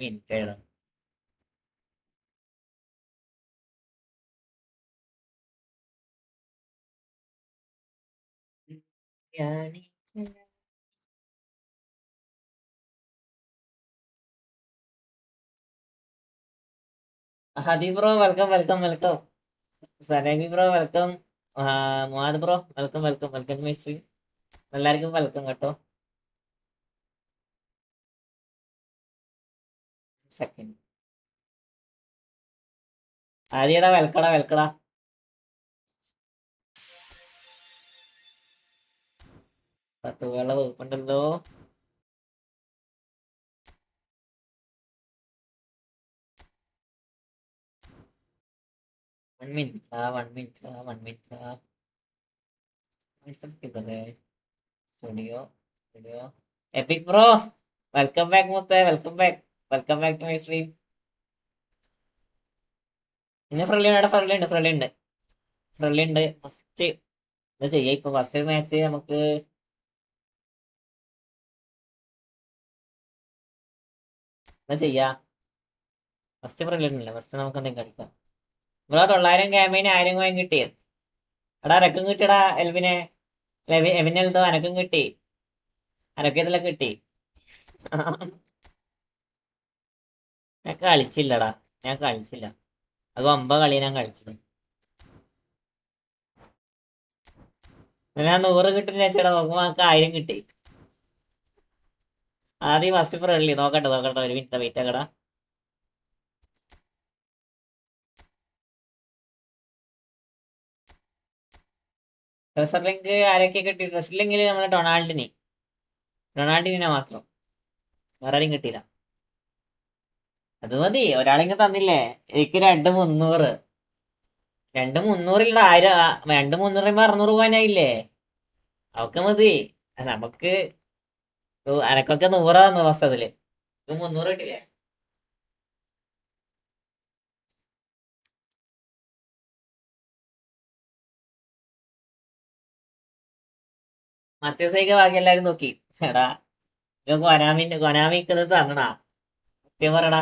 Minute എഴുതാം. Hadi bro welcome welcome welcome. Sanabi bro welcome. Muhad bro welcome welcome welcome mystery. എല്ലാവർക്കും welcome കേട്ടോ. Second ആദ്യടാ വെൽക്കടാ വെൽക്കടാ. പത്ത് പേരുടെ വകുപ്പുണ്ടല്ലോ. 1 minute ആ 1 minute ആ 1 minute ആ. കിട്ടല്ലേ studio studio. Epic bro welcome back മുത്തേ, welcome back. Welcome back to my stream. ഇന്ന് ഫ്രണ്ട്ലി ഉണ്ട്, ഫ്രണ്ട്ലി ഉണ്ട്, ഫ്രണ്ട്ലി ഉണ്ട്, ഫ്രണ്ട്ലി ഉണ്ട്. ഫസ്റ്റ് എന്താ ചെയ്യാ ഇപ്പൊ? ഫസ്റ്റ് മാച്ച് നമുക്ക് എന്താ ചെയ്യാ? ഫസ്റ്റ് ഫ്രണ്ട്ലി ഉണ്ടല്ലോ, ഫസ്റ്റ് നമുക്ക് എന്തെങ്കിലും കളിക്കാം. ബ്രോ 900 ക്യാമ്പയിന് 1000 കോയിൻ കിട്ടിയത്. എടാ അനക്കും കിട്ടിയടാ എൽവിനെ. എവിനെൽതോ അനക്കും കിട്ടി. അനക്കതിലൊക്കെ കിട്ടി. ഞാൻ കളിച്ചില്ലടാ, ഞാൻ കളിച്ചില്ല. അത് 9 കളി ഞാൻ കളിച്ചത്. ഞാൻ 100 കിട്ടില്ല ചേട്ടാ, നോക്കുമ്പോ നമുക്ക് 1000 കിട്ടി. ആദ്യം ഫസ്റ്റ് ഫ്രണ്ട്ലി നോക്കട്ടെ നോക്കട്ടെ, ഒരു മിനിറ്റ് വെയിറ്റ് ആക്കടാ. ട്രഷർ ലിങ്ക് ആരൊക്കെ കിട്ടി? ട്രഷർ ലിങ്കിൽ നമ്മളെ ഡൊണാൾഡിനെ മാത്രം, വേറെ ആരും കിട്ടിയില്ല. അത് മതി, ഒരാളിങ്ങ് തന്നില്ലേ എനിക്ക്. 2 300. 2 300 1000. 2 300 600 പോകാനായില്ലേ? അവക്ക് മതി. നമുക്ക് അനക്കൊക്കെ 100 തന്നു ഫസ്റ്റ് അതില്. 300 കിട്ടില്ലേ? മത്യൂസേക്ക് ബാക്കി എല്ലാരും നോക്കി. എടാ ഇത് കൊനാമിക്ക് ഇത് തന്നടാ, സത്യം പറയടാ.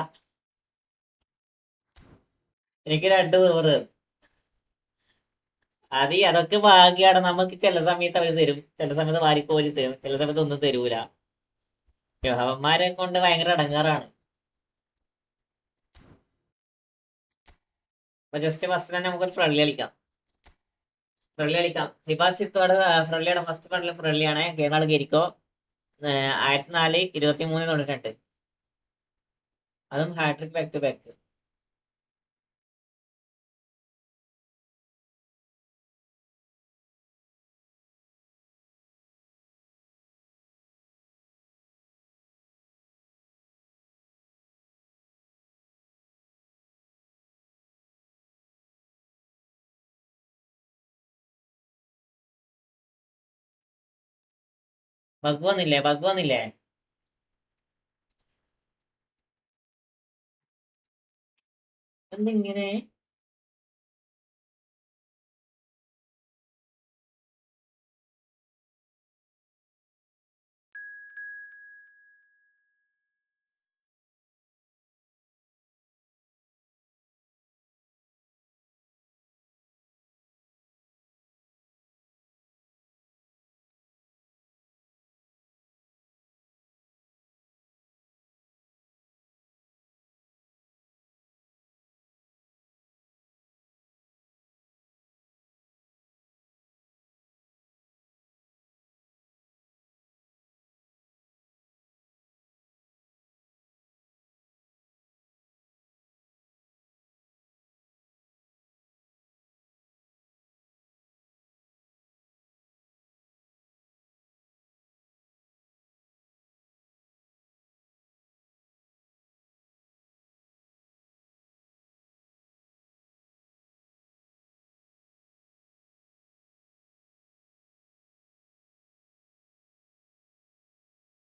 എനിക്ക് 2 100. അതൊക്കെ ഭാഗ്യാണ്. നമുക്ക് ചില സമയത്ത് അവര് തരും, ചില സമയത്ത് വാരിക്കോരി തരും, ചില സമയത്ത് ഒന്നും തരൂല. അവന്മാരെ കൊണ്ട് ഭയങ്കര ഇടങ്ങാറാണ്. അപ്പൊ ജസ്റ്റ് ഫസ്റ്റ് തന്നെ നമുക്കൊരു ഫ്രണ്ട്ലി കളിക്കാം. ഫ്രണ്ട്ലി കളിക്കാം. സിബാസ് സിത്തോട് ഫ്രണ്ട്ലിയാണ്. ഫസ്റ്റ് ഫ്രണ്ട്ലി ഫ്രണ്ട്ലിയാണ്. കേരള കേരിക്കോ. 1004 23 92. അതും hat-trick back to back. Bug വന്നില്ലേ? ബഗ് വന്നില്ലേ? എന്തിങ്ങനെ?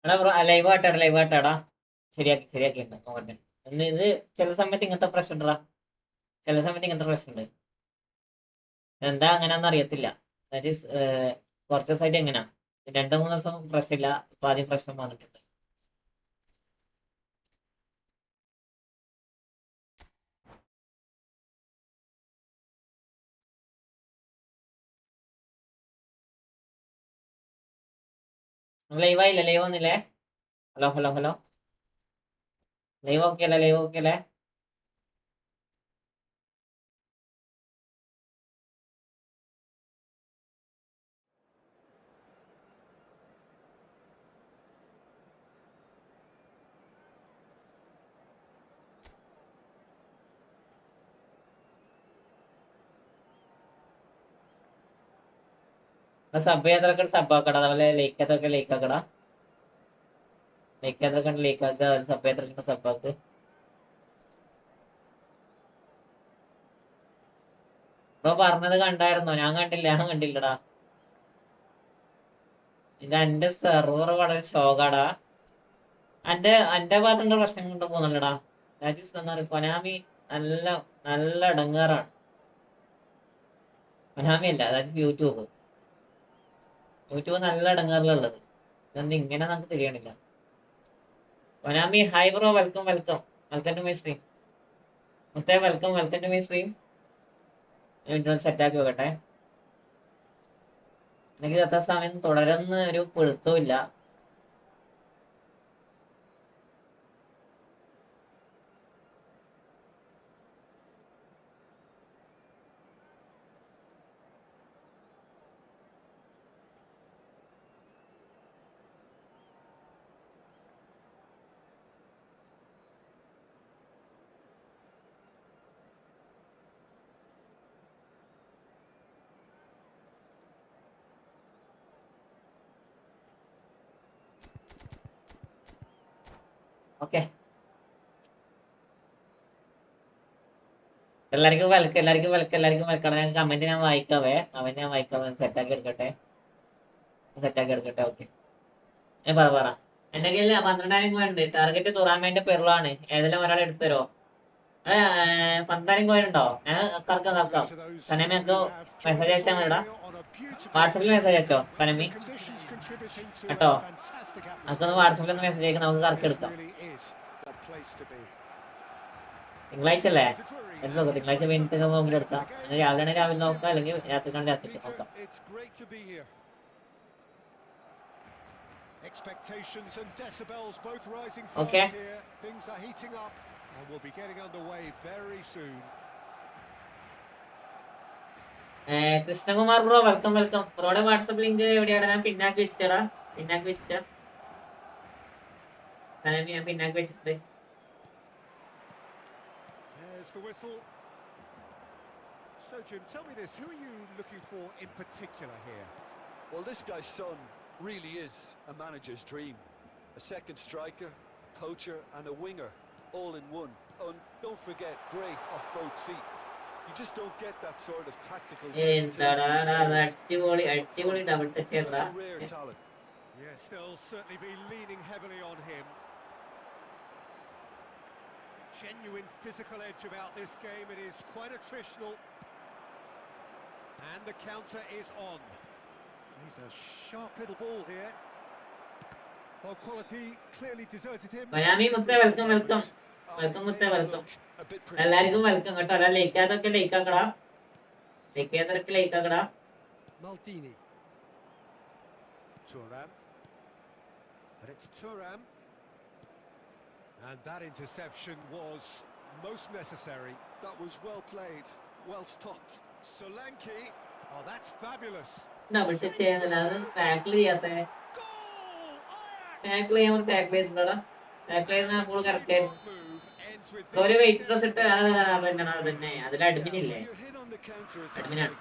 എടാ ബ്രോ ലൈവ് ആട്ടാടാ, ലൈവ് ആട്ടാടാ. ശരിയാക്കി ശരിയാക്കി നോക്കട്ടെ. ഇത് ചില സമയത്ത് ഇങ്ങനത്തെ പ്രശ്നം ഉണ്ടടാ, ചില സമയത്ത് ഇങ്ങനത്തെ പ്രശ്നമുണ്ട്. എന്താ അങ്ങനെയാന്ന് അറിയത്തില്ല. ദാറ്റ് ഈസ് കുറച്ച് ദിവസമായിട്ട് എങ്ങനെയാ, 2 3 ദിവസം പ്രശ്നമില്ല, ഇപ്പൊ ആദ്യം പ്രശ്നം വന്നിട്ടുണ്ട്. ലൈവായില്ല, ലൈവ് ഒന്നില്ലേ? Hello hello hello, live okay അല്ലേ? ലൈവ് ഓക്കെ അല്ലേ? സബ് ചെയ്യാത്തവർക്ക് സബ് ആക്കട, അതുപോലെ ലൈക്ക് ചെയ്യാത്തവർക്ക് ലൈക്ക് ആക്കട. ലൈക്ക് ചെയ്യാത്തവർക്ക് ലൈക്ക് ആക്കുക, സബ് ചെയ്യാത്തവർക്ക് സബ് ആക്ക്. ഇപ്പൊ പറഞ്ഞത് കണ്ടായിരുന്നോ? ഞാൻ കണ്ടില്ല, ഞാൻ കണ്ടില്ലടാ. ഇത് എന്റെ സെർവർ വളരെ ഷോകാടാ. എന്റെ ഭാഗത്തുള്ള പ്രശ്നം കൊണ്ട് പോകുന്നുണ്ടടാ. ദാറ്റ് ഈസ് വന്ന കൊനാമി നല്ല നല്ല ഇടങ്ങാറാണ്. കൊനാമി അല്ല, അതായത് യൂട്യൂബ് നല്ല ഇടങ്ങാറിലുള്ളത്. ഇതെന്ത് ഇങ്ങനെ നമുക്ക് തിരിയണില്ല. Konami hi bro, welcome welcome welcome to my stream. മുത്തേ welcome welcome to my stream. Set ആക്കി വെക്കട്ടെ. എനിക്ക് അത്ര സമയം തുടരുന്ന ഒരു പിടുത്തവും ഇല്ല. ഓക്കെ, എല്ലാവർക്കും വെൽക്കം, എല്ലാവർക്കും വെൽക്കം, എല്ലാവർക്കും വെൽക്കം. ഞാൻ കമന്റ് ഞാൻ വായിക്കാവേ, സെറ്റാക്കി എടുക്കട്ടെ, ഓക്കെ. ഞാൻ പറ. എന്റെ കയ്യിൽ 12,000 കോയിൻ ഉണ്ട്. ടാർഗറ്റ് തുറാൻ വേണ്ടി പെറുവാണ്. ഏതെങ്കിലും ഒരാൾ എടുത്തരോ? 12,000 കോയിൻ ഉണ്ടോ? ഞാൻ കറക്കാം. സനമിക്ക് മെസ്സേജ് അയച്ചാൽ മതിടാ. വാട്സപ്പിൽ മെസ്സേജ് അയച്ചോ സനമി കേട്ടോ? നമുക്കൊന്ന് വാട്സപ്പിൽ ഒന്ന് മെസ്സേജ് അയക്കാം, നമുക്ക് കറക്കെടുക്കാം. തിങ്കളാഴ്ച അല്ലേ? തിങ്കളാഴ്ച കഴിഞ്ഞിട്ട് നമുക്ക് എടുക്കാം. രാവിലെ രാവിലെ നോക്കാം, അല്ലെങ്കിൽ രാത്രി നോക്കാം. Expectations and decibels both rising fast okay. Here. Things are heating up and we'll be getting underway very soon. Krishnakumar bro, welcome welcome. ബ്രോയുടെ വാട്സപ്പ് ലിങ്ക് എവിടെയാണ്? ഞാൻ പിന്നാക്കി വെച്ചിട്ടാ. സനമി ഞാൻ പിന്നാക്കി വെച്ചിട്ടുണ്ട്. There's the whistle. So Jim, tell me this, who are you looking for in particular here? Well, this guy's son really is a manager's dream. A second striker, poacher and a winger all in one. And don't forget, great off both feet. You just don't get that sort of tactical double touch. Such a rare talent. Yes, they'll certainly be leaning heavily on him. Genuine physical edge about this game. It is quite attritional. And the counter is on. He's a sharp little ball here. Well, quality clearly deserted him. Miami, welcome. എല്ലാവർക്കും welcome കേട്ടോ. അല്ല ലൈക്കാതൊക്കെ ലൈക്കാക്കടാ. Maldini. Thuram. But it's Thuram. And that interception was most necessary. That was well played, well stopped. Solanke. Oh, that's fabulous. Double touch ചെയ്യാനല്ല, അത് tackle ചെയ്യാത്തേ. Tackle ചെയ്യാൻ tackle ചെയ്തിട്ടുണ്ടോ? Tackle ചെയ്യുന്ന നമ്മൾ കറക്റ്റ് ആയിരുന്നു. ഒരു വെയിറ്റ് ഡ്രസ് ഇട്ട് അതന്നെ. അതിൽ അഡ്മിൻ ഇല്ലേ? അഡ്മിനാണ്.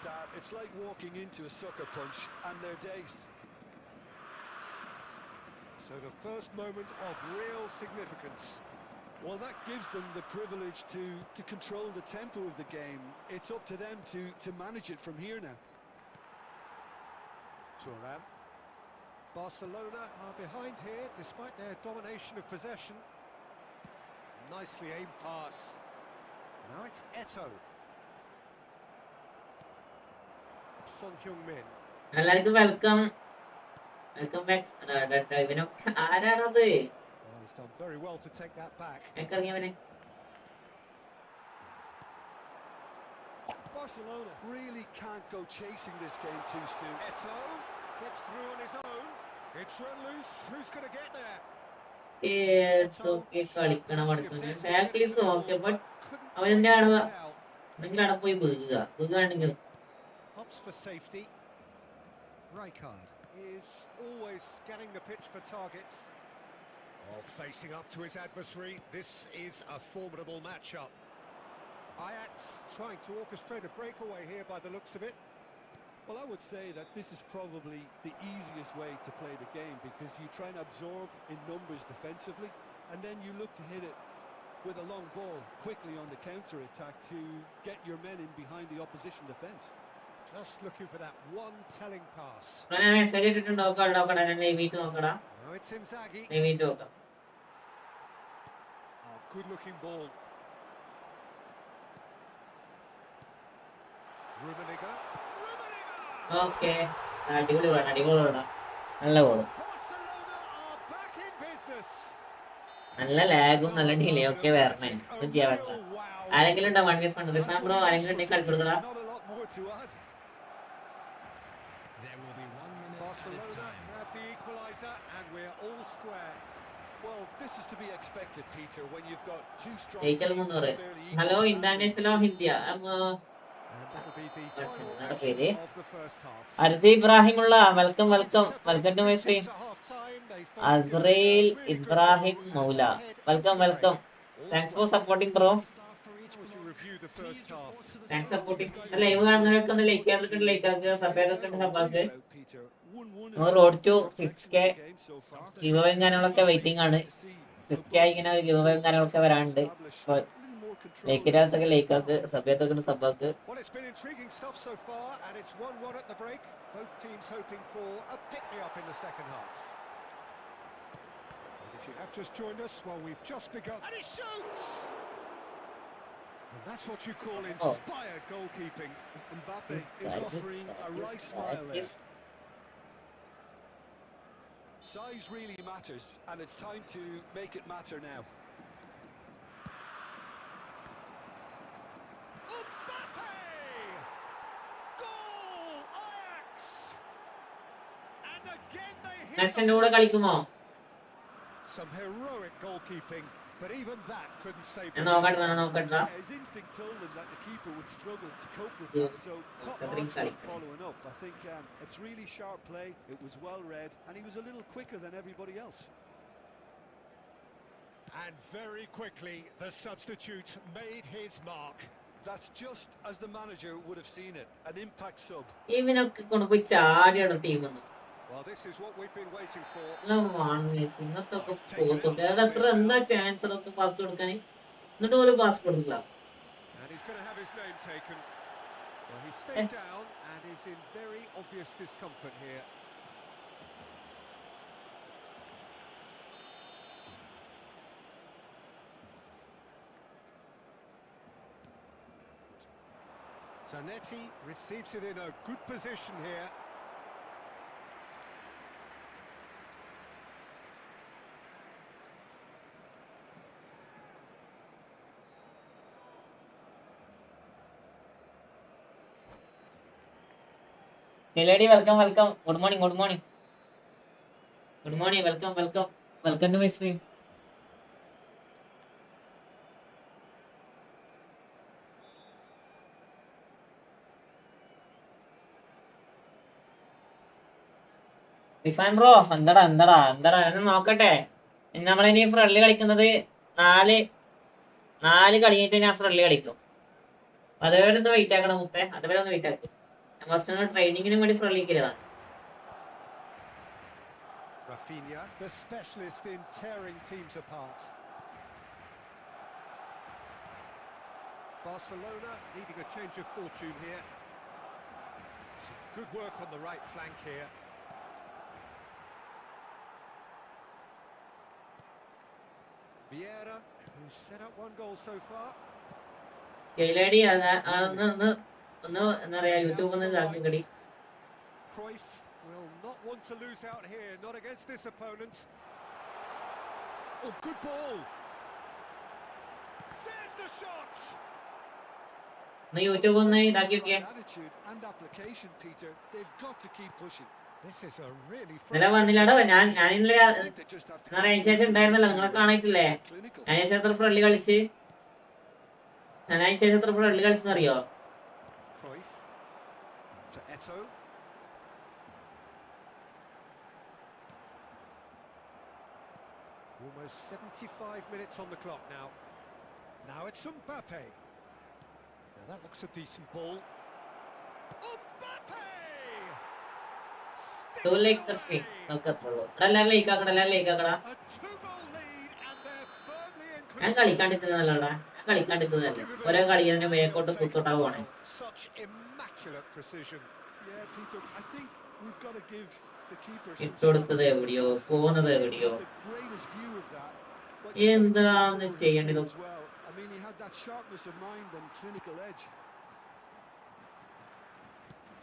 So the first moment of real significance. Well, that gives them the privilege to control the tempo of the game. It's up to them to manage it from here now. Thuram. Barcelona are behind here despite their domination of possession. Nicely aimed pass. Now it's Eto'o. Son Heung-min. എല്ലാവർക്കും welcome back. ആരാണത്? He's done very well to take that back. Barcelona really can't go chasing this game too soon. Eto'o gets through on his own. It's run loose. Who's going to get there? ഏതൊക്കെ കളിക്കണം പഠിച്ചോനെ. ടാക്ലിസ് okay, but അവൻ എന്തിനാണ് എന്തെങ്കിലും അവിടെ പോയി വീഴുകയാണെങ്കിൽ Hops for safety. Rijkaard is always scanning the pitch for targets. Oh, facing up to his adversary. This is a formidable matchup. Ajax trying to orchestrate a breakaway here by the looks of it. Well, I would say that this is probably the easiest way to play the game, because you try and absorb in numbers defensively, and then you look to hit it with a long ball quickly on the counter-attack to get your men in behind the opposition defence. Just looking for that one telling pass. Message ഇട്ടിട്ടുണ്ട്. നോക്കടാ നോക്കടാ. Now it's Inzaghi. നോക്കാം. Oh, good-looking ball. Rummenigge. Okay, അടിപൊളി വേണം. നല്ല ball, Barcelona are back in business. നല്ല ലാഗും നല്ല delay ഒക്കെ വരണേ. ഒന്നും ചെയ്യാൻ പറ്റില്ല. ആരെങ്കിലും ഉണ്ടോ 1v1 ഫണ്ട് റിഫാൻ ബ്രോ? ആരെങ്കിലും ഉണ്ടെങ്കിൽ കളിച്ചു കൊടുക്കടാ. Not a lot more to add. Barcelona grab the equaliser and we're all square. Well, this is to be expected, Peter, when you've got two strong ജയിച്ചാൽ teams 300. of fairly equal hello standing. ഇന്റർനാഷണലോ ഹിന്ദിയ? And that'll be the That's final another action pity. of the first half. അർസി ഇബ്രാഹിമുള്ള welcome to my stream. അസ്രേൽ Ibrahim Maula welcome. Thanks for supporting bro. Would you review the first half? Thanks supporting. Live കാണുന്നവരൊക്കെ ഒന്ന് like ആക്കുക. സബ്ബാക്ക്. Road to 6K give കാര്യങ്ങളൊക്കെ waiting ആണ്. 6K ഇങ്ങനെ ഗിവ് കാര്യങ്ങളൊക്കെ വരാനുണ്ട്. ലൈക്കിനകത്തൊക്കെ ലൈക്കാക്ക്, സബ്ബാക്ക് സബ്ബാക്ക്. Well, it's been intriguing stuff so far, and it's 1-1 at the break. Both teams hoping for a pick-me-up in the second half. And if you have just joined us, well, we've just begun. And he shoots! And that's what you call inspired goalkeeping. Mbappe is offering a right smile there. Size really matters, and it's time to make it matter now. Mbappe! Goal! Ajax! And again they hit next കൂടെ കളിക്കുമോ? some heroic goalkeeping, but even that couldn't save ഞാൻ them. നോക്കട്ടെ. His instinct told him that the keeper would struggle to cope with Yeah. that, so top Catherine marks work Calico. following up. I think it's really sharp play, it was well read, and he was a little quicker than everybody else. And very quickly the substitute made his mark. That's just as the manager would have seen it, an impact sub. ഇവനൊക്കെ കൊണ്ടുപോയി ചാടിയാണ് team. Well, this is what we've been waiting for. ഇന്നത്തെ പോത്തൊക്കെ എത്ര എന്താ chance അതൊക്കെ pass കൊടുക്കാൻ, എന്നിട്ട് ഒരു pass കൊടുക്കില്ല. And he's going to have his name taken. Well, he stayed down and is in very obvious discomfort here. Zanetti receives it in a good position here. Lady, welcome. Good morning. Welcome to my stream. Rifan bro എന്താടാ എന്ന് നോക്കട്ടെ. നമ്മളിനി friendly കളിക്കുന്നത് 4 കളി കഴിഞ്ഞിട്ട് ഞാൻ friendly കളിക്കും. അതുവരെ ഒന്ന് വെയിറ്റ് ആക്കണം മുത്തേ, അതുവരെ ഒന്ന് വെയിറ്റ് ആക്കും. ഫസ്റ്റ് ട്രെയിനിങ്ങിനും വേണ്ടി ഫ്രണ്ട്ലി കയറിയതാണ്. Rafinha, the specialist in tearing teams apart. Barcelona needing a change of fortune here. Some good work on the right flank here. Vieira, who's set up one goal so far. Scale I D ഒന്ന് എന്താ പറയാ, YouTube ഒന്ന് ഇതാക്കി കടി. Cruyff will not want to lose out here, not against this opponent. Oh, good ball. There's the shot. ഒന്ന് YouTube ഒന്ന് ഇതാക്കി നോക്കിയേ. Attitude and application, Peter. They've got to keep pushing. This is a really ഇന്നലെ വന്നില്ലാടോ. ഞാൻ ഇന്നലെ അതിന് ശേഷം ഉണ്ടായിരുന്നല്ലോ, നിങ്ങളെ കാണിട്ടില്ലേ? അതിന് ശേഷം എത്ര ഫ്രണ്ട്ലി കളിച്ച്, ഞാൻ അതിന് ശേഷം എത്ര friendly കളിച്ചെന്നറിയോ? Cruyff to Eto. Almost 75 minutes on the clock now. Now it's Mbappe. Now that looks a decent ball. Mbappe! ടു ലേക്ക് സ്പീഡ് നമുക്ക് അത്ര ഉള്ളൂ. എല്ലാവരും ലൈക്ക് ആക്കടാ, എല്ലാവരും ലൈക്ക് ആക്കടാ. A two-goal lead and they're firmly in ഞാൻ control. കളിക്കാണ്ടിരിക്കുന്നതല്ലടാ, ഞാൻ കളിക്കാണ്ടിരിക്കുന്നതല്ലേ. ഓരോ കളി അതിന്റെ മേക്കോട്ട് കുത്തോട്ടാ പോണേ. Such immaculate precision. Yeah, Peter, I think we've got to give the keeper some ഇട്ടുകൊടുത്തത് എവിടെയോ, പോകുന്നത് എവിടെയോ. the greatest view of that. But എന്താണ് ചെയ്യേണ്ടത്? as well. I mean, he had that sharpness of mind and clinical edge.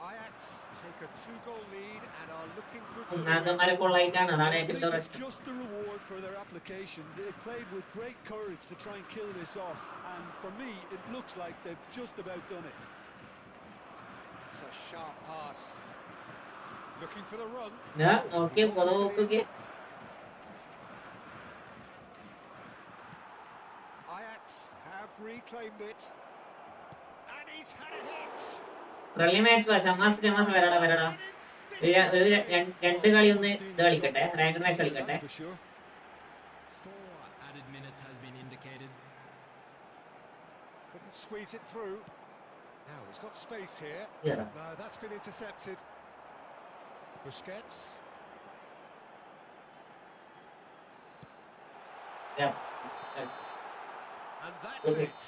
Ajax take a two-goal lead and are looking good. നാഗന്മാരെ കൊള്ളായിട്ടാണ്, അതാണ് I ഏറ്റവും think it's പ്രശ്നം. just the reward for their application. They've played with great courage to try and kill this off, and for me, it looks like they've just about done it. It's a sharp pass. Looking for the run. ഞാൻ നോക്കിയ പൊതുവൊക്കെ Ajax have reclaimed it. And he's had a hit. Friendly match Shamas വരടാ. രണ്ട് കളി ഒന്ന് ഇത് കളിക്കട്ടെ, rank match കളിക്കട്ടെ. For sure. 4 added minutes has been indicated. Couldn't squeeze it through. Now he's got space here. Yeah. No, that's been intercepted. Busquets. Yeah. And that's Okay. it.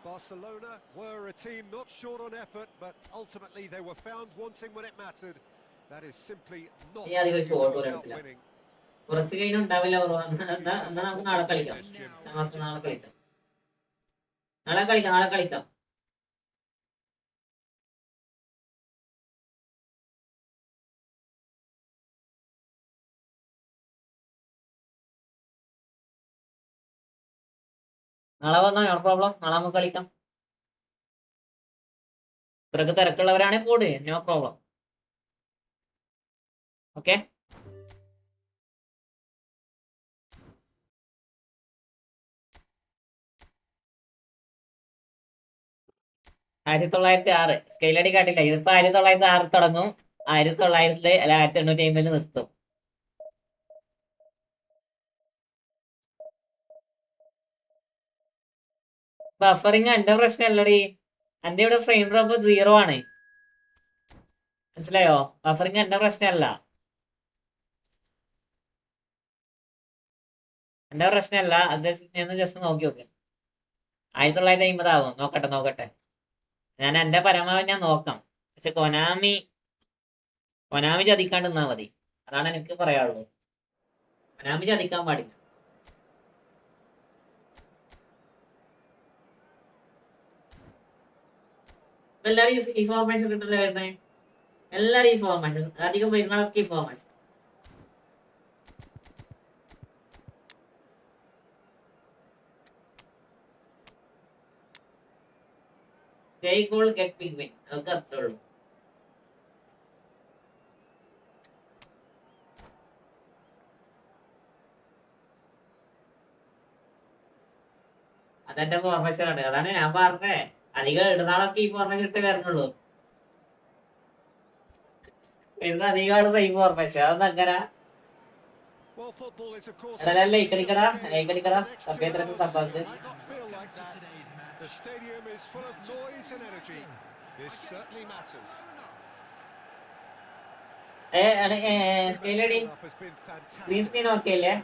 Barcelona were a team not short on effort, but ultimately they were found wanting when it mattered. That is simply not Yeah, they were short on without effort. winning. കുറച്ച് കഴിഞ്ഞ് ഉണ്ടാവില്ല. എന്നാ നമുക്ക് നാളെ കളിക്കാം. നാളെ കളിക്കാം. നാളെ വന്നോ, നോ പ്രോബ്ലം. നാളെ നമുക്ക് കളിക്കാം. ഇത്രക്ക് തിരക്കുള്ളവരാണെങ്കിൽ പോട്, നോ പ്രോബ്ലം. ഓക്കെ. ആയിരത്തി 1906 സ്കെയിലടി കാട്ടില്ല. ഇതിപ്പോ 1906 തുടങ്ങും, 1900 അല്ല 1850 നിർത്തും. ബഫറിങ് എന്റെ പ്രശ്നമല്ലടി, എന്റെ ഇവിടെ ഫ്രെയിം ഡ്രോപ്പ് 0 ആണ്, മനസ്സിലായോ? ബഫറിങ് എന്റെ പ്രശ്നമല്ല, അത് ജസ്റ്റ് നോക്കി നോക്ക്. 1950 ആവും. നോക്കട്ടെ. ഞാൻ എന്റെ പരമാവധി ഞാൻ നോക്കാം. പക്ഷെ കൊനാമി ചതിക്കാണ്ട് നിന്നാ മതി, അതാണ് എനിക്ക് പറയാനുള്ളത്. കൊനാമി ചതിക്കാൻ പാടില്ല. എല്ലാരും ഈ ഫോർമേഷൻ കിട്ടില്ല വരുന്നേ, എല്ലാരും ഈ ഫോർമേഷൻ, അധികം പെരുന്നാളൊക്കെ ഈ formation. Stay goal get big win, അതൊക്കെ അത്രേ ഉള്ളൂ. അതെന്റെ ഫോർമേഷൻ ആണ്, അതാണ് ഞാൻ പറഞ്ഞേ. അധികം ഇടുന്നാളൊക്കെ ഈ ഫോർമേഷൻ ഇട്ട് വരണുള്ളൂ. വരുന്ന അധികമാണ് സെയിം ഫോർമേഷൻ, അതൊന്നും അങ്ങനെ. Well, football is of course. ലൈക്കടിക്കടാ സഭ്യത്തിനൊക്കെ സഭാക്ക്. The stadium is full of noise and energy. This certainly matters. സ്കെയിലടി ഗ്രീൻ സ്ക്രീൻ ഓക്കെ അല്ലേ?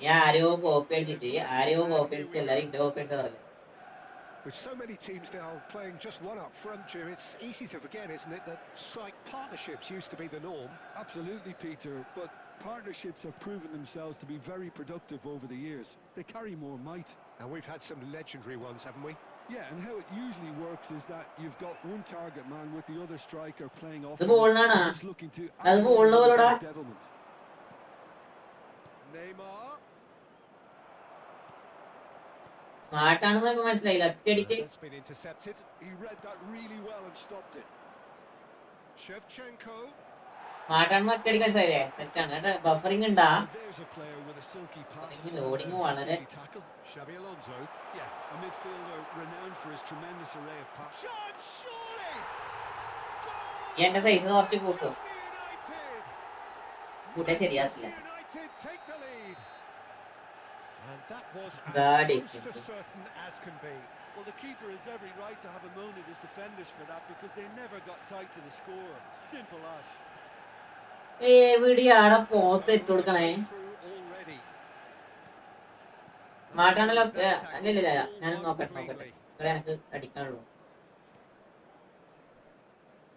ഞാൻ ആരെയോ കോപ്പി അടിച്ചിട്ട് എല്ലാരും ഇന്റെ കോപ്പി അടിച്ചാ പറഞ്ഞത്. With so many teams now playing just one up front, Jim, it's easy to forget, isn't it, that strike partnerships used to be the norm. Absolutely, Peter, but partnerships have proven themselves to be very productive over the years. They carry more might. And we've had some legendary ones, haven't we? Yeah, and how it usually works is that you've got one target man with the other striker playing off ഇത് ബോളിനാണ്, just looking to അത് ബോളിന് പോലെടാ. devilment. Neymar. സ്മാർട്ടാണെന്നൊക്കെ മനസ്സിലായില്ല ഒറ്റയടിക്ക്. That's been intercepted. He read that really well and stopped it. Shevchenko. സ്മാർട്ടാണെന്ന് ഒറ്റയടിക്ക് മനസ്സിലായില്ലേ? തെറ്റാണ് കേട്ടോ. Buffering ഉണ്ടാ? Well, there's a player with a silky pass and loading a വളരെ. steady tackle. Xabi Alonso. Yeah, a midfielder renowned for his tremendous array of passes. Shot, surely. ഈ എന്റെ size കുറച്ച് കൂട്ടും. Manchester United. കൂട്ടാൻ ശരിയാക്കില്ല. Manchester United take the lead. And that was That as is close to certain as can be. Well, the keeper has every right to have a moan at his defenders for that because they never got tight to the score. Simple as. എവിടെയാണ് പോത്ത് ഇട്ട് കൊടുക്കണേ? Through already. സ്മാർട്ടാണല്ലോ. അല്ലല്ല, ഞാൻ നോക്കട്ടെ. ഇവിടെ എനിക്ക് അടിക്കാനുള്ളൂ.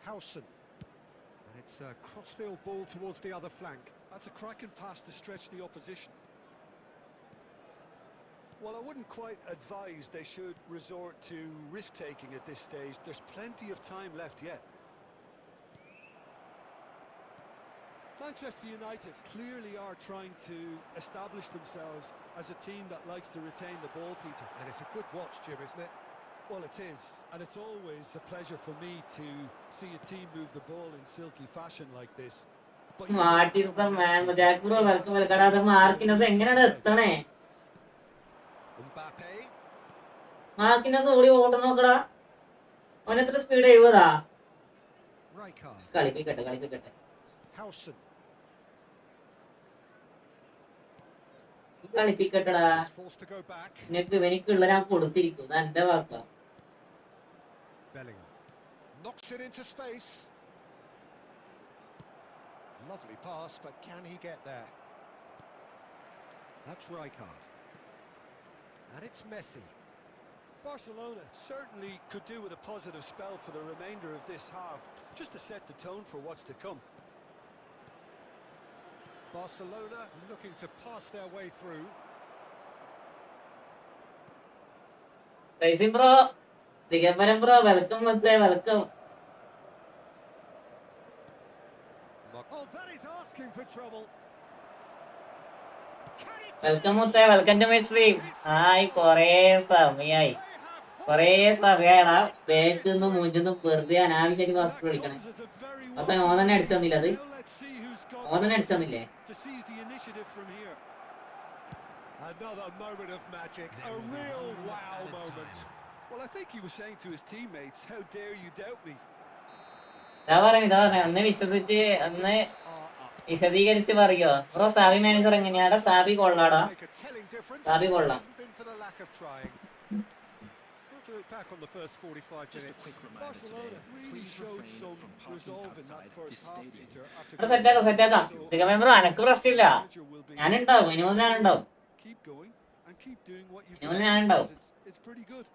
Howson. And it's a crossfield ball towards the other flank. That's a cracking pass to stretch the opposition. Well, I wouldn't quite advise they should resort to risk-taking at this stage. There's plenty of time left yet. Manchester United clearly are trying to establish themselves as a team that likes to retain the ball, Peter. And it's a good watch, Jim, isn't it? Well, it is, and it's always a pleasure for me to see a team move the ball in silky fashion like this. Marquinhos എങ്ങനെയാണ് എത്തണേ? Mbappe. Marquinhos ഓടി ഓട്ടം നോക്കടാ. അവനെത്ര speed 70? Rijkaard. കളിപ്പിക്കട്ടെ. Howson. കളിപ്പിക്കട്ടടാ. He's forced to go back. എനിക്കുള്ള ഞാൻ കൊടുത്തിരിക്കും. ഇത് എന്റെ വാക്കാ. Bellingham. Knocks it into space. Lovely pass, but can he get there? That's Rijkaard. And it's Messi. Barcelona certainly could do with a positive spell for the remainder of this half, just to set the tone for what's to come. Barcelona looking to pass their way through. Rising bro, Digambaram bro, welcome. Welcome. Oh, that is asking for trouble. Welcome മുത്തേ, welcome to my stream. ആയി കൊറേ സമയാടാ ബേക്കിന്ന് മൂഞ്ചൊന്നും വെറുതെ അനാവശ്യമായിട്ട് fast വിളിക്കണേ. അവസാനം ഓൻ തന്നെ അടിച്ചു തന്നില്ല. അത് ഓൻ തന്നെ അടിച്ചു തന്നില്ലേ? Another moment of magic, a real wow moment. Well, I think he was saying to his teammates, how dare you doubt me? ഇതാ പറയാ ഒന്ന് വിശദീകരിച്ച് പറയോ ബ്രോ? സാബി മാനേജർ എങ്ങനെയാടാ? സാബി കൊള്ളാടാ. സാബി കൊള്ളാം. Back on the first 45 minutes. Barcelona really showed some resolve in that first half, Peter. സെറ്റാക്കാം. ദിഗംബരം bro, എനക്ക് പ്രശ്നമില്ല. ഞാനുണ്ടാവും. ഇനി മുതൽ ഞാനുണ്ടാവും. Keep going and keep doing what you ഇനി മുതൽ ഞാനുണ്ടാവും. It's pretty good.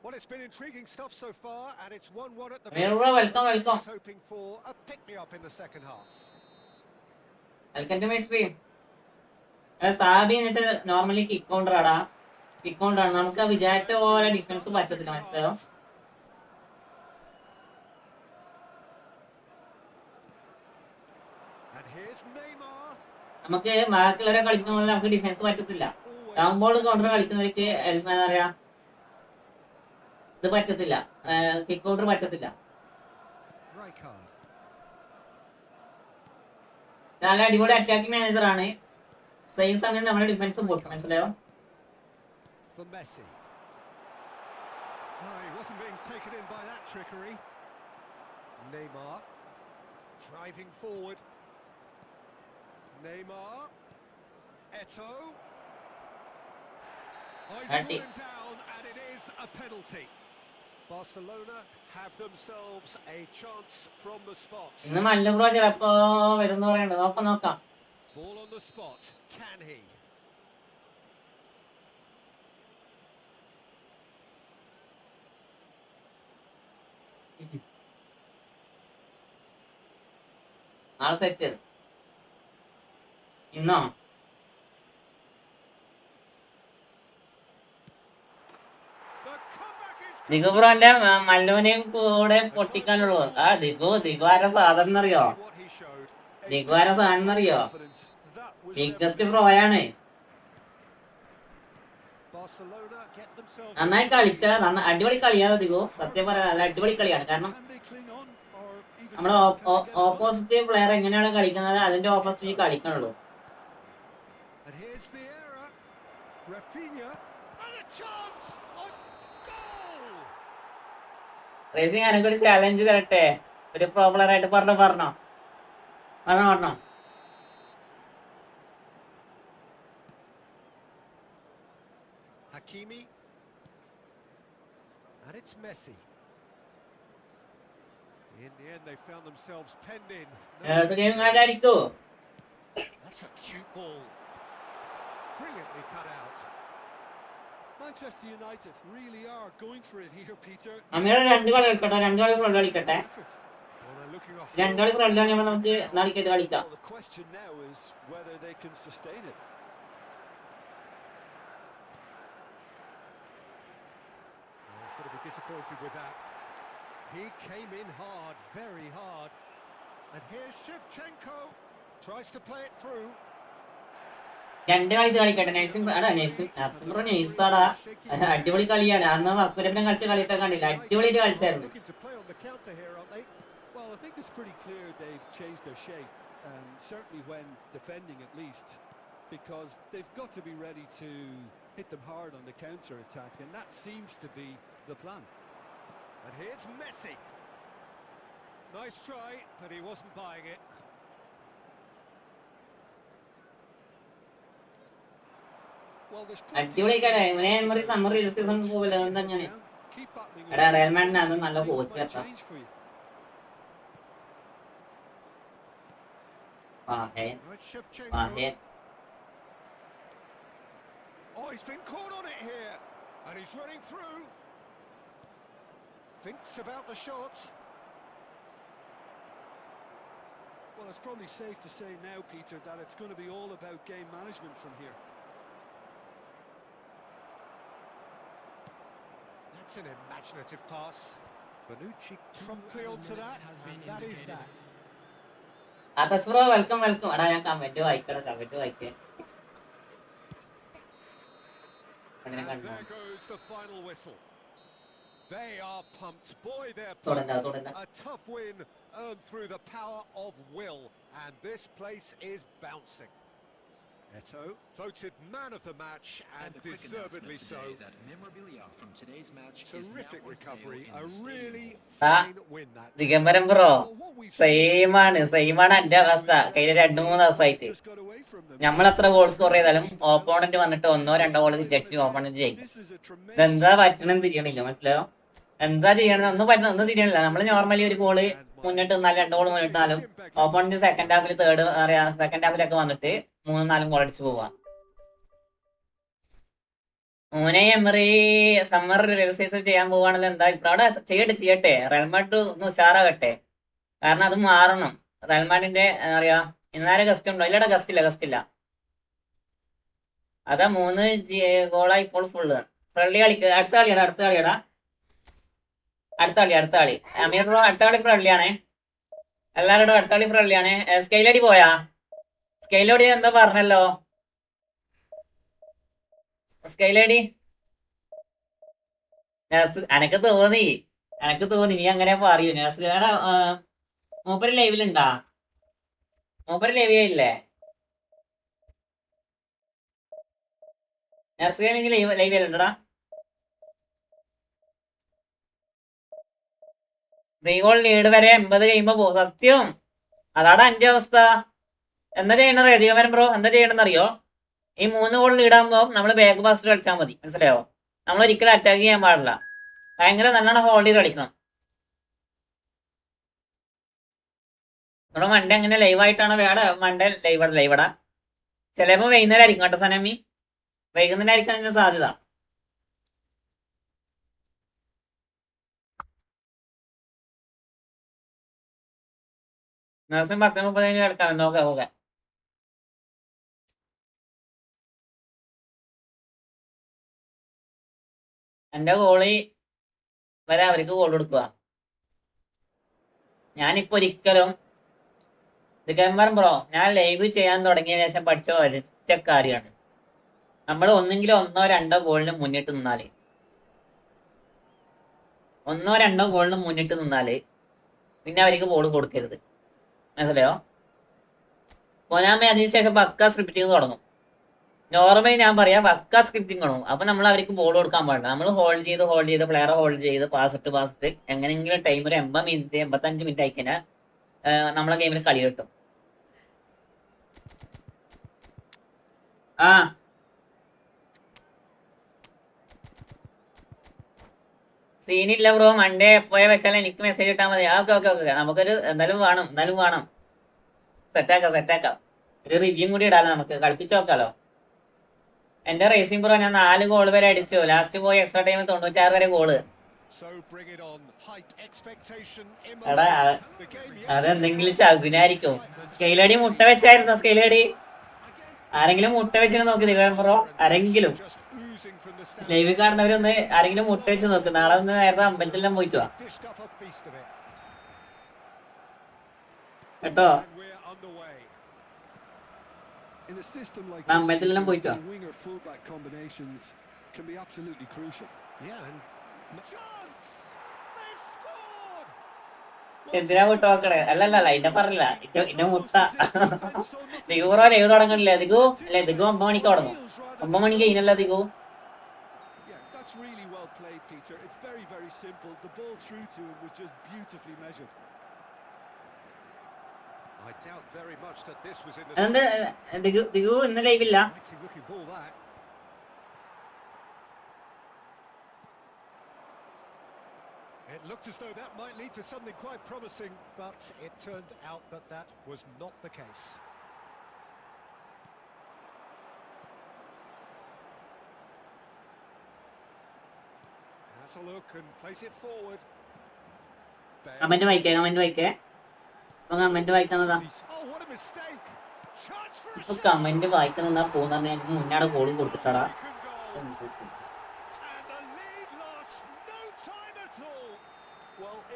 Well, it's been intriguing stuff so far, and it's 1-1 at the bro, welcome. hoping for a pick-me-up in the second half. Welcome to my stream. Xabi എന്ന് വെച്ചാൽ normally kick കൗണ്ടറാടാ. Kick കൗണ്ടറാണ്. നമുക്ക് വിചാരിച്ച പോലെ defence പറ്റത്തില്ല, മനസ്സിലായോ? And here's Neymar. നമുക്ക് ബാക്കിയുള്ളവരെ കളിക്കുന്ന പോലെ നമുക്ക് ഡിഫൻസ് പറ്റത്തില്ല. ഡൗൺ ബോൾ കൗണ്ടർ കളിക്കുന്നവർക്ക് എന്താ പറയാ, ഇത് പറ്റത്തില്ല. കിക്ക് കൗണ്ടർ പറ്റത്തില്ല. Rijkaard. നല്ല അടിപൊളി അറ്റാക്കിംഗ് മാനേജർ ആണ്. സെയിം സമയം നമ്മുടെ ഡിഫൻസും പൊട്ടും, മനസ്സിലായോ? For Messi. No, he wasn't being taken in by that trickery. Neymar driving forward. Neymar. Eto'o. Oh, he's brought him down, and it is a penalty. Barcelona have themselves a chance from the spot. ഇന്ന് Mallu bro ചിലപ്പോ വരുന്ന പറയണ്ട. നോക്കാം. Ball on the spot. Can he? All set. ഇന്നോ ദിഗുബ്രോന്റെ മല്ലുവിനെയും കൂടെ പൊട്ടിക്കാനുള്ളൂ. ദിഗുവാര സാധനം അറിയോ? ദിഗുവാര സാധനം അറിയോ? ബിഗ്ഗസ്റ്റ് പ്രോയാണ്. Barcelona get themselves നന്നായി കളിച്ചാൽ അടിപൊളി കളിയാണ് അധികവും. സത്യം പറയാൻ നല്ല അടിപൊളി കളിയാണ്. കാരണം Can they cling on or even നമ്മുടെ can they get a goal? Opposite player എങ്ങനെയാണ് കളിക്കുന്നത് അതിന്റെ ഓപ്പോസിറ്റ് കളിക്കണുള്ളൂ. And here's Vieira, Rafinha, and a chance on goal. Racing എനിക്കൊരു ചാലഞ്ച് തരട്ടെ, ഒരു പ്രോബ്ലർ ആയിട്ട് പറഞ്ഞോ. Hakimi, and it's Messi. In the end, they found themselves penned in. അടിക്കോ? That's a cute ball. Brilliantly cut out. Manchester United really are going for it here, Peter. അമ്മയുടെ രണ്ട് കളി കളിക്കട്ടെ. Effort. Well, they're looking a രണ്ട് കളി ഫ്രണ്ടിലാണെങ്കിൽ നമുക്ക് നാളേക്ക് കളിക്കാം. Well, the question now is whether they can sustain it. He's going to be disappointed with that. He came in hard, very hard. And here's Shevchenko. Tries to play it through. രണ്ട് കളി കളിക്കട്ടെ. നൈസാടാ, അടിപൊളി കളിയാണ്. അന്ന് അക്കുരപ്പം കളിച്ച കളിയൊക്കെ കണ്ടില്ല, അടിപൊളിയായിട്ട് കളിച്ചായിരുന്നു. Looking to play on the counter here, aren't they? Well, I think it's pretty clear they've changed their shape, certainly when defending at least, because they've got to be ready to hit them hard on the counter attack, and that seems to be the plan. And here's Messi. Nice try, but he wasn't buying it. Well, there's അടിപൊളി കളി. ഇവനെ summer season പോവില്ല എന്താണ്? എടാ Real Madrid അത് നല്ല coach കേട്ടോ. Right, Shevchenko. Oh, he's been caught on it here. And he's running through. Thinks about the shot. Well, it's probably safe to say now, Peter, that it's going to be all about game management from here. That's an imaginative pass. Bonucci promptly onto that, and that is that. Bro welcome. എടാ ഞാൻ comment വായിക്കേ. And there goes the final whistle. They are pumped. Boy, they're തുടങ്ങാ. pumped. A tough win earned through the power of will. And this place is bouncing. Eto voted man of the match, and And a quick deservedly so. announcement today that memorabilia from today's match is Terrific now on recovery. sale A in the really stadium. fine win that. Digambaram bro Well, what we've seen സെയിമാണ് എന്റെ അവസ്ഥ. കഴിഞ്ഞ 2-3 ദിവസമായിട്ട് just got away from them. നമ്മൾ എത്ര goal score ചെയ്താലും opponent വന്നിട്ട് 1-2 goal തിരിച്ചടിച്ച് opponent ജയിക്കും. This is a tremendous ഇതെന്താ പറ്റണെന്ന് തിരിയണില്ല, മനസ്സിലായോ? എന്താ ചെയ്യണത് ഒന്നും തിരിയണില്ല. നമ്മൾ നോർമലി ഒരു ഗോള് മുന്നിട്ട് നിന്നാലും 2 ഗോൾ മുന്നിട്ടാലും ഓപ്പോണന്റ് സെക്കൻഡ് ഹാഫിലൊക്കെ വന്നിട്ട് 3-4 ഗോൾ അടിച്ച് പോവാ. മോനെ എമറി സമ്മർ റിലീസ് ചെയ്യാൻ പോവാണല്ലോ, എന്താ ഇപ്പൊ അവിടെ ചെയ്യട്ടെ. റയൽ മാഡ്രിഡ് ഒന്ന് ഉഷാറാകട്ടെ, കാരണം അത് മാറണം. റയൽ മാഡ്രിഡിന്റെ എന്താ പറയാ, ഇന്നാരെ ഗസ്റ്റ് ഉണ്ടോ? ഇല്ലടാ, ഗസ്റ്റ് ഇല്ല. അതാ 3 ഗോളായി ഇപ്പോൾ ഫുള്ള്. ഫ്രണ്ട്ലി കളിക്ക്. അടുത്ത കളിയാടാ. അടുത്ത കളി അമീർ ബ്രോ, അടുത്ത കളി ഫ്രണ്ട്ലിയാണേ. എല്ലാവരോടും അടുത്ത കളി ഫ്രണ്ട്ലിയാണേ. സ്കെയിലടി പോയാ? സ്കെയിലടി എന്താ പറഞ്ഞല്ലോ? സ്കൈലേഡി എനക്ക് തോന്നി നീ അങ്ങനെ പറയൂ. നേഴ്സ് മൂപ്പര് ലൈവിലുണ്ടാ? മൂപ്പര് ലൈവില്ലേ? നേഴ്സ് ഗെയിമിങ് ലൈവിലുണ്ടടാ? 3 ഗോൾ ലീഡ് വരെ 80 കഴിയുമ്പോ പോകും. സത്യം അതാണ് എന്റെ അവസ്ഥ. എന്താ ചെയ്യണ രജികമൻ ബ്രോ? എന്താ ചെയ്യണമെന്നറിയോ? ഈ 3 ഗോൾ ലീഡാകുമ്പോ നമ്മൾ ബാക്ക് പാസ് കളിച്ചാൽ മതി, മനസ്സിലായോ? നമ്മൾ ഒരിക്കലും അറ്റാക്ക് ചെയ്യാൻ പാടില്ല. ഭയങ്കര നല്ലോണം ഹോൾഡ് ചെയ്ത് കളിക്കണം. നമ്മുടെ മൺഡേ അങ്ങനെ ലൈവായിട്ടാണ് വേടെ? മൺഡേ ലൈവടാ. ചിലപ്പോ വൈകുന്നേരം ആയിരിക്കും കേട്ടോ സനമി. വൈകുന്നേരം ആയിരിക്കും അതിന് സാധ്യത. ദിവസം 10:35 കിടക്കാം. നോക്കാം. എന്റെ ഗോളി വരെ അവർക്ക് ഗോൾ കൊടുക്കുക. ഞാനിപ്പോ ഒരിക്കലും ദിഗംബരം ബ്രോ, ഞാൻ ലൈവ് ചെയ്യാൻ തുടങ്ങിയ ശേഷം പഠിച്ച ഒറ്റ കാര്യമാണ്, നമ്മൾ ഒന്നെങ്കിലും ഒന്നോ രണ്ടോ ഗോളിന് മുന്നിട്ട് നിന്നാല് പിന്നെ അവർക്ക് ബോൾ കൊടുക്കരുത്. മനസ്സിലായോ? കൊനാമി അതിനുശേഷം പക്ക സ്ക്രിപ്റ്റിംഗ് തുടങ്ങും. നോർമലി ഞാൻ പറയാം പക്ക സ്ക്രിപ്റ്റിംഗ് തുടങ്ങും. അപ്പൊ നമ്മൾ അവർക്ക് ബോൾ കൊടുക്കാൻ പാടില്ല. നമ്മൾ ഹോൾഡ് ചെയ്ത് പ്ലെയറെ ഹോൾഡ് ചെയ്ത് പാസ് ഇട്ട് എങ്ങനെയെങ്കിലും ടൈം ഒരു 85 മിനിറ്റ് ആയിക്കഴിഞ്ഞാൽ നമ്മളെ ഗെയിമിൽ കളി കിട്ടും. ആ സീനില്ല ബ്രോ, മൺഡേ പോയ വെച്ചാൽ എനിക്ക് മെസ്സേജ് ഇട്ടാൽ മതി. ഓക്കെ നമുക്കൊരു എന്തായാലും വേണം. സെറ്റാക്കാം. ഒരു റിവ്യൂ കൂടി ഇടാലോ, നമുക്ക് കളിപ്പിച്ച് നോക്കാലോ. എന്റെ റേസിംഗ് ബ്രോ ഞാൻ 4 ഗോൾ വരെ അടിച്ചു. ലാസ്റ്റ് പോയി എക്സ്ട്രാ ടൈം 96 വരെ ഗോള്. എടാ അതെന്തെങ്കിലും ശകുനായിരിക്കും. സ്കെയിലടി മുട്ട വെച്ചായിരുന്നു. ആരെങ്കിലും മുട്ട വെച്ച് നോക്ക് ദിവസം ബ്രോ. ആരെങ്കിലും ലൈവ് കാണുന്നവരൊന്ന് ആരെങ്കിലും മുട്ട വെച്ച് നോക്ക്. നാളെ ഒന്ന് നേരത്തെ അമ്പലത്തിലെല്ലാം പോയിട്ട് വാ കേട്ടോ. അമ്പലത്തിലെല്ലാം പോയിട്ട് വാ. എന്തിനാ മുട്ട നോക്കണേ? അല്ലല്ല എന്നെ പറഞ്ഞില്ല. എന്റെ മുട്ട ദിഗു ബ്രോ ലൈവ് തുടങ്ങണില്ലേ? ദിഗു 9 മണിക്ക് തുടങ്ങും. 9 മണിക്ക് കഴിഞ്ഞല്ല ദിഗു? ദിഗു ഇന്ന് ലൈവില്ല. It looked as though that might lead to something quite promising, but it turned out that was not the case. Has a look and plays it forward. Comment വായിക്കേ. Comment വായിക്കുന്നതാ. ഇപ്പൊ comment വായിക്കുന്ന പോകുന്ന എനിക്ക് മുന്നാടെ ഗോളും കൊടുത്തിട്ടാടാ.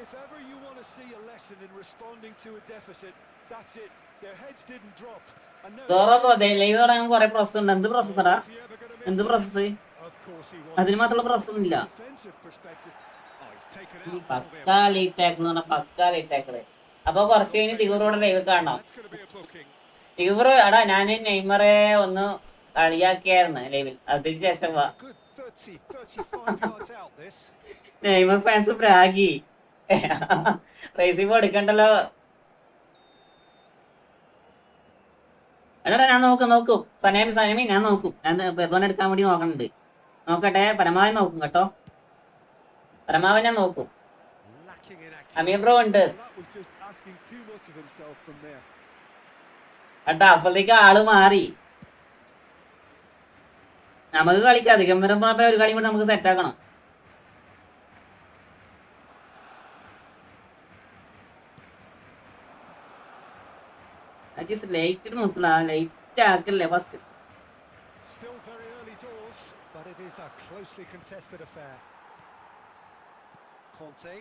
If ever you want to see a lesson in responding to a deficit, that's it. Their heads didn't drop. Live തുടങ്ങാൻ കുറെ process ഉണ്ട്. എന്ത് process? അതിന് മാത്രമുള്ള പ്രോസസ് ഒന്നും ഇല്ല. പക്കാ ലേറ്റ് ആക്കള്. അപ്പൊ കുറച്ച് കഴിഞ്ഞ് ദിഗുറോടെ ലൈവ് കാണണം. ദിഗുറോ എടാ ഞാൻ നെയ്മറെ ഒന്ന് കളിയാക്കിയായിരുന്നു ലൈവിൽ. അതിനുശേഷം നെയ്മർ ഫാൻസ് പ്രാഗി റേസിംഗ് എടുക്കണ്ടല്ലോ. എടാ ഞാൻ നോക്കും സനേമി ഞാൻ നോക്കും. ഞാൻ പെർഫോൺ എടുക്കാൻ വേണ്ടി നോക്കട്ടെ. പരമാവധി നോക്കും കേട്ടോ. പരമാവധി ഞാൻ നോക്കും. അമീർ ബ്രോ ഉണ്ട് കേട്ടോ. അപ്പോഴത്തേക്ക് ആള് മാറി. നമുക്ക് കളിക്കാം. ഗംഭീരം മാത്രം ഒരു കളി കൂടെ നമുക്ക് സെറ്റ് ആക്കണം. ലൈറ്റ് നോക്കണ. ലൈറ്റ് ആക്കല്ലേ first. Still very early doors, but it is a closely contested affair. Conte.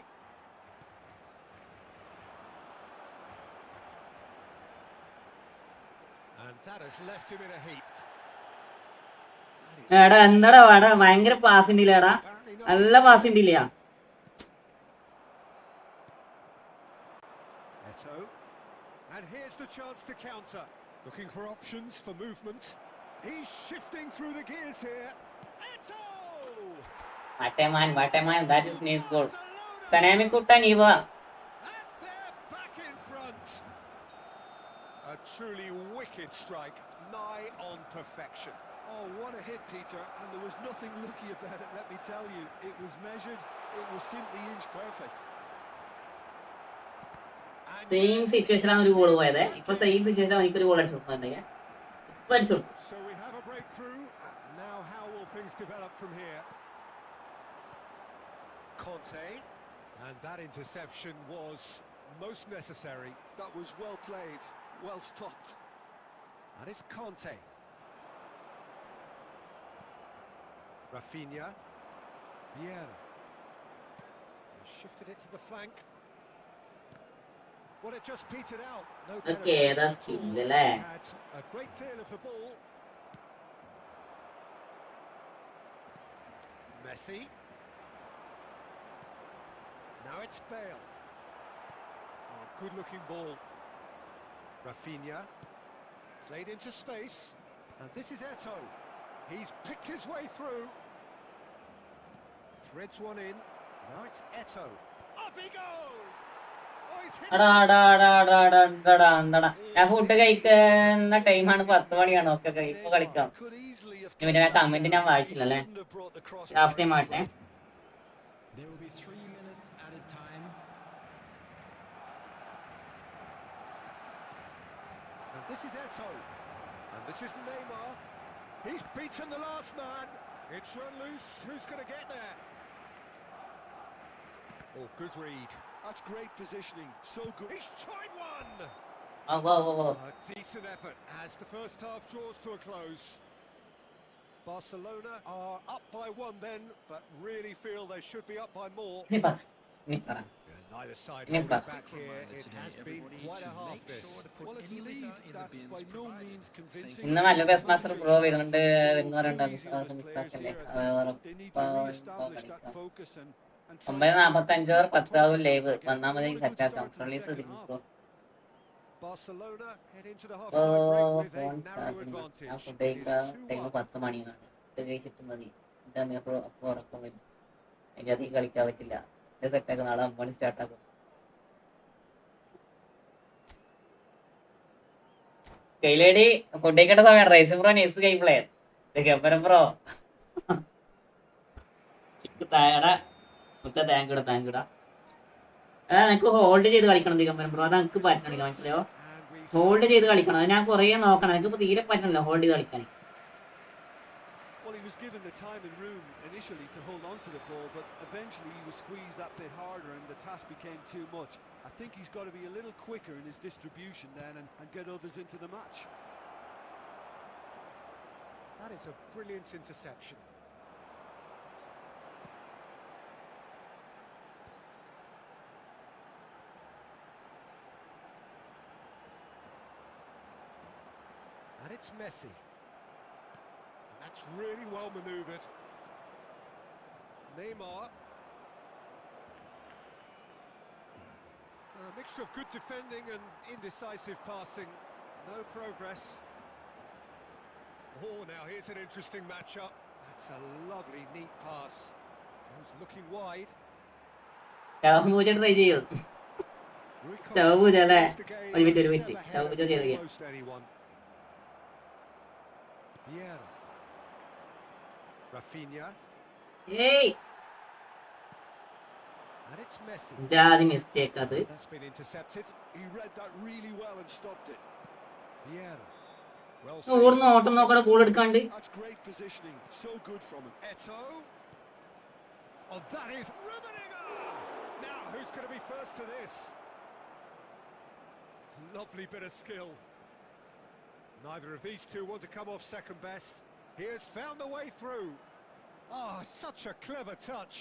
And that has left him in a heap. എടാ എന്താടാ വാടാ ഭയങ്കര പാസ് ഉണ്ടില്ലേടാ. നല്ല pass ഉണ്ടില്ല. And here's the chance to counter. Looking for options for movement. He's shifting through the gears here. Eto! What a man, that is nice goal. Sanami kutta niva. And they're back in front. A truly wicked strike, nigh on perfection. Oh, what a hit, Peter, and there was nothing lucky about it, let me tell you. It was measured, it was simply inch perfect. Same സിറ്റുവേഷനാണ് ഒരു goal പോയത്. ഇപ്പൊ same situation എനിക്കൊരു goal അടിച്ചു കൊടുക്കുന്നുണ്ടെങ്കിൽ ഇപ്പൊ അടിച്ചു കൊടുക്കും. So we have a breakthrough. Now how will things develop from here? Conte, and that interception was most necessary. That was well played, well stopped. And it's Conte. Rafinha. Vieira. Shifted it to the flank. Well, it just petered out. No Okay, that's skill, le. Had a great deal of the ball. Messi. Now it's Bale. Oh, good-looking ball. Rafinha. Played into space. And this is Eto'o. He's picked his way through. Threads one in. Now it's Eto'o. Up he goes! Oh, he's hit ഞാൻ food കഴിക്കുന്ന ടൈമാണ് 10 മണിയാണ്. Okay ഇപ്പൊ കളിക്കാം. Could easily have പിന്നെ kept comment ഞാൻ that. വായിച്ചില്ല അല്ലേ. Shouldn't have brought the cross half time forward. ആട്ടെ. There will be 3 minutes added time. And this is Eto'o. And this is Neymar. He's beaten the last man. It's run loose. Who's going to get there? Oh, good read. That's great positioning. So good. He's tried one. Whoa. A decent effort as the first half draws to a close. Barcelona are up by one then, but really feel they should be up by more. Nipa. Yeah, neither side Nipa. holding back here. It has been quite a half this. Well, it's a lead that's by no means convincing. ഇന്ന് നല്ല best master pro വരുന്നുണ്ട് എന്ന് പറയണ്ട. മിസ്സാക്കല്ലേ. They need to re-establish that focus and 9:45 10 live വന്നാൽ മതി. Set ആക്കാം. Release ചെയ്തിരിക്കും. Barcelona head into the half-time break with a phone narrow charging. ആ advantage. ഫുഡ് It കഴിക്കാൻ is ടൈം 2-1. 10 മണിയാണ്. ഫുഡ് കഴിച്ചിട്ട് മതി. അപ്പോൾ ഉറക്കം വരും. അതിൻ്റെ അധികം കളിക്കാൻ പറ്റില്ല. സെറ്റ് ആക്കും. നാളെ 9 മണി സ്റ്റാർട്ട് ആക്കും. കൈലേടി ഫുഡ് കഴിക്കേണ്ട സമയമാണ്. Rising pro Ness game play ഗപ്പരം പ്രോ താങ്കടാ താങ്ക്യൂടാ. അതാ എനിക്ക് ഹോൾഡ് ചെയ്ത് കളിക്കണം ദിഗംബരം ബ്രോ. അത് എനിക്ക് പറ്റണില്ല, മനസ്സിലായോ? ഹോൾഡ് ചെയ്ത് കളിക്കണം. അത് ഞാൻ കുറേ നോക്കണം. എനിക്കിപ്പോൾ തീരെ പറ്റണില്ല ഹോൾഡ് ചെയ്ത് കളിക്കാൻ. well, he was given the time and room initially to hold on to the ball, but eventually he was squeezed that bit harder and the task became too much. I think he's got to be a little quicker in his distribution then and get others into the match. That is a brilliant interception. And it's Messi. And that's really well manoeuvred. Neymar. A mixture of good defending and indecisive passing. No progress. Oh, now here's an interesting matchup. That's a lovely, neat pass. Goes looking wide. ശവപൂജ try ചെയ്യൂ. ശവപൂജ അല്ലേ? ഒരു minute ശവപൂജ ചെയ്ത് Rafinha. ഏയ് And it's Messi. ജാതി mistake അത്. That's been intercepted. He read that really well and stopped it. Vieira. Well ഓടുന്ന ഓട്ടം നോക്കണ ബോൾ എടുക്കാണ്ട്. That's great positioning. So good from him. Eto'o. Oh, that is Rummenigge! Now, who's going to be first to this? Lovely bit of skill. Neither of these two want to come off second best. He has found the way through. Oh, such a clever touch.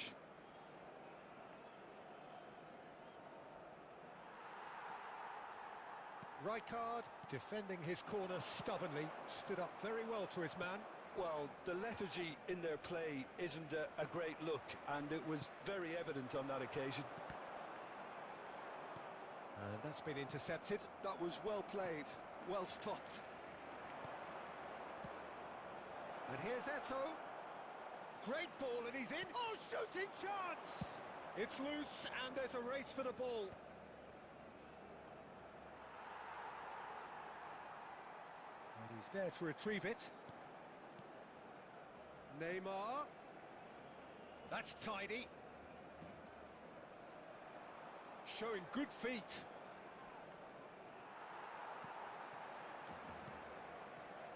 Rijkaard defending his corner stubbornly, stood up very well to his man. Well, the lethargy in their play isn't a great look, and it was very evident on that occasion. And that's been intercepted. That was well played, well stopped. And here's Eto'o. Great ball and he's in. Oh, shooting chance! It's loose and there's a race for the ball. And he's there to retrieve it. Neymar. That's tidy. Showing good feet.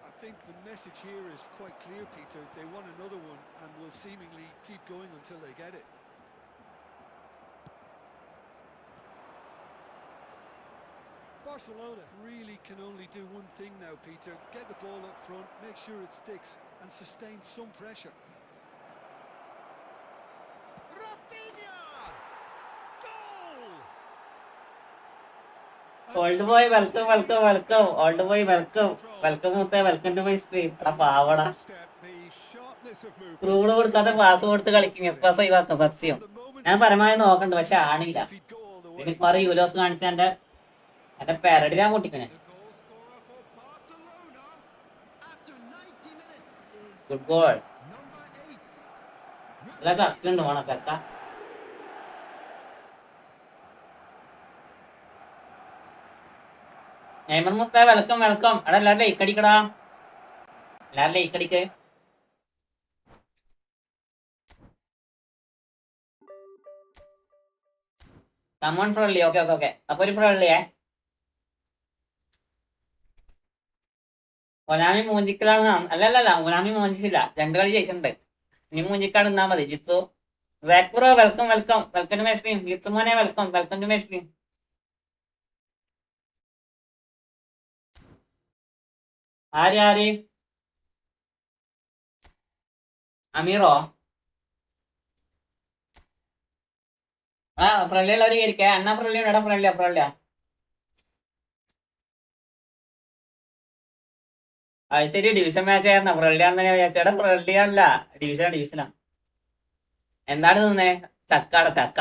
I think the message here is quite clear, Peter. They want another one and will seemingly keep going until they get it. Barcelona really can only do one thing now, Peter. Get the ball up front, make sure it sticks and sustain some pressure. Rafinha! Goal! Old boy welcome old boy welcome മുത്തേ, welcome to my stream. പാവടാ Step, the sharpness madness of movement. ത്രൂകള് കൊടുക്കാത്ത pass കൊടുത്ത് കളിക്കും. എക്സ്പാസ് ഒഴിവാക്കാം. സത്യം ഞാൻ പരമാവധി നോക്കണ്ട്, പക്ഷെ ആണില്ല. ഇതിന് കുറെ യൂലോസ് കാണിച്ച എന്റെ പെരടി ഞാൻ പൊട്ടിക്കണേ. Good goal. എല്ലാ ചക്കുണ്ട് വേണം ചക്ക. നെയ്മർ മുത്ത വെൽക്കം വെൽക്കം. എടാ എല്ലാവരും ലൈക്ക് അടിക്കടാ, എല്ലാവരും ലൈക്ക് അടിക്ക്. Come on friendly. Okay okay okay. അപ്പൊ ഒരു ഫ്രണ്ട്ലിയേ ഒലാമി മൂഞ്ചിക്കലാണ്. അല്ലല്ല ഒലാമി മൂഞ്ചിച്ചില്ല, 2 കളി ജയിച്ചിട്ടുണ്ട്. ഇനി മൂഞ്ചിക്കാട് നിന്നാ മതി. Jithu bro welcome welcome welcome to my stream. Jithu മോനെ welcome welcome to my stream. ആര് അമീറോ? ആ ഫ്രണ്ട്ലി ഉള്ളവർ കയറിക്കേ. അണ്ണാ ഫ്രണ്ട്ലി ഉണ്ട്. എടാ ഫ്രണ്ട്ലിയാ ഫ്രണ്ട്ലിയാ. അത് ശരി, ഡിവിഷൻ മാച്ച് ആയിരുന്ന ഫ്രണ്ട്ലി ആണെന്ന് ഞാൻ വിചാരിച്ചേടാ. ഫ്രണ്ട്ലി അല്ല, ഡിവിഷനാ. എന്താണ് നിന്നേ? ചക്കാടെ ചക്ക.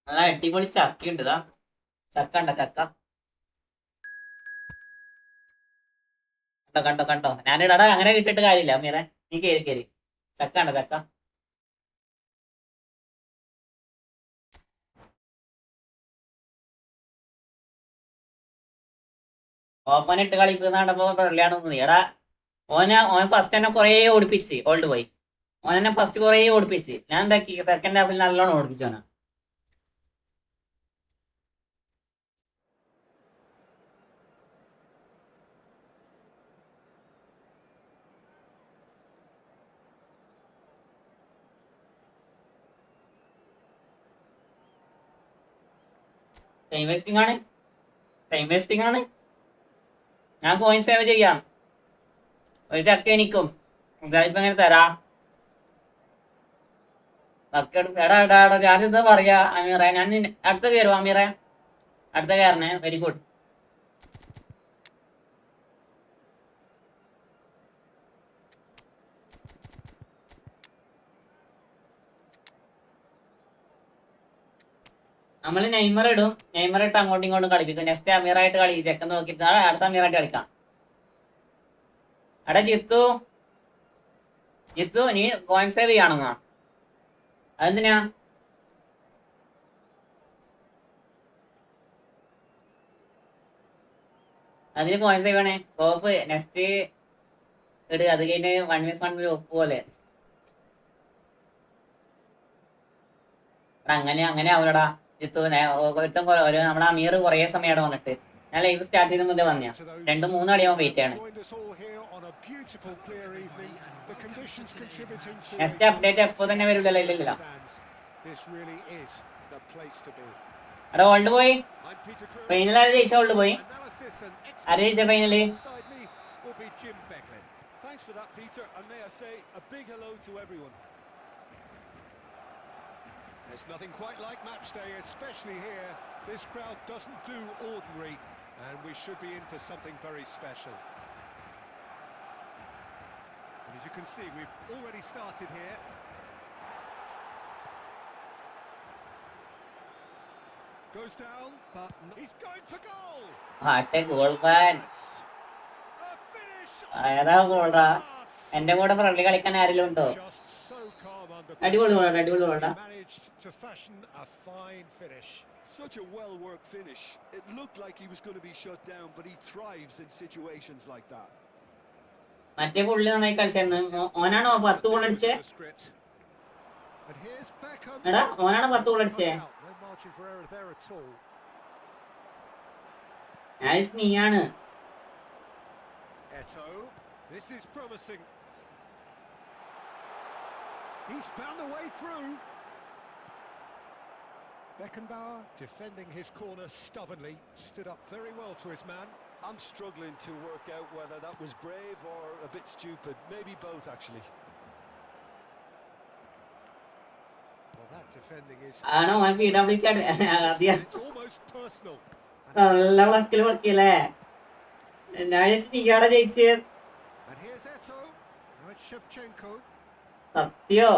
നല്ല അടിപൊളി ചക്കയുണ്ട്. ഇതാ ചക്ക ഉണ്ട ചക്ക. കണ്ടോ ഞാനിടാ. അങ്ങനെ കിട്ടിയിട്ട് കാര്യമില്ല അമീറെ, നീ കേറി ചക്ക ഉണ്ട ചക്ക. ഓപ്പൺ ഇട്ട് കളിക്കുന്നപ്പോ ഫ്രണ്ട്ലിയാണ് തോന്നുന്നത്. എടാ ഓൻ ഫസ്റ്റ് തന്നെ കൊറേ ഓടിപ്പിച്ച് ഓൾഡ് പോയി. ഓനെന്നെ ഫസ്റ്റ് കൊറേ ഓടിപ്പിച്ച്. ഞാൻ എന്താക്കി സെക്കൻഡ് ഹാഫിൽ നല്ലോണം ഓടിപ്പിച്ചു ഓനാ. ടൈം വേസ്റ്റിംഗ് ആണ്. ഞാൻ കോയിൻ സേവ് ചെയ്യാം. ഒരു ചക്ക എനിക്കും ഗൾഫ് എങ്ങനെ തരാ. എടാ ഞാനെന്താ പറയാ അമീറ. ഞാൻ അടുത്ത കയറും അമീറ, അടുത്ത കയറണേ. Very good. നമ്മള് നെയ്മർ ഇടും. നെയ്മർ ഇട്ട് അങ്ങോട്ടും ഇങ്ങോട്ടും കളിപ്പിക്കും. നെക്സ്റ്റ് അമീറായിട്ട് കളി ചെക്കൻ നോക്കിയിട്ട് അടുത്ത അമീറായിട്ട് കളിക്കാം. എടാ ജിത്തു നീ കോയിൻ സേവ് ചെയ്യാണെന്നാ? അതെന്തിനാ? അതിന് കോയിൻ സേവ് വേണേ. കോപ്പ് നെക്സ്റ്റ് ഇട്. അത് കഴിഞ്ഞ് 1v1 ഒപ്പ് പോലെ. അങ്ങനെ ആവൂലടാ ജിത്തു. നമ്മളെ അമീർ കുറേ സമയം അവിടെ വന്നിട്ട് ഞാൻ ലൈവ് സ്റ്റാർട്ട് ചെയ്ത മുന്നേ വന്നിയാ. 2-3 കളിയാവും വെയിറ്റ് ആണ്. നെക്സ്റ്റ് അപ്ഡേറ്റ് എപ്പോ തന്നെ വരില്ലല്ലോ. ഇല്ലല്ലോ. അവിടെ ഓൾഡ് പോയി ഫൈനൽ. ആര് ജയിച്ച? ഓൾഡ് പോയി. ആര് ജയിച്ച final? There's nothing quite like match day, especially here. This crowd doesn't do ordinary, and we should be in for something very special. And as you can see, we've already started here. Goes down, but he's going for goal. ആട്ടെ goal fan. ഏതാ ഗോൾടാ? എന്റെ കൂടെ friendly കളിക്കാൻ ആരെങ്കിലും ഉണ്ടോ? അടിപൊളി ഗോൾടാ. Such a well-worked finish. It looked like he was going to be shut down, but he thrives in situations like that. മറ്റേ പുള്ളി നന്നായി കളിച്ചായിരുന്നു. ഓനാണോ 10 ഗോൾ അടിച്ചേ? എടാ ഓനാണോ 10 ഗോൾ അടിച്ചേ? നീയാണ്. This is promising. He's found a way through. Beckenbauer defending his corner stubbornly, stood up very well to his man. I'm struggling to work out whether that was brave or a bit stupid. Maybe both, actually. Well, that defending is it's almost personal. നല്ല വക്കിലേ. ഞാൻ നീയാടെ ജയിച്ചേ. There's Eto. Now it's Shevchenko. സത്യോ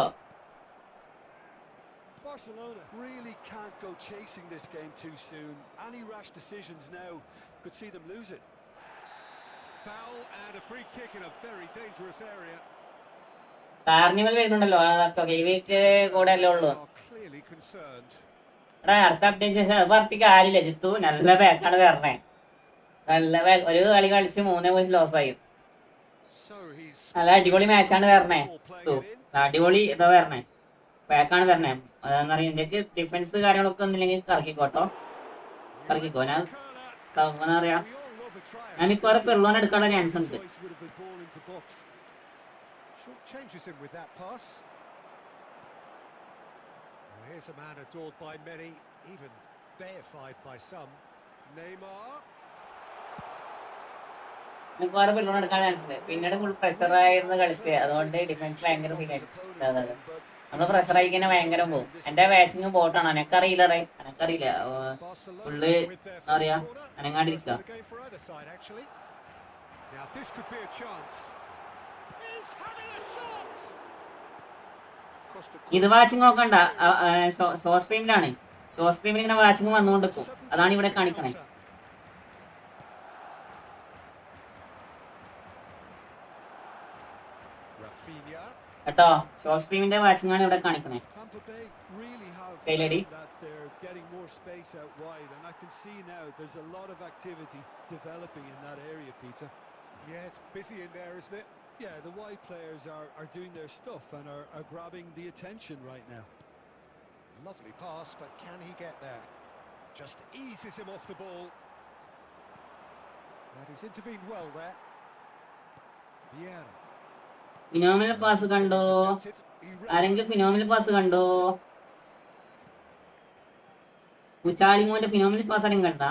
Barcelona really can't go chasing this game too soon. Any rash decisions now could see them lose it. Foul and a free kick in a very dangerous area. Carnival വരുന്നുണ്ടല്ലോ അതൊക്കെ ഈ week കൂടെ അല്ലേ ഉള്ളൂ. Are clearly concerned. എടാ അടുത്ത update ചെയ്താൽ അത് പറഞ്ഞ കാര്യമില്ല ചിത്തു. നല്ല ബാക്കാണ് വരണേ. നല്ല ഒരു കളി കളിച്ച് 3 ലോസായി. So he's നല്ല അടിപൊളി മാച്ചാണ് വരണേ ചിത്തു. അടിപൊളി ഇതാ വരണേ, ബാക്കാണ് വരണേ. അതെന്ന് പറയുക ഇന്ത്യക്ക് ഡിഫൻസ് കാര്യങ്ങളൊക്കെ ഒന്നില്ലെങ്കിൽ കറക്കിക്കോട്ടോ, കറക്കിക്കോ. ഞാൻ എന്താ പറയാ, ഞാൻ മിക്കവാറും പെർലോൺ എടുക്കാനുള്ള ചാൻസ് ഉണ്ട്. Short changes him with that pass. Well, here's a man adored by many, even deified by some. Neymar. മിക്കവാറും പെർലോൺ എടുക്കാൻ ചാൻസ് ഉണ്ട്. പിന്നീട് ഫുൾ പ്രഷറായിരുന്നു കളിച്ച്, അതുകൊണ്ട് ഡിഫൻസ് ഭയങ്കര സീനായിരുന്നു. നമ്മള് പ്രഷറായി കഴിഞ്ഞാൽ ഭയങ്കര പോകും. എന്റെ വാച്ചിങ് ബോട്ടാണ്, എനക്കറിയില്ലടേ, എനക്കറിയില്ല. ഫുള്ള് എന്താ പറയാ, അനങ്ങാണ്ടിരിക്കുക. Now this could be a chance. He's having a shot. ഇത് വാച്ചിങ് നോക്കണ്ട, ഷോർട്ട് സ്ട്രീമിലാണ്. ഷോർട്ട് സ്ട്രീമിൽ ഇങ്ങനെ വാച്ചിങ് വന്നുകൊണ്ടിരിക്കും, അതാണ് ഇവിടെ കാണിക്കണേ. കേട്ടോ, ഷോർട്ട് സ്ട്രീമിന്റെ വാച്ചിങ് ആണ് ഇവിടെ കാണിക്കണേ. സ്കൈലടി Getting more space out wide, and I can see now there's a lot of activity developing in that area, Peter. Yeah, it's busy in there, isn't it? Yeah, the wide players are doing their stuff and are grabbing the attention right now. Lovely pass, but can he get there? Just eases him off the ball. And he's intervened well there. Vieira. Phenomenal pass കണ്ടോ? ആരെങ്കിലും phenomenal pass കണ്ടോ? ഉച്ചാളിമോന്റെ phenomenal pass ആരും കണ്ടാ?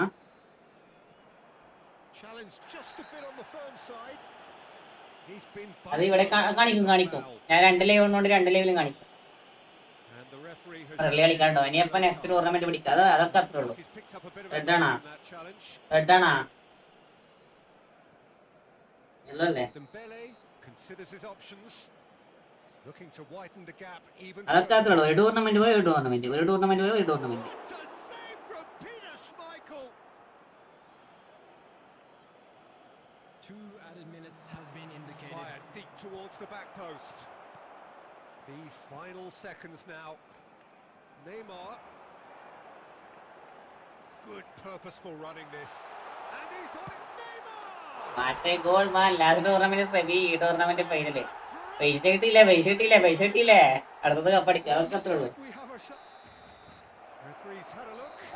അത് ഇവിടെ കാണിക്കും. ഞാൻ 2 ലെവലിനോട് 2 ലെവലും കാണിക്കും. റെഡി കളിക്കാണ്ടോ, ഇനിയപ്പോ നെക്സ്റ്റ് ടൂർണമെന്റ് പിടിക്കാം. അതൊക്കെ അത്രേ ഉള്ളൂ. റെഡാണാ? റെഡാണാ? അല്ലേ? അതൊക്കെ അത്രേ ഉള്ളൂ. ഒരു ടൂർണമെന്റ് പോയി ഒരു ടൂർണമെന്റ്, ഒരു ടൂർണമെന്റ് പോയി ഒരു tournament. Deep towards the back post. The final seconds now. Neymar. Good purposeful running this. And he's on it. Neymar! മറ്റേ goal man last tournament semi, ഈ ടൂർണമെന്റ് ഫൈനല്. പൈസ കിട്ടിയില്ലേ. അടുത്തത് കപ്പടിക്കുക. അതൊക്കെ അത്രേ ഉള്ളൂ.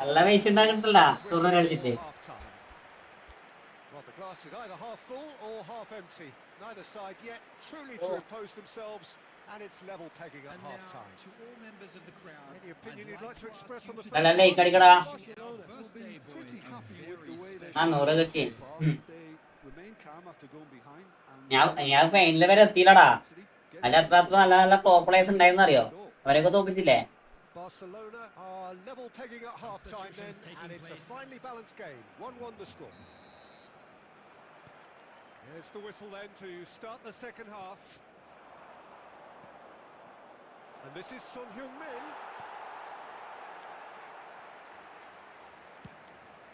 നല്ല പൈസ ഉണ്ടാകുന്നുണ്ടല്ല ടൂർണമെന്റ് കളിച്ചിട്ട്. Well, the glass is either half full or half empty. Neither side yet truly to impose themselves, and it's level pegging at half time. To all members of the crowd, Any opinion you'd like to express on the നല്ല like അടിക്കടാ. Barcelona will be pretty happy with the way they 100 കിട്ടി. they remain calm after going behind and ഞാൻ ഫൈനലിൽ വരെ എത്തിയില്ലടാ. അല്ല അത്ര നല്ല നല്ല പോപ്പുലേഴ്സ് ഉണ്ടായിരുന്നു അറിയോ, അവരെയൊക്കെ തോപ്പിച്ചില്ലേ. Barcelona are level pegging at half time then, and it's a finely balanced game. 1-1 the score. Here's the whistle then to start the second half. And this is Son Heung-min.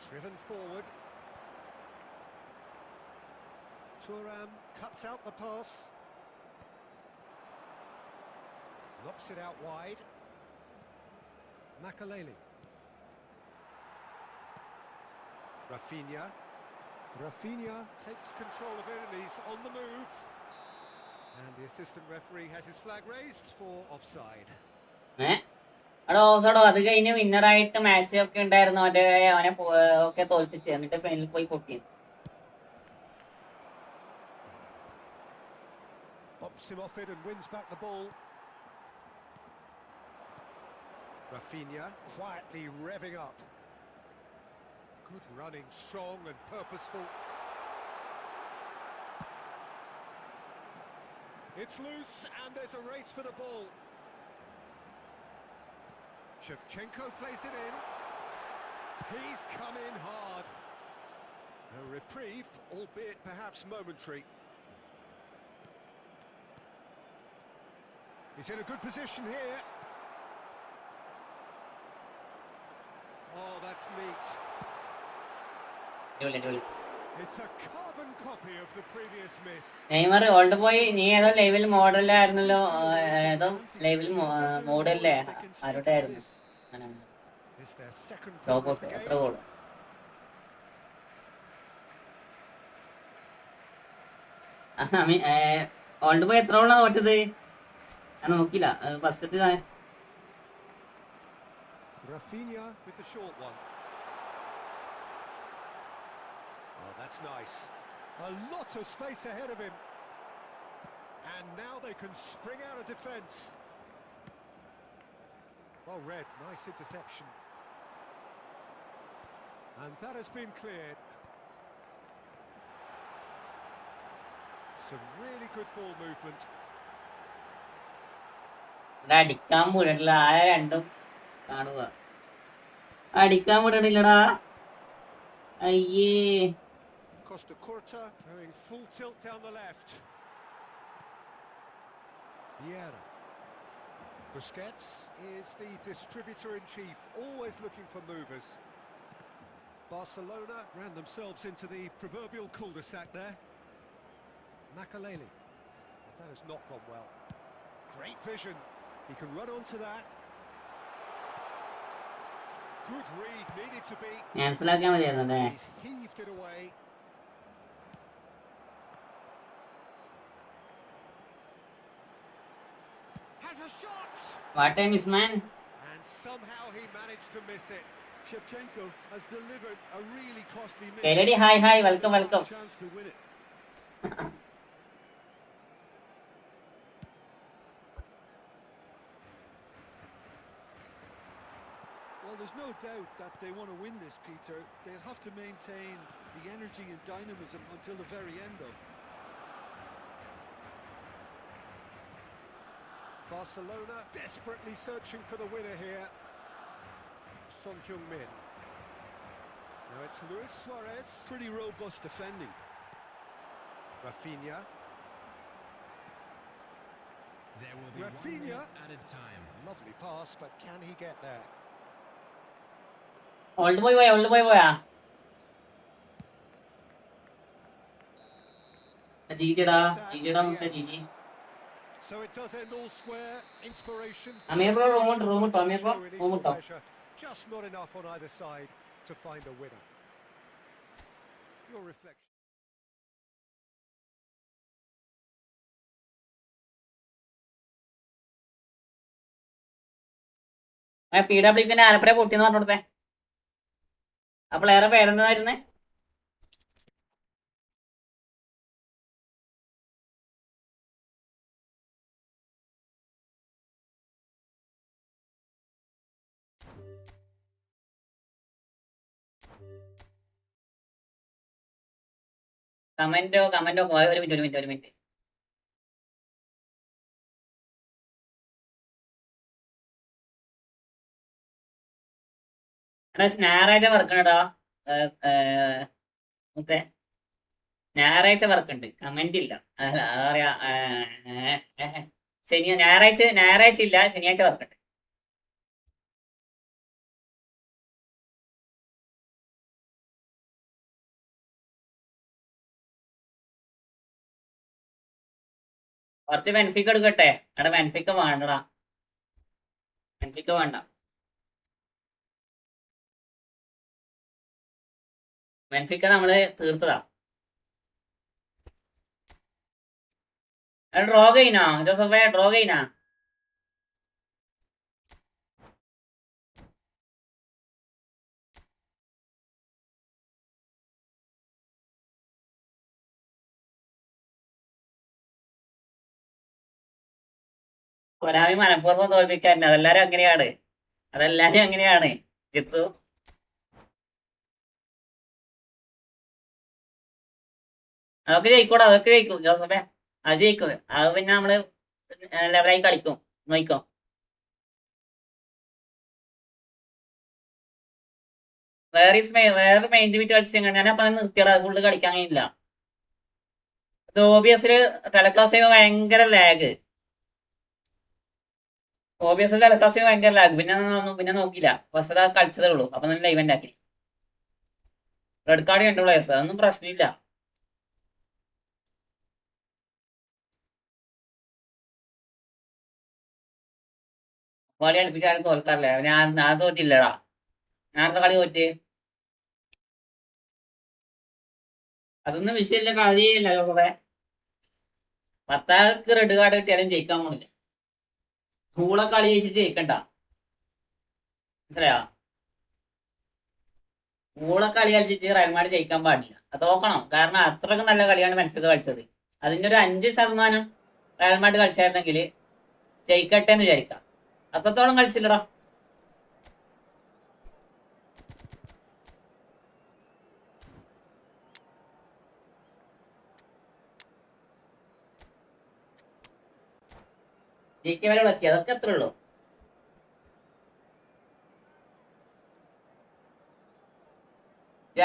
Driven forward. Thuram cuts out the pass. Knocks it out wide. Makaleli. Rafinha takes control of it and he's on the move. And the assistant referee has his flag raised for offside. അവിടെ ഓസോടോ അത് കഴിഞ്ഞ് വിന്നറായിട്ട് match ഒക്കെ ഉണ്ടായിരുന്നു. അവനെ ഒക്കെ തോൽപ്പിച്ച് എന്നിട്ട് ഫൈനലിൽ പോയി പൊട്ടി. Bumps him off it and wins back the ball. Rafinha quietly revving up. Good running, strong and purposeful. It's loose and there's a race for the ball. Shevchenko plays it in. He's come in hard. A reprieve, albeit perhaps momentary. He's in a good position here. Oh, that's neat. It's a carbon copy of the previous miss. Neymar old boy നീ ഏതോ ലൈവിൽ മോഡലായിരുന്നല്ലോ, ഏതോ ലൈവിൽ മോഡല്ലേ ആരുടെ ആയിരുന്നു? It's their second shop corner of the എത്ര game. Goal? Old boy എത്ര ഗോളാണ് തോറ്റത്? ഞാൻ നോക്കില്ല, ഫസ്റ്റത്തെ. Rafinha with the short one. Oh, that's nice. A lot of space ahead of him. And now they can spring out of defence. Well read, nice interception. And that has been cleared. Some really good ball movement. അടിക്കാൻ വിടണില്ല, ആ രണ്ടും കാണുക. അടിക്കാൻ വിടണില്ലടാ, അയ്യേ. Costa Curta going full tilt down the left. Vieira. Busquets is the distributor-in-chief, always looking for movers. Barcelona ran themselves into the proverbial cul-de-sac there. Makaleli. That has not gone well. Great vision. He can run onto that. Good read, needed to be. ക്യാൻസലാക്കാൻ മതിയായിരുന്നല്ലേ? He's heaved it away. Has a shot. What a miss, man. And somehow he managed to miss it. Shevchenko has delivered a really costly miss. Kennedy, hi, welcome. Chance to win it. Well, there's no doubt that they want to win this, Peter. They'll have to maintain the energy and dynamism until the very end, though. Barcelona desperately searching for the winner here. Son Heung-min. Now it's Luis Suarez. Pretty robust defending. Rafinha. There will be 1 Rafinha. minute added time. Lovely pass, but can he get there? Old boy പോയാ? ജിജിടാ മുട്ട GG. So it does end all square. Inspiration. Ameer bro room ഇട്ടോ. Just not enough on either side to find a winner. Your reflection. PWPന്റെ ആലപ്പുഴ പൊട്ടിന്ന് പറഞ്ഞോടത്തെ ആ പ്ലെയറെ പേരെന്തായിരുന്നേ? കമന്റോ ഒരു മിനിറ്റ്. ഞായറാഴ്ച വർക്കാണോ? മുത്തേ ഞായറാഴ്ച വർക്കുണ്ട്, കമന്റ് ഇല്ല. എന്താ പറയാ, ഞായറാഴ്ച ഇല്ല, ശനിയാഴ്ച വർക്കുണ്ട്. കുറച്ച് ബെൻഫിക്ക എടുക്കട്ടെ. എടാ ബെൻഫിക്ക വേണ്ടടാ, ബെൻഫിക്ക വേണ്ട. ബെൻഫിക്ക നമ്മള് തീർത്തതാ. ഡ്രോ കഴിഞ്ഞോ ജോസഫേ? ഡ്രോ കഴിഞ്ഞാ? കൊലാമി മനഃപൂർവ്വം തോൽപ്പിക്കാൻ, അതെല്ലാരും അങ്ങനെയാണ് ജിത്സു. അതൊക്കെ ജയിക്കും ജോസഫേ, അത് ജയിക്കും. അത് പിന്നെ നമ്മള് ലെവലായി കളിക്കും, നോക്കോ. വേറെ മെയിൻ ബീറ്റ് കളിച്ചു ഞാനപ്പൊ നിർത്തിയടാ, ഫുള്ള് കളിക്കാൻ കഴിയില്ല. OBS തലക്കാസ് ഭയങ്കര ലാഗ്. ഓബിയസ്ലി അൽക്കാസിന് ഭയങ്കര ലാഗ്. പിന്നെ നോക്കിയില്ല, ഫസ്റ്റ് കളിച്ചതേ ഉള്ളൂ. അപ്പൊ നല്ല ഇവന്റ് ആക്കി. റെഡ് കാർഡ് കണ്ട പ്ലേയേഴ്സ്, അതൊന്നും പ്രശ്നമില്ല. കളി കളിപ്പിച്ചാലും തോൽക്കാറില്ല. ഞാൻ തോറ്റില്ലടാ. ഞാൻ കളി തോറ്റ്. അതൊന്നും വിഷയമില്ല, കളിയില്ല ജോസഫേ. 10 റെഡ് കാർഡ് കിട്ടിയാലും ജയിക്കാൻ പോണില്ല. കൂളെ കളി ജയിച്ചിട്ട് ജയിക്കണ്ട, മനസ്സിലായോ? കൂളെ കളി കളിച്ചിട്ട് റയൽ മാഡ്രിഡ് ജയിക്കാൻ പാടില്ല. അത് നോക്കണം. കാരണം അത്രയ്ക്ക് നല്ല കളിയാണ് ബെൻഫിക്ക കളിച്ചത്. അതിന്റെ ഒരു 5% റയൽ മാഡ്രിഡ് കളിച്ചായിരുന്നെങ്കിൽ ജയിക്കട്ടെ എന്ന് വിചാരിക്കാം. അത്രത്തോളം കളിച്ചില്ലടാ. ജയിക്കാൻ വരെ എത്തി, അതൊക്കെ അത്രേ ഉള്ളൂ.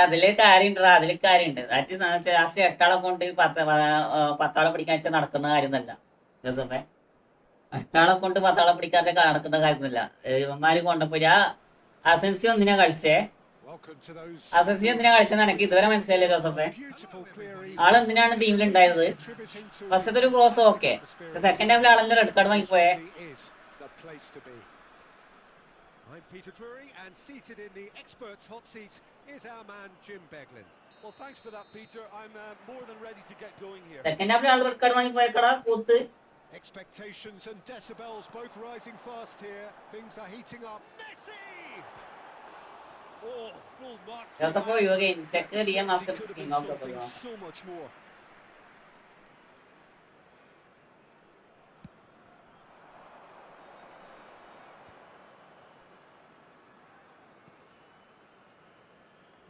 അതില് കാര്യമുണ്ടാ, അതില് കാര്യമുണ്ട്. ലാസ്റ്റ് 8 ആളെ കൊണ്ട് 10 ആളെ പിടിക്കാൻ വെച്ചാൽ നടക്കുന്ന കാര്യമൊന്നുമല്ല ജോസഫേ. 8 ആളെ കൊണ്ട് 10 ആളെ പിടിക്കാതെ നടക്കുന്ന കാര്യമൊന്നുമില്ല. ഇവന്മാര് കൊണ്ടപ്പോ അസൻസിയോ എന്തിനാ കളിച്ചേ? അസൻസിയോ എന്തിനാ കളിച്ചെന്ന് എനിക്ക് ഇതുവരെ മനസ്സിലായില്ലേ ജോസഫേ. ആളെന്തിനാണ് ടീമിൽ ഉണ്ടായത്? ഫസ്റ്റത്തെ ഒരു ക്രോസ് ഓക്കെ, സെക്കൻഡ് ഹാഫിൽ ആളെല്ലാം റെഡ് കാർഡ് വാങ്ങിപ്പോയേ. I'm Peter Drury, and seated in the experts' hot seat is our man Jim Beglin. Well, thanks for that, Peter. I'm more than ready to get going here. Second Hafil all red card വാങ്ങിപ്പോയക്കടാ പൂത്ത്. Expectations and decibels both rising fast here. Things are heating up. Messi! Oh, full marks. Joseph, you again check the DM after this game out of the ground. So much more.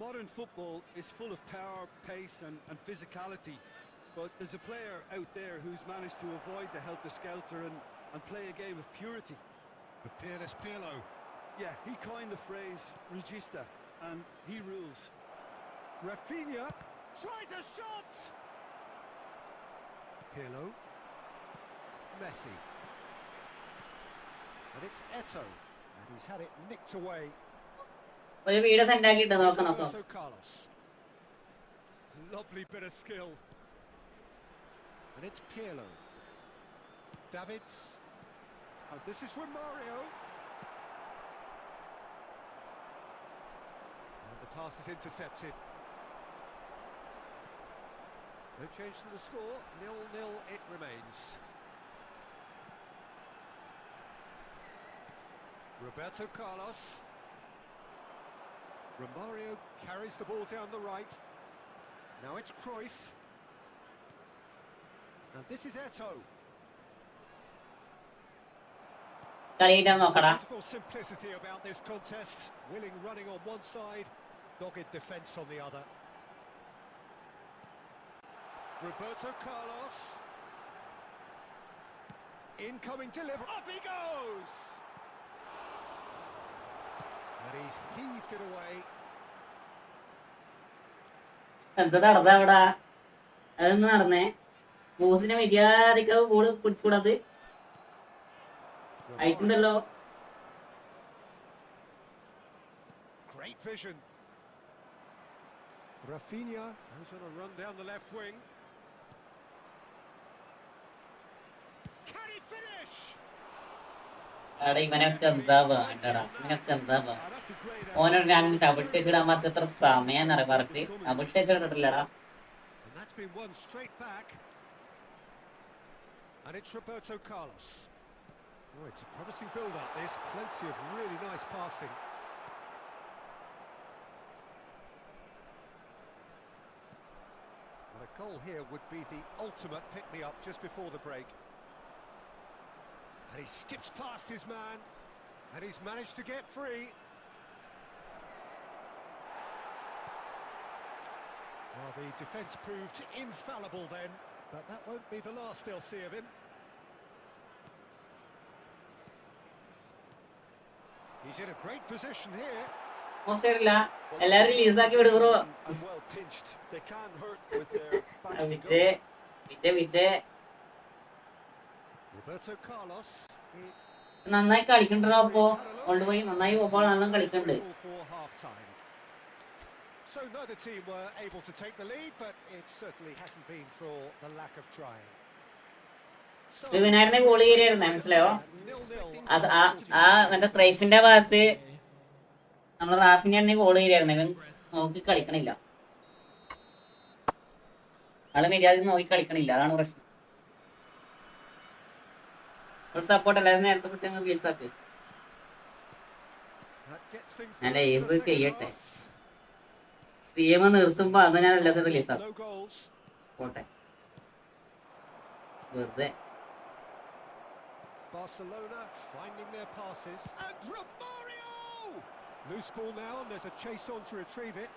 Modern football is full of power, pace and physicality, but there's a player out there who's managed to avoid the helter-skelter and play a game of purity. The peerless Pirlo. Yeah, he coined the phrase regista, and he rules. Rafinha tries a shot! Pirlo. Messi. And it's Eto'o, and he's had it nicked away. ഒരു video send ആക്കിയിട്ട് നോക്കാം. Roberto Carlos. Lovely bit of skill. And it's Pirlo. Davids. Oh, this is Romario. And the pass is intercepted. No change to the score. 0-0 it remains. Roberto Carlos. Romario carries the ball down the right. Now it's Cruyff. And this is Eto'o. Beautiful simplicity about this contest. Willing running on one side, dogged defence on the other. Roberto Carlos. Incoming delivery. Up he goes! And he's heaved it away. എന്താ നടന്ന അവിടെ? അതൊന്നും നടന്നേ. മൂസിനെ മര്യാദക്ക് ball പിടിച്ചുകൂടാത് അയച്ചുണ്ടല്ലോ. Great vision. Rafinha goes on a run down the left wing. Can he finish? അവിടെ ഇവനൊക്കെ എന്താ വേണ്ടടാ, ഇവനൊക്കെ എന്താ വേണ്ട. ഓനോട് ഞാൻ ഡബിൾ ടേക്ക് ഇടാൻ പറ്റ എത്ര സമയം പറഞ്ഞിട്ട് ഡബിൾ ടേക്ക് ഇട്ടിട്ടില്ലടാ. And that's been won straight back. And it's Roberto Carlos. Oh, it's a promising build-up. There's plenty of really nice passing. And a goal here would be the ultimate pick-me-up just before the break. And he skips past his man, and he's managed to get free. Well, the defence proved infallible then, but that won't be the last they'll see of him. He's in a great position here. മോശമില്ല, എല്ലാരും റിലീസാക്കി വിടുറോ. Roberto Carlos. നന്നായി കളിക്കണ്ടോ അപ്പോ കൊണ്ടുപോയി നന്നായി പോകുമ്പോൾ നല്ല കളിക്കണ്ട്. So neither team were able to take the lead, but it certainly hasn't been for the lack of trying. ഇവനായിരുന്നെ goal കയറിയായിരുന്നേ, മനസ്സിലായോ? എന്താ ട്രൈഫിന്റെ ഭാഗത്ത് നമ്മൾ റാഫിനായിരുന്നെ ഗോൾ കയറിയായിരുന്നു. ഇവൻ നോക്കി കളിക്കണില്ല, ആള് മര്യാദ നോക്കി കളിക്കണില്ല, അതാണ് പ്രശ്നം. ഒരു സപ്പോർട്ട് അല്ലാതെ നേരത്തെ കുറിച്ച് ഞങ്ങൾ റിലീസാക്ക്. ഞാൻ ലൈവ് ചെയ്യട്ടെ, സ്ട്രീം നിർത്തുമ്പോ അന്ന് ഞാൻ അല്ലാതെ റിലീസാക്കും. പോട്ടെ വെറുതെ. Barcelona finding their passes, and Romario! Loose ball now, and there's a chase on to retrieve it.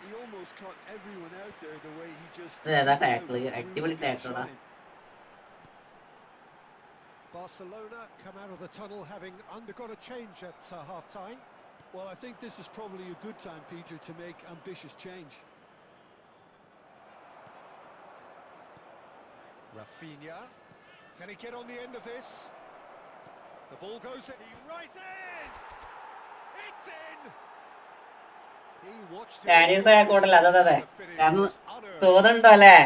He almost caught everyone out there the way he just... that tackle, അടിപൊളി ടാക്കിളാ. Barcelona come out of the tunnel having undergone a change at half-time. Well, I think this is probably a good time, Peter, to make ambitious change. Rafinha, can he get on the end of this? The ball goes in, he rises! It's in! He watched it. ചാനീസ് ആയിക്കോട്ടല്ല, അതെ കാരണം തോന്നുന്നുണ്ടോ അല്ലേ?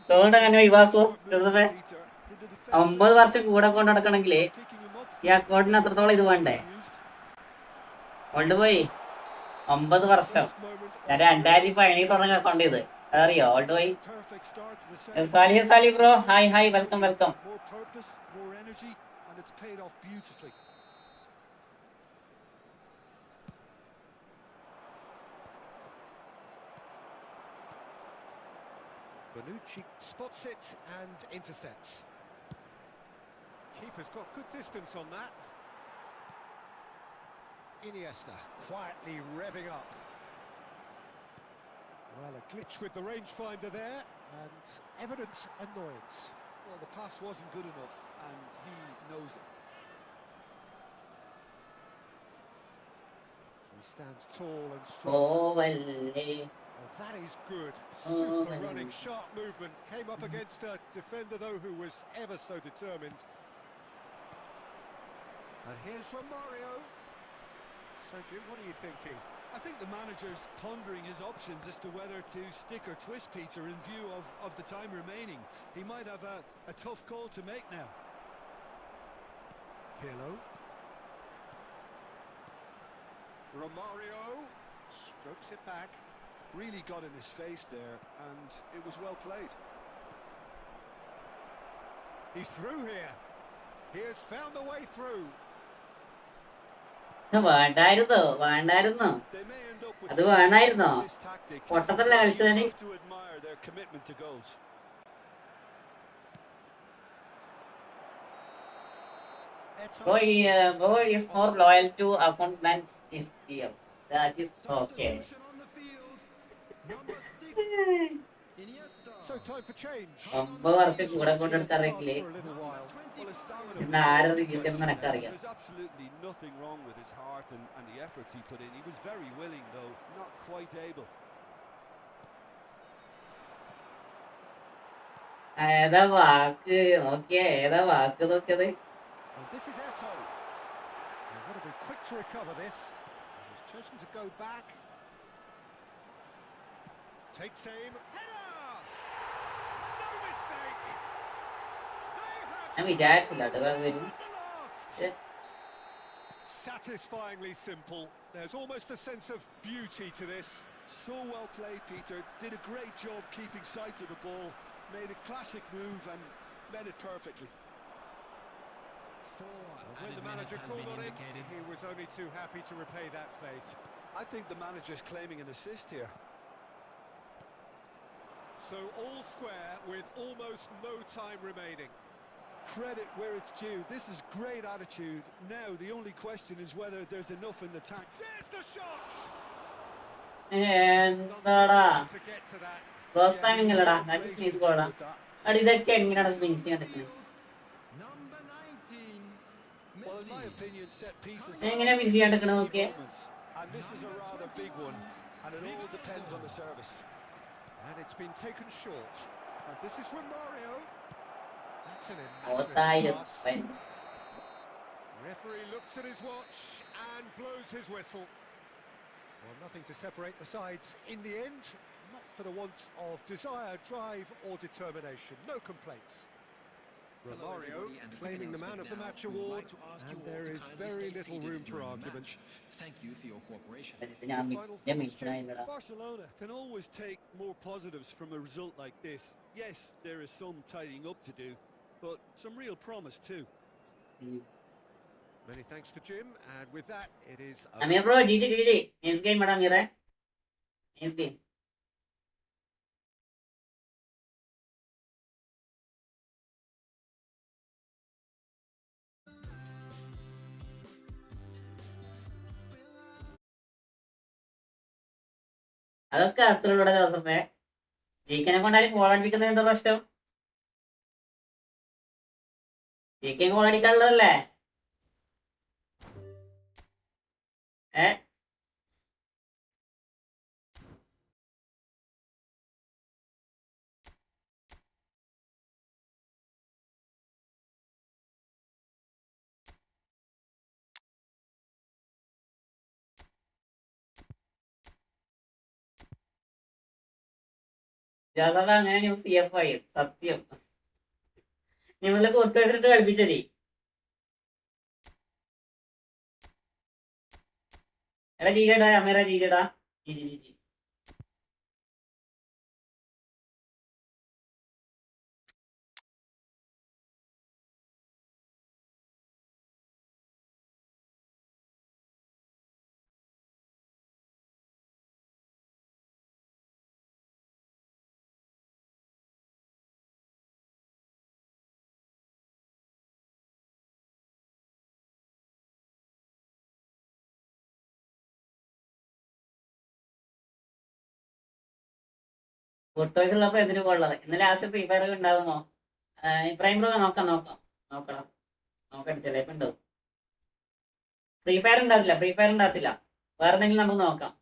തോന്നുന്നുണ്ടോ അങ്ങനെ ഒഴിവാക്കൂ? 50 വർഷം കൂടെ കൊണ്ട് നടക്കണമെങ്കിൽ ഈ അക്കൗണ്ടിന് അത്രത്തോളം ഇത് വേണ്ടേ? കൊണ്ടുപോയി 50 വർഷം. ഞാൻ 2017 തുടങ്ങി അക്കൗണ്ട് ചെയ്ത്, അതറിയോ? കൊണ്ടുപോയി. Sali bro, hi welcome. Bonucci spots it and intercepts. Keeper's got good distance on that. Iniesta quietly revving up. Well, a glitch with the rangefinder there, and evident annoyance. Well, the pass wasn't good enough, and he knows it. He stands tall and strong. Oh, that is good. Super running, sharp movement. Came up against a defender, though, who was ever so determined. And here's Romario. Sergio, what are you thinking? I think the manager's pondering his options as to whether to stick or twist, Peter, in view of the time remaining. He might have a tough call to make now. Pirlo. Romario strokes it back. Really got in his face there, and it was well played. He's through here. He has found the way through. വേണ്ടായിരുന്നോ? അത് വേണായിരുന്നോ? പൊട്ടത്തല്ല കളിച്ചതിന്. Boy is more loyal to account than his TF. That is okay. So time for change. 9 വർഷം കൂടെ കൊണ്ടെടുക്കാറില്ലേ? ഇന്ന് ആരെ release ചെയ്യുന്ന നിനക്കറിയാം. There's absolutely nothing wrong with his heart and the efforts he put in. He was very willing, though not quite able. ഏതാ വാക്ക് നോക്കിയത്? This is Eto. He's got to be quick to recover this. He's chosen to go back. Takes aim. Header! No mistake. ഞാൻ വിചാരിച്ചില്ല കേട്ടോ വരും. Satisfyingly simple. There's almost a sense of beauty to this. So well played, Peter. Did a great job keeping sight of the ball. Made a classic move and made it perfectly. When the manager called on him, he was only too happy to repay that faith. I think the manager's claiming an assist here. So all square with almost no time remaining. Credit where it's due. This is great attitude. Now the only question is whether there's enough in the tank. There's the shot. എന്താടാ first time ഇങ്ങനെടാ നല്ല space പോടാ. അടി ഇതൊക്കെ എങ്ങനെയാണ് finish ചെയ്യാൻ പറ്റുന്നത്? എങ്ങനെ finish ചെയ്യാൻ പറ്റണത് നോക്കിയേ. And this is a rather big one, and it all depends on the service. And it's been taken short. And this is Romario. That's an ഓത്തായിരം. immaculate pass. Referee looks at his watch and blows his whistle. Well, nothing to separate the sides in the end. Not for the want of desire, drive or determination. No complaints. Romario claiming the man of the match award, and there is very little room for argument. Thank you for your cooperation. ഞാൻ മിച്ചനായില്ലടാ. Barcelona can always take more positives from a result like this. Yes, there is some tidying up to do, but some real promise too. Many thanks to Jim, and with that, it is. Amir bro, GG. Nice game, madam. Amir, nice game. അതൊക്കെ അത്രയുള്ള ജോസഫേ. ജയിക്കനെ കൊണ്ടാലും goal അടിപ്പിക്കുന്നത് എന്താ പ്രശ്നം? ജയിക്കാൻ goal അടിക്കാനുള്ളതല്ലേ? Joseph അങ്ങനെ news CF ആയി സത്യം. നിങ്ങളെ പുറത്തു വെച്ചിട്ട് കളിപ്പിച്ചേ. എടാ ജീജടാ, അമീറ ജീജടാ, ജി. ഫോട്ടോസ് ഉള്ളപ്പോ എന്തിനു കൊള്ളത്? ഇന്ന് ലാസ്റ്റ് ഫ്രീ ഫയർ ഉണ്ടാകുമോ? ഇബ്രാഹിം ബ്രോ നോക്കണം ചിലപ്പോ ഉണ്ടാവും. ഫ്രീ ഫയർ ഉണ്ടാകത്തില്ല. വേറെ എന്തെങ്കിലും നമുക്ക് നോക്കാം.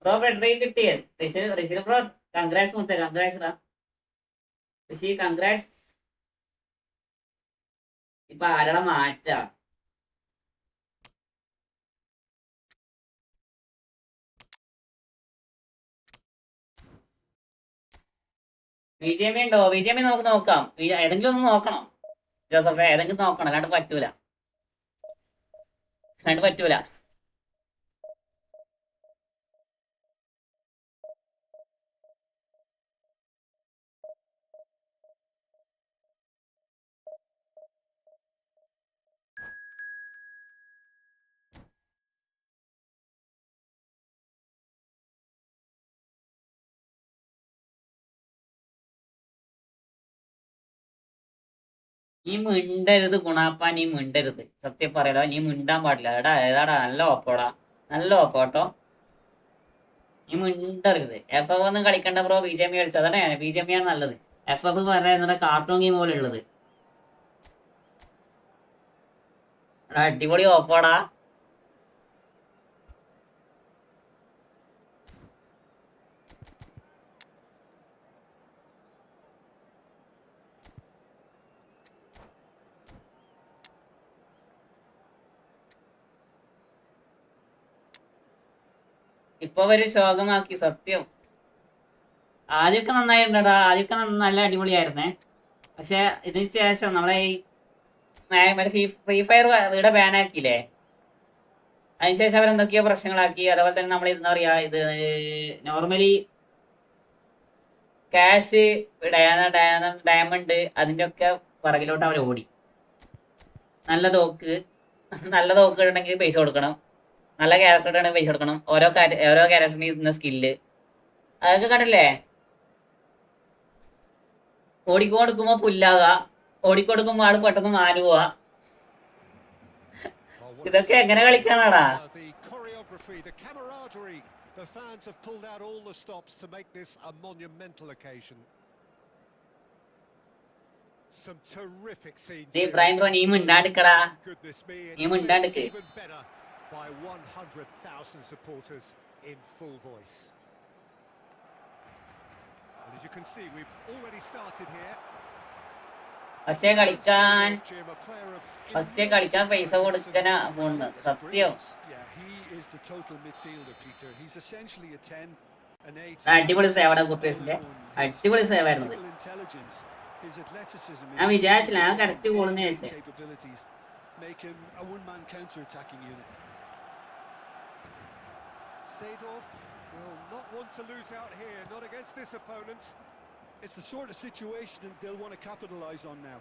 ബ്രോ ഫ്രെഡറിക്ക് കിട്ടിയേ ഋഷി ബ്രോ, കൺഗ്രാറ്റ്സ് മുത്തേ, കൺഗ്രാറ്റ്സ് ഡാ ഋഷി, കൺഗ്രാറ്റ്സ്. ഇപ്പൊ ആരുടെ മാറ്റാ? BGMI ഉണ്ടോ? BGMI നമുക്ക് നോക്കാം. ഏതെങ്കിലും ഒന്ന് നോക്കണം ജോസഫേ, ഏതെങ്കിലും നോക്കണം, അല്ലാണ്ട് പറ്റൂല. നീ മിണ്ടരുത് ഗുണാപ്പ, നീ മിണ്ടരുത്. സത്യം പറയാലോ, നീ മിണ്ടാൻ പാടില്ല. ഏതാടാ നല്ല ഓപ്പോട്ടോ. നീ മിണ്ടരുത്. FF ഒന്നും കളിക്കണ്ട ബ്രോ, BGMI കളിച്ചു. അതാണ് BGMI ആണ് നല്ലത്. FF പറയുന്നത് കാർട്ടൂൺ ഗെയിം പോലെ ഉള്ളത്. അടിപൊളി ഓപ്പോടാ. ഇപ്പൊ ഒരു ശോകമാക്കി സത്യം. ആദ്യമൊക്കെ നന്നായിട്ടുണ്ടടാ, ആദ്യമൊക്കെ നല്ല അടിപൊളിയായിരുന്നേ. പക്ഷെ ഇതിന് ശേഷം നമ്മളെ ഈ ഫ്രീ ഫയർ ഇവിടെ ബാനാക്കിയില്ലേ, അതിനുശേഷം അവരെന്തൊക്കെയോ പ്രശ്നങ്ങളാക്കി. അതുപോലെ തന്നെ നമ്മൾ എന്താ പറയാ, ഇത് നോർമലി ക്യാഷ്, ഡയമണ്ട്, അതിൻ്റെ ഒക്കെ പുറകിലോട്ട് അവർ ഓടി. നല്ല തോക്ക് ഉണ്ടെങ്കിൽ പൈസ കൊടുക്കണം, നല്ല ക്യാരക്ടർ ആണെങ്കിൽ പൈസ കൊടുക്കണം. ഓരോ ക്യാരക്ടറിന് ഇന്ന സ്കില്ല്, അതൊക്കെ കണ്ടില്ലേ? ഓടിക്കൊടുക്കുമ്പോ പുല്ലാക, ഓടിക്കൊടുക്കുമ്പോ ആള് പെട്ടെന്ന് മാറുക. ഇതൊക്കെ എങ്ങനെ കളിക്കാനാടാ? The fans have pulled out all the stops to make this a monumental occasion. Some terrific scenes. Ibrahim bro, നീ മിണ്ടാണ്ടിക്കടാ, നീ മിണ്ടാണ്ടിക്ക്. By 100,000 supporters in full voice. And as you can see, we've already started here. പക്ഷെ കളിക്കാൻ Jim, a player of പക്ഷെ കളിക്കാൻ പൈസ കൊടുക്കണ phone സത്യം. Yeah, he is the total midfielder, Peter. He's essentially a 10, an 8. അടിപൊളി സേവാണ് All കുർട്ടേസിന്റെ, in one. His അടിപൊളി സേവായിരുന്നത്. tactical intelligence, his athleticism, ഞാൻ his വിചാരിച്ചില്ല ഞാൻ കറക്റ്റ് ഗോളെന്ന് individual ചോദിച്ചേ. capabilities make him a one-man counter-attacking unit. Seedorf will not want to lose out here, not against this opponent. It's the sort of situation that they'll want to capitalise on now.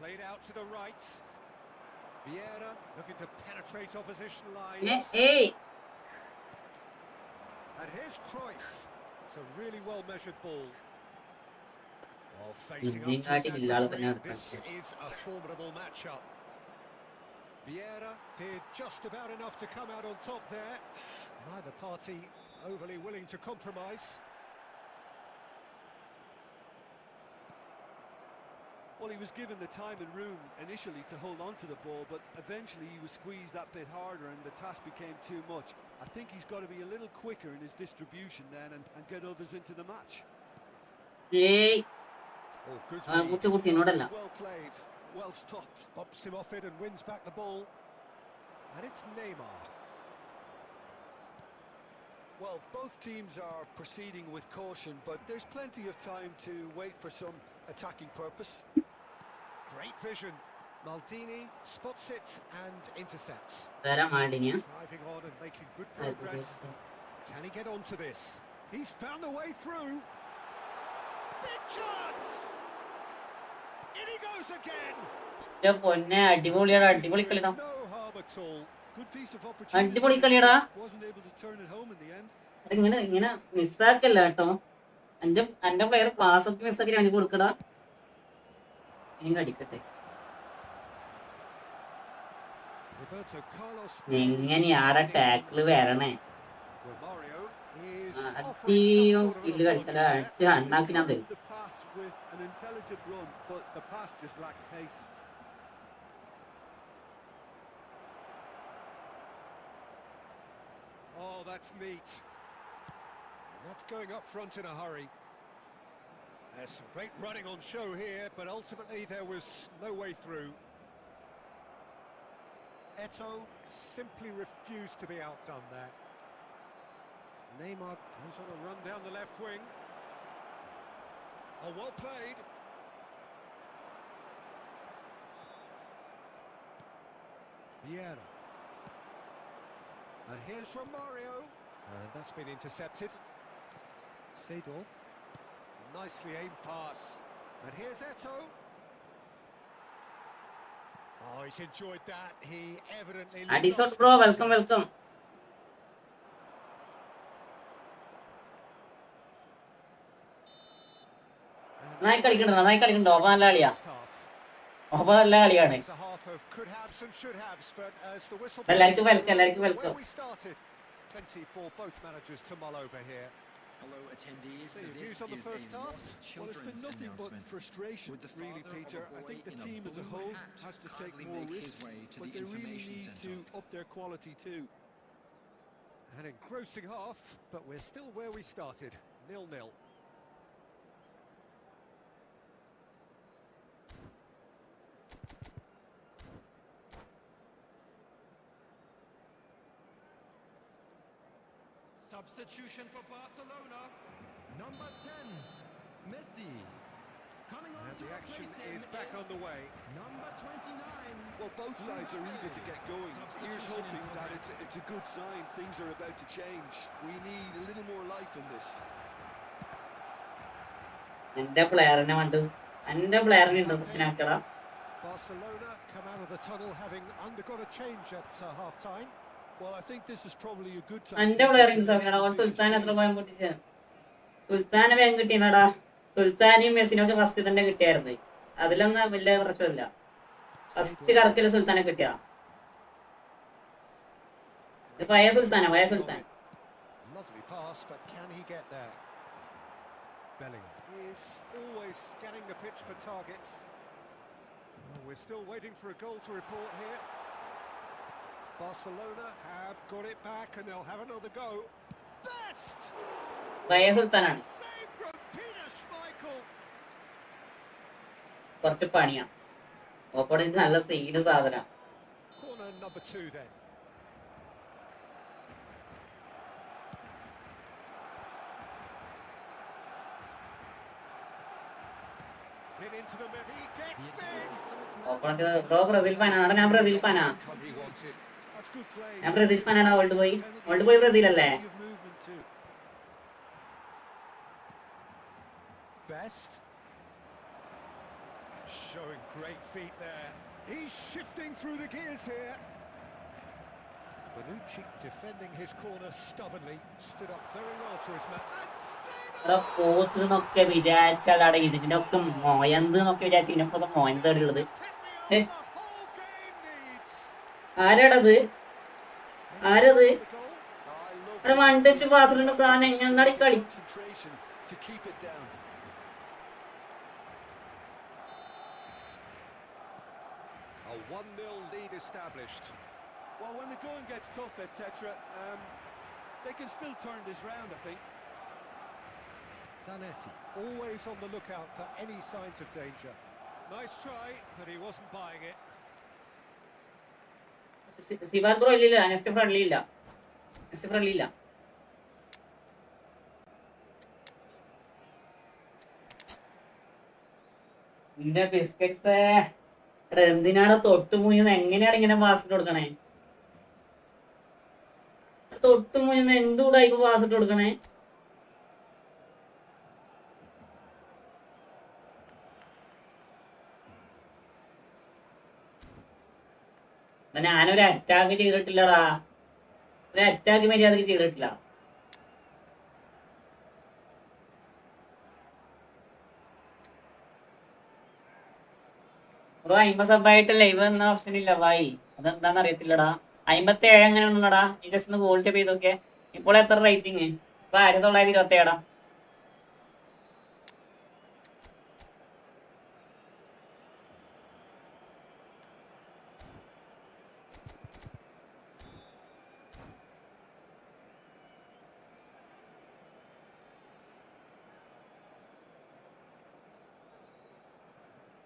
Played out to the right. Vieira looking to penetrate opposition lines. ഏയ് And here's Cruyff. It's a really well-measured ball. Oh, facing up to his adversary. This is a formidable matchup. Vieira did just about enough to come out on top there. Neither party overly willing to compromise. Well, he was given the time and room initially to hold on to the ball, but eventually he was squeezed that bit harder and the task became too much. I think he's got to be a little quicker in his distribution then and get others into the match. ഏയ് Oh, good കുറിച്ച് എന്നോടല്ല. Well played, well stopped. Bumps him off it and wins back the ball. And it's Neymar. Well, both teams are proceeding with caution, but there's plenty of time to wait for some attacking purpose. Great vision. Maldini spots it and intercepts. മാണ്ടിനിയ Driving on and making good progress. Can he get onto this? He's found the way through. Big chance! In he goes again. പൊന്നെ അടിപൊളിയാണ്, അടിപൊളി കളിടാ, No harm at all. Good piece of അടിപൊളി opportunity. കളിയടാ. Wasn't able to turn it home in the end. ഇങ്ങനെ ഇങ്ങനെ മിസ്സാക്കല്ല കേട്ടോ. എന്റെ player pass ഒക്കെ മിസ്സാക്കി അവന് കൊടുക്കടാ. ഇനി അടിക്കട്ടെ. Roberto Carlos. എങ്ങനെയാടാ ടാക്കിള് വരണേ? Romario is അധികം സ്കില്ല് കളിച്ചാൽ അടിച്ച് അണ്ണാക്കി ഞാൻ തരും. The pass with an intelligent run, but the pass just lacked pace. Oh, that's neat. And that's going up front in a hurry. There's some great running on show here, but ultimately there was no way through. Eto'o simply refused to be outdone there. Neymar goes on a run down the left wing. Oh, well played. Vieira. And here's Romario. And that's been intercepted. Seedorf. Nicely aimed pass. And here's Eto'o. Oh, he's enjoyed that. He evidently... അഡിസോട്ട് bro, welcome welcome. നന്നായി കളിക്കണ്ട, നന്നായി കളിക്കണ്ട. ഓപ്പ നല്ല കളിയാ, ഓപ്പ നല്ല കളിയാണ്. എല്ലാവർക്കും വെൽക്കം, എല്ലാവർക്കും welcome. Plenty for both managers to mull over here. Hello attendees. So your views on the first half? Well, it's been nothing but frustration, really, Peter. I think the team as a whole has to take more risks, but they really need to up their quality too. An engrossing half, but we're still where we started, 0-0. Substitution for Barcelona. Number 10, Messi. Coming on And to the action replace him is back on the way. Number 29. Well, both sides are eager to get going. Here's hoping that it's a good sign. Things are about to change. We need a little more life in this. എന്റെ പ്ലെയറിനെ കണ്ട്, എന്റെ പ്ലെയറിനെ interception ആക്കടാ. Barcelona come out of the tunnel having undergone a change at half-time. Well, I think this is probably a good time. എന്റെ player interception ആടാ. സുൽത്താൻ എത്ര പോയാൻ പൊട്ടിച്ച, സുൽത്താനെ വേഗം കിട്ടിയടാ. സുൽത്താനെയും മെസ്സിനൊക്കെ first തന്നെ കിട്ടിയായിരുന്നു. അതിലൊന്നും വലിയ പ്രശ്നമില്ല. ഫസ്റ്റ് കറക്കില് സുൽത്താനെ കിട്ടിയ പഴയ സുൽത്താനാ, പഴയ സുൽത്താൻ. Lovely pass, but can he get there? Bellingham is always scanning the pitch for targets. Oh, we're still waiting for a goal to report here. Barcelona have got it back and they'll have another go. Best! പഴയ സുൽത്താനാണ്. Save from Peter കുറച്ച് പണിയാ. Opponent നല്ല scene Sadhana. Corner number 2 then. Hit into the middle. He gets big. Opponent bro Brazil ഫാനാണ്. ഞാൻ Brazil ഫാനാ. He wanted. That's good play. ഞാൻ Brazil ഫാനാണ്. World boy Brazil അല്ലേ? Best. Showing great feet there. He's shifting through the gears here. Bonucci defending his corner stubbornly. Stood up very well to his man. പോത്ത് എന്നൊക്കെ വിചാരിച്ചാലാണ് ഇതിനൊക്കെ മോയന്ത് എന്നൊക്കെ വിചാരിച്ചു. ഇതിനൊക്കെ മോയന്തേടുള്ളത് ആരാടത്? ആരത്? അവിടെ മണ്ടച്ച് പാസ്സുള്ള സാധനം എങ്ങനെ കളി? A 1-0 lead established. Well, when the going gets tough, etc., they can still turn this round, I think. Zanetti always on the lookout for any signs of danger. Nice try, but he wasn't buying it. Siwan bro ഇല്ല. Next friendly ഇല്ല. ഇന്റെ biscuits എന്തിനാണ് തൊട്ടുമുഞ്ഞ്? എങ്ങനെയാണ് ഇങ്ങനെ pass ഇട്ട് കൊടുക്കണേ? തൊട്ടുമുഞ്ഞ് എന്തുകൂടാ ഇപ്പൊ pass ഇട്ട് കൊടുക്കണേ? ഞാനൊരു അറ്റാക്ക് ചെയ്തിട്ടില്ലടാ. ഒരു അറ്റാക്ക് മര്യാദക്ക് ചെയ്തിട്ടില്ല. ബ്രോ 50 സബ്ബായിട്ട് ലൈവ് എന്ന ഓപ്ഷൻ ഇല്ല ഭായി. അതെന്താന്ന് അറിയത്തില്ലടാ. 57 അങ്ങനെ ഒന്നുള്ളടാ. നീ ജസ്റ്റ് ഒന്ന് ഗോൾ ടാപ്പ് ചെയ്തൊക്കെ. ഇപ്പോൾ എത്ര റേറ്റിംഗ്? ഇപ്പൊ 1927.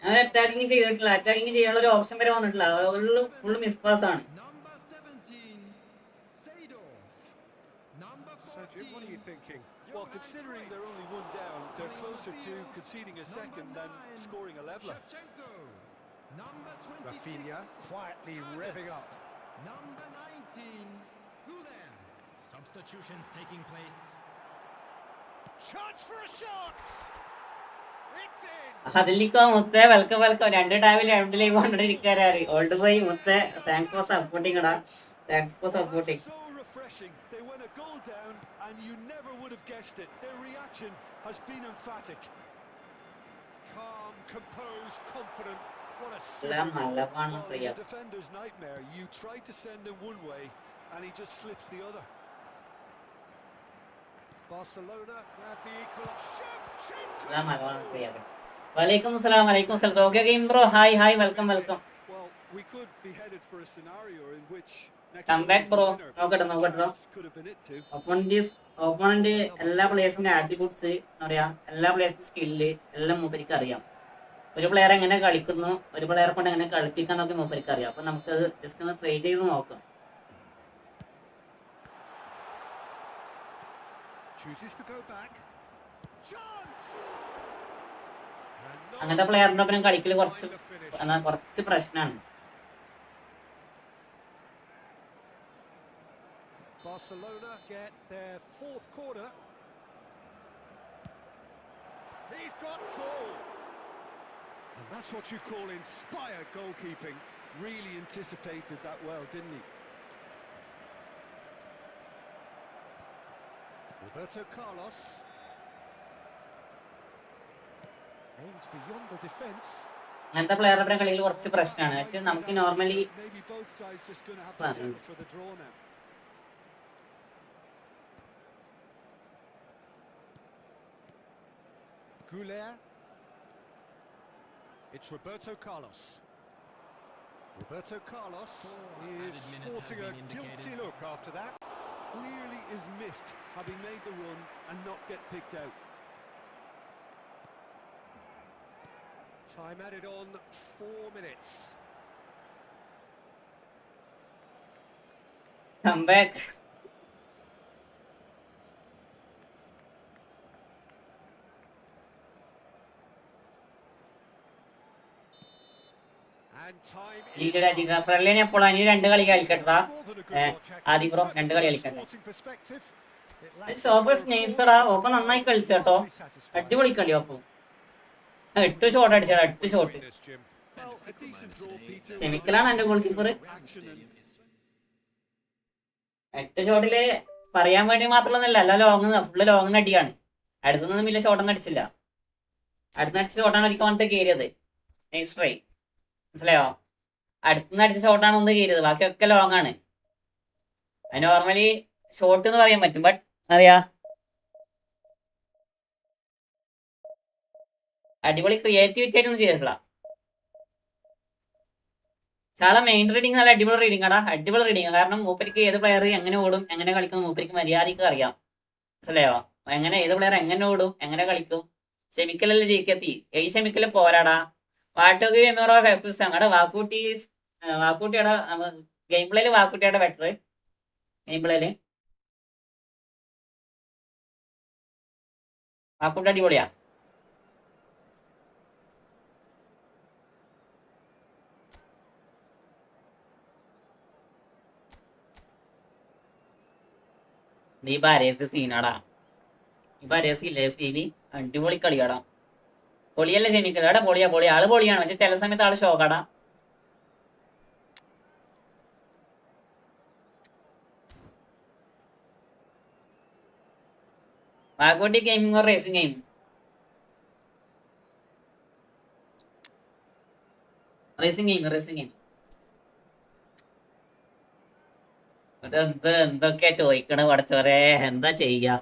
ഞാൻ അറ്റാക്കിങ് ചെയ്തിട്ടില്ല. അറ്റാക്കിങ് ചെയ്യാനുള്ള ഒരു ഓപ്ഷൻ വരെ വന്നിട്ടില്ല. ഫുള്ള് മിസ് പാസ് ആണ്. Number 17, Seedorf. Number So, Jim, what are you 14. thinking? Well, considering they're only one down, they're closer to conceding a second than scoring a leveller. Shevchenko. Number 26. Rafinha quietly revving up. Number 19. Gulen. Substitutions taking place. Chance for a shot. It's in. അതിലിക്കോ മുത്തേ welcome. 2 ടാബിൽ 2 live കൊണ്ടിരിക്കാറ്. Old boy മുത്തേ, thanks for supporting എടാ. Thanks for supporting. So refreshing. They went a goal down and you never would have guessed it. Their reaction has been emphatic. Calm, composed, confident. What a എല്ലാം നല്ലതാണ് Well, Priya. it's a defender's nightmare. You try to send him one way and he just slips the other. Barcelona grab the equal. Shevchenko. എല്ലാം നല്ലതാണ് പ്രിയ. വലൈക്കും സലാം. Okay game bro. Hi welcome. Well, we could be headed for a scenario in which next Come back, bro. നോക്കട്ടെ. could have been it too. Opponent എല്ലാ പ്ലേയേഴ്സിന്റെ attributes പറയാ, എല്ലാ പ്ലേയേഴ്സിന്റെ skill എല്ലാം മൂപ്പരിക്ക് അറിയാം. ഒരു പ്ലെയർ എങ്ങനെ കളിക്കുന്നു, ഒരു പ്ലെയറെ കൊണ്ട് എങ്ങനെ കളിപ്പിക്കാന്നൊക്കെ മൂപ്പരിക്ക് അറിയാം. അപ്പൊ നമുക്കത് ജസ്റ്റ് ഒന്ന് ട്രൈ ചെയ്ത് നോക്കാം. Chooses to go back. Chance. അങ്ങനത്തെ പ്ലെയറിന്റെ ഒപ്പം കളിക്കൽ Find the finish. കുറച്ച് പ്രശ്നമാണ്. Barcelona get their 4th corner. He's got tall. And that's what you call inspired goalkeeping. Really anticipated that well, didn't he? Roberto Carlos. Aims beyond the defence. അങ്ങനത്തെ പ്ലെയറുടെ കളിയിൽ കുറച്ച് പ്രശ്നമാണ്. വെച്ചാൽ നമുക്ക് normally Maybe both sides just going to have to settle for the draw now. Guler. It's Roberto Carlos. Roberto Carlos is added minutes sporting a have been guilty indicated. look after that. Clearly is miffed having made the run and not get picked out. Time added on 4 minutes. Come back. And time ജീജടാ ഫ്രണ്ട്ലിനെ അപ്പോൾ ഇനി 2 കളി കളിക്കട്ടാ. ആദ്യം bro 2 കളി കളിക്കട്ടെ. സോപ്പർ സ്നേഹിച്ചടാ open നന്നായി കളിച്ചു കേട്ടോ. അടിപൊളി കളി ഓപ്പൺ. 8 ഷോട്ട് അടിച്ചടാ, 8 ഷോട്ട്. സെമിക്കലാണ് എന്റെ ഗോൾ കീപ്പർ. 8 ഷോട്ടില് പറയാൻ വേണ്ടി മാത്രമൊന്നുമല്ല, അല്ല ഫുള്ള് ലോങ് അടിയാണ്. അടുത്തൊന്നും വലിയ ഷോട്ടൊന്നും അടിച്ചില്ല. അടുത്തടിച്ച ഷോട്ടാണ് ഒരിക്കൽ വന്നിട്ട് കയറിയത്. Nice try. മനസ്സിലായോ? അടുത്തുനിന്ന് അടിച്ച ഷോട്ടാണ് ഒന്ന് കയറിയത്, ബാക്കിയൊക്കെ ലോങ് ആണ്. അത് നോർമലി ഷോട്ട് എന്ന് പറയാൻ പറ്റും, ബട്ട് അറിയാ അടിപൊളി ക്രിയേറ്റിവിറ്റി ആയിട്ടൊന്നും ചെയ്തിട്ടില്ല. ചാള മെയിൻ റീഡിങ് നല്ല അടിപൊളി റീഡിങ് ആടാ, അടിപൊളി റീഡിങ്. കാരണം മൂപ്പരിക്ക് ഏത് പ്ലെയർ എങ്ങനെ ഓടും, എങ്ങനെ കളിക്കും മൂപ്പരിക്ക് മര്യാദയ്ക്ക് അറിയാം. മനസ്സിലായോ? എങ്ങനെ ഏത് പ്ലെയർ എങ്ങനെ ഓടും, എങ്ങനെ കളിക്കും. സെമിക്കലല്ലേ ജയിക്കെത്തി, ഈ സെമിക്കല് പോരാടാ. വാട്ടോക്ക് എമറോ ഫെപ്പിസ് അങ്ങടെ വാക്കൂട്ടിയുടെ ഗെയിം പ്ലേയില് വാക്കൂട്ടിയുടെ ബെറ്റർ. ഗെയിം പ്ലേയില് വാക്കൂട്ടി അടിപൊളിയാ. നീ ബരേസ് സീനാടാ, ഈ ബരേസ് ഇല്ലേ സീവി അടിപൊളി കളിയാടാ. പൊളിയല്ലേ ക്ഷമിക്കല, എടാ പൊളിയാ ആള് പൊളിയാണ്. പക്ഷെ ചില സമയത്ത് ആള് ഷോക്കാടാ. വാഗോട്ടി ഗെയിമിംഗ് റേസിംഗ് ഗെയിം എന്തൊക്കെയാ ചോദിക്കണ പഠിച്ചോരെ, എന്താ ചെയ്യാ.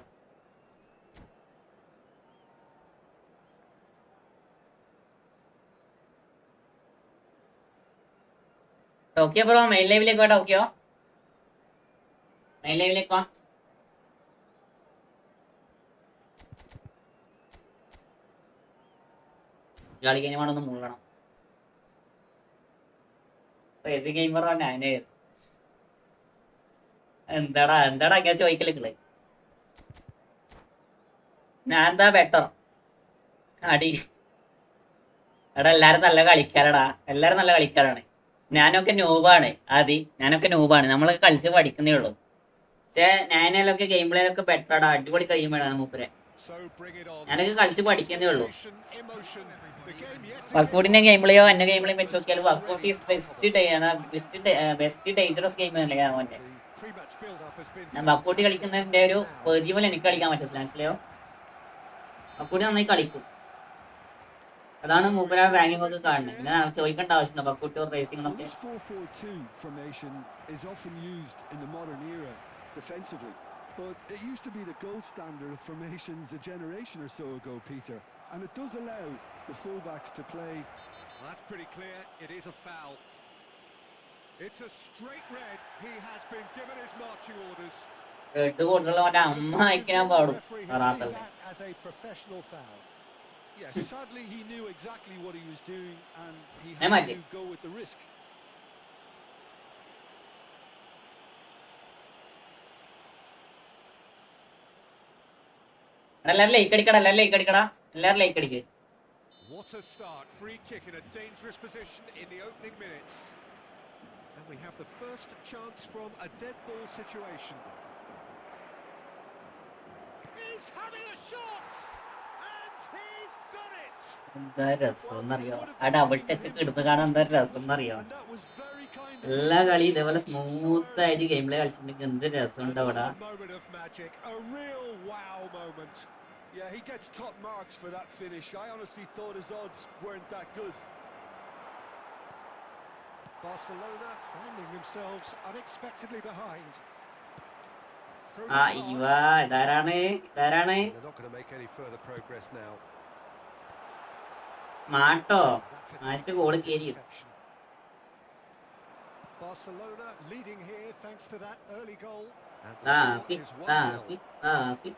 ടോക്കിയോ ബ്രോ മെയിൻ ലൈവിലേക്ക് വാ. ടോക്കിയോ മെയിൻ ലൈവിലേക്ക് വാ. കളി കഴിഞ്ഞാണൊന്ന് മുങ്ങണം. റേസിംഗ് ഗെയിമർ ഞാന് എന്താടാ അങ്ങനെ ചോദിക്കല്. ഞാൻ എന്താ ബെറ്റർ അടി. എടാ എല്ലാരും നല്ല കളിക്കാരാണ്. ഞാനൊക്കെ നൂബാണ്. നമ്മളൊക്കെ കളിച്ച് പഠിക്കുന്നേ ഉള്ളൂ. പക്ഷെ ഞാനൊക്കെ ഗെയിം പ്ലേയിലൊക്കെ ബെറ്ററാടാ, അടിപൊളി കഴിയുമ്പോഴാണ് മൂപ്പരെ. ഞാനൊക്കെ കളിച്ച് പഠിക്കുന്നേ ഉള്ളൂ. വക്കൂട്ടിന്റെ ഗെയിം പ്ലേയോ എന്റെ ഗെയിം പ്ലേയും വെച്ച് നോക്കിയാൽ വക്കൂട്ടി ബെസ്റ്റ് ഡേഞ്ചറസ് ഗെയിം അല്ലേ അവന്റെ. ഞാൻ വക്കൂട്ടി കളിക്കുന്നതിന്റെ ഒരു പകുതി പോലെ എനിക്ക് കളിക്കാൻ പറ്റില്ല. മനസ്സിലായോ? വക്കൂട്ടി നന്നായി കളിക്കും, അതാണ് മൂപ്പരാ റാങ്കിങ് ഒക്കെ കാണുന്നത്. പിന്നെ ചോദിക്കേണ്ട ആവശ്യമില്ല ബക്കൂട്ടി റേസിംഗ് എന്നൊക്കെ. But it used to be the gold standard of formations a generation or so ago, Peter. And it does allow the fullbacks to play. That's pretty clear, it is a foul. It's a straight red, he has been given his marching orders. Red കൊടുത്തുള്ള അവന്റെ അമ്മ അയക്കാൻ പാടും. As a professional foul. Yes, sadly he knew exactly what he was doing and he had to go with the risk. എല്ലാരും like അടിക്കടാ. What a start, free kick in a dangerous position in the opening minutes. And we have the first chance from a dead ball situation. He's having a shot and he's done it. എന്താ രസം എന്നറിയോ, ആ double touch ഒക്കെ എടുത്ത് കാണാൻ എന്താ രസം എന്നറിയോ. എല്ലാ കളി ഇതേപോലെ സ്മൂത്ത് ആയിട്ട് ഗെയിം പ്ലേ കളിച്ചിട്ടുണ്ടെങ്കിൽ എന്ത് രസം ഉണ്ട് അവിടെ. Yeah, he gets top marks for that finish. I honestly thought his odds weren't that good. Barcelona finding themselves unexpectedly behind. ഇതാരാണ് They're not going to make any further progress now. സ്മാർട്ടോ match goal കേറി. Barcelona leading here thanks to that early goal.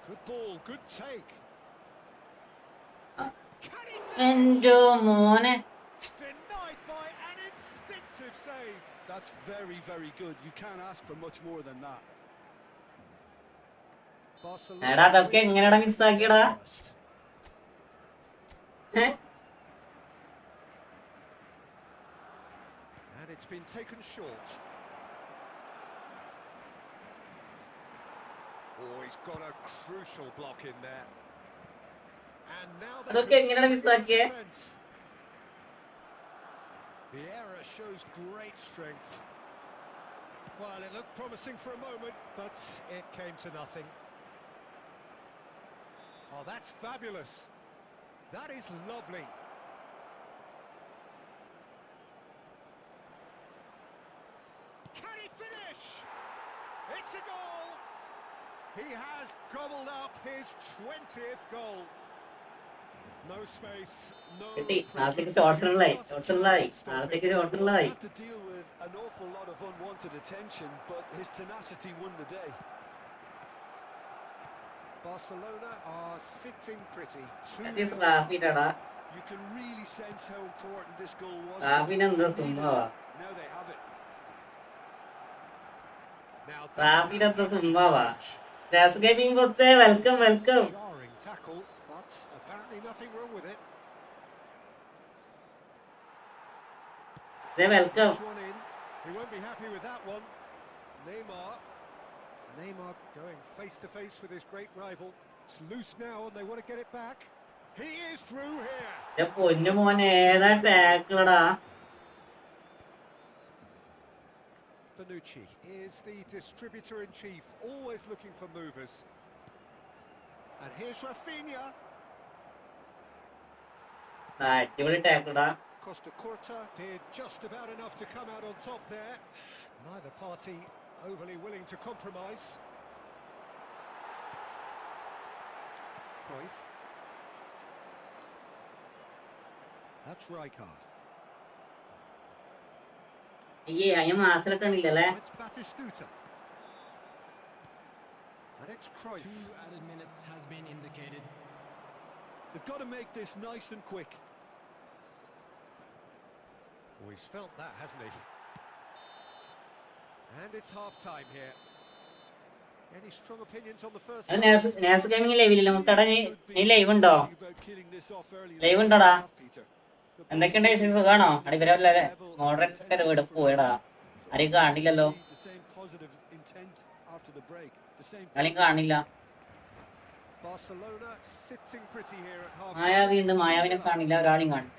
Good ball, good take. എന്റെ മോനെ save. That's very, very good. You can't ask for much more than that. എടാ അതൊക്കെ എങ്ങനെയാടാ മിസ്സാക്കിയടാ? And it's been taken short. Oh, he's got a crucial block in there. And now അതൊക്കെ എങ്ങനെയാടാ മിസ്സാക്കിയേ? the error shows great strength. Well, it looked promising for a moment, but it came to nothing. Oh, that's fabulous. That is lovely. Can he finish? It's a goal. He has gobbled up his 20th goal. No space, no കിട്ടി. നാളത്തേക്ക് shorts ഉള്ളായി. നാളത്തേക്ക് shorts ഉള്ളായി. Had to deal with an awful lot of unwanted attention, but his tenacity won the day. Barcelona are sitting pretty. That is റാഫിടാടാ. You can really sense how important this goal was. റാഫിന് എന്താ സുമ്മാവാ? Now they have it. റാഫിന് എന്താ സുമ്മാവാ? രാസ് gaming box welcome. Jarring tackle, but apparently nothing wrong with it. Welcome. One in. He won't be happy with that one. Neymar going face to face with his great rival. It's loose now and they want to get it back. He is through here. പൊന്നു മോനെ ഏതാ ടാക്കിളടാ? Bonucci is the distributor-in-chief, always looking for movers. And here's Rafinha. അടിപൊളി ടാക്കിളടാ. Costa Curta did just about enough to come out on top there. Neither party overly willing to compromise. Cruyff. That's Rijkaard. അയ്യേ അയ്യ മാസിലൊക്കെ ഉണ്ടല്ലേ? It's Batistuta. And it's Cruyff. 2 added minutes has been indicated. They've got to make this nice and quick. Oh, he's felt that, hasn't he? And it's half-time here. Any strong opinions on the first? നാസ് gaming ലൈവിലില്ല മുത്തടാ. നീ live ഉണ്ടോ? Live ഉണ്ടോടാ? എന്തൊക്കെയുണ്ട് വിശേഷം? സുഖാണോ? അടിപൊളിയല്ലേ? മോഡറേറ്റേഴ്സ് ഒക്കെ ഇവിടെ പോയടാ. ആരെയും കാണില്ലല്ലോ. ആരെയും കാണില്ല. Barcelona sitting pretty here at half. മായാവിണ്ട്. മായാവിനെ കാണില്ല. ഒരാളെയും കാണില്ല.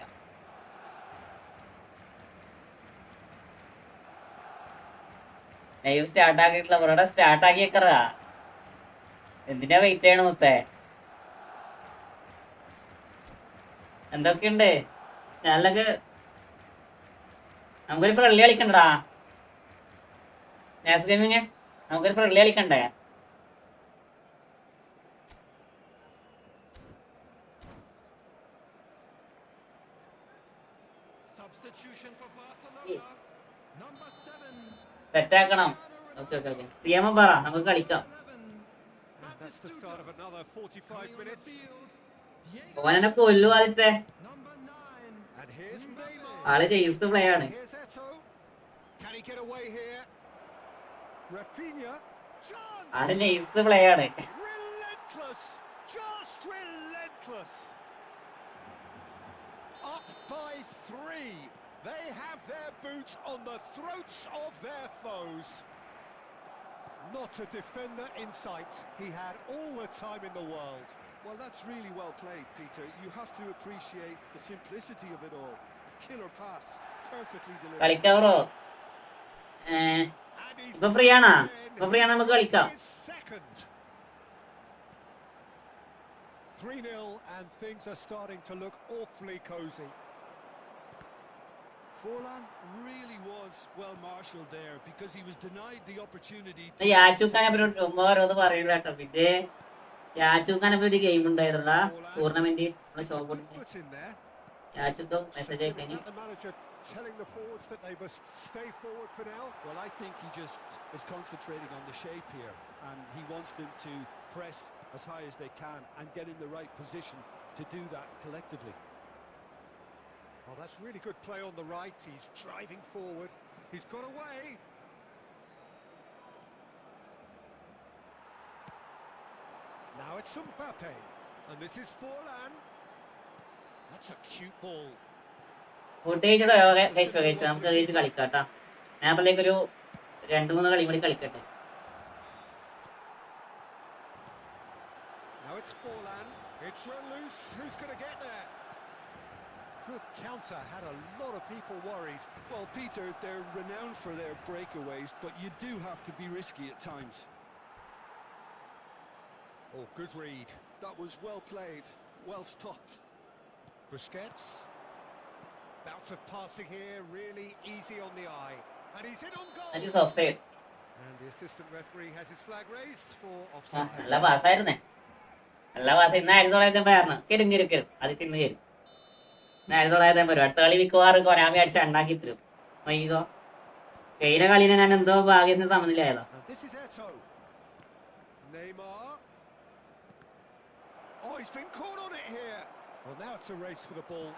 ലൈവ് സ്റ്റാർട്ട് ആക്കിയിട്ടില്ല. ഇവിടെ സ്റ്റാർട്ട് ആക്കിയേക്കറാ. എന്തിനാ വെയിറ്റ് ചെയ്യണ മുത്തേ? എന്തൊക്കെയുണ്ട് ചാനലൊക്കെ? നമുക്കൊരു ഫ്രണ്ട്ലി കളിക്കണ്ടടാ. നാസ് ഗെയിമിങ് നമുക്കൊരു ഫ്രണ്ട്ലി കളിക്കണ്ടേ? Substitution for Barcelona. Number 7. സെറ്റാക്കണം. ഓക്കെ. പ്രിയമ പറ, നമുക്ക് കളിക്കാം. And that's the start of another 45 minutes. ഓനെ കൊല്ലു ആദ്യത്തെ Number 9. And here's Neymar. ആള് ജെയ്സ് പ്ലേ ആണ്. Here's Eto'o. Can he get away here? Rafinha. Chance. ആള് ജെയ്സ് പ്ലേ ആണ്. Relentless. Just relentless. Up by 3. They have their boots on the throats of their foes. Not a defender in sight. He had all the time in the world. Well, that's really well played, Peter. You have to appreciate the simplicity of it all. A killer pass, perfectly delivered. കളിക്കാവറോ? ഇപ്പൊ free ആണോ? നമുക്ക് കളിക്കാം. 3-0 and things are starting to look awfully cosy. Forlan really was well marshalled there because he was denied the opportunity to... യാച്ചൂക്കാനെ ഓരോന്ന് പറയൂല കേട്ടോ. പിന്നെ യാച്ചൂക്കാനെ ഒരു game ഉണ്ടായിരുന്ന ടൂർണമെന്റ് നമ്മളെ ഷോ കൊടുത്ത് യാച്ചൂക്ക മെസ്സേജ് അയക്കാൻ. Telling the forwards that they must stay forward for now. Well, I think he just is concentrating on the shape here, and he wants them to press as high as they can and get in the right position to do that collectively. Oh, that's really good play on the right. He's driving forward. He's got away. Now it's Mbappe. And this is Forlan. That's a cute ball. Food കഴിച്ചിട്ട് കഴിച്ചു നമുക്ക് കഴിഞ്ഞിട്ട് കളിക്കാം കേട്ടോ. ഞാൻ അപ്പോഴേക്കൊരു 2-3 കളി കൂടി കളിക്കട്ടെ. Now it's Forlan. It's run loose. Who's going to get there? Good counter. Had a lot of people worried. Well, Peter, they're renowned for their breakaways, but you do have to be risky at times. Oh, good read. That was well played, well stopped. Busquets. Bout of passing here, really easy on the eye. And he's in on goal. That is offside. And the assistant referee has his flag raised for ആ, offside. നല്ല പാസ്സായിരുന്നേ. നല്ല pass. ഇന്ന് 1980 കയറും അത് തിന്ന് കയറും. 1980 അടുത്ത കളി മിക്കവാറും കൊനാമി അടിച്ച് ഉണ്ടാക്കി തരും. വൈകോ കഴിഞ്ഞ കളിനെ ഞാൻ എന്തോ ഭാഗ്യത്തിന് സമനിലയായതാ. And this is Eto. Neymar. Oh, he's been caught on it here. Well, now it's a race for the ball.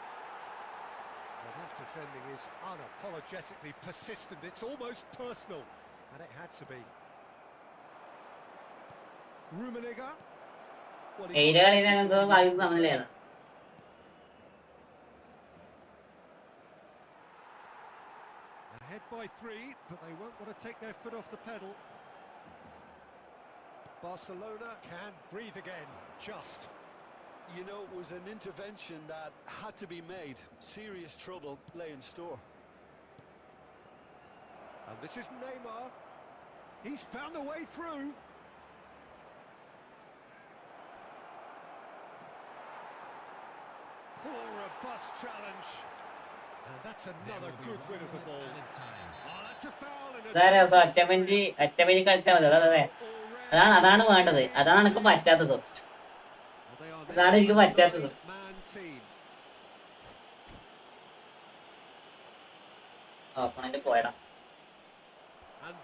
Well, that defending is unapologetically persistent. It's almost personal. And it had to be. Rummenigge. Well, he കഴിഞ്ഞ കളി ഞാൻ എന്തോ ഭാഗ്യത്തിന് സമനിലയായതാ. ahead by 3, but they won't want to take their foot off the pedal. Barcelona can breathe again, just. You know, it was an intervention that had to be made. Serious trouble lay in store. And this is Neymar. He's found a way through. Poor robust challenge. And that's another good win of the ball. Oh, that's a foul. അറ്റമിനി കളിച്ചാൽ മതി. അതെ അതാണ് വേണ്ടത്. അതാണ് എനിക്ക് പറ്റാത്തത്. അതാണ് എനിക്ക് പറ്റാത്തത്. ഓപ്പണന്റ് പോയടാ.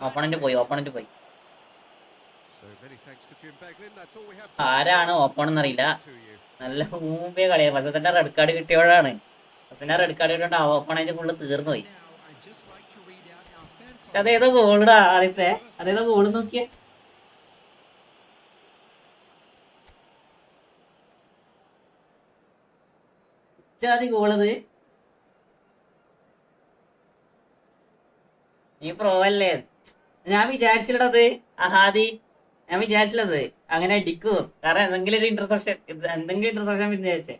ഓപ്പണന്റ് പോയി. ആരാണ് ഓപ്പൺ എന്നറിയില്ല. നല്ല മുമ്പേ കളിയാ. ഫസത്തിന്റെ റെഡ് കാർഡ് കിട്ടിയപ്പോഴാണ്. ഫസത്തിന്റെ റെഡ് കാർഡ് കിട്ടിയോണ്ട് ഓപ്പണന്റ് ഫുള്ള് തീർന്നു പോയി. അതേതോ ഗോളിടാ ആദ്യത്തെ. അതേതോ ഗോള് നോക്കിയേ. ഉച്ചാതി ഗോളത്. നീ പ്രോ അല്ലേ? ഞാൻ വിചാരിച്ചില്ലത് അഹാദി. ഞാൻ വിചാരിച്ചില്ലത് അങ്ങനെ അടിക്കൂ. കാരണം എന്തെങ്കിലും ഇന്റർസെപ്ഷൻ വിചാരിച്ചേ.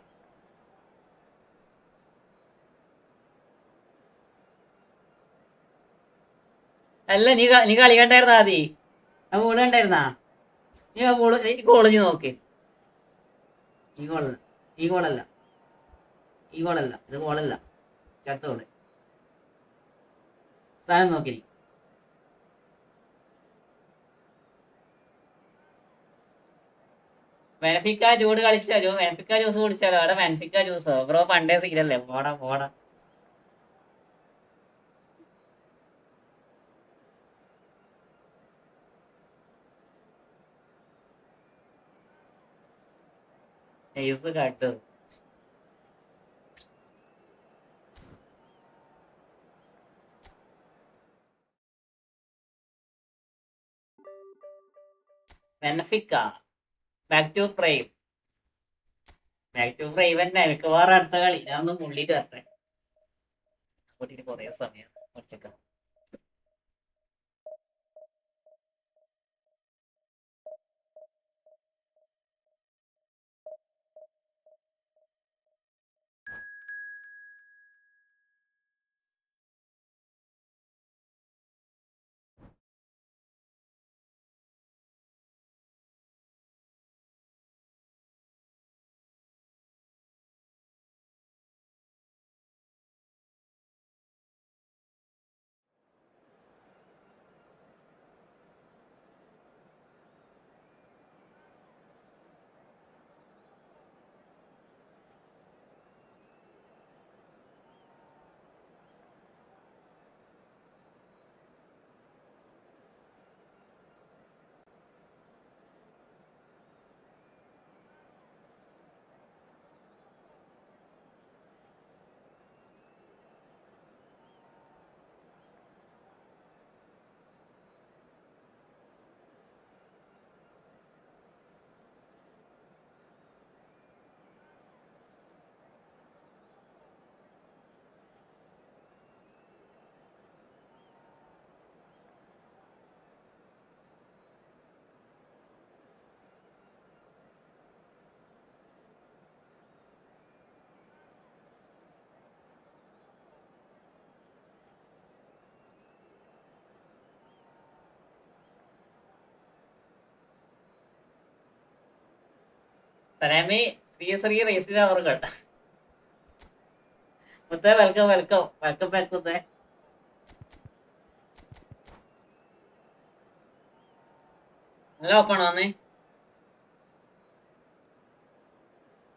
അല്ല നീ കളി കണ്ടായിരുന്നാ ആദി? ആ ഗോള് കണ്ടായിരുന്നാ? നീ ആ ഗോള് നീ നോക്ക്. ഈ ഗോളല്ല ഇത് ഗോളല്ല. അടുത്ത ഗോള് സാധനം നോക്കി. ബെനഫിക്ക ചൂട് കളിച്ചാലോ? ബെനഫിക്ക ജ്യൂസ് കുടിച്ചാലോ? അവിടെ ബെനഫിക്ക ജ്യൂസോ ബ്രോ? പണ്ടേ സീലല്ലേ. പോടാ. ജ്യൂസ് കാട്ടു. ബെനഫിക്ക ബാക്ക് ടു പ്രൈം തന്നെ മിക്കവാറും അടുത്ത കളി. ഞാനൊന്ന് മുള്ളിട്ട് വരട്ടെ. കൂട്ടിട്ട് കുറേ സമയം കുറച്ചൊക്കെ. സലാമി ശ്രീ റേസിന്റെ ഓവറുകൾ. മുത്തേ വെൽക്കം വെൽക്കം വെൽക്കം ബാക്ക് മുത്തേ. നല്ല ഓപ്പൺ വന്നേ.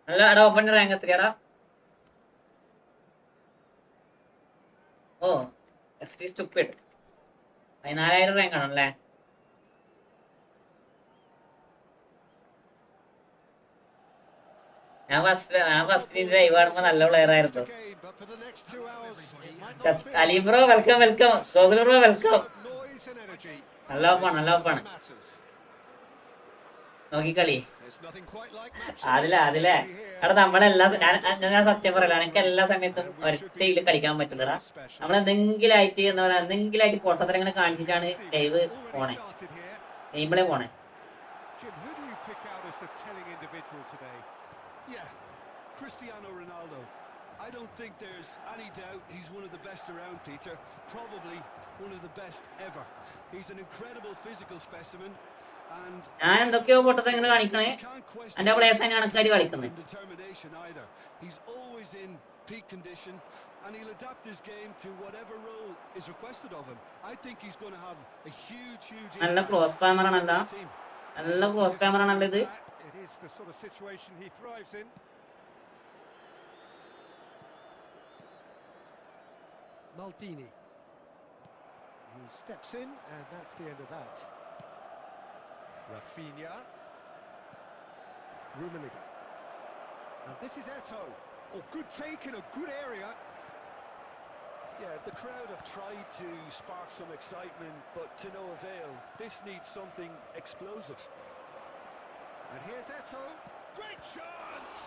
നല്ല എടാ ഓപ്പൺ റാങ്ക് എത്രയാടാ? ഓ സ്റ്റുപ്പിഡ് 14,000 റാങ്ക് ആണല്ലേ? ഞാൻ ഫസ്റ്റ് ലൈവ് കാണുമ്പോ നല്ല പ്ലെയർ ആയിരുന്നു. Ali bro welcome welcome. Gokul bro welcome. നല്ല ഓപ്പാണ് നല്ല ഓപ്പാണ്. നോക്കിക്കളി അതിലെ എടാ നമ്മളെല്ലാ ഞാൻ സത്യം പറയല, എനിക്ക് എല്ലാ സമയത്തും ഒരൊറ്റയില് കളിക്കാൻ പറ്റില്ലടാ. നമ്മളെന്തെങ്കിലും ആയിട്ട് എന്താ പറയാ, എന്തെങ്കിലും ആയിട്ട് പൊട്ടത്തരങ്ങൾ കാണിച്ചിട്ടാണ് ലൈവ് പോണേ, ഗെയിമിലെ പോണേ. Yeah, Cristiano Ronaldo. I don't think there's any doubt he's one of the best around, Peter. Probably one of the best ever. He's an incredible physical specimen. ഞാൻ എന്തൊക്കെയോ പൊട്ടത്തരങ്ങൾ കാണിക്കണേ, എന്റെ പ്ലേയേഴ്സ് തന്നെയാണ് ആൾക്കാർ കളിക്കുന്നത്. He's always in peak condition and he'll adapt his game to whatever role is requested of him. I think he's going to have a huge നല്ല cross Palmer ആണല്ലോ, നല്ല ക്രോസ് പാമർ ആണല്ലോ ഇത്. It is the sort of situation he thrives in. Maldini. He steps in and that's the end of that. Rafinha. Rummenigge. And this is Eto'o. Oh, good take in a good area. Yeah, the crowd have tried to spark some excitement, but to no avail. This needs something explosive. And here's Eto'o. Great chance!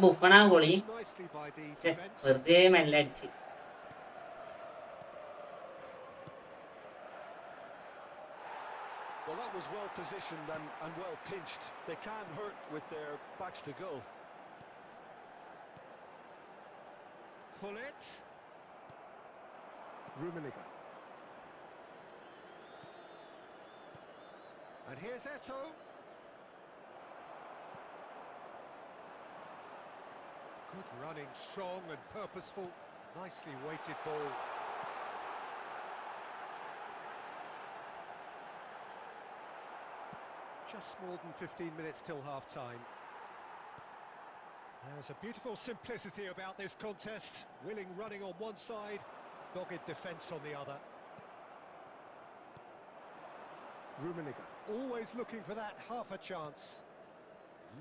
ബുഫണാ ഗോളി Nicely by the വെറുതെ മെല്ലെ അടിച്ച്. Well, that was well positioned and well pinched. They can't hurt with their backs to goal. Pullet. Rummenigge. And here's Eto'o. Good running, strong and purposeful. Nicely weighted ball. Just more than 15 minutes till half-time. There's a beautiful simplicity about this contest. Willing running on one side, dogged defence on the other. Rummenigge, always looking for that half a chance.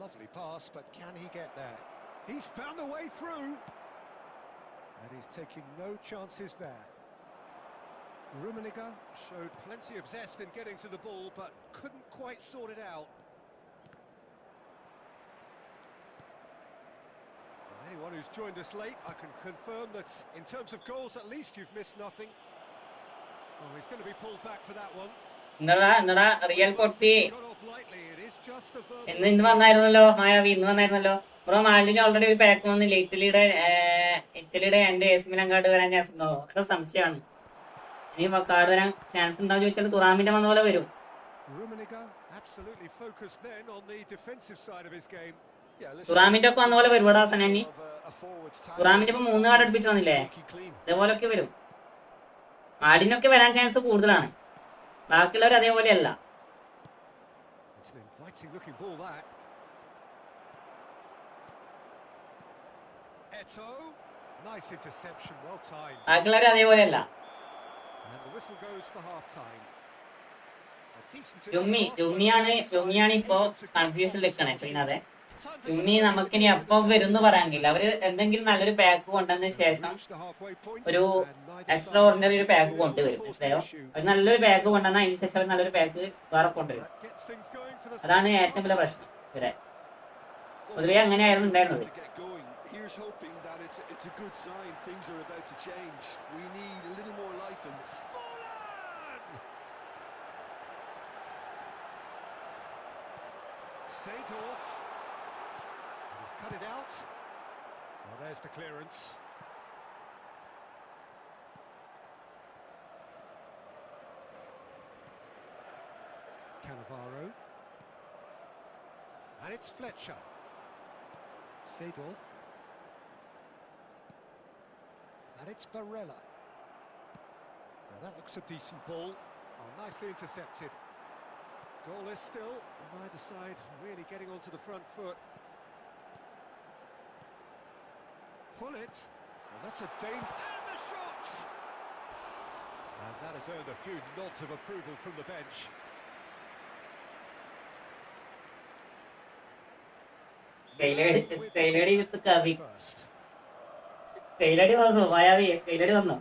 Lovely pass, but can he get there? He's found a way through. And he's taking no chances there. Rummenigge showed plenty of zest in getting to the ball, but couldn't quite sort it out. Anyone who's joined us late, I can confirm that in terms of goals, at least you've missed nothing. Oh, he's going to be pulled back for that one. എന്നടാ real പൊട്ടി Got off lightly, it is just a verbal... ഇന്ന് വന്നായിരുന്നല്ലോ മായാവി, ഇന്ന് വന്നായിരുന്നല്ലോ bro. മാലിന് already ഒരു pack വന്നില്ല. ഇറ്റലിയുടെ എന്റെ S Milan card വരാൻ chance ഉണ്ടോ? ഒരു സംശയമാണ്. ഇനി കാർഡ് വരാൻ ചാൻസ് ഉണ്ടാവും ചോദിച്ചാൽ തുറാമിന്റെ വന്ന പോലെ വരും. തുറാമിന്റെ ഒക്കെ വന്ന പോലെ വരും ഇവിടെ സനാനി. തുറാമിന്റെ ഇപ്പൊ 3 കാർഡ് അടുപ്പിച്ച് വന്നില്ലേ, ഇതേപോലൊക്കെ വരും. ആടിനൊക്കെ വരാൻ ചാൻസ് കൂടുതലാണ്, ബാക്കിയുള്ളവർ അതേപോലെയല്ല. ബാക്കിയുള്ളവർ അതേപോലെയല്ല. രുമ്മിയാണ് ഇപ്പോ കൺഫ്യൂഷൻ നിൽക്കണേ ശ്രീനാഥെ. രുമ്മി നമുക്കിനി എപ്പം വരും എന്ന് പറയാനില്ല. അവര് എന്തെങ്കിലും നല്ലൊരു പാക്ക് കൊണ്ടുവന്ന ശേഷം ഒരു എക്സ്ട്രാ ഓർഡിനറി ഒരു പാക്ക് കൊണ്ടുവരും, മനസ്സിലായോ? ഒരു നല്ലൊരു പാക്ക് കൊണ്ടുവന്നാൽ അതിന് ശേഷം അവർ നല്ലൊരു പാക്ക് വേറെ കൊണ്ടുവരും. അതാണ് ഏറ്റവും വലിയ പ്രശ്നം. ഇവരെ പൊതുവെ അങ്ങനെയായിരുന്നു ഉണ്ടായിരുന്നത്. Cut it out. Well, there's the clearance. Cannavaro. And it's Fletcher. Seedorf. And it's Barella. Now that looks a decent ball. Oh, nicely intercepted. Goalless still. Neither side really getting onto the front foot. Pull it. Well, that's a danger. And the shot! And that has earned a few nods of approval from the bench. Skylardy with Kavi. First. Skylardy വന്നു മായാവി Skylardy വന്നു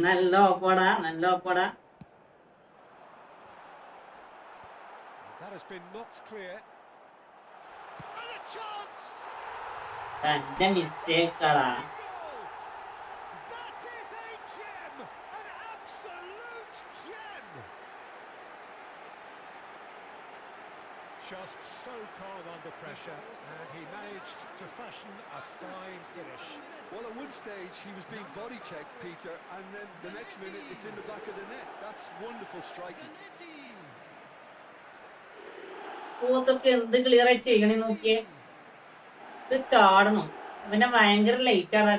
നല്ല ഓപ്പോടാ That has been knocked clear. And a chance! തന്റെ mistake ആടാ That is a gem! An absolute gem! Just so calm under pressure, and he managed to fashion a fine finish. Well, at one stage he was being body checked, Peter, and then the next minute it's in the back of the net. That's wonderful striking. പോത്തൊക്കെ എന്ത് clear ആയി ചെയ്യണേ നോക്കിയേ ഇത് ചാടണം പിന്നെ ഭയങ്കര late ആണ്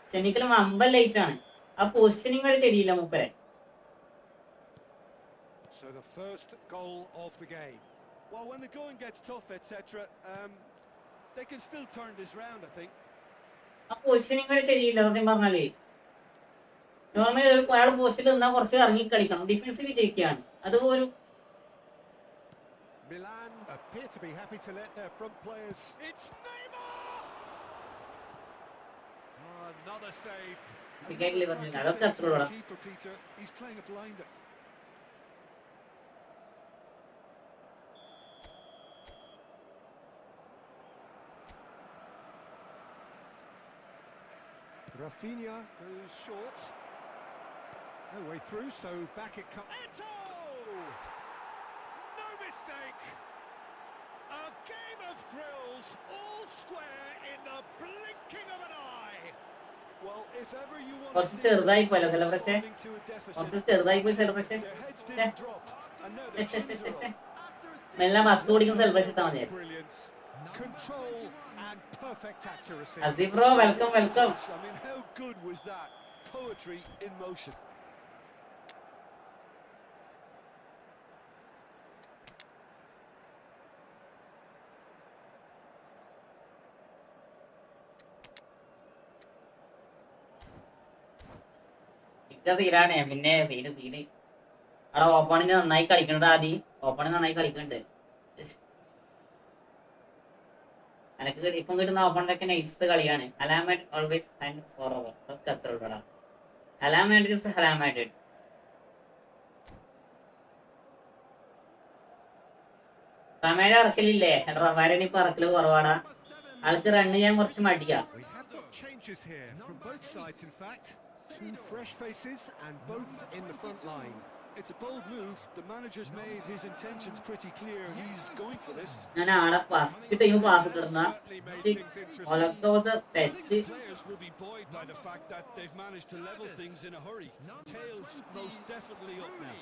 ക്ഷമിക്കലും അമ്പ late ആണ് ആ പൊസിഷനിങ് വരെ ശരിയില്ല മൂപ്പരെ So the first goal of the game. Well, when the going gets tough, etc., they can still turn this round, I think. ആ പൊസിഷനിങ് വരെ ശരിയില്ല സത്യം പറഞ്ഞാലേ നോർമലി ഒരാൾ പോസ്റ്റിൽ നിന്നാൽ കുറച്ച് ഇറങ്ങി കളിക്കണം ഡിഫൻസ് വിജയിക്കുകയാണ് അതുപോലെ Milan appear to be happy to let their front players. It's Neymar! Oh, another save. സിഗരറ്റിൽ പറഞ്ഞില്ല അതൊക്കെ അത്ര ഉള്ളൂ Keeper, Peter, he's playing a blinder. Rafinha goes short. No way through, so back it comes. Eto! No mistake! A game of thrills, all square in the blinking of an eye. Well, if ever you want കുറച്ച് to see ചെറുതായി them പോയല്ലോ celebration responding to a deficit, കുറച്ച് ചെറുതായി പോയി celebration their heads didn't drop, and now their chins are up. മെല്ലെ bus ഓടിക്കുന്ന celebration ഇട്ടാൽ മതി Brilliance, control, and perfect accuracy. As if bro welcome welcome I mean, how good was that? Poetry in motion. ഇക്ക സീനാണ് പിന്നെ scene അവിടെ ഓപ്പണിന് നന്നായി കളിക്കണ്ട ആദ്യം ഓപ്പണിന് നന്നായി കളിക്കുന്നുണ്ട് എനക്ക് ഇപ്പം കിട്ടുന്ന ഓപ്പണിലൊക്കെ നൈസ് കളിയാണ് അലാമാഡ് ഓൾവേസ് ആൻഡ് ഫോർ ഓവർ ഒക്കെ അത്ര ഉള്ളടാ അലാമാഡ് ഇസ് അലാമാഡ് റമേനെ ഇറക്കലില്ലേ റമാരൻ ഇപ്പൊ ഇറക്കല് കുറവാടാ ആൾക്ക് റണ്ണ് ചെയ്യാൻ കുറച്ച് മടിയാ We have got changes here from both sides, in fact. Two fresh faces and both in the front line. It's a bold move. The manager's made his intentions pretty clear. He's going for this. ഞാൻ ആടെ first time pass ഇട്ടിരുന്ന ഒലക്കോത്ത് touch Players will be buoyed by the fact that they've managed to level things in a hurry. Tails most definitely up now.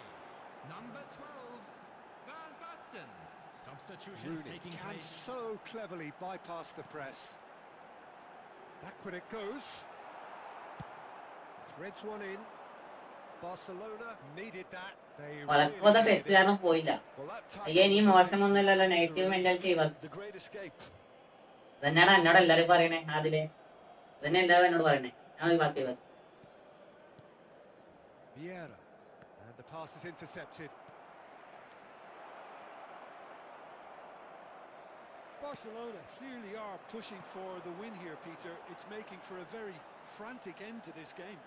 Number 12, Van Basten. Substitutions Rooney taking can place. so cleverly bypass the press. Backward it goes. Threads one in. Barcelona needed that. They ഒലക്കോത്ത really touch needed it. കാരണം പോയില്ല Well, that tackle അയ്യ ഇനി was a മോശമൊന്നുമില്ലല്ലോ big negative success to mentality release the great escape. തന്നെയാണ് എന്നോട് എല്ലാരും പറയണേ അതില് തന്നെ എല്ലാവരും എന്നോട് പറയണേ ഞാൻ ബാക്കി Vieira. And the pass is intercepted. Barcelona clearly are pushing for the win here, Peter. It's making for a very frantic end to this game.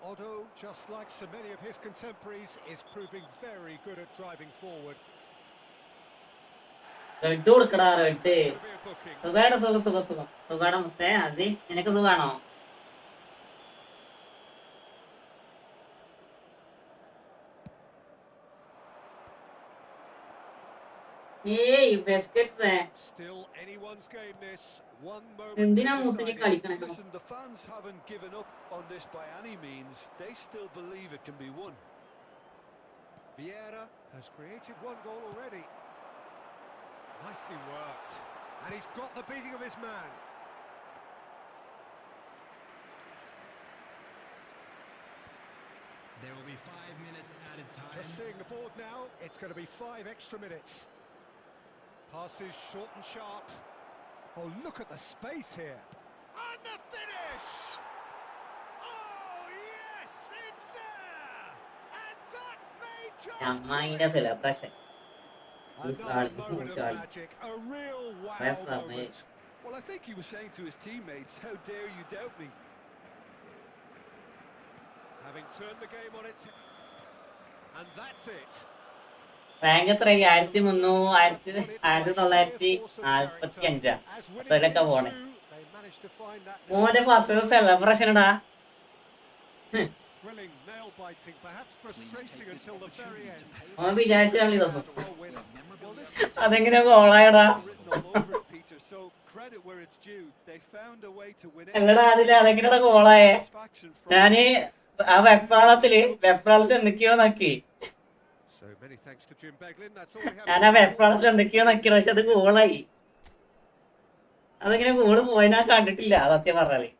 Otto, just like so many of his contemporaries, is proving very good at driving forward. Red കൊടുക്കടാ red Could be a booking. സുഖാണ് സുഖാണ് മുത്തേ അസി നിനക്ക് സുഖാണോ ഏയ് biscuits Still anyone's game this. One moment to എന്തിനാ decide മൂത്തിരി it. കളിക്കണേ? Listen, the fans haven't given up on this by any means. They still believe it can be won. Vieira has created one goal already. Nicely worked. And he's got the beating of his man. There will be 5 minutes added time. Just seeing the board now, it's going to be 5 extra minutes. Passes short and sharp. Oh, look at the space here. And the finish! Oh, yes, it's there! And that may just അമ്മായിന്റെ celebration another moment of magic, a real wow That's not me. moment. Well, I think he was saying to his teammates, how dare you doubt me? Having turned the game on its head. And that's it. Rank എത്ര 1945 അത്രയൊക്കെ പോണേ. മോന്റെ first celebration ഇടാ. Thrilling, nail-biting, perhaps frustrating until the very end. അവൻ വിചാരിച്ച കളി തന്നു. Well, this അതെങ്ങനെ ഗോളായടാ? written all over it, Peter. So credit where it's due. They found a way to win it. അല്ലടാ അതില് അതെങ്ങനെയാ ഗോളായേ? Satisfaction from ഞാന് ആ വെപ്രാളത്തിൽ എന്തൊക്കെയോ നക്കി. So many thanks to Jim Beglin. That's all we have. ഞാൻ ആ വെപ്രാളത്തിൽ എന്തൊക്കെയോ നക്കിയത്, പക്ഷെ അത് ഗോളായി. അതെങ്ങനെ ഗോള് പോയി ഞാൻ കണ്ടിട്ടില്ല സത്യം പറഞ്ഞാല്.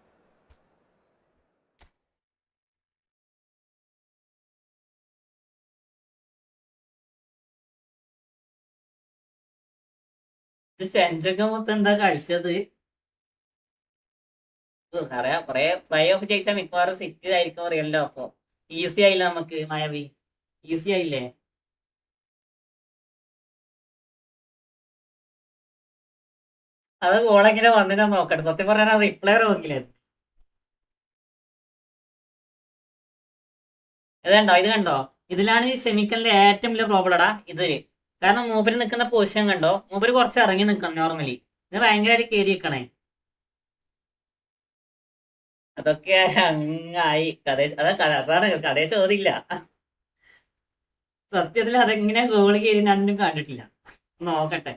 സെഞ്ചൊക്കെ മൊത്തം എന്താ കളിച്ചത്? അറിയാം, കൊറേ പ്ലേ ഓഫ് ജയിച്ചാൽ മിക്കവാറും സിറ്റി ആയിരിക്കും അറിയല്ലോ. അപ്പൊ ഈസി ആയില്ല നമുക്ക് മായാവി, ഈസി ആയില്ലേ? അത് ഗോളെങ്ങനെ വന്നിനാ നോക്കട്ടെ. സത്യം പറഞ്ഞാൽ റിപ്ലൈ നോക്കില്ലേ? ഇത് കണ്ടോ, ഇത് കണ്ടോ? ഇതിലാണ് ഈ ഷെമിക്കലിന്റെ ഏറ്റവും വലിയ പ്രോബ്ലം എടാ ഇതില്. കാരണം മൂപ്പര് നിൽക്കുന്ന പൊസിഷൻ കണ്ടോ, മൂപ്പര് കുറച്ച് ഇറങ്ങി നിൽക്കണം നോർമലി. ഇത് ഭയങ്കരമായിട്ട് കയറി നിൽക്കണേ. അതൊക്കെ അങ്ങായി കഥ. അതാണ് കഥയെ ചോദില്ല. സത്യത്തിൽ അതെങ്ങനെ ഗോള് കയറി ഞാനൊന്നും കണ്ടിട്ടില്ല. നോക്കട്ടെ.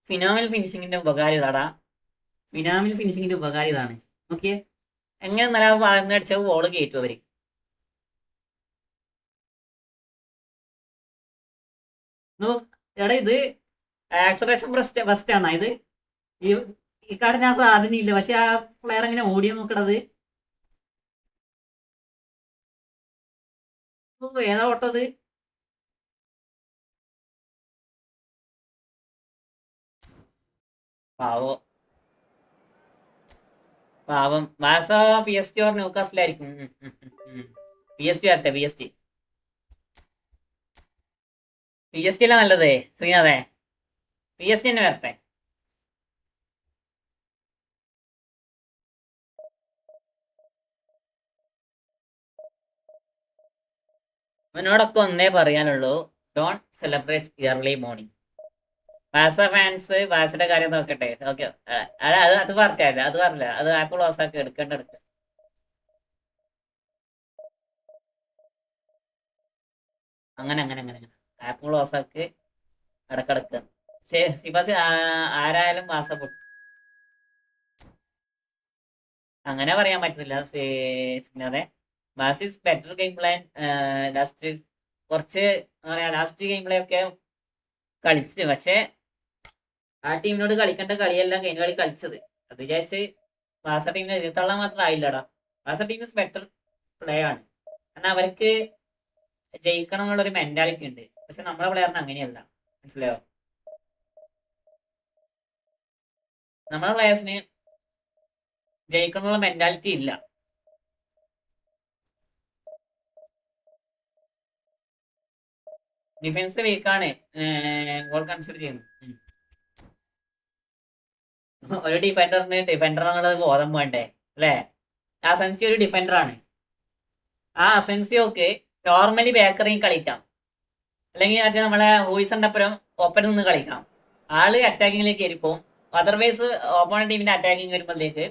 ഫിനാമിൽ ഫിനിഷിങ്ങിന്റെ ഉപകാരം ഇതാടാ. ഫിനാമിൽ ഫിനിഷിങ്ങിന്റെ ഉപകാരം ഇതാണ്. ഓക്കെ, എങ്ങനെ നല്ല ഭാഗത്ത് അടിച്ച ഗോള് കയറ്റും അവര്. എടാ ഇത് ആക്സലേഷൻ ഫസ്റ്റ് ആണോ ഇത്? ഈ കാർഡിന് ആ സാധനം ഇല്ല, പക്ഷെ ആ പ്ലെയർ എങ്ങനെ ഓടിയ നോക്കണത്. ഏതാ ഓട്ടത്? പാവോ പാവം. വാസ പി എസ് ടി ഓർ ന്യൂകാസിലായിരിക്കും. പി എസ് ടി വരട്ടെ, P S T. P S T അല്ല നല്ലത് ശ്രീനാഥേ, പി എസ് ടി തന്നെ വരട്ടെ. അവനോടൊക്കെ ഒന്നേ പറയാനുള്ളൂ, ഡോണ്ട് സെലിബ്രേറ്റ് ഇയർലി മോർണിംഗ്. ബാസ ഫാൻസ് ബാസയുടെ കാര്യം നോക്കട്ടെ. ഓക്കെ, അത് പറഞ്ഞല്ല, അത് പറഞ്ഞില്ല, അത് ആപ്പ് ക്ലോസ് ആക്കി എടുക്കേണ്ട എടുക്ക. അങ്ങനെ അങ്ങനെ അങ്ങനെ അങ്ങനെ ആപ്പ് ക്ലോസ് ആക്കി ഇടക്കിടക്ക്. സിബാസ് ആരായാലും ബാസ പൊട്ടും, അങ്ങനെ പറയാൻ പറ്റുന്നില്ല. അതെ, Basis better game plan. Last കുറച്ച് എന്താ പറയാ, ലാസ്റ്റ് ഗെയിം പ്ലേ ഒക്കെ കളിച്ച്, പക്ഷെ ആ ടീമിനോട് കളിക്കേണ്ട കളിയെല്ലാം കഴിഞ്ഞ കളി കളിച്ചത്. അത് വിചാരിച്ച് ബാസ ടീമിനെ എതിർത്തള്ളാൻ മാത്രം ആയില്ലടാ. ബാസ ടീം ബെറ്റർ പ്ലേ ആണ്, കാരണം അവർക്ക് ജയിക്കണം എന്നുള്ളൊരു മെന്റാലിറ്റി ഉണ്ട്. പക്ഷെ നമ്മളെ പ്ലെയറിന് അങ്ങനെയല്ല, മനസ്സിലായോ? നമ്മളെ പ്ലെയേഴ്സിന് ജയിക്കണം എന്നുള്ള മെന്റാലിറ്റി ഇല്ല. ഡിഫൻസ് വീക്കാണ്, ഗോൾ കൺസിഡർ ചെയ്യുന്നു. ഒരു ഡിഫൻഡർ എന്നുള്ളത് ബോധം വേണ്ടേ അല്ലേ? അസെൻസിയോ ഒരു ഡിഫൻഡറാണ്. ആ അസെൻസിയോക്ക് നോർമലി ബാക്കറിയും കളിക്കാം, അല്ലെങ്കിൽ മറ്റേ നമ്മളെ ഹൂയിസന്റെ അപ്പുറം ഒപ്പം നിന്ന് കളിക്കാം. ആള് അറ്റാക്കിങ്ങിലേക്ക് ആയിരിക്കും. അതർവൈസ് ഓപ്പോണന്റ് ടീമിന്റെ അറ്റാക്കിങ് വരുമ്പോഴത്തേക്ക്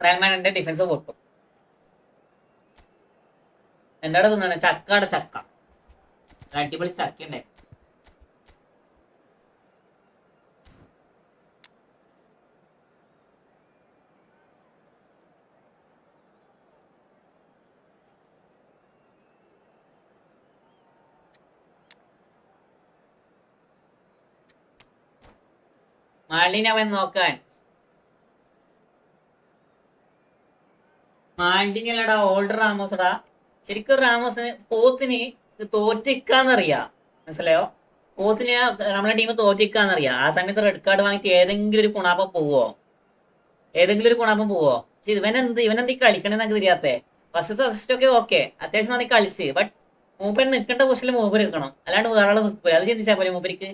റയൽമാന്റെ ഡിഫൻസ് പൊട്ടും. എന്താണ് തിന്നാണ്? ചക്കയുടെ ചക്ക. അടിപൊളി ചക്കണ്ടേ. മാളിനെ അവൻ നോക്കാൻ. മാൾഡിനല്ലടാ, ഓൾഡ് റാമോസടാ. ശരിക്കും റാമോസിന് പോത്തിന് തോറ്റിക്കാന്നറിയാം, മനസ്സിലായോ? പോത്തിന് നമ്മളെ ടീം തോറ്റിക്കാന്നറിയാം. ആ സമയത്ത് റെഡ് കാർഡ് വാങ്ങിയിട്ട് ഏതെങ്കിലും ഒരു കുണാപ്പം പോവോ? പക്ഷെ ഇവനെന്ത് ഈ കളിക്കണെന്നൊക്കെ തിരിയാത്തേ. ഫസ്റ്റ് അസിസ്റ്റ് ഒക്കെ ഓക്കെ, അത്യാവശ്യം നന്നായി കളിച്ച്. ബട്ട് മൂപ്പൻ നിൽക്കേണ്ട പൊസിഷനിൽ മൂപ്പർ നിൽക്കണം, അല്ലാണ്ട് വേറെ ആളെ നിൽക്കുക. അത് ചിന്തിച്ചാ പോലെ മൂപ്പരിക്ക്.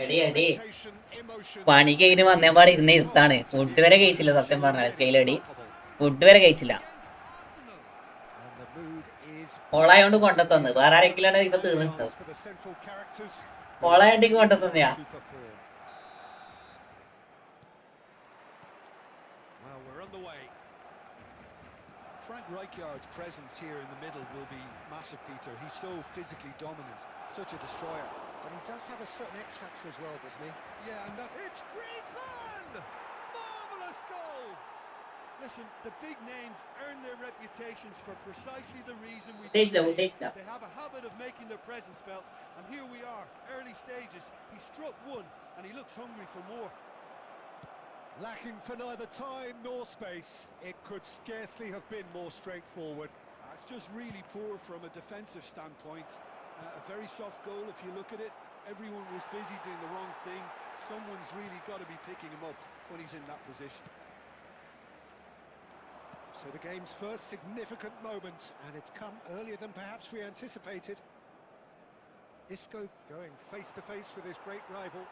എടി പണി കഴിഞ്ഞ് വന്നേപാട് ഇരുന്ന് ഇരുത്താണ്. ഫുഡ് വരെ കഴിച്ചില്ല സത്യം പറഞ്ഞാൽ. സ്കെയിലടി ഫുഡ് വരെ കഴിച്ചില്ല. ഓളായോണ്ട് കൊണ്ടെത്തന്ന്. വേറെ ആരെങ്കിലും ഇപ്പൊ തീർന്നിട്ടോ. ഓളായോണ്ടേക്ക് കൊണ്ടെത്തന്നെയാ. Frank Rijkaard's presence here in the middle will be massive, Peter. He's so physically dominant, such a destroyer. But he does have a certain X factor as well, doesn't he? Yeah, and it's Griezmann! Marvellous goal! Listen, the big names earn their reputations for precisely the reason we do. They have a habit of making their presence felt, and here we are, early stages. He struck one, and he looks hungry for more. Lacking for neither time nor space. It could scarcely have been more straightforward. That's just really poor from a defensive standpoint. A very soft goal if you look at it. Everyone was busy doing the wrong thing. Someone's really got to be picking him up when he's in that position. So the game's first significant moment, and it's come earlier than perhaps we anticipated. Isco going face to face with his great rival.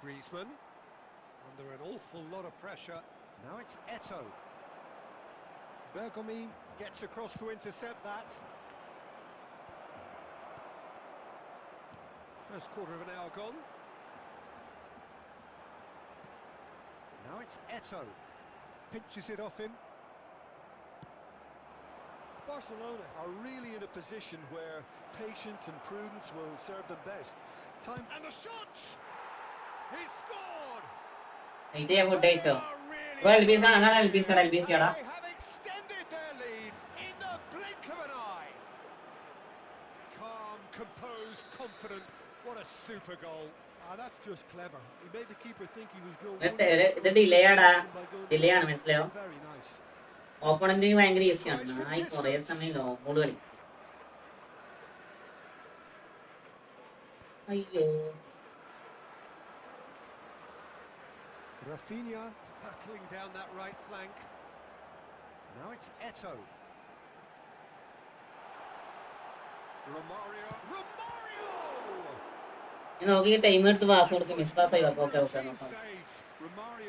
Griezmann under an awful lot of pressure. Now it's Eto'o. Bergomi gets across to intercept that. First quarter of an hour gone. Now it's Eto'o. Pinches it off him. Barcelona are really in a position where patience and prudence will serve them best. Time And the shots! He's scored! They have extended their lead in the blink of an eye. Calm, composed, confident. What a super goal. That's just clever. He made the keeper think he was going. Delay ആണ്, മനസ്സിലായോ? ഓപ്പണന്റിന് ഭയങ്കര ഈസിയാണ്. നായി കുറേ സമയം law ball കളി. അയ്യോ, Rafinha hurtling down that right flank. Now it's Eto'o. Romario! ഞാൻ നോക്കി ടൈം എടുത്ത് പാസ് കൊടുക്കും. മിസ് പാസ് ആയി. ഓക്കെ നോക്കാം.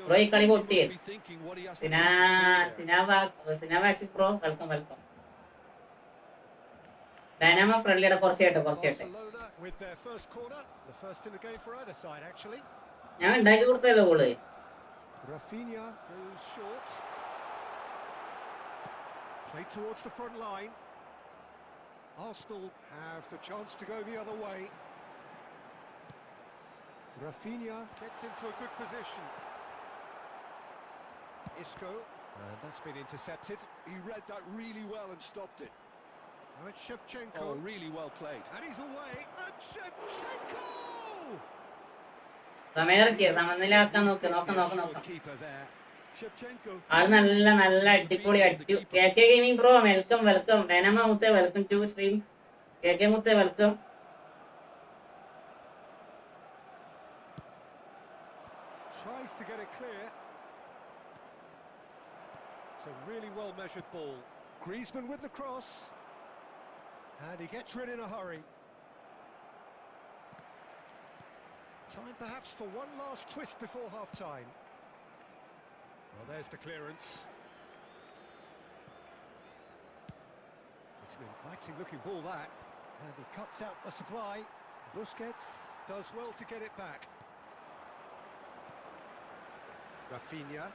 ബ്രോ ഈ കളി പൊട്ടിയേ. സിനാവാക്സിക് ബ്രോ, വെൽക്കം. ഡൈനാമോ ഫ്രണ്ട്ലിയുടെ കുറച്ച് കേട്ടോ. With their first corner, the first in the game for either side actually. ഞാൻ ഉണ്ടാക്കി കൊടുത്തല്ലോ goal. Rafinha goes short. Played towards the front line. Arsenal have the chance to go the other way. Rafinha gets into a good position. Isco, and that's been intercepted. He read that really well and stopped it. Now it's Shevchenko. Oh, really well played. And he's away. And Shevchenko! സമനിലയാക്കാൻ നോക്കാം. ആള് നല്ല അടിപൊളി KK gaming bro, welcome. Dynamo മുത്തേ, welcome to stream. KK മുത്തേ, welcome. Tries to get it clear. It's a really well measured ball. Griezmann with the cross. And he gets rid in a hurry. Time perhaps for one last twist before half-time. Well, there's the clearance. It's an inviting looking ball, that. And he cuts out the supply. Busquets does well to get it back. Rafinha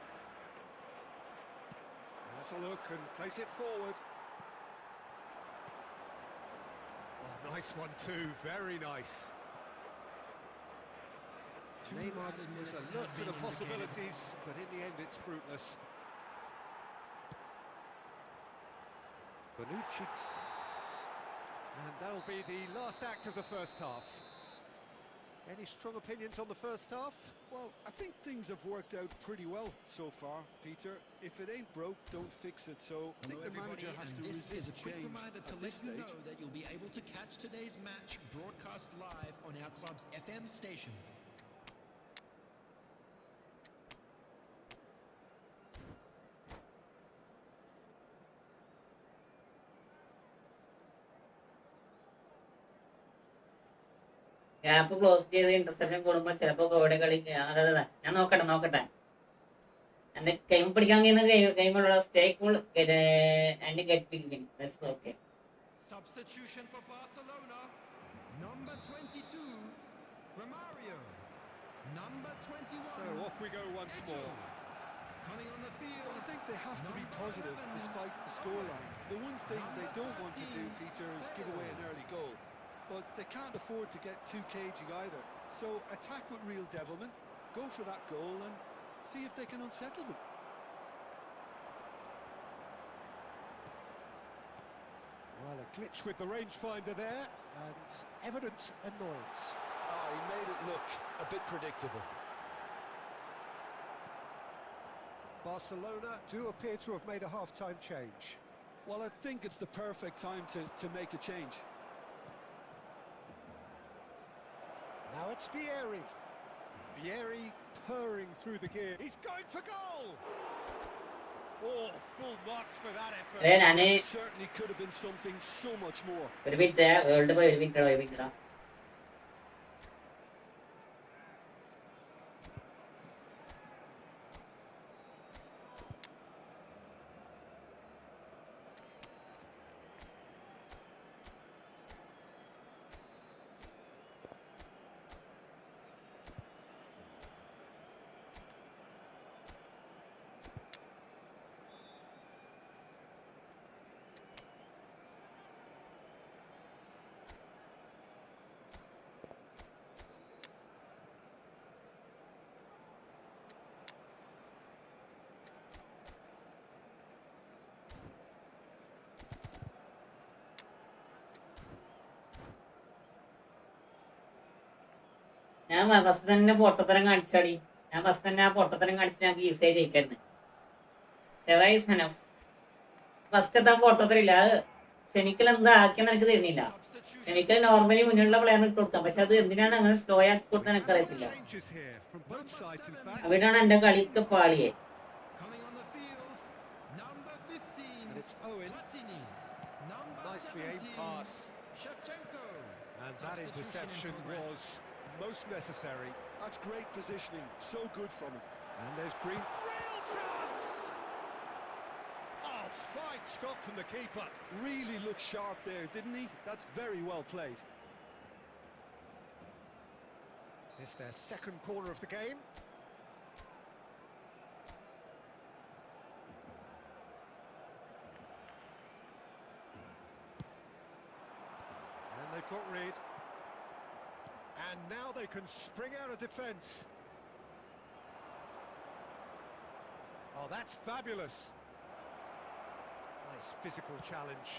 has a look and plays it forward. Oh, nice one too, very nice. Neymar was alert to the possibilities, but in the end it's fruitless. Bonucci. And that'll be the last act of the first half. Any strong opinions on the first half? Well, I think things have worked out pretty well so far, Peter. If it ain't broke, don't fix it. So I think the manager has to resist change at this stage. Know that you'll be able to catch today's match broadcast live on our club's FM station. Gap close ചെയ്ത് interception കൂടുമ്പോൾ ചിലപ്പോൾ ഗോടെ കളി അതെ ഞാൻ നോക്കട്ടെ എന്റെ game പിടിക്കാൻ കഴിയുന്ന ഗെയിമുള്ള stay cool and get picking that's okay. Substitution for Barcelona. Number 22, Romario. Number 21. So off we go once more. Coming on the field. Well, I think they have to be positive despite the scoreline. The one thing they don't want to do, Peter, is give away an early goal. But they can't afford to get too cagey either. So attack with real devilment, go for that goal and see if they can unsettle them. Well, a glitch with the rangefinder there, and evident annoyance. Oh, he made it look a bit predictable. Barcelona do appear to have made a half-time change. Well, I think it's the perfect time to make a change. Now it's Vieri. Vieri purring through the gear. He's going for goal! Oh, full marks for that effort. Certainly could have been something so much more. ഒരു minute world പോയി ഒരു minute ഞാൻ first തന്നെ പൊട്ടത്തരം കാണിച്ചാടി. ഞാൻ first തന്നെ ആ പൊട്ടത്തരം കാണിച്ചിട്ട് ഞങ്ങൾക്ക് ഈസിയായി ജയിക്കായിരുന്നു. ഫസ്റ്റ് എത്താൻ പൊട്ടത്തരില്ല. അത് ക്ഷണിക്കൽ എന്താ ആക്കിയെന്ന് എനിക്ക് തരുന്നില്ല. ക്ഷണിക്കൽ നോർമലി മുന്നിലുള്ള പ്ലെയറിന് ഇട്ട് കൊടുക്കാം. പക്ഷെ അത് എന്തിനാണ് അങ്ങനെ സ്ലോ ആക്കി കൊടുത്താൽ എനിക്ക് അറിയത്തില്ല. അവിടെയാണ് എന്റെ കളിക്ക് പാളിയെ. And that interception was most necessary. That's great positioning, so good from him. And there's Green. Real chance! Oh, fine stop from the keeper. Really looked sharp there, didn't he? That's very well played. It's their second corner of the game. And they've got Reed. And now they can spring out of defence. Oh, that's fabulous. Nice physical challenge.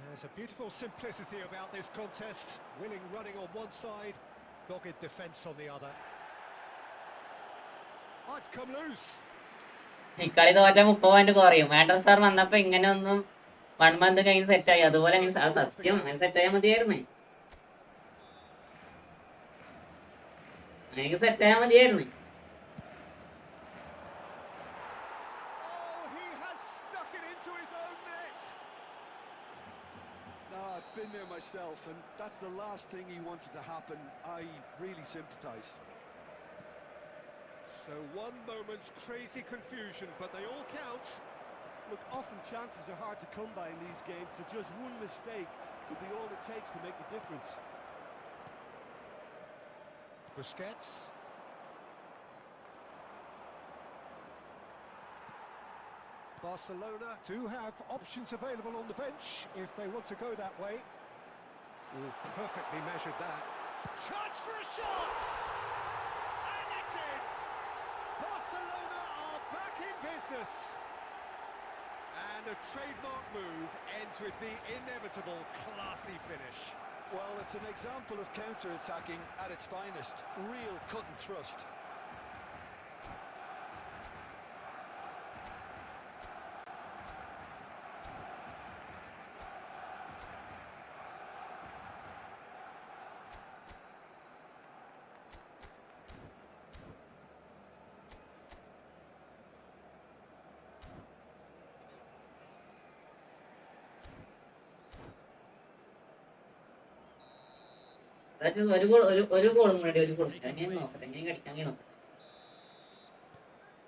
There's a beautiful simplicity about this contest. Willing running on one side, dogged defence on the other. Oh, it's come loose. ഈ കളി തോറ്റ 30 point കുറയും. Madam sir വന്നപ്പോ ഇങ്ങനെ ഒന്നും 1 month കഴിഞ്ഞ് സെറ്റായി. അതുപോലെ സത്യം അങ്ങനെ സെറ്റായാൽ മതിയായിരുന്നു. എനിക്ക് സെറ്റായാൽ മതിയായിരുന്നു. Been there myself, and that's the last thing he wanted to happen. I really sympathise. So one moment's crazy confusion, but they all count. Look, often chances are hard to come by in these games, so just one mistake could be all it takes to make the difference. Busquets. Barcelona do have options available on the bench if they want to go that way. Oh, perfectly measured that. Chance for a shot! And it's in! Barcelona are back in business. And a trademark move ends with the inevitable classy finish. Well, it's an example of counter-attacking at its finest. Real cut and thrust.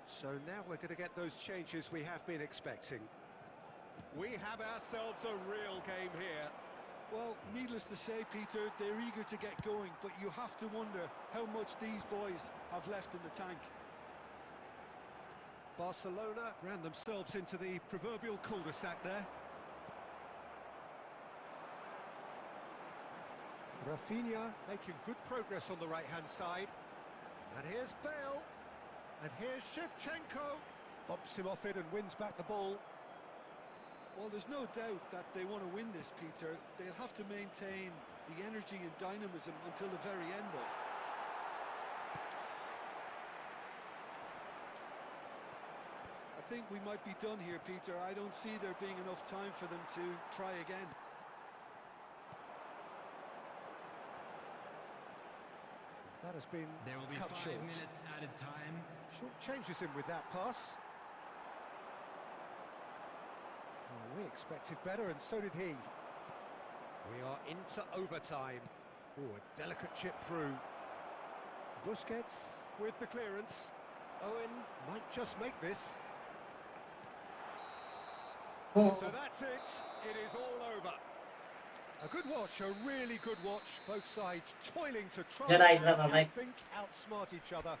So now we're going to get those changes we have been expecting. We have ourselves a real game here. Well, needless to say, Peter, they're eager to get going, but you have to wonder how much these boys have left in the tank. Barcelona ran themselves into the proverbial cul-de-sac there. Rafinha making good progress on the right-hand side. And here's Bale. And here's Shevchenko. Bumps him off it and wins back the ball. Well, there's no doubt that they want to win this, Peter. They'll have to maintain the energy and dynamism until the very end, though. I think we might be done here, Peter. I don't see there being enough time for them to try again. That has been There will be cut 5 short. minutes added time. Short changes him with that pass. Well, we expected better, and so did he. We are into overtime. Oh, a delicate chip through. Busquets with the clearance. Owen might just make this. So that's it. It is all over. A good watch, a really good watch. Both sides toiling to try and think, outsmart each other.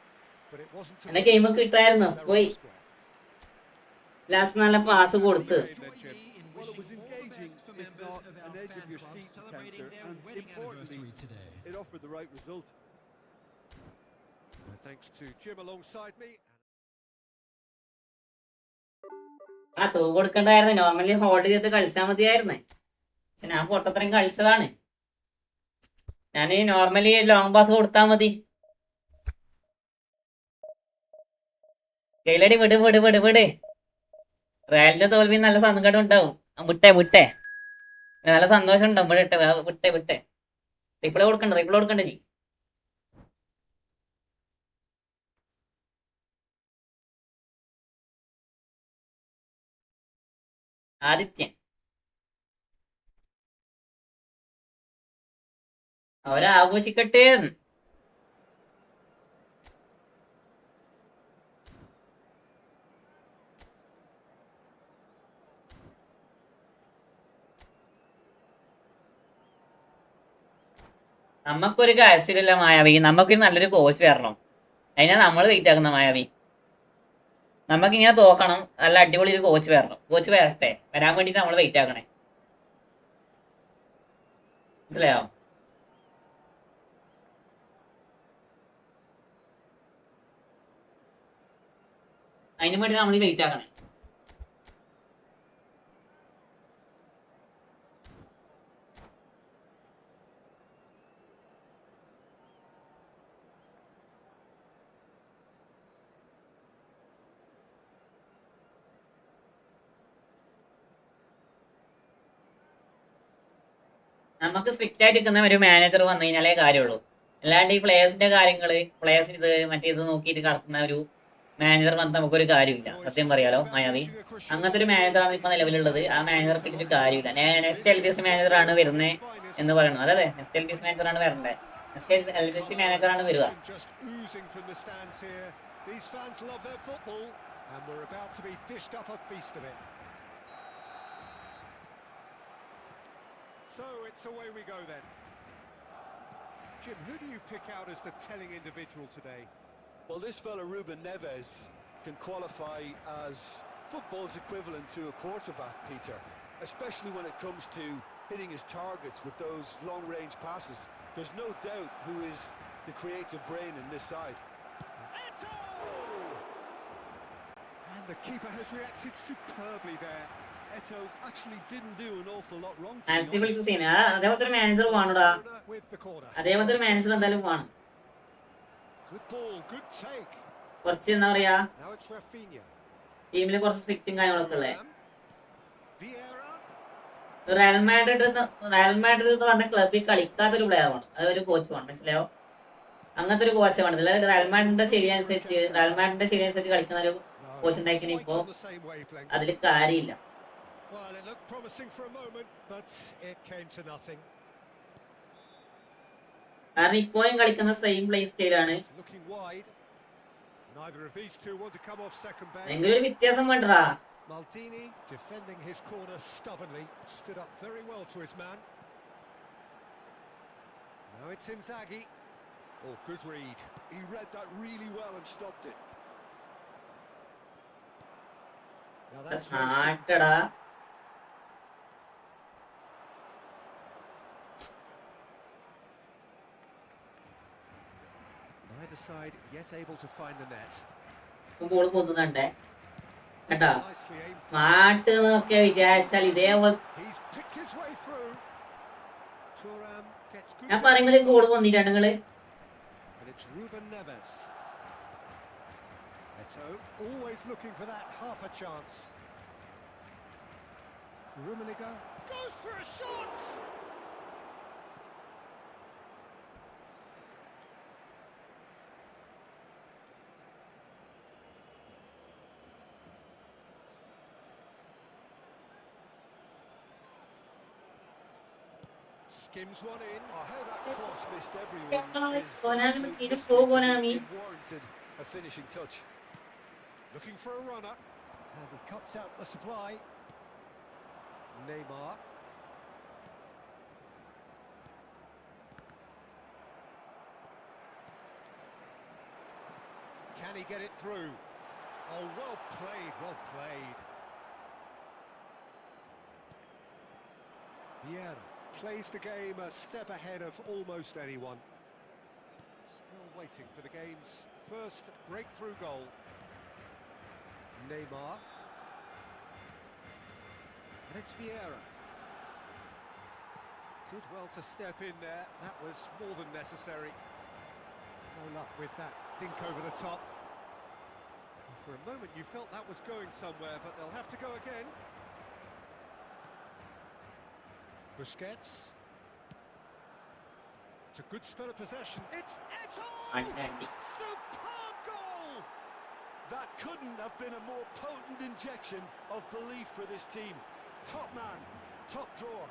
But it wasn't to game കിട്ടായിരുന്നു പോയി last നല്ല pass കൊടുത്ത് Well, it was engaging, if not an edge of your seat encounter, and importantly, it offered the right result. Thanks to Jim alongside me. ആ തൂ കൊടുക്കണ്ടായിരുന്നു normally hold ചെയ്തിട്ട് കളിച്ചാൽ മതിയായിരുന്നേ പക്ഷെ ഞാൻ പൊട്ടത്രയും കളിച്ചതാണ് ഞാൻ normally long pass കൊടുത്താൽ മതി കൈലടി വിട് വിട് വിട് വിട് റയലിന്റെ തോൽവി നല്ല സങ്കടം ഉണ്ടാവും വിട്ടേ നല്ല സന്തോഷം ഉണ്ടാവും വിട്ടെ റിപ്ലൈ കൊടുക്കണ്ട നീ ആദിത്യൻ അവരാഘോഷിക്കട്ടെ നമുക്കൊരു കാഴ്ചയില്ല മായാവി നമുക്ക് നല്ലൊരു കോച്ച് വരണം അതിനാ നമ്മൾ വെയിറ്റ് ആക്കുന്ന മായാവി നമുക്കിങ്ങനെ തോക്കണം നല്ല അടിപൊളി ഒരു കോച്ച് വരണം കോച്ച് വരട്ടെ വരാൻ വേണ്ടിട്ട് നമ്മൾ വെയിറ്റ് ആക്കണേ മനസ്സിലായോ അതിനു വേണ്ടി നമ്മൾ വെയിറ്റ് ആക്കണേ നമുക്ക് സ്ട്രിക്റ്റ് ആയിട്ട് നിൽക്കുന്ന ഒരു മാനേജർ വന്നു കഴിഞ്ഞാലേ കാര്യമുള്ളൂ അല്ലാണ്ട് ഈ പ്ലേയേഴ്സിന്റെ കാര്യങ്ങള് പ്ലേയേഴ്സിന് ഇത് മറ്റേത് നോക്കിയിട്ട് കിടക്കുന്ന ഒരു മാനേജർ വന്നിട്ട് നമുക്കൊരു കാര്യമില്ല സത്യം പറയാലോ മായാവി അങ്ങനത്തെ ഒരു മാനേജറാണ് ഇപ്പൊ നിലവിലുള്ളത് ആ മാനേജർ കിട്ടിയിട്ട് കാര്യമില്ല നെക്സ്റ്റ് LBS മാനേജറാണ് വരുന്നത് എന്ന് പറയുന്നു അതെ നെക്സ്റ്റ് LBS മാനേജറാണ് വരണ്ടേ നെക്സ്റ്റ് LBS മാനേജറാണ് വരിക So it's away we go then. Jim, who do you pick out as the telling individual today? Well, this fella Ruben Neves can qualify as football's equivalent to a quarterback, Peter, especially when it comes to hitting his targets with those long-range passes. There's no doubt who is the creative brain in this side. Eto! And the keeper has reacted superbly there. Eto actually didn't do an awful lot wrong, to fancy be honest. വിളിച്ച scene അതേപോലത്തെ ഒരു manager വേണോടാ. Barcelona with the corner. അതേപോലത്തെ ഒരു manager എന്തായാലും വേണം. Good ball, good take. കുറച്ച് എന്താ പറയാ, Now it's Rafinha. ടീമിൽ കുറച്ച് സ്ട്രിക്റ്റും കാര്യങ്ങളൊക്കെ ഉള്ളത്. Vieira. റയൽ മാഡ്രിഡ് എന്ന് പറഞ്ഞ ക്ലബിൽ കളിക്കാത്തൊരു പ്ലെയർ വേണം. അതൊരു കോച്ച് വേണം, മനസ്സിലായോ? അങ്ങനത്തെ ഒരു കോച്ച് വേണം. അല്ലാതെ റയൽ മാഡ്രിഡിന്റെ ശരിയനുസരിച്ച് കളിക്കുന്ന ഒരു കോച്ച് ഉണ്ടാക്കിയാൽ ഇപ്പോ അതിൽ കാര്യമില്ല. Well, it looked promising for a moment, but it came to nothing. കാരണം ഇപ്പോഴും കളിക്കുന്ന സെയിം പ്ലേ സ്റ്റൈലാണ്. Looking wide. Neither of these two want to come off second best. എന്തെങ്കിലും ഒരു വ്യത്യാസം വേണ്ടടാ. Maldini defending his corner stubbornly, stood up very well to his man. Now it's Inzaghi. Oh, good read. He read that really well and stopped it. Now that's സ്മാർട്ടടാ. neither side yet able to find the net. Ball പോകുന്നുണ്ടേ കേട്ടാ. Nicely aimed. Smart എന്നൊക്കെ വിചാരിച്ചാൽ ഇതേപോലെ He's picked his way through. Thuram gets good. ഞാൻ പറയുമ്പോഴത്തേക്ക് ball വന്നിട്ടാണ് നിങ്ങള്. And it's Ruben Neves. Eto always looking for that half a chance. Rummenigge goes for a shot. Skims one in. Oh, how that cross missed everyone is Konami, absolute ഇത് mismatch. പോ Konami. It warranted a finishing touch. Looking for a runner. And he cuts out the supply. Neymar. Can he get it through? Oh, well played, well played. Vieira plays the game a step ahead of almost anyone. Still waiting for the game's first breakthrough goal. Neymar. And it's Vieira. Did well to step in there. That was more than necessary. No luck with that dink over the top. For a moment you felt that was going somewhere, but they'll have to go again. Busquets. It's a good spell of possession. It's Eto! Superb goal! That couldn't have been a more potent injection of belief for this team. Top man, top drawer.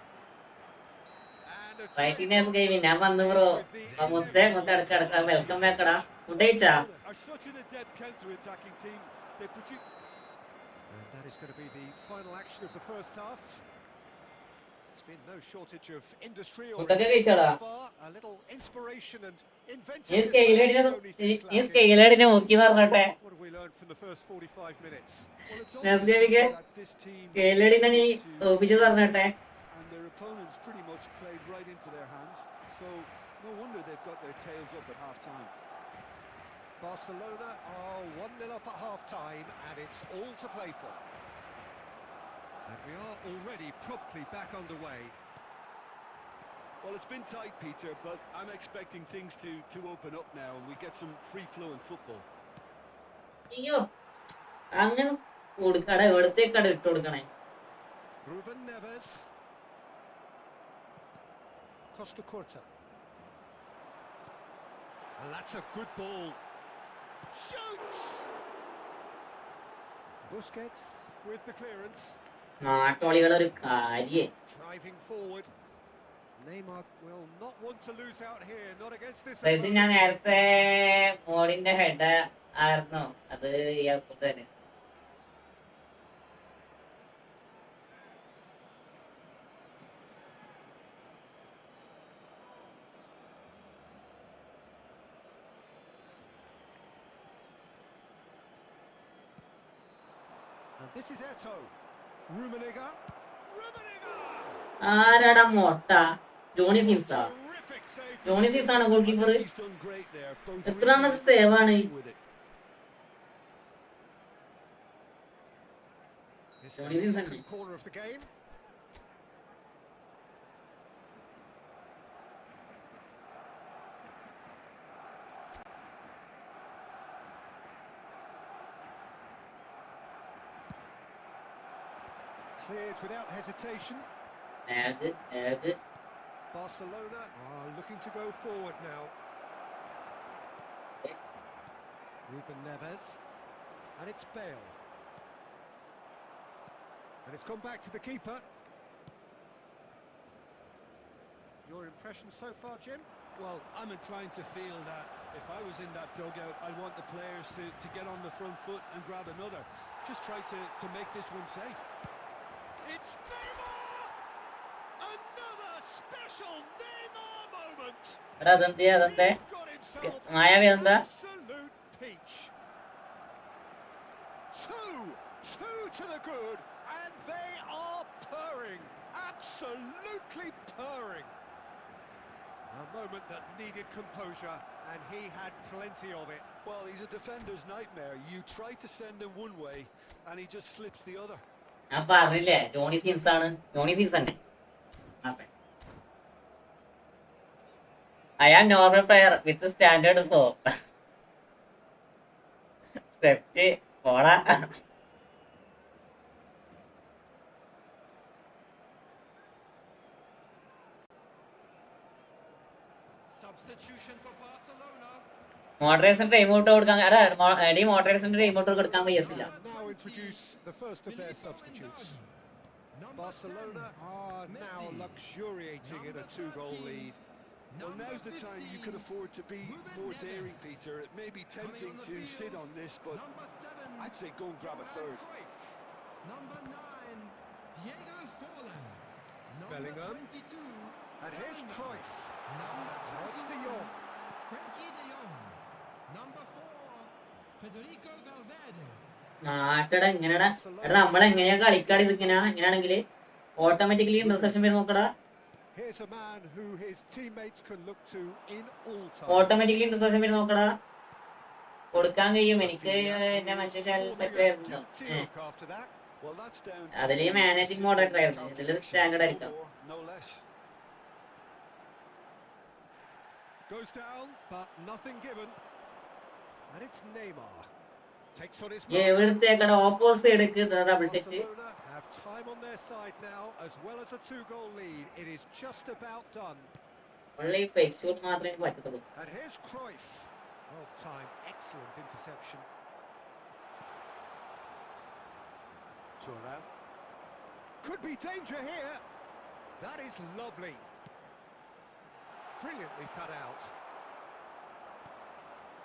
And a Brightness game ഞാൻ വന്നു bro. മുത്തേ അടുക്ക welcome ബാക്കടാ. Food കഴിച്ചാ? Are such an adept counter-attacking team. They produce. And that is going to be the final action of the first half. There's been no shortage of industry or ഫുഡൊക്കെ കഴിച്ചാടാ? a little inspiration and ഈ inventiveness. സ്കെയിലടിനെ നോക്കി പറഞ്ഞോട്ടെ. What have we learned from the first 45 minutes? Well, it's Nasgevike, obvious that this team സ്കെയിലടിനെ നീ തോപ്പിച്ച് പറഞ്ഞോട്ടെ. and their opponents pretty much played right into their hands. So no wonder they've got their tails up at half-time. Barcelona are 1-0 up at half-time and it's all to play for. And we are already promptly back underway. Well, it's been tight, Peter, but I'm expecting things to open up now and we get some free-flowing football. അയ്യോ അങ്ങനെ കൊടുക്കട എവിടത്തേക്കട ഇട്ട് കൊടുക്കണേ. Ruben Neves. Costa Curta. And that's a good ball. Shoots! Busquets with the clearance. Smart കളികളുടെ ഒരു കാര്യം. Driving forward. Neymar will not want to lose out here, not against this. ഞാൻ നേരത്തെ മോഡിന്റെ head ആയിരുന്നു അത് ഇയാൾക്ക് തന്നെ. And this is Eto. Rummenigge. ആരാടാ മൊട്ട? ജോണി സിൻസാ? Terrific save. ജോണി സിൻസ് ആണ് goal I keeper. think he's done great there. Both എത്രാമത്തെ really സേവ് ആണ്? with it. This Johnny is the Sins second and- corner of the game. Cleared without hesitation. Barcelona are looking to go forward now. Ruben Neves. And it's Bale. And it's gone back to the keeper. Your impression so far, Jim? Well, I'm inclined to feel that if I was in that dugout, I want the players to get on the front foot and grab another. Just try to make this one safe. It's Neymar! Another special Neymar moment! എടാ അതെന്തേ അതെന്തേ? He's got himself മായാവി എന്താ? absolute peach. Two to the good, and they are purring, absolutely purring. A moment that needed composure, and he had plenty of it. Well, he's a defender's nightmare. You try to send him one way, and he just slips the other. ഞാൻ പറഞ്ഞില്ലേ Johnny Sins ആണ്. Johnny since തന്നെ. I am normal player with standard form. Script പോടാ. Substitution for Barcelona. മോഡറേഷന്റെ remote കൊടുക്കാൻ എടി മോഡറേഷന്റെ remote കൊടുക്കാൻ വയ്യത്തില്ല. Now introduce the first of their substitutes. Barcelona are now luxuriating in a 2-goal lead. Well, now's the time you can afford to be more daring, Peter. It may be tempting to sit on this, but I'd say go and grab a third. Number 9, Diego Forlan. Number Bellingham. 22, And here's Cruyff. Number Now it's De 21, Jong. Frenkie de Jong. Number 4, Federico Valverde. മാറ്റടാ ഇങ്ങനെടാ. എടാ നമ്മളെങ്ങനെയാ കളിക്കാട് ഇതിങ്ങനെ ഇങ്ങനെയാണെങ്കിൽ automatically interception വരും നോക്കടാ. Here's a man who his teammates can look to in all times. Automatically interception വരും നോക്കടാ. കൊടുക്കാൻ കഴിയും എനിക്ക്. എന്റെ മറ്റേ ചാനൽ പറ്റുമായിരുന്നു. Guilty look after that. Well, that's down to അതില് മാനേജിംഗ് മോഡറേറ്റർ ആയിരുന്നു. ഇതില് സ്റ്റാൻഡേർഡ് ആയിരിക്കാം. no more, no less. Goes down, but nothing given. And it's Neymar. Takes on his mark. എവിടുത്തേക്കടാ ഓപ്പോസിറ്റ് എടുക്ക് double touch. Barcelona have time on their side now, as well as a 2-goal lead. It is just about done. Only fake shoot മാത്രമേ എനിക്ക് പറ്റത്തുള്ളൂ. And here's Cruyff. Well timed, excellent interception. Thuram. Could be danger here. That is lovely. Brilliantly cut out.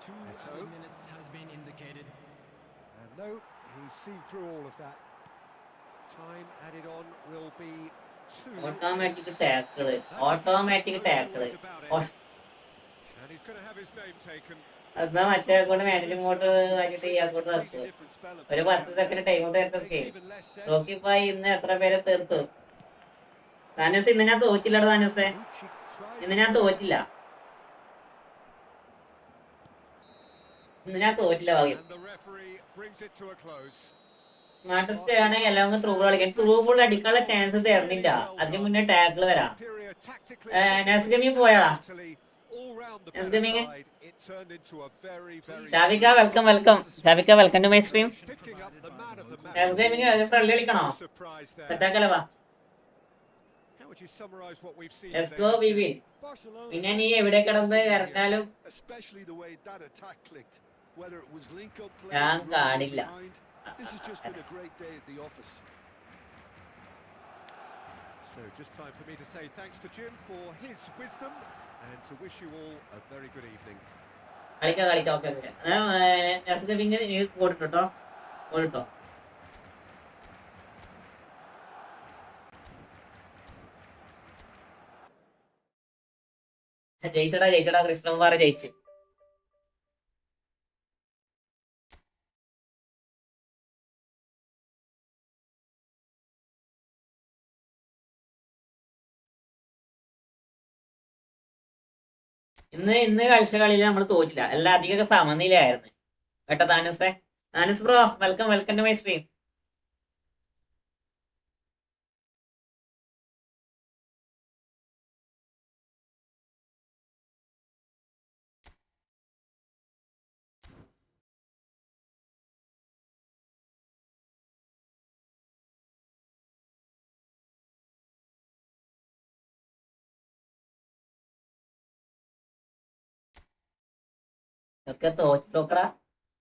2 Eto. minutes has been indicated. And no, he's seen through all of that. Time added on will be 2. Automatic tackle. Automatic tackle. And he's going to have his name taken. അതാ മറ്റേ കൊണ്ട് managing mode വാങ്ങിയിട്ട് ഇയാൾക്കോട്ട് നിർത്തും. Different spell of ഒരു 10 second time കൊണ്ട് നേരത്തെ scale even less sense. നോക്കിപ്പോയി. ഇന്ന് എത്ര പേരെ തീർത്തു? താനൂസ് ഇന്ന് ഞാൻ തോറ്റില്ലടാ. താനൂസേ She tries ഇന്ന് ഞാൻ തോറ്റില്ല. ഇന്ന് ഞാൻ തോറ്റില്ല. ഭാഗ്യം. and the referee brings it to a close. Smartest ആണെങ്കിൽ എല്ലാം ത്രൂ ബോൾ കളിക്കാൻ. ത്രൂ ബോൾ അടിക്കാനുള്ള ചാൻസ് തരുന്നില്ല. അതിന് മുന്നേ ടാക്കിൾ വരാം. Superior tactically. നെസ്ഗമിങ് പോയാടാ. Mentally, all round the Let's go, Minge. side, it turned into a very ഷാബിക്ക വെൽക്കം വെൽക്കം. ഷാബിക്ക welcome to my stream. picking up the man of the match. നെസ്ഗമിങ് friend കളിക്കണോ? Surprise there. സെറ്റാക്കല്ലേ വാ. How would you summarize what we've seen? Let's today? Go വിവിൻ. Barcelona, പിന്നെ നീ എവിടെ കിടന്ന് വരട്ടാലും especially the way that attack clicked, whether it was link up play, ഞാൻ running കാണില്ല. behind. This has just been a great day at the office. So just time for me to say thanks to Jim for his wisdom and to wish you all a very good evening. കളിക്കാം okay okay. നെസ്ഗമിങ് നീ കൊടുട്ടോ കൊടുത്തോ. ജയിച്ചടാ കൃഷ്ണകുമാർ ജയിച്ച്. ഇന്ന് കളിച്ച കളിയിൽ നമ്മൾ തോറ്റില്ല, എല്ലാം അധികം സമനിലയായിരുന്നു കേട്ടോ. താനൂസ് bro, welcome to my stream. ഒക്കെ തോറ്റു നോക്കടാ,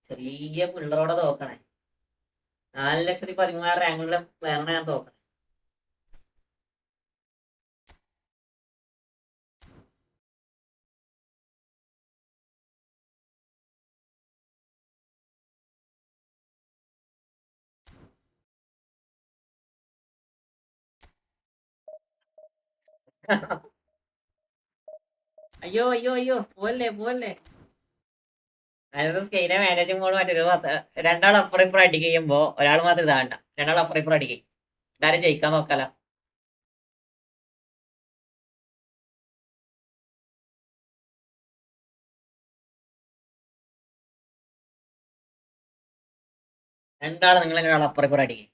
ചെറിയ പിള്ളറോടെ തോക്കണേ. 4,13,000 റാങ്കുള്ള പ്ലെയറിനെ ഞാൻ തോക്കണേ. അയ്യോ അയ്യോ അയ്യോ, പോവല്ലേ. അതിനകത്ത് സ്കെയിനെ മാനേജ് മോഡ് മാറ്റൊരു രണ്ടാൾ അപ്പുറം ഇപ്പുറം അടിക്ക് ചെയ്യുമ്പോ ഒരാൾ മാത്രം ഇതാണ്ട, രണ്ടാൾ അപ്പുറം ഇപ്പുറം അടിക്കും, എല്ലാരും ജയിക്കാൻ നോക്കാല. രണ്ടാൾ നിങ്ങൾ ഒരാൾ അപ്പുറം ഇപ്പുറം അടിക്കും.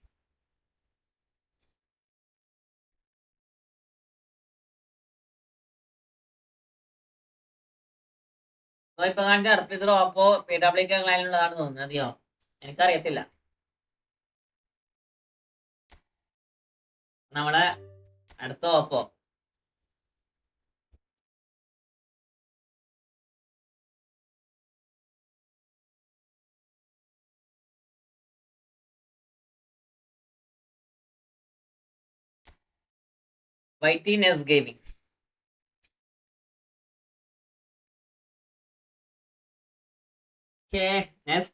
ഇപ്പൊ കാണിച്ച അർപ്പിതോ അപ്പോ PWK ക്ലൈനുള്ളതാണ് തോന്നുന്നത്. അതെയോ, എനിക്കറിയത്തില്ല. നമ്മളെ അടുത്ത oppo YTNS gaming.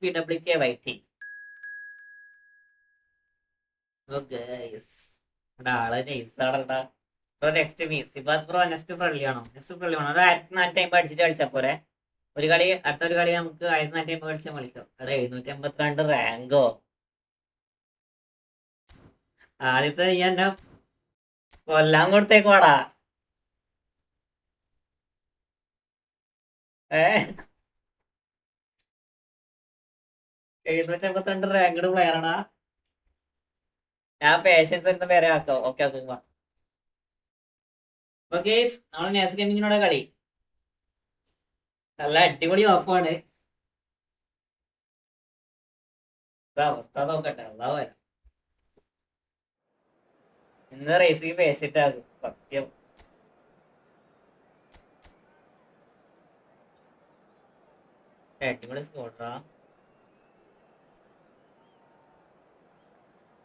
PWK YT. ആള് നൈസാടാ. നെക്സ്റ്റ് മീ സിബാദ് ബ്രോ നെക്സ്റ്റ് ഫ്രണ്ട്ലി ആണോ? നെക്സ്റ്റ് ഫ്രണ്ട്ലി ആണോ? ഒരു 1450 അടിച്ചിട്ട് കളിച്ചാ പോരെ. ഒരു കളി, അടുത്തൊരു കളി നമുക്ക് 1450 കളിച്ചാൽ കളിക്കാം. അവിടെ 752 റാങ്കോ. ആദ്യത്തെ നീ എന്നെ കൊല്ലാൻ കൊടുത്തേക്കോടാ. 752 റാങ്കഡ് പ്ലെയറാണാ. ഞാൻ പേഷ്യൻസ് എന്ന പേരെ ആക്കാം. ഓക്കെ നമ്മള് നേസ് ഗെയിമിങ്ങിനോടെ കളി നല്ല അടിപൊളി ഓഫാണ്. അവസ്ഥ നോക്കട്ടെ, അല്ലാ വരാം. ഇന്ന് റേസിംഗ് പേഷ്യന്റ് ആകും സത്യം. അടിപൊളി സ്കോഡറാ.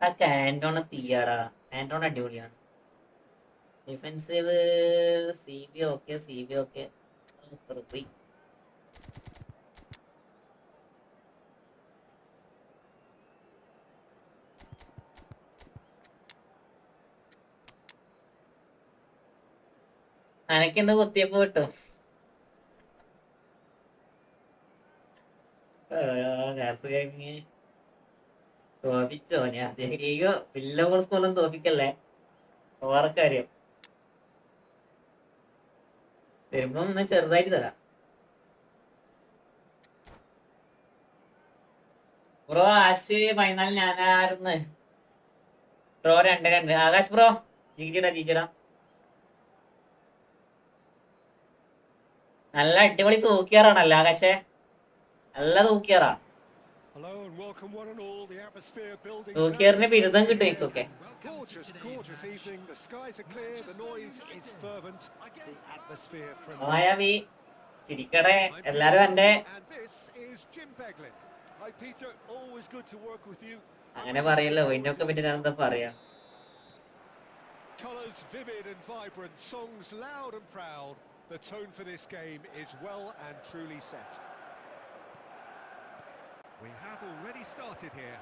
ആ കാൻറ്റോണ തീയാടാ, കാൻറ്റോണ അടിപൊളിയാണ്. Defensive CB okay. പോയി അനക്കെന്ത് കുത്തിയപ്പോ കിട്ടും. തോപ്പിച്ചോ? ഞാൻ വലിയ സ്കൂളും തോപ്പിക്കല്ലേ, വേറെ കാര്യം. തരുമ്പോ ഒന്ന് ചെറുതായിട്ട് തരാം ബ്രോ. ആശ് ഫൈനൽ ഞാനായിരുന്നു ബ്രോ. 2-2. ആകാശ് ബ്രോ ജീജിടാ. നല്ല അടിപൊളി തൂക്കിയാറാണല്ലോ ആകാശേ, നല്ല തൂക്കിയാറാ. തൂക്കിയാറിന് ബിരുദം കിട്ടും എനിക്കൊക്കെ. മായാവി ചിരിക്കടെ എല്ലാരും എന്റെ അങ്ങനെ പറയല്ലോ. ഇതിനൊക്കെ പറ്റി ഞാൻ എന്താ പറയാ. Colours vivid and vibrant, songs loud and proud. The tone for this game is well and truly set. We have already started here.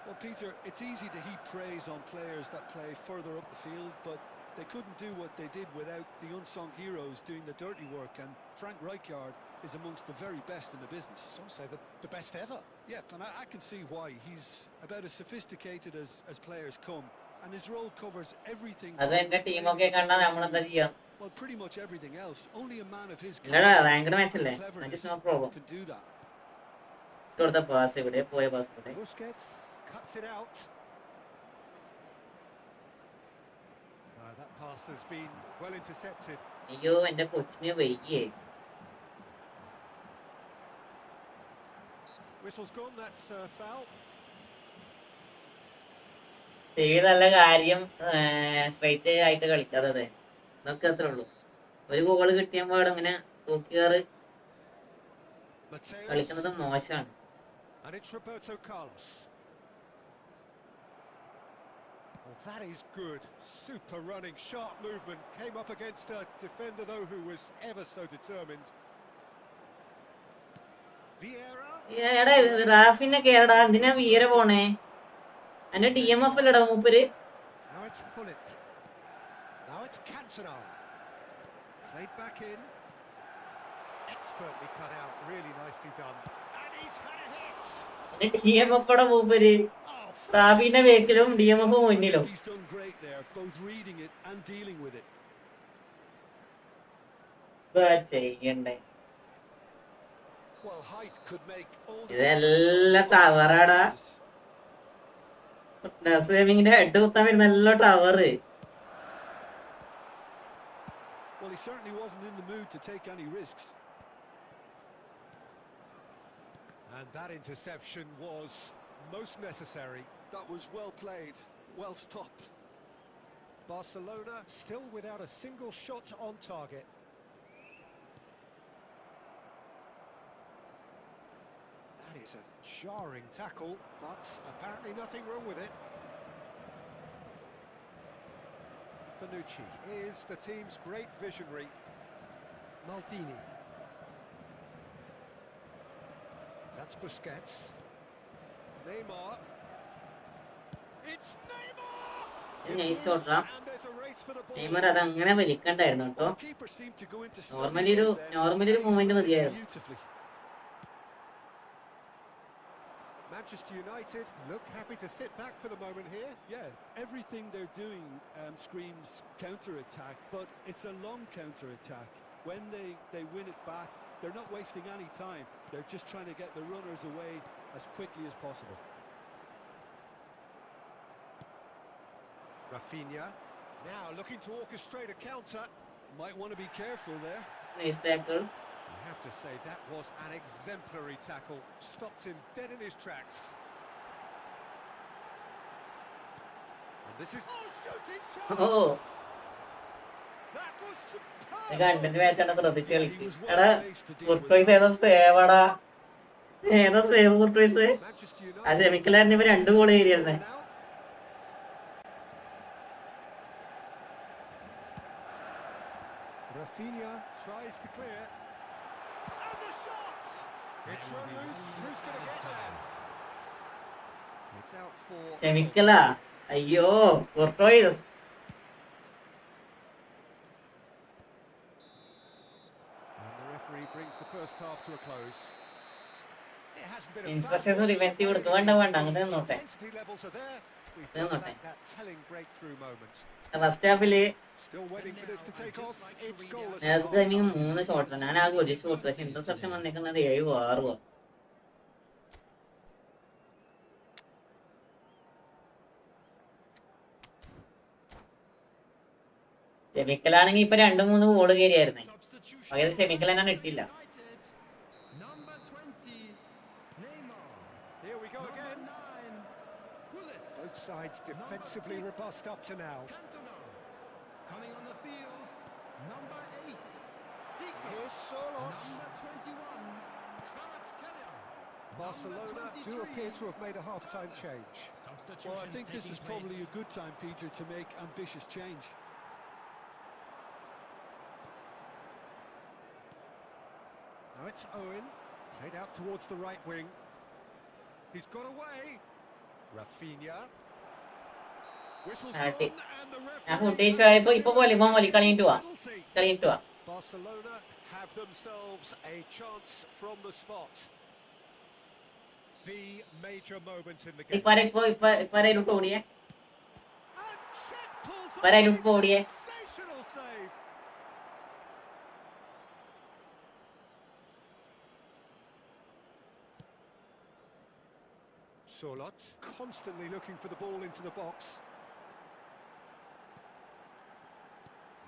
Well, Peter, it's easy to heap praise on players that play further up the field, but they couldn't do what they did without the unsung heroes doing the dirty work, and Frank Rijkaard is amongst the very best in the business. Some say the best ever. Yeah, and I can see why. He's about as sophisticated as players come, and his role covers everything. അത് എന്റെ ടീമൊക്കെ കണ്ടാ നമ്മളെന്താ ചെയ്യാ? Well, pretty much everything else. Only a man of his ഇല്ലടാ caliber ranked and match അല്ലേ, cleverness no problem. can do that. കൊടുത്ത pass ഇവിടെ പോയ പാസ് ഇവിടെ. Busquets cuts it out. That pass has been well intercepted. അയ്യോ എന്റെ കൊച്ചിന് വൈകിയേ. Whistle's gone, that's foul. നല്ല കാര്യം സ്ട്രൈറ്റ് ആയിട്ട് കളിക്കാതെ എന്നൊക്കെ അത്രേ ഉള്ളൂ. ഒരു ഗോള് കിട്ടിയ പാടും ഇങ്ങനെ തൂക്കിയാറ് കളിക്കുന്നത് മോശമാണ്. And it's Roberto Carlos. Well, that is good. Super running, sharp movement. Came up against a defender, though, who was ever so determined. Vieira. എടാ റാഫിനെ കേരടാ, എന്തിനാ വീര പോണേ? എന്റെ DMF അല്ലടാ മൂപ്പര്. Now it's Pullet. Now it's Cantona. Played back in. Expertly cut out. Really nicely done. And he's had a hit. എന്റെ DMF ടെ മൂപ്പര്. റാഫിന്റെ വേക്കിലും DMF മുന്നിലും. He's done great there, both reading it and dealing with it. ചെയ്യണ്ടേ Well, height could make all the ഇതെല്ലാം ടവറാടാ. നസീമിന്റെ head കുത്താൻ വരുന്ന നല്ല tower. Well, he certainly wasn't in the mood to take any risks. And that interception was most necessary. That was well played, well stopped. Barcelona still without a single shot on target. That is a jarring tackle, but apparently nothing wrong with it. Bonucci is the team's great visionary. Maldini. That's Busquets. Neymar. It's Neymar! Nice ഷോട്ടാ. And there's a race for the ball. Neymar അത് അങ്ങനെ വലിക്കണ്ടായിരുന്നു കേട്ടോ. Keeper seemed to go into normally ഒരു movement മതിയായിരുന്നു. beautifully. Manchester United look happy to sit back for the moment here. Yeah, everything they're doing screams counter-attack, but it's a long counter-attack. When they win it back, they're not wasting any time. They're just trying to get the runners away as quickly as possible. Rafinha now looking to orchestrate a counter. Might want to be careful there. Nice tackle. I have to say that was an exemplary tackle. Stopped him dead in his tracks. And this is shooting chance. Oh. That was superb. കണ്ടിട്ട് മാച്ചാണ് ശ്രദ്ധിച്ച് കളിക്കും. എടാ ഫുട്പ്രൈസ് ഏതാ സേവടാ, ഏതാ save ഫുട്പ്രൈസ്? Manchester ആ United ക്ഷമിക്കലായിരുന്നു, ഇവ 2 goal ഏരിയായിരുന്നേ. now. Rafinha tries to clear. And the shot! It's run loose. Who's going to get there? It's out for... ക്ഷമിക്കലാ, അയ്യോ ഫുട്പ്രൈസ്. And the referee brings the first half to a close. It hasn't been a Instructions bad defensive ball. കൊടുക്ക്. വേണ്ട വേണ്ട അങ്ങോട്ട് നിന്നോട്ടെ. Intensity levels are there. We've just നിന്നോട്ടെ. lacked that telling breakthrough moment. First ഹാഫില് Still waiting for this to take off. It's goalless. നേരത്തെ കഴിഞ്ഞ 3 ഷോട്ടാണ്. ഞാൻ ആകെ ഒരു ഷോട്ട്, പക്ഷെ ഇന്റർസെപ്ഷൻ വന്നിരിക്കുന്നത് 7-6. ക്ഷമിക്കലാണെങ്കിൽ ഇപ്പൊ 2-3 ഗോള് കയറിയായിരുന്നേ. പകരം ക്ഷമിക്കൽ തന്നെ ഇട്ടില്ല. Number 20, Neymar. Here we go Number again. 9, Pullet. Both sides defensively robust up to now. Cantona. Coming on the field, number 8, Zico. Here's Solot. Number 21, Kvaratskhelia. Barcelona do appear to have made a half-time change. Well, I think this is probably a good time, Peter, to make ambitious change. Now it's Owen, played out towards the right wing. He's got away. Rafinha. Whistle's gone, Okay. and the ഞാൻ referee footage ആയപ്പോ ഇപ്പൊ പോലെ കളിയിട്ട് പോവാ, penalty. കളിയിട്ട് പോവാ. Barcelona have themselves a chance from the spot. The major moment in the game. ഇപ്പറയിലോട്ട് ഓടിയേ, And Chet pulls But I off look a forward, yeah. sensational save. Sorlot constantly looking for the ball into the box.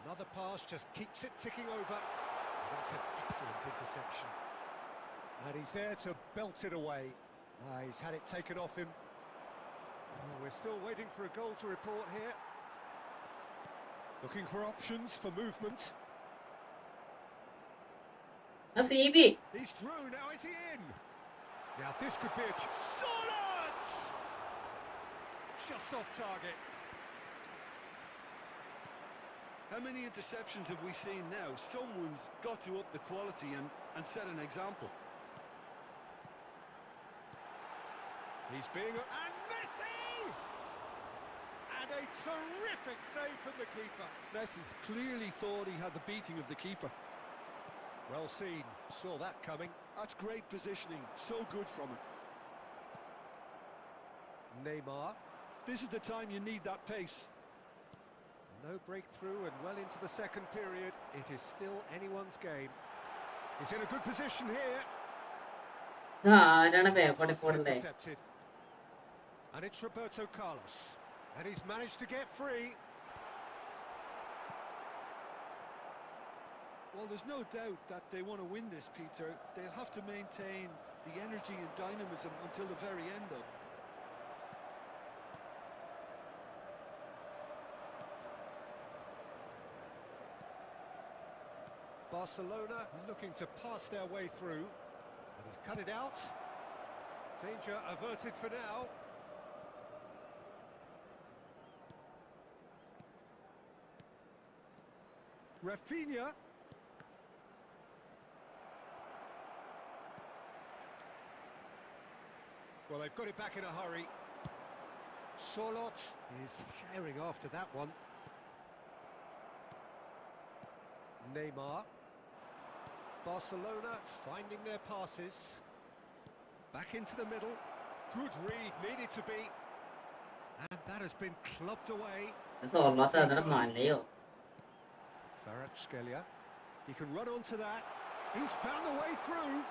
Another pass just keeps it ticking over. That's an excellent interception. And he's there to belt it away. He's had it taken off him. Oh, we're still waiting for a goal to report here. Looking for options for movement. CB. He's through, now is he in? Now this could be a... Solid! Just off target. How many interceptions have we seen now? Someone's got to up the quality and set an example. He's being... And Messi! And a terrific save from the keeper. Messi clearly thought he had the beating of the keeper. Well seen, saw that coming. That's great positioning, so good from him. Neymar. This is the time you need that pace. No breakthrough and well into the second period. It is still anyone's game. He's in a good position here. Intercepted. And it's Roberto Carlos. And he's managed to get free. Well, there's no doubt that they want to win this, Peter. They'll have to maintain the energy and dynamism until the very end, though. Barcelona looking to pass their way through. And he's cut it out. Danger averted for now. Rafinha. Well, they've got it back in a hurry. Sorlot is herring after that one. Neymar. Barcelona finding their passes. Back into the middle. Good read, needed to be. And that has been clubbed away. Kvaratskhelia. He can run onto that. He's found a way through.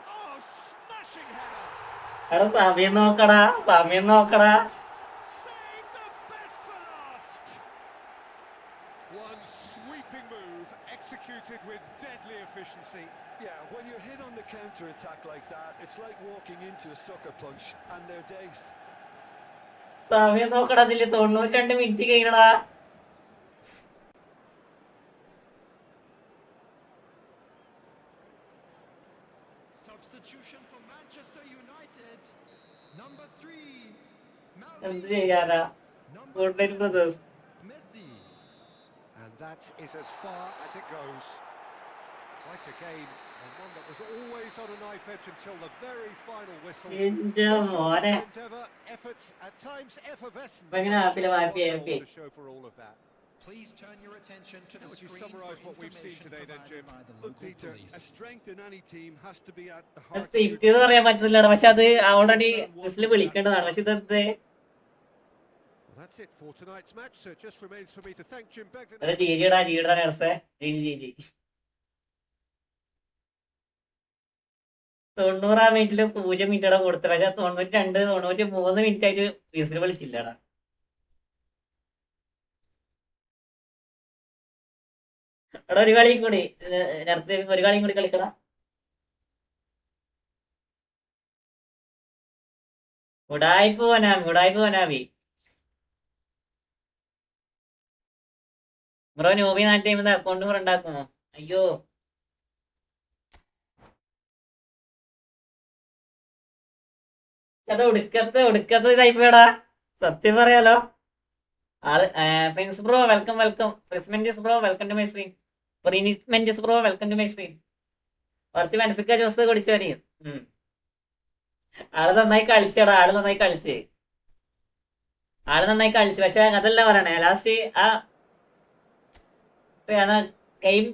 Oh, smashing header. Save the best for last. One sweeping move executed with deadly efficiency. Yeah, when you're hit on the counter-attack like that, it's like walking into a sucker punch, and they're dazed. Substitution for Manchester United. Number 3. Messi. And that is as far as it goes. Quite a game, and one that was always on a knife edge until the very final whistle. Endeavour, effort, at times effervescent. To show for all of that. Please turn your attention to How the would you screen summarise for what we've seen information today then, Jim? provided by the Look, local Peter, police. a strength in any team has to be at the heart of script your എന്ന് പറയാൻ പറ്റത്തില്ലടാ പക്ഷെ അത് already whistle വിളിക്കേണ്ടതാണ് പക്ഷെ ഇതെന്ത് Well, that's it for tonight's match, so it just remains for me to thank Jim Begden. അല്ല ജീജിടാ ജീടാ നേർസേ G 90 മിനിറ്റില് 0 minute കൊടുത്ത പക്ഷെ 92 93 minute ആയിട്ട് വിസിൽ വിളിച്ചില്ലടാ എടാ ഒരു കളിയും കൂടി നർസേ ഒരു കളിയും കൂടി കളിക്കടാ ഉടായിപ്പ് പോനാമി ബ്രോ നോബി നാ ടൈം അക്കൗണ്ട് ഫ്രണ്ട് ആക്കുമോ അയ്യോ അത് ഒടുക്കത്തെ ഇതായിപ്പോടാ സത്യം പറയാലോ ആള് പ്രിൻസ് ബ്രോ വെൽക്കം പ്രിൻസ്മെന്റിസ് bro welcome to my stream പ്രിൻസ്മെന്റിസ് bro welcome to my stream കുറച്ച് ബെനിഫിക്ക ജ്യൂസ് കുടിച്ചു വരി ആള് നന്നായി കളിച്ചടാ ആള് നന്നായി കളിച്ച് പക്ഷെ അതല്ല പറയണേ ലാസ്റ്റ്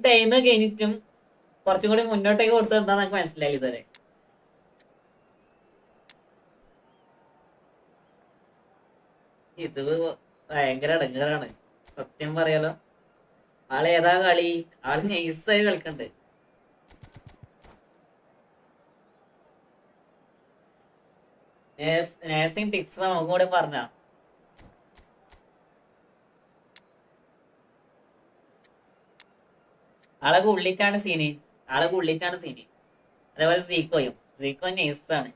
ടൈം കഴിഞ്ഞിട്ടും കുറച്ചും കൂടി മുന്നോട്ടേക്ക് കൊടുത്തത് എന്താ നമുക്ക് മനസ്സിലായി ഇതുവരെ ഇത് ഭയങ്കര ഇടങ്ങേറാണ് സത്യം പറയാലോ ആള് ഏതാ കളി ആള് നൈസായി കളിക്കണ്ട് നേഴ്സിംഗ് ടിപ്സ് നമുക്ക് കൂടെ പറഞ്ഞ ആളൊക്കെ ഉള്ളിട്ടാണ് സീന്. അതേപോലെ സീക്കോ നേഴ്സാണ്.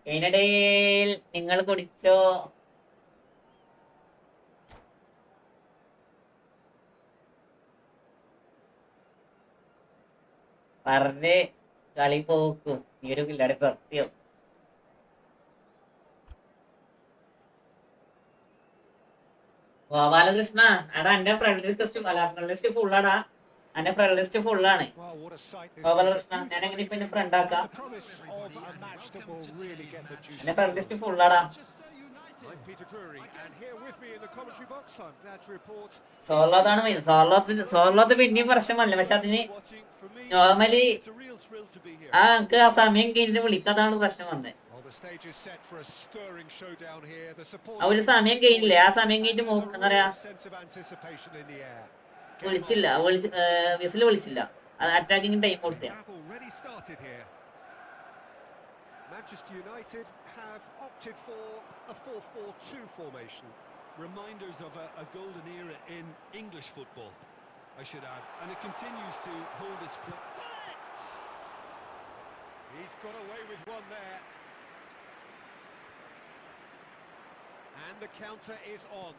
ഇതിനിടയിൽ നിങ്ങൾ കുടിച്ചോ? പറഞ്ഞ് കളി പോക്കും ഈ ഒരു പിള്ളേരെ സത്യം. ഗോപാലകൃഷ്ണ എടാ എന്റെ ഫ്രണ്ട് ലിസ്റ്റ് ഫുള്ളാടാ. എന്റെ ഫ്രണ്ട് ലിസ്റ്റ് ഫുള്ളാണ് Well, what a sight this Gopalakrishna. is. ഞാൻ എങ്ങനെ ഇപ്പൊ എന്നെ ഫ്രണ്ട് ആക്കാം? And the promise of a match that will really get the juices എന്റെ ഫ്രണ്ട് flowing. ലിസ്റ്റ് ഫുള്ളാടാ. I'm Peter Drury, and here with me in the commentary box, I'm glad to report. സോളോത്താണ് main. സോളോത്ത് പിന്നെയും പ്രശ്നമല്ല. പക്ഷെ അതിന് normally It's a real thrill to be here. നമുക്ക് ആ സമയം കഴിഞ്ഞിട്ട് വിളിക്കാതാണ് പ്രശ്നം വന്നത്. Well, the stage is set for a stirring showdown here. The support ആ ഒരു സമയം കഴിഞ്ഞില്ലേ? ആ സമയം കഴിഞ്ഞിട്ട് എന്താ പറയാ sense of anticipation in the air. വിളിച്ചില്ല. വിസിൽ വിളിച്ചില്ല. അറ്റാക്കിങ് ടൈം കൊടുത്തേ. Have already started here. Manchester United have opted for a 4-4-2 formation. Reminders of a golden era in English football, I should add, and it continues to hold its place. He's got away with one there. And the counter is on.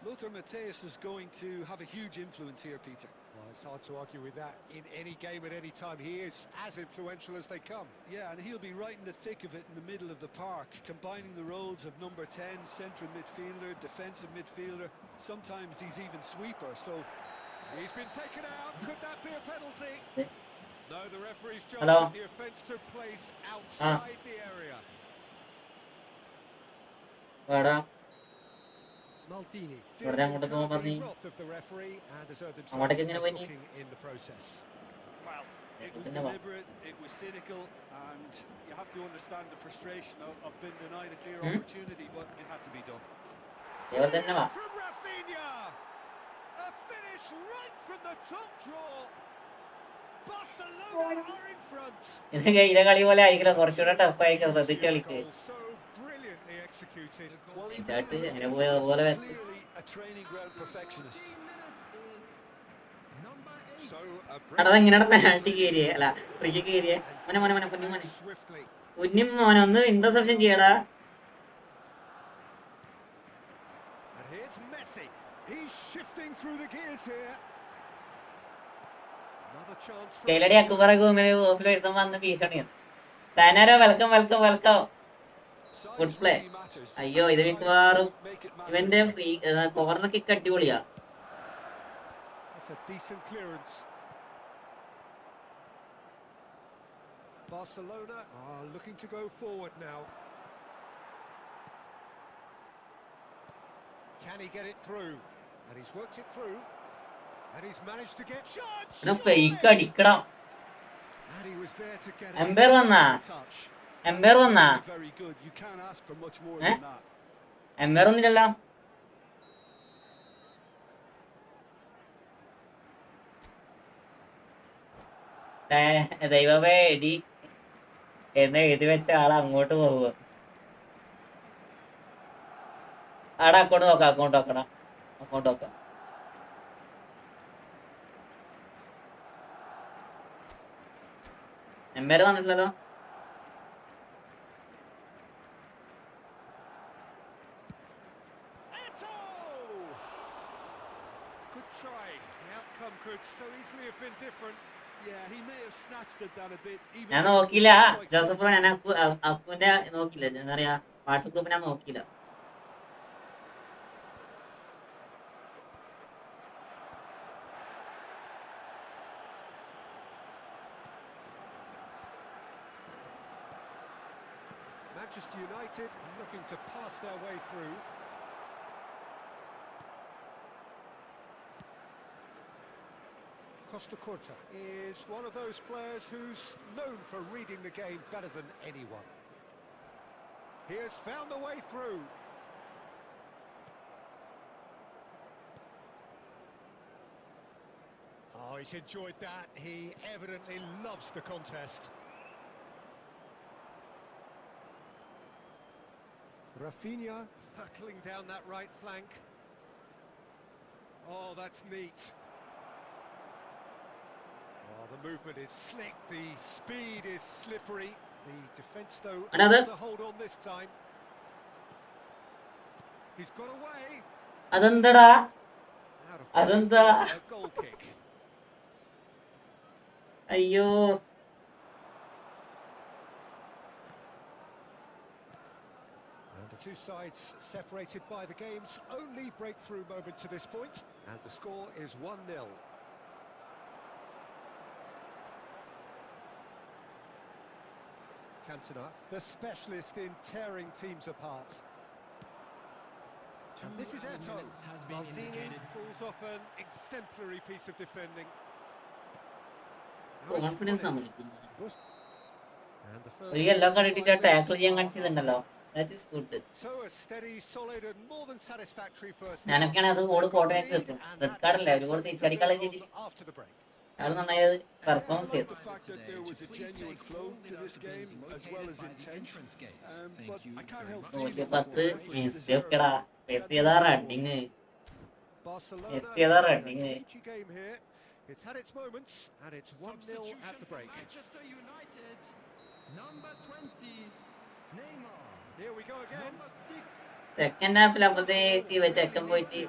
Lothar Matthäus is going to have a huge influence here, Peter. Well, it's hard to argue with that. In any game at any time, he is as influential as they come. Yeah, and he'll be right in the thick of it in the middle of the park, combining the roles of number 10, central midfielder, defensive midfielder. Sometimes he's even sweeper, so... He's been taken out. Could that be a penalty? No, the referee's judged Hello. that the offence took place outside the area. വേടാ Maldini വെറുതെ അങ്ങോട്ട് പോകാൻ പറഞ്ഞു. അങ്ങോട്ടേക്ക് എങ്ങനെ പോയി? in the process. Well, it was deliberate, it was cynical, and you have to understand the frustration of being denied a clear opportunity, but it had to be done. ഇവർ തന്നെ വാ. From Rafinha, a finish right from the top draw. Barcelona are in front. ഇത് കയ്യിലെ കളി പോലെ ആയിരിക്കില്ല, കുറച്ചുകൂടെ tough ആയിരിക്കും. ശ്രദ്ധിച്ച് കളിക്ക്. So brilliantly executed. Well, he ഇതായിട്ട് really എങ്ങനെ is പോയി അതുപോലെ clearly a training ground perfectionist. So a എടാ എങ്ങനെയാണ് പെനാൽറ്റി കയറിയേ? അല്ല ഫ്രീ കിക്ക് കയറിയേ? മോനെ swiftly. മോനെ ഒന്ന് ഇന്റർസെപ്ഷൻ ചെയ്യടാ. And here's Messi. He's shifting through the gears here. Another chance for കൈലടി അക്കുപറ ഓപ്പിലെടുത്തും വന്ന് ഭീഷണി. താനാരോ welcome. Size play. really matters. അയ്യോ ഇത് Size മിക്കവാറും won't make it matter. ഇവന്റെ ഫ്രീ കോർണർ കിക്ക് അടിപൊളിയാ. That's a decent clearance. Barcelona are looking to go forward now. Can he get it through? And he's worked it through. And he's managed to get shots. Fake അടിക്കണം. And he was there to get empire വന്നാ? Touch. Empire വന്നാ? Very good. You can't ask for much more Eh? than that. Umpire ഒന്നില്ലല്ലോ. ദൈവമേ എടി എന്ന് എഴുതി വെച്ച ആൾ അങ്ങോട്ട് പോവുക. ആടാ അക്കൗണ്ട് നോക്കാം. എംപയർ വന്നിട്ടില്ലല്ലോ. Good try. The outcome could so easily have been different. Yeah, he may have snatched at that a bit. Even ഞാൻ though നോക്കിയില്ല it was quite Joseph. close. ഞാൻ അക്കുവിന്റെ നോക്കിയില്ല. എന്താ പറയാ, വാട്സപ്പ് ഗ്രൂപ്പ് ഞാൻ നോക്കിയില്ല. Manchester United looking to pass their way through. Costa Curta is one of those players who's known for reading the game better than anyone. He has found the way through. Oh, he's enjoyed that. He evidently loves the contest. Rafinha hurtling down that right flank. Oh, that's neat. Oh, the movement is slick, the speed is slippery. The defence, though, Another. able to hold on this time. He's got away. അതെന്താടാ Out of അതെന്താ play for a goal kick. അയ്യോ And the two sides separated by the game's only breakthrough moment to this point. And the score is 1-0. Cantona, the specialist in tearing teams apart. And this is Eto'o. Maldini pulls off an exemplary piece of defending. Now it's confidence Bullet. നമുക്ക് And the first ഒരു yellow card 5 ഇട്ടിട്ട് tackle ചെയ്യാൻ minutes കാണിച്ചിട്ടുണ്ടല്ലോ that is good So a steady, solid and more than satisfactory first half. ഞാനൊക്കെയാണ് അത് goal photo വെച്ച് വെക്കും red കാർഡല്ലേ ഒരു goal തിരിച്ചടിക്കാനുള്ള രീതിയിൽ After the break. അയാൾ നന്നായി അത് പെർഫോമൻസ് ചെയ്തു The fact that there was a genuine flow to this game as well as intent, but I can't help feeling that 110 efforts miss deserved. ഒക്കെടാ Messi ചെയ്താ running Barcelona Messi are had a running. cagey game here. It's had its moments and it's 1-0 at the break. Manchester United, number 20, Neymar. Here we go again. Number 6, second ഹാഫിൽ അപ്പോഴത്തേക്ക് ഇവ ചെക്കൻ പോയിട്ട്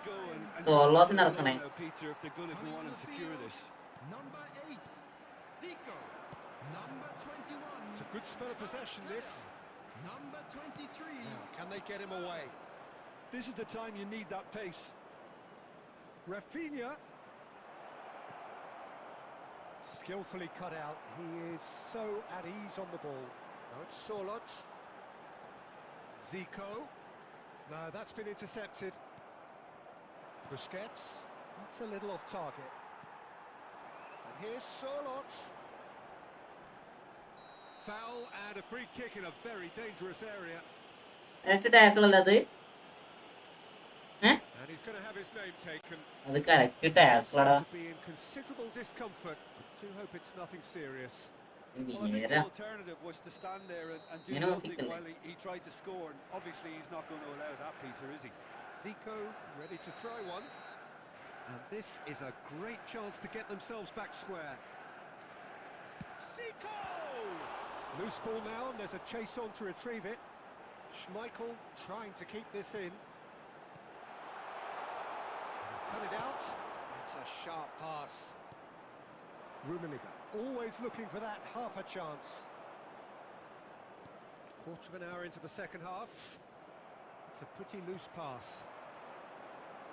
സോളോത്തിന് ഇറക്കണേ Now, Peter, if they're going to go on and secure this. number 8, Zico. Number 21, It's a good spell of possession, this. number 23, Now, can they get him away? This is the time you need that pace. Rafinha. Skillfully cut out. He is so at ease on the ball. Now it's Sorloth. Zico. No, that's been intercepted. Busquets. That's a little off target. And here's Sorloth. Foul and a free kick in a very dangerous area. Correct tackle അല്ല അത് And he's going to have his name taken. അത് correct ടാക്കിളടാ To be in considerable discomfort. Do hope it's nothing serious. Well, I think നേര the alternative was to stand there and do You know, nothing Zico. while he tried to score. And obviously, he's not going to allow that, Peter, is he? Zico ready to try one. And this is a great chance to get themselves back square. Zico! Loose ball now, and there's a chase on to retrieve it. Schmeichel trying to keep this in. He's cut it out. It's a sharp pass. Rummenigge always looking for that half a chance. Quarter of an hour into the second half. It's a pretty loose pass.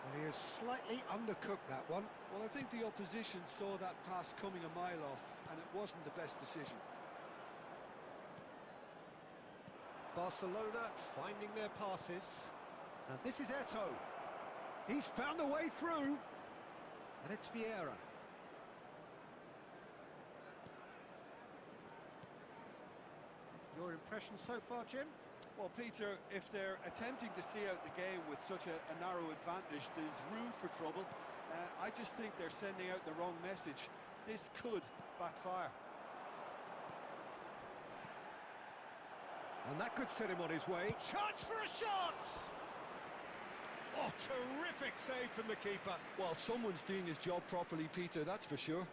And he has slightly undercooked that one. Well, I think the opposition saw that pass coming a mile off, and it wasn't the best decision. Barcelona finding their passes. And this is Eto'o. He's found a way through. And it's Vieira. Your impression so far, Jim? Well, Peter, if they're attempting to see out the game with such a narrow advantage, there's room for trouble. I just think they're sending out the wrong message. This could backfire. And that could set him on his way. Chance for a shot! Oh, terrific save from the keeper. Well, someone's doing his job properly, Peter, that's for sure.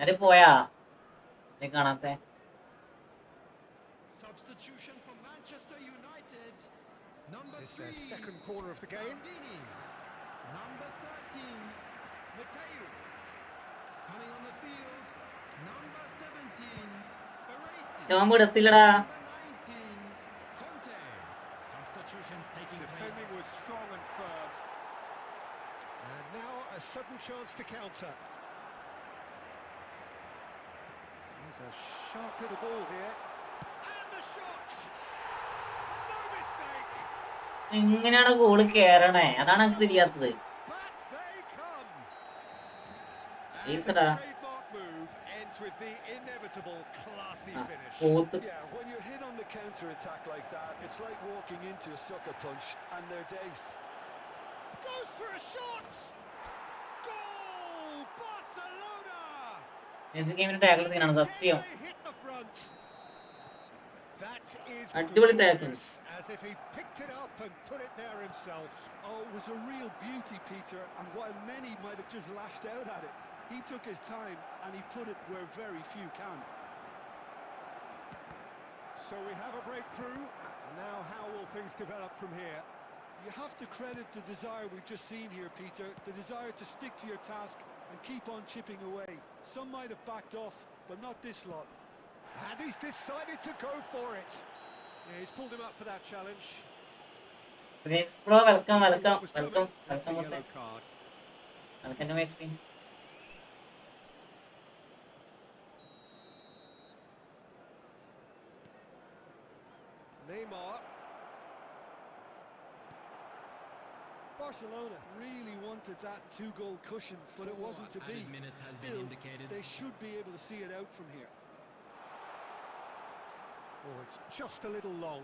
അത് പോയാ നീ കാണാത്തെ substitution for Manchester United. Number It's 3, their second corner of the game. Maldini. Number 13, Mateus. Coming on the field, number 17, Baresi. ചോമ്പ് ഇടത്തില്ലടാ Number 19, Conte. Substitutions taking Defending place. was strong and firm. And now a sudden chance to counter. There's a sharp little ball here. And the shot! No mistake! എങ്ങനെയാണ് goal കേറണേ അതാണ് എനിക്ക് തിരിയാത്തത് Back they come! And Is the it a- trademark move ends with the inevitable classy ആ, finish. പോത്ത് Yeah, when you're hit on the counter-attack like that, it's like walking into a sucker punch and they're dazed. Goes for a shot! Goal! Barcelona! ഇത് ഗെയിമിന്റെ tackle സീനാണ് സത്യം. They hit the front. That is അടിപൊളി tackle. glorious, as if he picked it up and put it there himself. Oh, it was a real beauty, Peter, and while many might have just lashed out at it, he took his time and he put it where very few can. So we have a breakthrough. Now how will things develop from here? You have to credit the desire we've just seen here, Peter, the desire to stick to your task and keep on chipping away. Some might have backed off, but not this lot. And he's decided to go for it. Yeah, he's pulled him up for that challenge. Bro welcome welcome That was coming. Welcome That's a welcome yellow card. Welcome to my stream. Neymar. Barcelona really wanted that two-goal cushion, but it wasn't to be. Added minutes has been Still, indicated. they should be able to see it out from here. Oh, it's just a little long.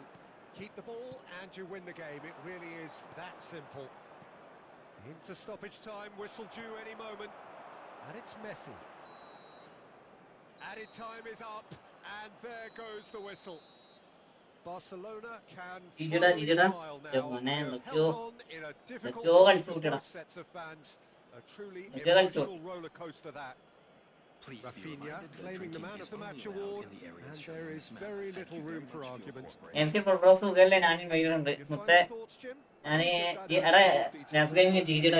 Keep the ball and you win the game. It really is that simple. Into stoppage time, whistle due any moment. And it's Messi. Added time is up, and there goes the whistle. Barcelona can ജിജടാ ജിജടാ smile മോനെ now. എന്തൊക്കെയോ Held on in a difficult എന്തൊക്കെയോ one കളിച്ചു for കൂട്ടിയടാ. both sets of fans. A truly എന്തൊക്കെയോ കളിച്ചു. emotional roller coaster that. Please be Rafinha reminded that claiming the drinking man is of the only match allowed award, in the areas and shown there in is this map. very Thank little you very room much for for your argument. cooperation. MC പ്രൊഡ്രോ സുഖല്ലേ? ഞാൻ ഇൻവൈറ്റുണ്ട് Your മുത്തേ. final thoughts, Jim? ഞാൻ എടാ നാസ് gaming ജിജിടാ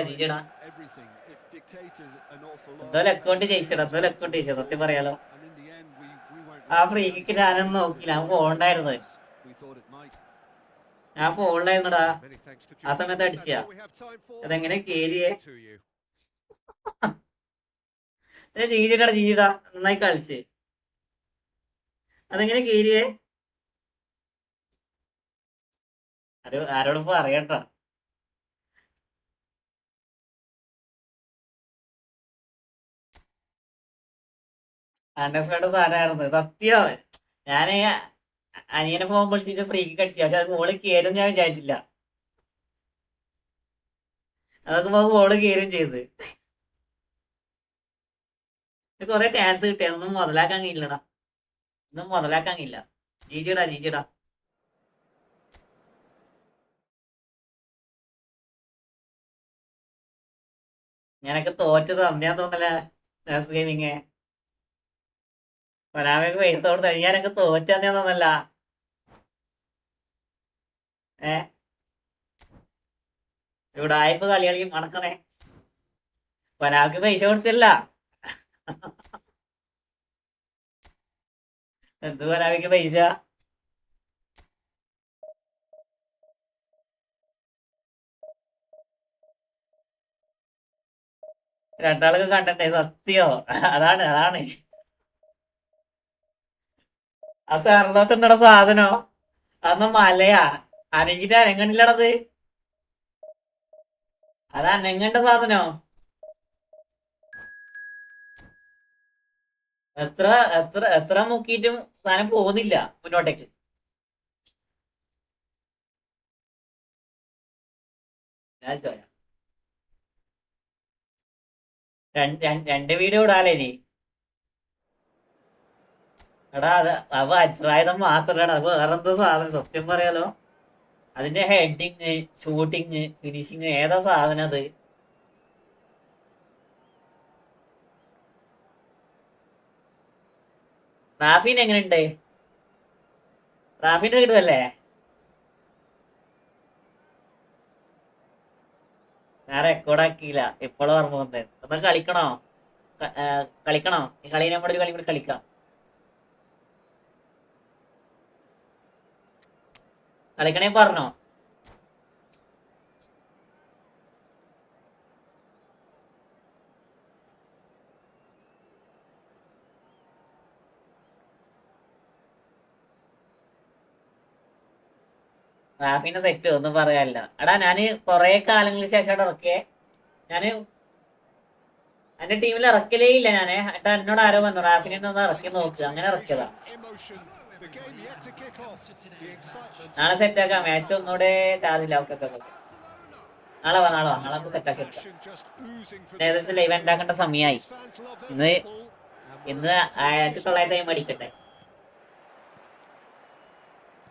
Everything. It dictated an awful lot. എന്തോ account ജയിച്ചടാ, എന്തോ അക്കൗണ്ട് ജയിച്ചത് സത്യം പറയാലോ. And in the end, we weren't ആ ഫ്രീ കിക്ക് ഞാനൊന്നും നോക്കില്ല, ഞാൻ ഫോണിലായിരുന്നു. we thought it might. ഞാൻ ഫോണിലായിരുന്നടാ Many thanks to ആ Jim. സമയത്ത് That's അടിച്ചാ. all we have time for. അതെങ്ങനെ കേറിയേ? To you. ജിജിടാ നന്നായി കളിച്ച്. അതെങ്ങനെ കേറിയേ? അത് ആരോടും പറയണ്ട. അണ്ടർസ്റ്റാൻഡ് സാധനമായിരുന്നു സത്യം. ഞാൻ അനിയനെ ഫോൺ വിളിച്ചിട്ട് ഫ്രീ കിക്ക് അടിച്ചു, പക്ഷെ അത് ബോള് കയറും ഞാൻ വിചാരിച്ചില്ല. അതൊക്കെ ബോള് കയറും ചെയ്ത്. കൊറേ ചാൻസ് കിട്ടിയ ഒന്നും മുതലാക്കാൻ കഴിയില്ലടാ, ഒന്നും മുതലാക്കാൻ കഴിയില്ല. ജിജിടാ ഞാനൊക്കെ തോറ്റത് തന്നെയാ തോന്നല. ഗെയിമിങ് ഒരാൾക്ക് പൈസ കൊടുത്ത ഞാനൊക്കെ തോറ്റന്നേ തോന്നല്ല. ഇവിടെ ആയപ്പോ കളി മണക്കണേ. ഒരാൾക്ക് പൈസ കൊടുത്തില്ല. എന്ത് ഒരാൾക്ക് പൈസ? രണ്ടാൾക്ക് കണ്ടേ സത്യോ. അതാണ് ആ സെർലത്തുണ്ടോ സാധനോ? അന്ന് മലയാ അനങ്ങിട്ട് അനങ്ങണില്ലടത്. അത് അനങ്ങണ്ട സാധനോ? എത്ര എത്ര എത്ര മുക്കിയിട്ടും സാധനം പോകുന്നില്ല മുന്നോട്ടേക്ക്. ഞാൻ ചോദിക്കാം, രണ്ട് വീഡിയോ ഇടാലേ ഇനി. എടാ അവ അച്ഛനായുധം മാത്രല്ലടാ, അത് വേറെന്തോ സാധനം. സത്യം പറയാലോ, അതിന്റെ ഹെഡിങ്, ഷൂട്ടിങ്, ഫിനിഷിങ് ഏതാ സാധനം അത്? റാഫിൻ എങ്ങനെയുണ്ട്? റാഫിന്റെ കിട്ടുമല്ലേ? ഞാൻ റെക്കോർഡാക്കിയില്ല, എപ്പോഴും ഓർമ്മ വന്നത്. ഒന്ന് കളിക്കണോ? ഈ കളി നമ്മുടെ ഒരു കളി കൂടി കളിക്കാം. കളിക്കണേ പറഞ്ഞോ? റാഫിന്റെ സെറ്റ് ഒന്നും പറയാനില്ല. എടാ ഞാന് കൊറേ കാലങ്ങൾക്ക് ശേഷം ഇറക്കിയേ. ഞാന് എന്റെ ടീമിൽ ഇറക്കലേ ഇല്ല ഞാന്. എന്നോട് ആരോ വന്നു റാഫിനെ ഒന്ന് ഇറക്കി നോക്ക്, അങ്ങനെ ഇറക്കിയതാ. The game yet to kick off. The excitement. നാളെ സെറ്റ് ആക്കാം. മാച്ച് ഒന്നുകൂടെ ചാർജില്ല. Okay okay okay. നാളെ വാ നാളെ നമുക്ക് സെറ്റ് ആക്കി എടുക്കാം. Just oozing from ഏകദേശം ലൈവ് ഉണ്ടാക്കേണ്ട സമയമായി. These fans love their ഇന്ന് football, and ഇന്ന് we're into 1900 അടിക്കട്ടെ.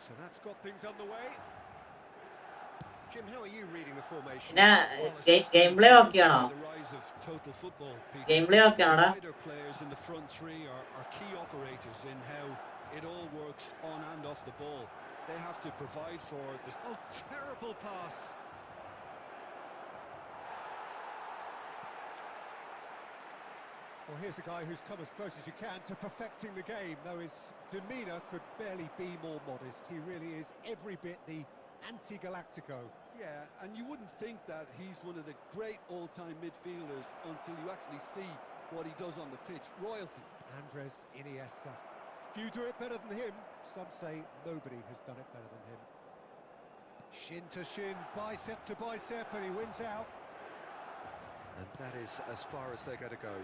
So that's got things underway. Jim, how are you reading the formation? പിന്നെ ഗെയിം പ്ലേ ഓക്കെ ആണോ? ഗെയിം പ്ലേ ഓക്കെ ആണോടാ? Players in the front three are key operators in how it all works on and off the ball. They have to provide for this. Oh, terrible pass. Well, here's a guy who's come as close as you can to perfecting the game, though his demeanour could barely be more modest. He really is every bit the anti-Galactico. Yeah, and you wouldn't think that he's one of the great all-time midfielders until you actually see what he does on the pitch. Royalty. Andres Iniesta. Few do it better than him. Some say nobody has done it better than him. Shin to shin, bicep to bicep, and he wins out. And that is as far as they're going to go.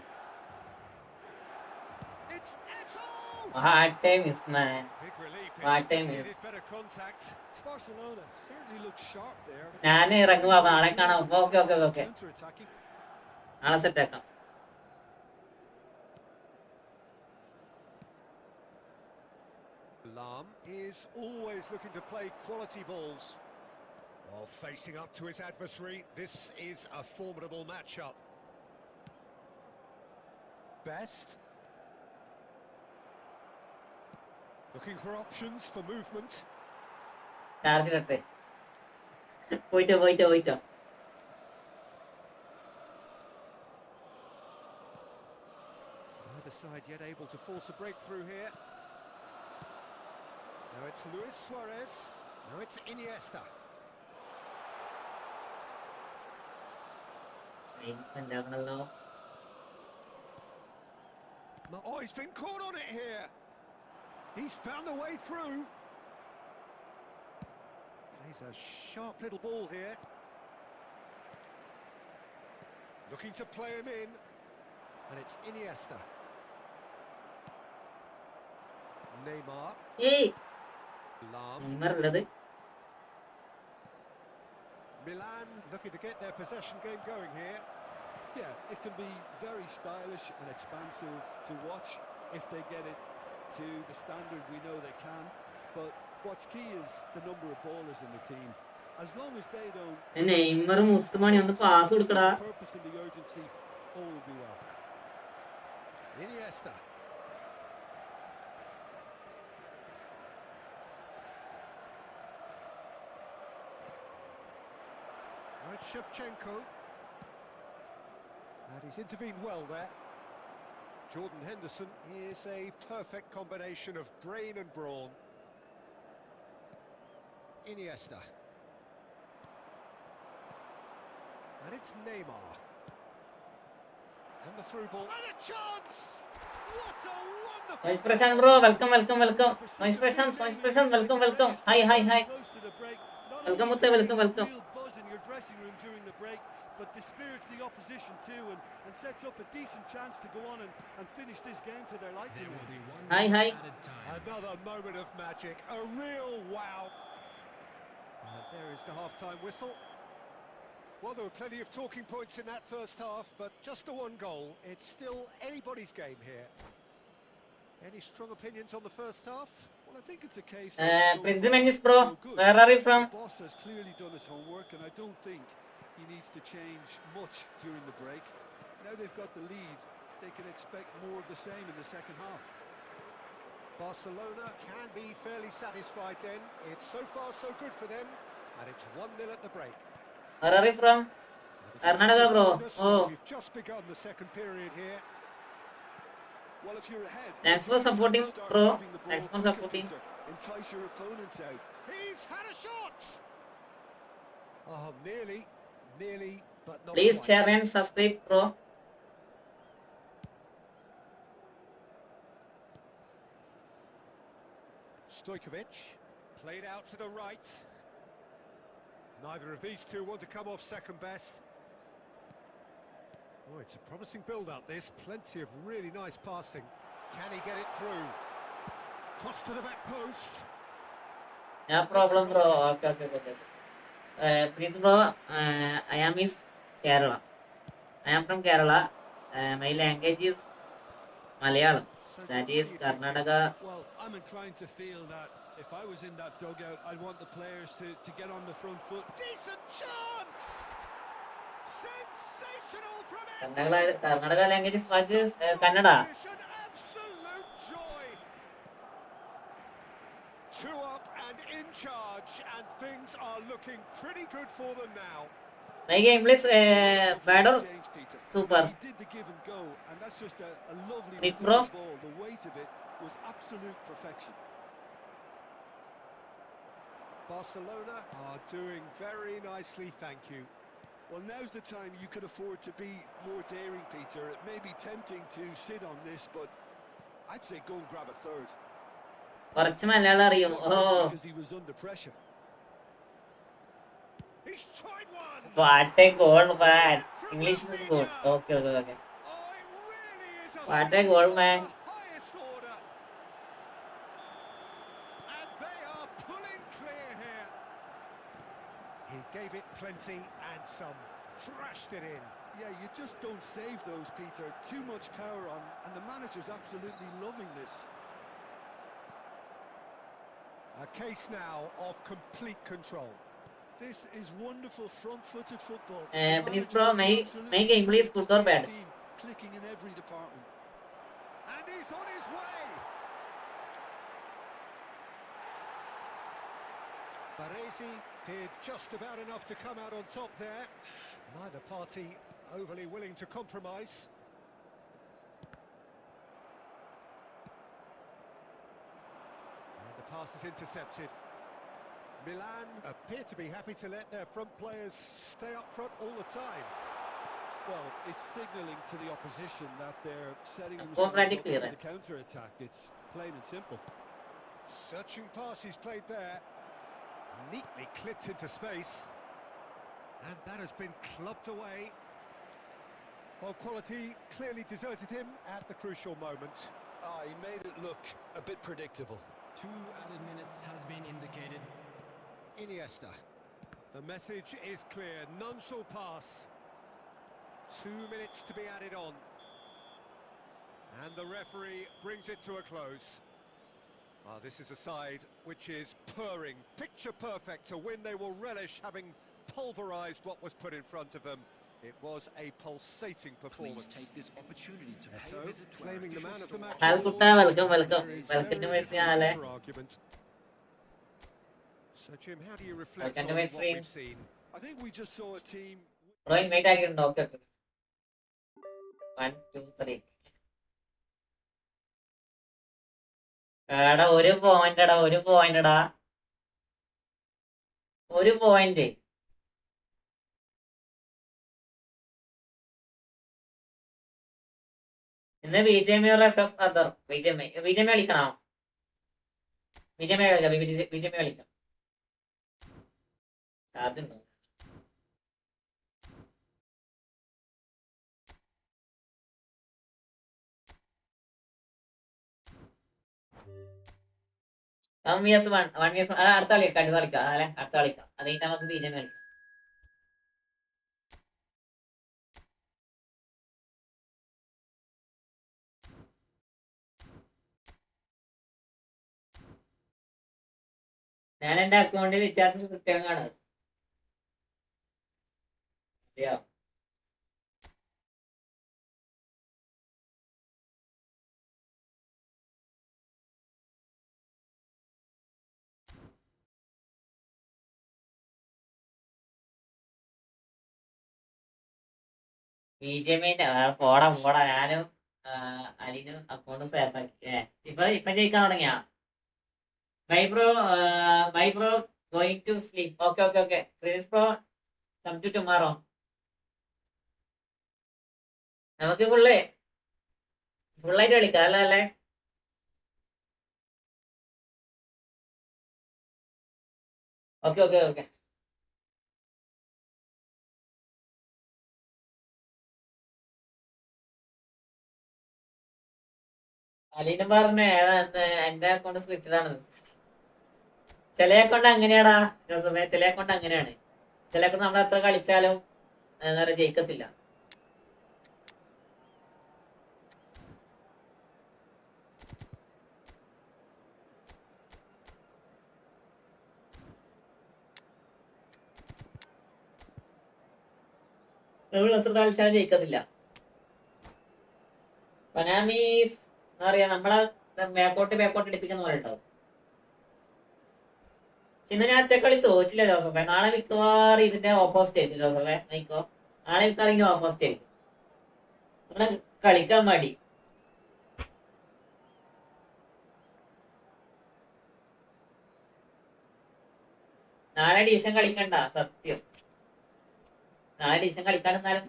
It's Eto! Hard time is man. Big relief. Hard time It is. is better contact. Barcelona certainly looks sharp there. ഞാൻ ഇറങ്ങുവാ. നാളെ കാണാം. Okay okay okay. Counter-attacking. നാളെ set ആക്കാം. Lam is always looking to play quality balls. Oh, facing up to his adversary. This is a formidable matchup. Best. Looking for options for movement. Charge ഇടട്ടെ. പോയിട്ടോ. Neither side yet able to force a breakthrough here. Now it's Luis Suarez. Now it's Iniesta. ഉണ്ടാക്കണല്ലോ. Oh, he's been caught on it here. He's found a way through. Plays a sharp little ball here. Looking to play him in. And it's Iniesta. Neymar. ഏയ് Lam. Neymar ഉള്ളത്. Milan looking to get their possession game going here. Yeah, it can be very stylish and expansive to watch if they get it to the standard we know they can. But what's key is the number of ballers in the team. As long as they don't Neymar മുത്തുമണി ഒന്ന് pass കൊടുക്കടാ. purpose and the urgency, all will be well. Iniesta. Now it's Shevchenko. And he's intervened well there. Jordan Henderson is a perfect combination of brain and brawn. Iniesta. And it's Neymar. And the through ball. And a chance! What a wonderful... wise Prashanth bro welcome. Wise Prashanth welcome. Hi. Close to the break. Not Welcome, only Mutte, is welcome. there real buzz in your dressing room during the break, but dispirits the opposition too and sets up a decent chance to go on and finish this game to their liking. There will be one Hi. added time. Another moment of magic, a real wow. And there is the half-time whistle. Well, there were plenty of talking points in that first half, but just the one goal. It's still anybody's game here. Any strong opinions on the first half? Well, I think it's a case Prince Mendes bro, where are you from? The boss has clearly done his homework, and I don't think he needs to change much during the break. Now they've got the lead, they can expect more of the same in the second half. Barcelona can be fairly satisfied then. It's so far so good for them, and it's 1-0 at the break. Where are you from? Karnataka bro. Oh, We've just begun the second period here. Well, if you're ahead, thanks for supporting start bro. moving the ball Thanks for quicker, supporting. Peter. Entice your opponents out. He's had a shot! Oh, nearly, but not Please quite. share and subscribe bro. Stojkovic, played out to the right. Neither of these two want to come off second best. Oh, it's a promising build-up, this. Plenty of really nice passing. Can he get it through? Cross to the back post. No problem, bro. Okay. Prince bro, I am is Kerala. I am from Kerala. My language is Malayalam. So That what is are you thinking? Karnataka. Well, I'm inclined to feel that if I was in that dugout, I'd want the players to get on the front foot. Decent chance! Sensational from Karnataka language is what is Kannada. Finish, an absolute joy! 2 up and in charge, and things are looking pretty good for them now. My game is bad or Exchange, Peter. super. He did the give and go, and that's just a lovely Prince return bro. ball. The weight of it was absolute perfection. Barcelona are doing very nicely, thank you. Well, now's the time you could afford to be more daring, Peter. It may be tempting to sit on this, but I'd say go and grab a third. കുറച്ച് മലയാളം അറിയും. Because he was under pressure. He's tried one. What a goal, man. English is good. Okay. Oh, it really is a What a goal, man. the highest order. And they are pulling clear here. He gave it plenty and some. Thrashed it in. Yeah, you just don't save those, Peter. Too much power on, and the manager's absolutely loving this. A case now of complete control. This is wonderful front-footed football. Please bro, my game please good or bad? Clicking in every department. And he's on his way. Baresi did just about enough to come out on top there. Neither party overly willing to compromise. And the pass is intercepted. Milan appear to be happy to let their front players stay up front all the time. Well, it's signalling to the opposition that they're setting Home themselves rally up for the clearance. counter-attack. It's plain and simple. Searching pass he's played there. Neatly clipped into space. And that has been clubbed away. Well, quality clearly deserted him at the crucial moment. He made it look a bit predictable. 2 added minutes has been indicated. Iniesta. The message is clear. None shall pass. 2 minutes to be added on. And the referee brings it to a close. This is a side which is purring, picture perfect to win. They will relish having pulverised what was put in front of them. It was a pulsating performance. Please take this opportunity to pay Eto a visit to claiming the our man of the match. Alkutta, welcome. There is Welcome to very my stream, little for argument. So Jim, how do you reflect Welcome on to my what stream. we've seen? I think we just saw a team... Bro, invite ആക്കിയിട്ടുണ്ട്. Okay. 1, 2, 3. എടാ ഒരു point. ഇന്ന് BGMI or FF other? BGMI കളിക്കണോ? BGMI കളിക്കാം. Charge ഉണ്ടോ? One years അടുത്ത കളിക്കാം അല്ലെ, അടുത്ത കളിക്കാം. അത് കഴിഞ്ഞിട്ട് നമുക്ക് BGMI കളിക്കാം. ഞാൻ എന്റെ അക്കൗണ്ടിൽ റീചാർജ് കൃത്യം കാണുന്നത്. BGMI പോടാ ഞാനും അലിനും അക്കൗണ്ട് സേഫ് ആക്കി. ഇപ്പൊ ജയിക്കാൻ തുടങ്ങിയാ? Bye bro going to sleep. Okay Chris bro come to tomorrow. നമുക്ക് ഫുള്ളായിട്ട് കളിക്കാം അല്ലേ? ഓക്കെ. അലീന പറഞ്ഞ എന്റെ അക്കൗണ്ട് സ്ക്രിപ്റ്റഡ് ആണ്. ചില അക്കൗണ്ട് അങ്ങനെയാടാ ജോസഫേ, ചില അക്കൗണ്ട് അങ്ങനെയാണ്. ചില അക്കൗണ്ട് നമ്മൾ എത്ര കളിച്ചാലും എന്താ പറയാ ജയിക്കത്തില്ല. നമ്മൾ എത്ര കളിച്ചാലും ജയിക്കത്തില്ല. പനാമീസ് എന്താ പറയാ നമ്മളെ ബാക്കോട്ട് ഇടിപ്പിക്കുന്ന പോലെ ഉണ്ടാവും. ഇന്ന് ഞാൻ ഒറ്റ കളി തോറ്റില്ല ജോസഫേ. നാളെ മിക്കവാറും ഇതിന്റെ ഓപ്പോസിറ്റ് ആയിരിക്കും ജോസഫേ. നോക്കോ, നാളെ മിക്കവാറും ഇതിന്റെ ഓപ്പോസിറ്റ് ആയിരിക്കും. നമ്മളെ കളിക്കാൻ മടി. നാളെ ഡിവിഷൻ കളിക്കണ്ട, സത്യം. നാളെ ഡിവിഷൻ കളിക്കാണെന്നാലും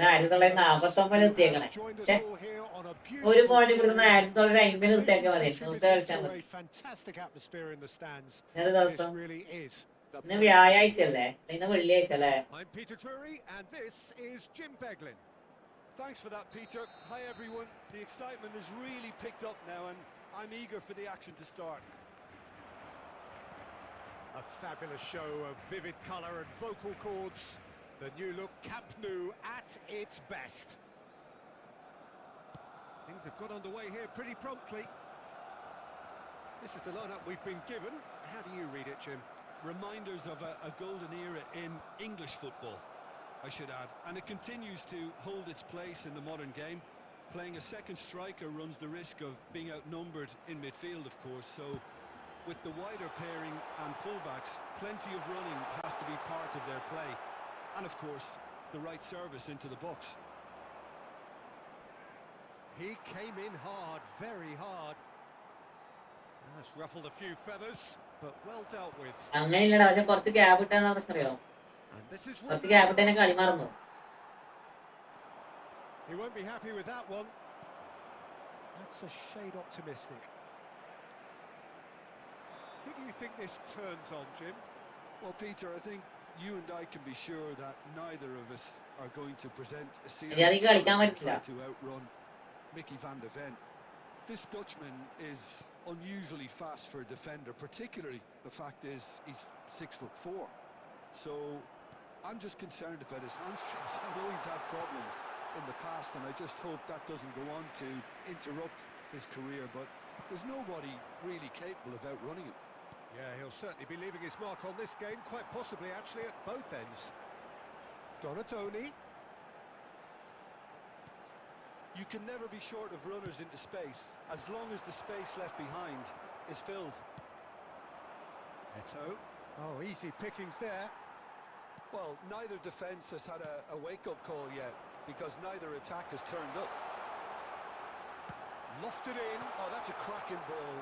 1949 എത്തിയേക്കണേ. പക്ഷെ ഒരു പോയിന്റ് കൊടുക്കുന്ന 1950 നിർത്തിയാക്കാൻ മതി. ന്യൂസ് കളിച്ചാൽ മതി. ഇന്നത്തെ ദിവസം ഇന്ന് വ്യാഴാഴ്ച അല്ലേ, ഇന്ന് വെള്ളിയാഴ്ച അല്ലേ? Thanks for that, Peter. Hi, everyone. The excitement has really picked up now, and I'm eager for the action to start. A fabulous show of vivid colour and vocal cords. The new look Camp Nou at its best. Things have got underway here pretty promptly. This is the lineup we've been given. How do you read it, Jim? Reminders of a golden era in English football, I should add, and it continues to hold its place in the modern game. Playing a second striker runs the risk of being outnumbered in midfield, of course, so with the wider pairing and fullbacks, plenty of running has to be part of their play, and of course the right service into the box. He came in hard, very hard. That's ruffled a few feathers, but well dealt with. അങ്ങനെയില്ലടാ, പക്ഷെ കുറച്ച് gap ഇട്ടാന്ന് പ്രശ്നം അറിയോ? കുറച്ച് gap ഇട്ടതിനെ കളി മറന്നു. He won't be happy with that one. That's a shade optimistic. Who do you think this turns on, Jim? Well, Peter, I think you and I can be sure that neither of us are going to present a serious challenge to try to outrun Mickey van de Ven. This Dutchman is unusually fast for a defender, particularly the fact is he's 6'4". So I'm just concerned about his hamstrings. I know he's had problems in the past, and I just hope that doesn't go on to interrupt his career, but there's nobody really capable of outrunning him. Yeah, he'll certainly be leaving his mark on this game, quite possibly actually at both ends. Donatoni. You can never be short of runners into space, as long as the space left behind is filled. Eto. Oh, easy pickings there. Well, neither defence has had a wake-up call yet, because neither attack has turned up. Lofted in. Oh, that's a cracking ball.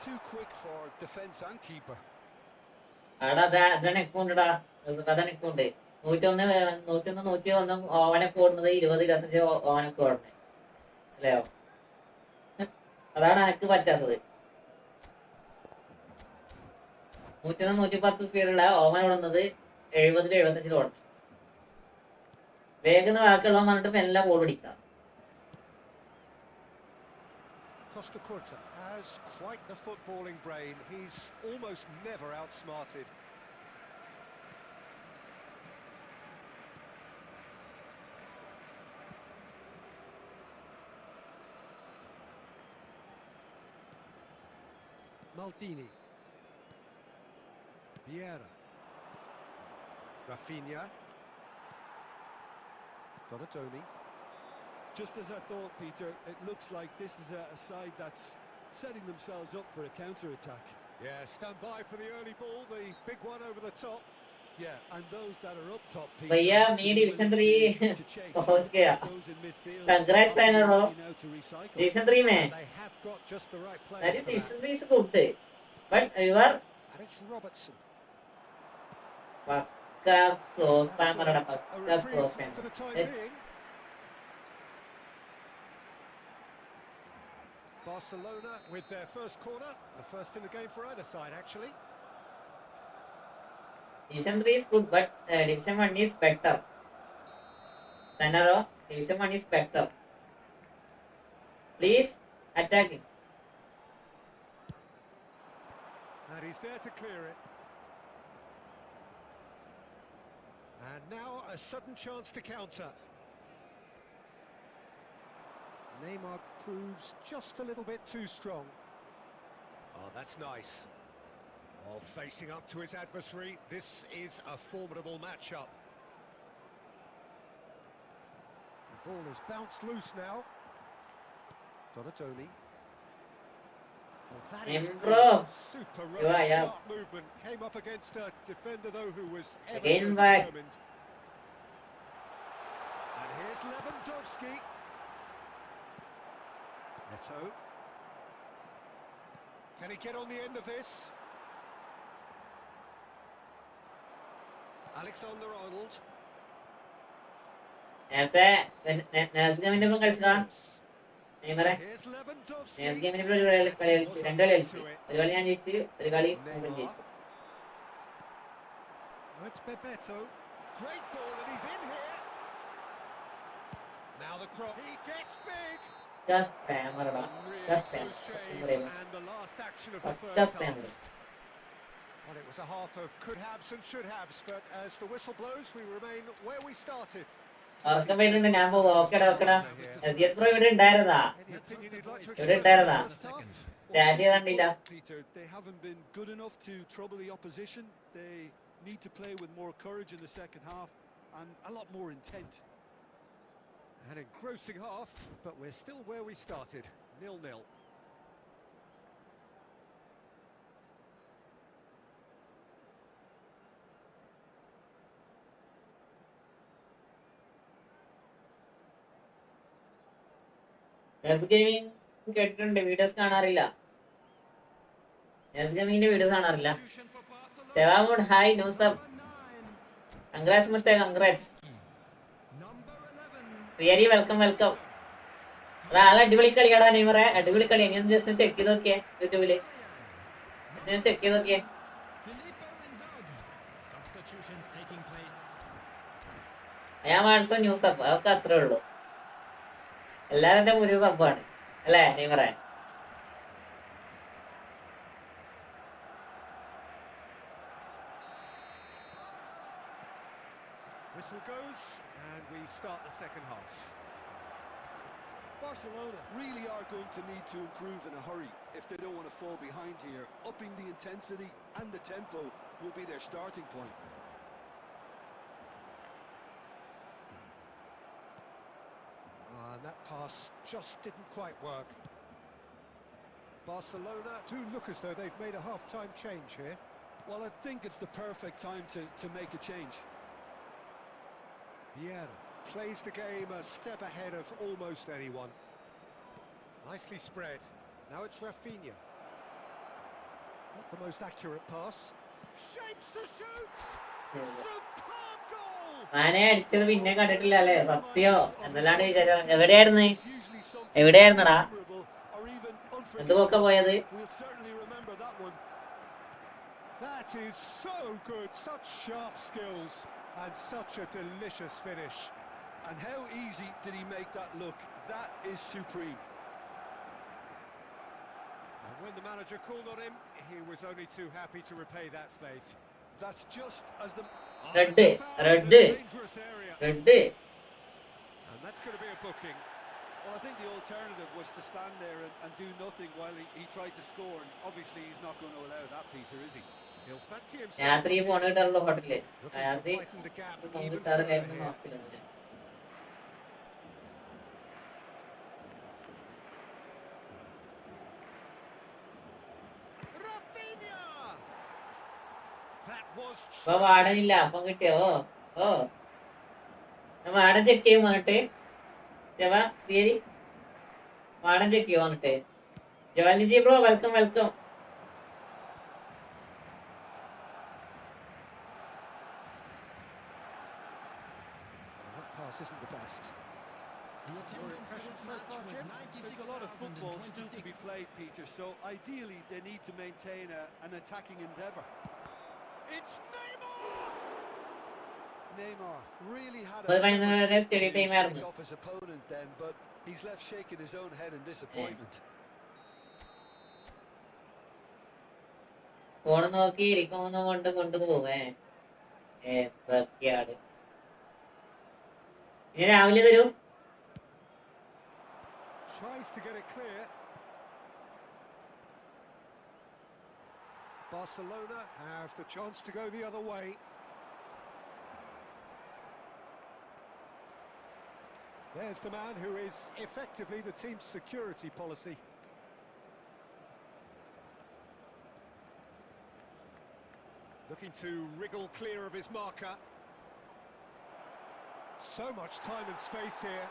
Too quick for defence and keeper. അതെനിക്കുണ്ടാ, അതെനിക്കുണ്ട്. 101 ഓവനൊക്കെ ഓടുന്നത് 20-25 ഓവനൊക്കെ ഓടണേ, മനസ്സിലായോ? അതാണ് എനിക്ക് പറ്റാത്തത്. 101-110 സ്പീഡുള്ള oven ഓടുന്നത് 70-75 ഓടണം. വേഗം ബാക്കിയുള്ള പറഞ്ഞിട്ട് എല്ലാം ബോൾ പിടിക്കാം. Costa Curta has quite the footballing brain. He's almost never outsmarted. Maldini. Vieira. Rafinha. Donatoni. Just as I thought, Peter, it looks like this is a side that's setting themselves up for a counter-attack. Yeah, stand by for the early ball, the big one over the top. Yeah, and those that are up top, Peter, भैया मी division 3 पहुंच गया. Congrats Tainaro. Division 3 में. They have got just the right players. That is Division 3 is good, but you are. And it's Robertson. पक्का slow spammer अड़ा पक्का slow spam. For the time being. Barcelona with their first corner, the first in the game for either side actually. Division 3 is good, but Division 1 is better. Tainaro, Division 1 is better. Please attack him. And he's there to clear it. And now a sudden chance to counter. Neymar proves just a little bit too strong. Oh, that's nice. Oh, facing up to his adversary. This is a formidable matchup. The ball is bounced loose now. Donatoni. Oh, that is Bro. super Yeah. sharp movement. Came up against a defender though who was ever Again so back. determined. And here's Lewandowski. Neto. Can he get on the end of this? Alexander-Arnold. നേരത്തെ nurse ഗെയിമിന്റെ ഒപ്പം കളിച്ചതാ നെയ്മറെ. Here's Lewandowski. Nurse ഗെയിമിന്റെ ഒപ്പം ഒരു കളി കളിച്ചു, 2 കളി കളിച്ചു. ഒരു കളി ഞാൻ ജയിച്ചു, ഒരു കളി മൂപ്പൻ ജയിച്ചു. Oh, it's Bebeto. Great ball and he's in here. Now the cross. He gets big. Just spammer ടാ. Just spammer. And the last action of the Just first spammer. half. Well, it was a half of could-haves and should-haves, but as the whistle blows, we remain where we started. ഉറക്കം വരുന്നുണ്ട്. ഞാൻ പോകും. ഓക്കെടാ. എസിയത്ത് pro ഇവിടെ ഉണ്ടായിരുന്നാ. Any opinion you'd like to ഇവിടെ express ഉണ്ടായിരുന്നാ. on the first half? Chat ചെയ്ത് കണ്ടില്ല. Peter, they haven't been good enough to trouble the opposition. They need to play with more courage in the second half and a lot more intent. An engrossing half, but we're still where we started, 0-0. Nurse gaming കേട്ടിട്ടുണ്ട്, videos കാണാറില്ല. Nurse ഗെയിമിങ്ങിന്റെ videos കാണാറില്ല. സെവാമോഡ് hi ന്യൂസപ്പ്. Congrats മുത്തേ, congrats. Really welcome. ഒരാളെ അടിപൊളി കളിയാടാ നെയ്മറെ, അടിപൊളി കളി. ഇനി ഒന്ന് ജസ്റ്റ് ചെക്ക് ചെയ്ത് നോക്കിയേ യൂട്യൂബില്. ചെക്ക് ചെയ്ത് നോക്കിയേ. ഞാൻ വാട്സോ ന്യൂസപ്പ്, അതൊക്കെ അത്രേ ഉള്ളൂ. എല്ലാരും എന്റെ പുതിയ സംഭവമാണ് അല്ലേ നെയ്മറെ? Whistle goes, and we start the second half. Barcelona really are going to need to improve in a hurry if they don't want to fall behind here. Upping the intensity and the tempo will be their starting point. And that pass just didn't quite work. Barcelona do look as though they've made a half-time change here. Well, I think it's the perfect time to make a change. Vieira plays the game a step ahead of almost anyone. Nicely spread. Now it's Rafinha. Not the most accurate pass. Shapes to shoot! Superb goal! മാനെ അടിച്ചത് പിന്നെ കണ്ടിട്ടില്ല അല്ലേ? സത്യോ എന്തെല്ലാണ്ട് വിചാരിച്ച എവിടെയായിരുന്നടാ? എന്തുകൊക്കെ പോയത്? That is so good, such sharp skills and such a delicious finish. And how easy did he make that look? That is supreme. And when the manager called on him, he was only too happy to repay that faith. That's just as the Red. Dangerous area. And That's going to be a booking. Well, I think the alternative was to stand there and do nothing while he tried to score, and obviously he's not going to allow that, Peter, is he? He'll fancy himself. രാത്രി phone കിട്ടാറുള്ളൂ ഹോട്ടലില്. Looking to രാത്രി widen the gap phone even കിട്ടാറില്ലായിരുന്നു further here. ഹോസ്റ്റലിൽ. Rafinha! That was ഇപ്പൊ വാടനില്ല, അപ്പം കിട്ടിയോ? ഓ വാടൻ check ചെയ്യും വന്നിട്ട്. Shiva ശ്രീരി വാടൻ check ചെയ്യോ വന്നിട്ട്? ജോലിജി bro welcome. That pass isn't the best. Your impression so far, Jim? There's a lot of football still to be played, Peter, so ideally they need to maintain an attacking endeavour. It's Neymar! Neymar really had Well, an when the effort rest to every time shake ആയിരുന്നു. off his opponent then, but he's left shaking his own head in disappointment. Phone നോക്കി ഇരിക്കുമെന്ന് കൊണ്ട് കൊണ്ടുപോകേ എന്തൊക്കെയാണ് ഇനി രാവിലെ തരൂ. Tries to get it clear. Barcelona have the chance to go the other way. There's the man who is effectively the team's security policy. Looking to wriggle clear of his marker. So much time and space here.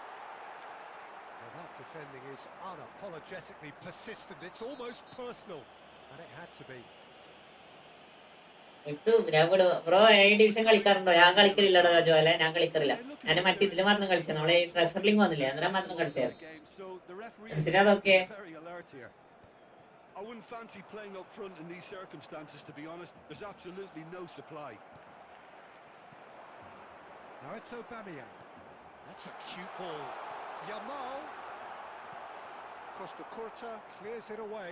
Well, that defending is unapologetically persistent. It's almost personal, and it had to be. ഇട്ടു ഞാൻ വിടും. Bro ഈ division കളിക്കാറുണ്ടോ? ഞാൻ കളിക്കലില്ലടാ ജോലെ, ഞാൻ കളിക്കാറില്ല. ഞാൻ മറ്റേ ഇതില് മാത്രം കളിച്ചത്, നമ്മളെ ഈ ട്രഷർ ലിങ്ക് വന്നില്ലേ, അന്നേരം മാത്രം കളിച്ചത്. എന്തിനാ അതൊക്കെ? I wouldn't fancy playing up front in these circumstances, to be honest. There's absolutely no supply. Now it's Aubameyang. That's a cute ball. Yamal. Costa Curta clears it away.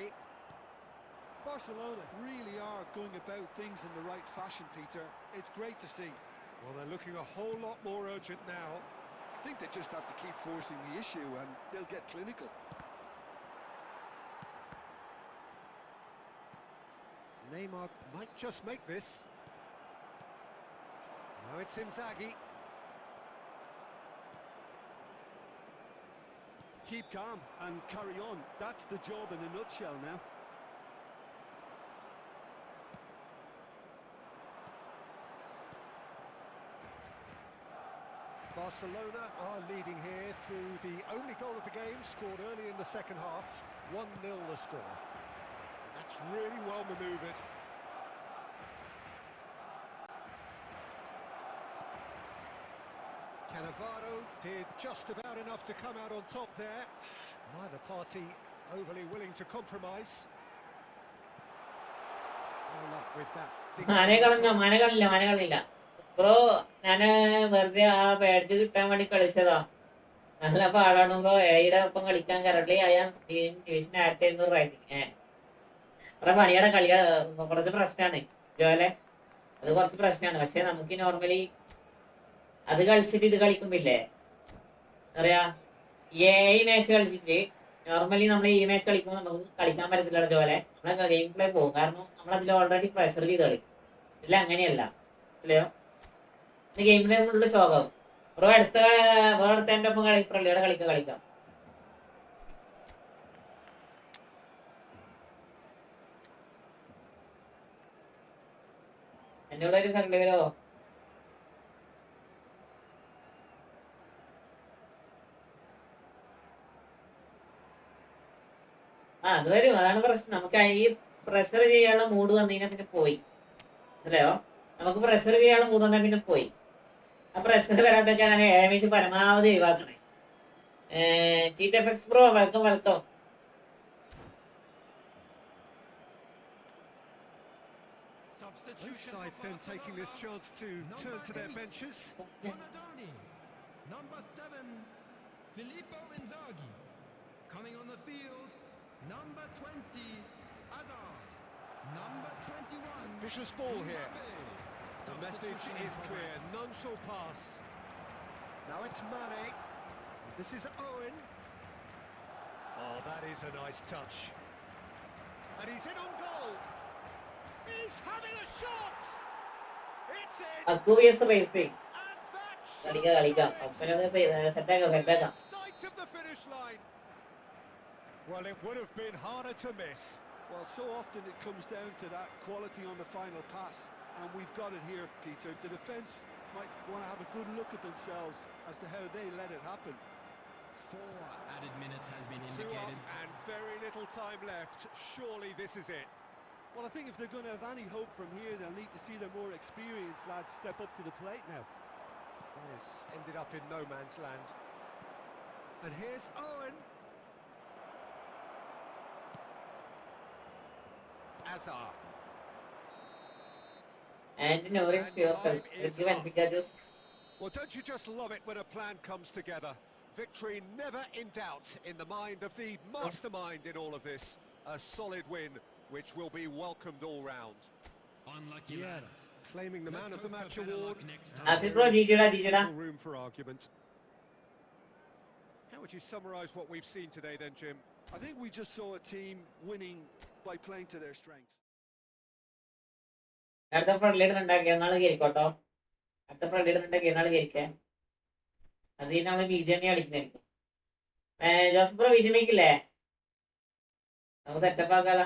Barcelona really are going about things in the right fashion, Peter. It's great to see. Well, they're looking a whole lot more urgent now. I think they just have to keep forcing the issue and they'll get clinical. Neymar might just make this. Now it's Inzaghi. Keep calm and carry on. That's the job in a nutshell now. Barcelona are leading here through the only goal of the game, scored early in the second half. 1-0 the score. That's really well manoeuvred. Cannavaro did just about enough to come out on top there. Neither party overly willing to compromise. No luck with that. മന കളില്ല bro. ഞാന് വെറുതെ ആ പേടിച്ച് കിട്ടാൻ വേണ്ടി കളിച്ചതാ. നല്ല പാടാണ് ബ്രോ. എയുടെ ഒപ്പം കളിക്കാൻ കറക്റ്റ്ലി ആയാം ഡിവിഷൻ 1500 റേറ്റിംഗ്. കുറെ പണിയുടെ കളികൾ കുറച്ച് പ്രശ്നമാണ് ജോലെ, അത് കുറച്ച് പ്രശ്നമാണ്. പക്ഷെ നമുക്ക് നോർമലി അത് കളിച്ചിട്ട് ഇത് കളിക്കുമ്പില്ലേ പറയാ, ഈ മാച്ച് കളിച്ചിട്ട് നോർമലി നമ്മൾ ഈ മാച്ച് കളിക്കുമ്പോൾ നമുക്ക് കളിക്കാൻ പറ്റത്തില്ല ജോലെ. നമ്മളെ ഗെയിം പ്ലേ പോകും, കാരണം നമ്മളതിൽ ഓൾറെഡി പ്രഷർ ചെയ്ത് കളിക്കും. ഇതിൽ അങ്ങനെയല്ല, മനസ്സിലായോ? ഇത് ഗെയിം പ്ലേ ഫുള്ള് ശോകാവും. ബ്രോ അടുത്ത എൻ്റെ ഒപ്പം ഫ്രണ്ട്ലിയുടെ കളിക്കാം. എൻ്റെ കൂടെ ഒരു ഫ്രണ്ട്ലി വരോ? അത് വരും, അതാണ് പ്രശ്നം. നമുക്ക് ഈ പ്രഷർ ചെയ്യാനുള്ള മൂഡ് വന്നതിനാൽ പിന്നെ പോയി, മനസ്സിലായോ? നമുക്ക് പ്രഷർ ചെയ്യാനുള്ള മൂഡ് വന്നാൽ പിന്നെ പോയി. ആ പ്രഷർ വരാണ്ടൊക്കെ ഞാൻ ഏമേജ് പരമാവധി ഒഴിവാക്കണേ. Cheat effects bro, welcome. Both sides then taking this chance to turn to their benches. Number 7, Filippo Inzaghi. Coming on the field, number 20, Hazard. Number 21, Vicious ball here. The message is clear, none shall pass. Now it's Mane. This is Owen. Oh, that is a nice touch. And he's in on goal. He's having a shot. It's in. Aquarius Racing. And that കളിക്കാം. സെറ്റാക്കാം. sight of the finish line. Well, it would have been harder to miss. Well, so often it comes down to that quality on the final pass, and we've got it here, Peter. The defence might want to have a good look at themselves as to how they let it happen. 4 added minutes has been 2 up indicated. and very little time left. Surely this is it. Well, I think if they're going to have any hope from here, they'll need to see the more experienced lads step up to the plate now. That has ended up in no man's land. And here's Owen. Hazard. And Norris yourself. Benfica just Well, don't you just love it when a plan comes together? Victory never in doubt in the mind of the mastermind in all of this. A solid win, which will be welcomed all round. Unlucky Yeah, lads. claiming the man Let's of the hope match for better award. luck next and time. Afil there bro, is GG'da. little room for argument. How would you summarise what we've seen today then, Jim? I think we just saw a team winning by playing to their strengths. അടുത്ത ഫ്രണ്ടിലിട്ട് ഉണ്ടാക്കി എന്നാൾ കയറിക്കോട്ടോ. അടുത്ത ഫ്രണ്ടിലിട്ട് ഉണ്ടാക്കി എന്നാൾ കയറിക്കേ. അത് കഴിഞ്ഞ് നമ്മള് B J M കളിക്കുന്നതായിരിക്കും. Joseph bro B J എമ്മിക്കില്ലേ? നമുക്ക് സെറ്റപ്പ് ആക്കാല.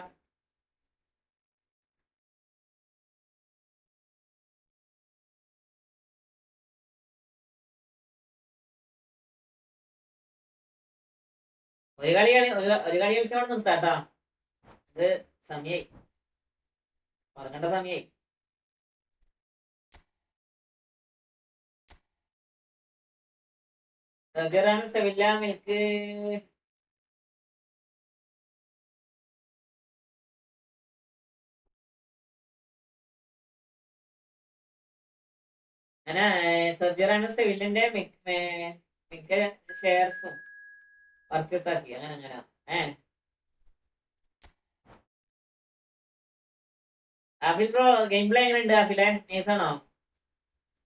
ഒരു കളി കളിച്ചോണ്ട് നിർത്താട്ടോ. ഇത് സമയായി, മറക്കേണ്ട സമയായി. സെവില്ല മിൽക്ക് അങ്ങനെ സർജറാണ് സെവില്ലിന്റെ മിക്ക ഷെയർസും പർച്ചേസ് ആക്കി. അങ്ങനെ ആഫിൽ ബ്രോ ഗെയിം പ്ലേ എങ്ങനെയുണ്ട്? ആഫിലെ നൈസാണോ?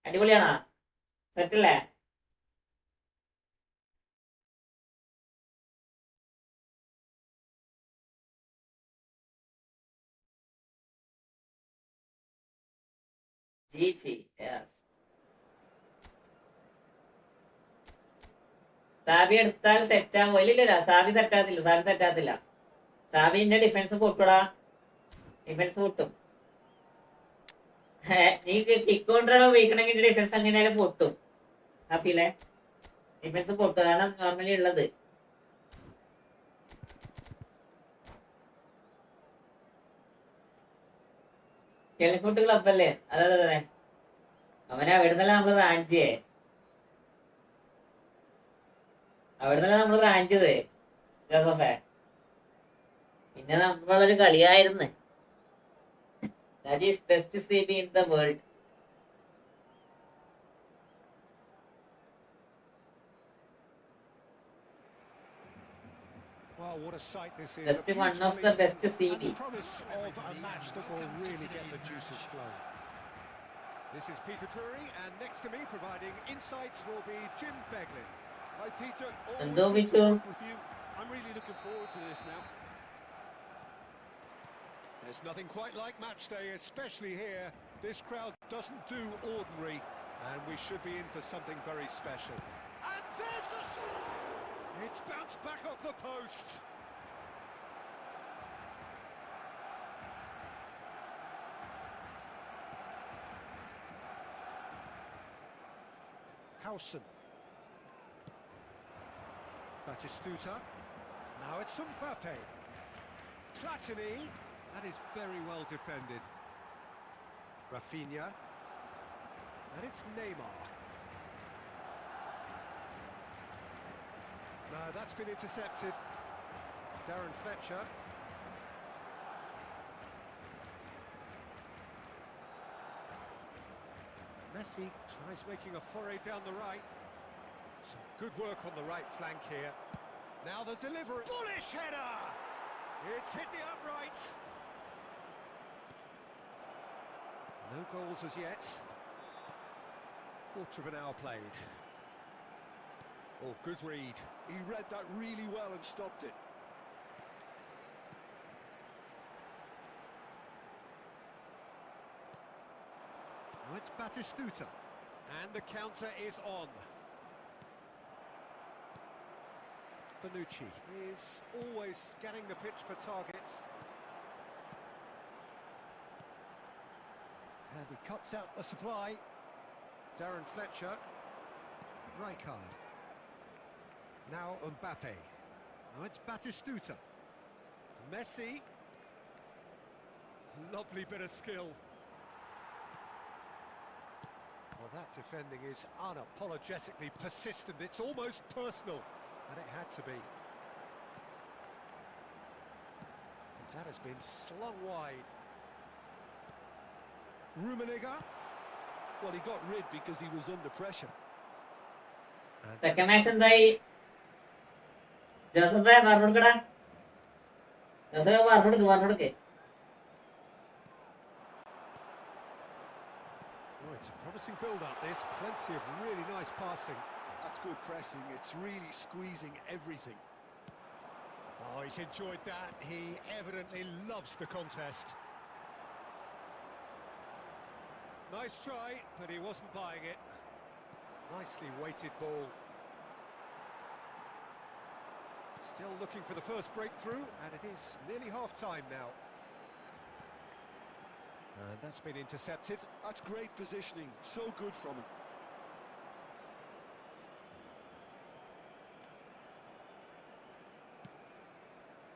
അടിപൊളിയാണോ? സെറ്റല്ലേ? സാബി എടുത്താൽ സെറ്റ് ആവോ? ഇല്ലില്ല, സാബി സെറ്റാകത്തില്ല. സാബിന്റെ ഡിഫൻസ് പൊട്ടൂടാ, ഡിഫൻസ് പൊട്ടും. നീ കിക്ക് കൊണ്ടാണോ ഉപയോഗിക്കണമെങ്കിൽ ഡിഫൻസ് എങ്ങനെയാലും പൊട്ടും. ഹാഫിലെ ഡിഫൻസ് പൊട്ടും, അതാണ് നോർമലി ഉള്ളത്. ചെലിഫുട്ട് ക്ലബല്ലേ? അതെ. അവനെ അവിടുന്നല്ല നമ്മള് റാഞ്ചിയേ, റാഞ്ചിയത് ജോസഫേ. പിന്നെ നമ്മളൊരു കളിയായിരുന്നു. That is best CB in the world. Well, what a sight this is. Just one of the best CB. And the promise of a match that will really get the juices flowing. This is Peter Drury, and next to me providing insights will be Jim Beglin. Hi, Peter. And Always good to work with you. I'm really looking forward to this now. There's nothing quite like match day, especially here. This crowd doesn't do ordinary, and we should be in for something very special. And there's the shot! It's bounced back off the post. Howson. Batistuta. Now it's Mbappe. Platini. That is very well defended. Rafinha. And it's Neymar. No, that's been intercepted. Darren Fletcher. Messi tries making a foray down the right. Some good work on the right flank here. Now the delivery. Bullish header! It's hit the upright. No goals as yet. Quarter of an hour played. Oh, good read. He read that really well and stopped it. Now it's Batistuta. And the counter is on. Bonucci is always scanning the pitch for targets. And he cuts out the supply. Darren Fletcher. Rijkaard. Now Mbappe. Now it's Batistuta. Messi. Lovely bit of skill. Well, that defending is unapologetically persistent. It's almost personal. And it had to be. That has been slung wide. Rummenigge. Well, he got rid because he was under pressure. Second match എന്തായി? ജോസഫേ പറഞ്ഞു കൊടുക്കടാ. ജോസഫേ പറഞ്ഞു കൊടുക്ക്. Oh, it's a promising build-up, this. Plenty of really nice passing. That's good pressing. It's really squeezing everything. Oh, he's enjoyed that. He evidently loves the contest. Nice try, but he wasn't buying it. Nicely weighted ball. Still looking for the first breakthrough, and it is nearly half-time now. And that's been intercepted. That's great positioning. So good from him.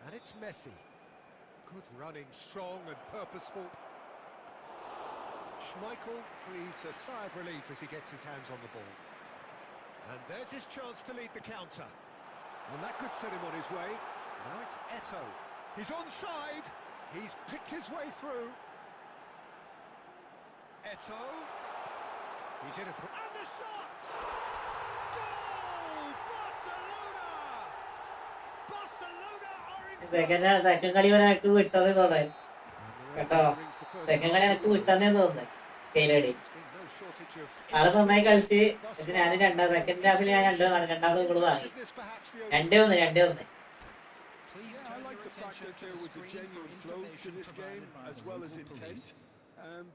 And it's Messi. Good running, strong and purposeful. Schmeichel breathes a sigh of relief as he gets his hands on the ball. And there's his chance to lead the counter. And that could set him on his way. Now it's Eto'o. He's onside. He's picked his way through. Eto'o. He's in a... And the shot! Goal! Barcelona! Barcelona are in... second കളി വരെ എനിക്ക് വിട്ടതേ തോന്നാൻ കേട്ടോ. Second കളി എനിക്ക് വിട്ടെന്നേ തോന്നുന്നത്. സ്കെയിലടി ആള് നന്നായി കളിച്ച്. ഇത് ഞാൻ സെക്കൻഡ് ഹാഫിൽ ഞാൻ രണ്ടാമത് ഗോൾ വാങ്ങി. 2-1. Yeah, I like the fact that there was a genuine flow to this game as well as intent.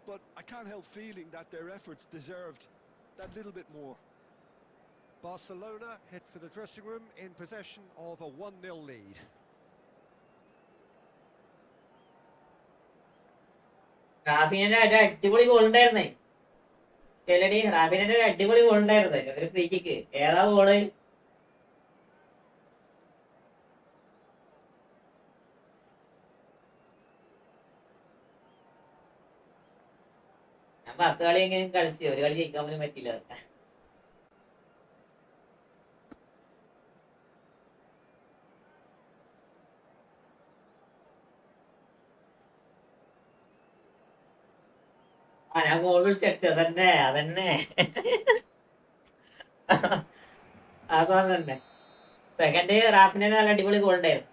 But I can't help feeling that their efforts deserved that little bit more. Barcelona head for the dressing room in possession of a 1-0 lead. റാഫിനെ അടിപൊളി goal ഉണ്ടായിരുന്നേ. സ്കെയിലടി റാഫിനെ അടിപൊളി goal ഉണ്ടായിരുന്നേ. ഒരു free kick. ഏതാ goal? ഞാൻ 10 കളി എങ്ങനെയും കളിച്ചു. ഒരു കളി ജയിക്കാൻ പോലും പറ്റില്ല. ഞാൻ ഗോൾ വിളിച്ചടിച്ചു. അതന്നെ അതന്നെ. സെക്കൻഡ് റാഫിനെ നല്ല അടിപൊളി ഗോൾ ഉണ്ടായിരുന്നു.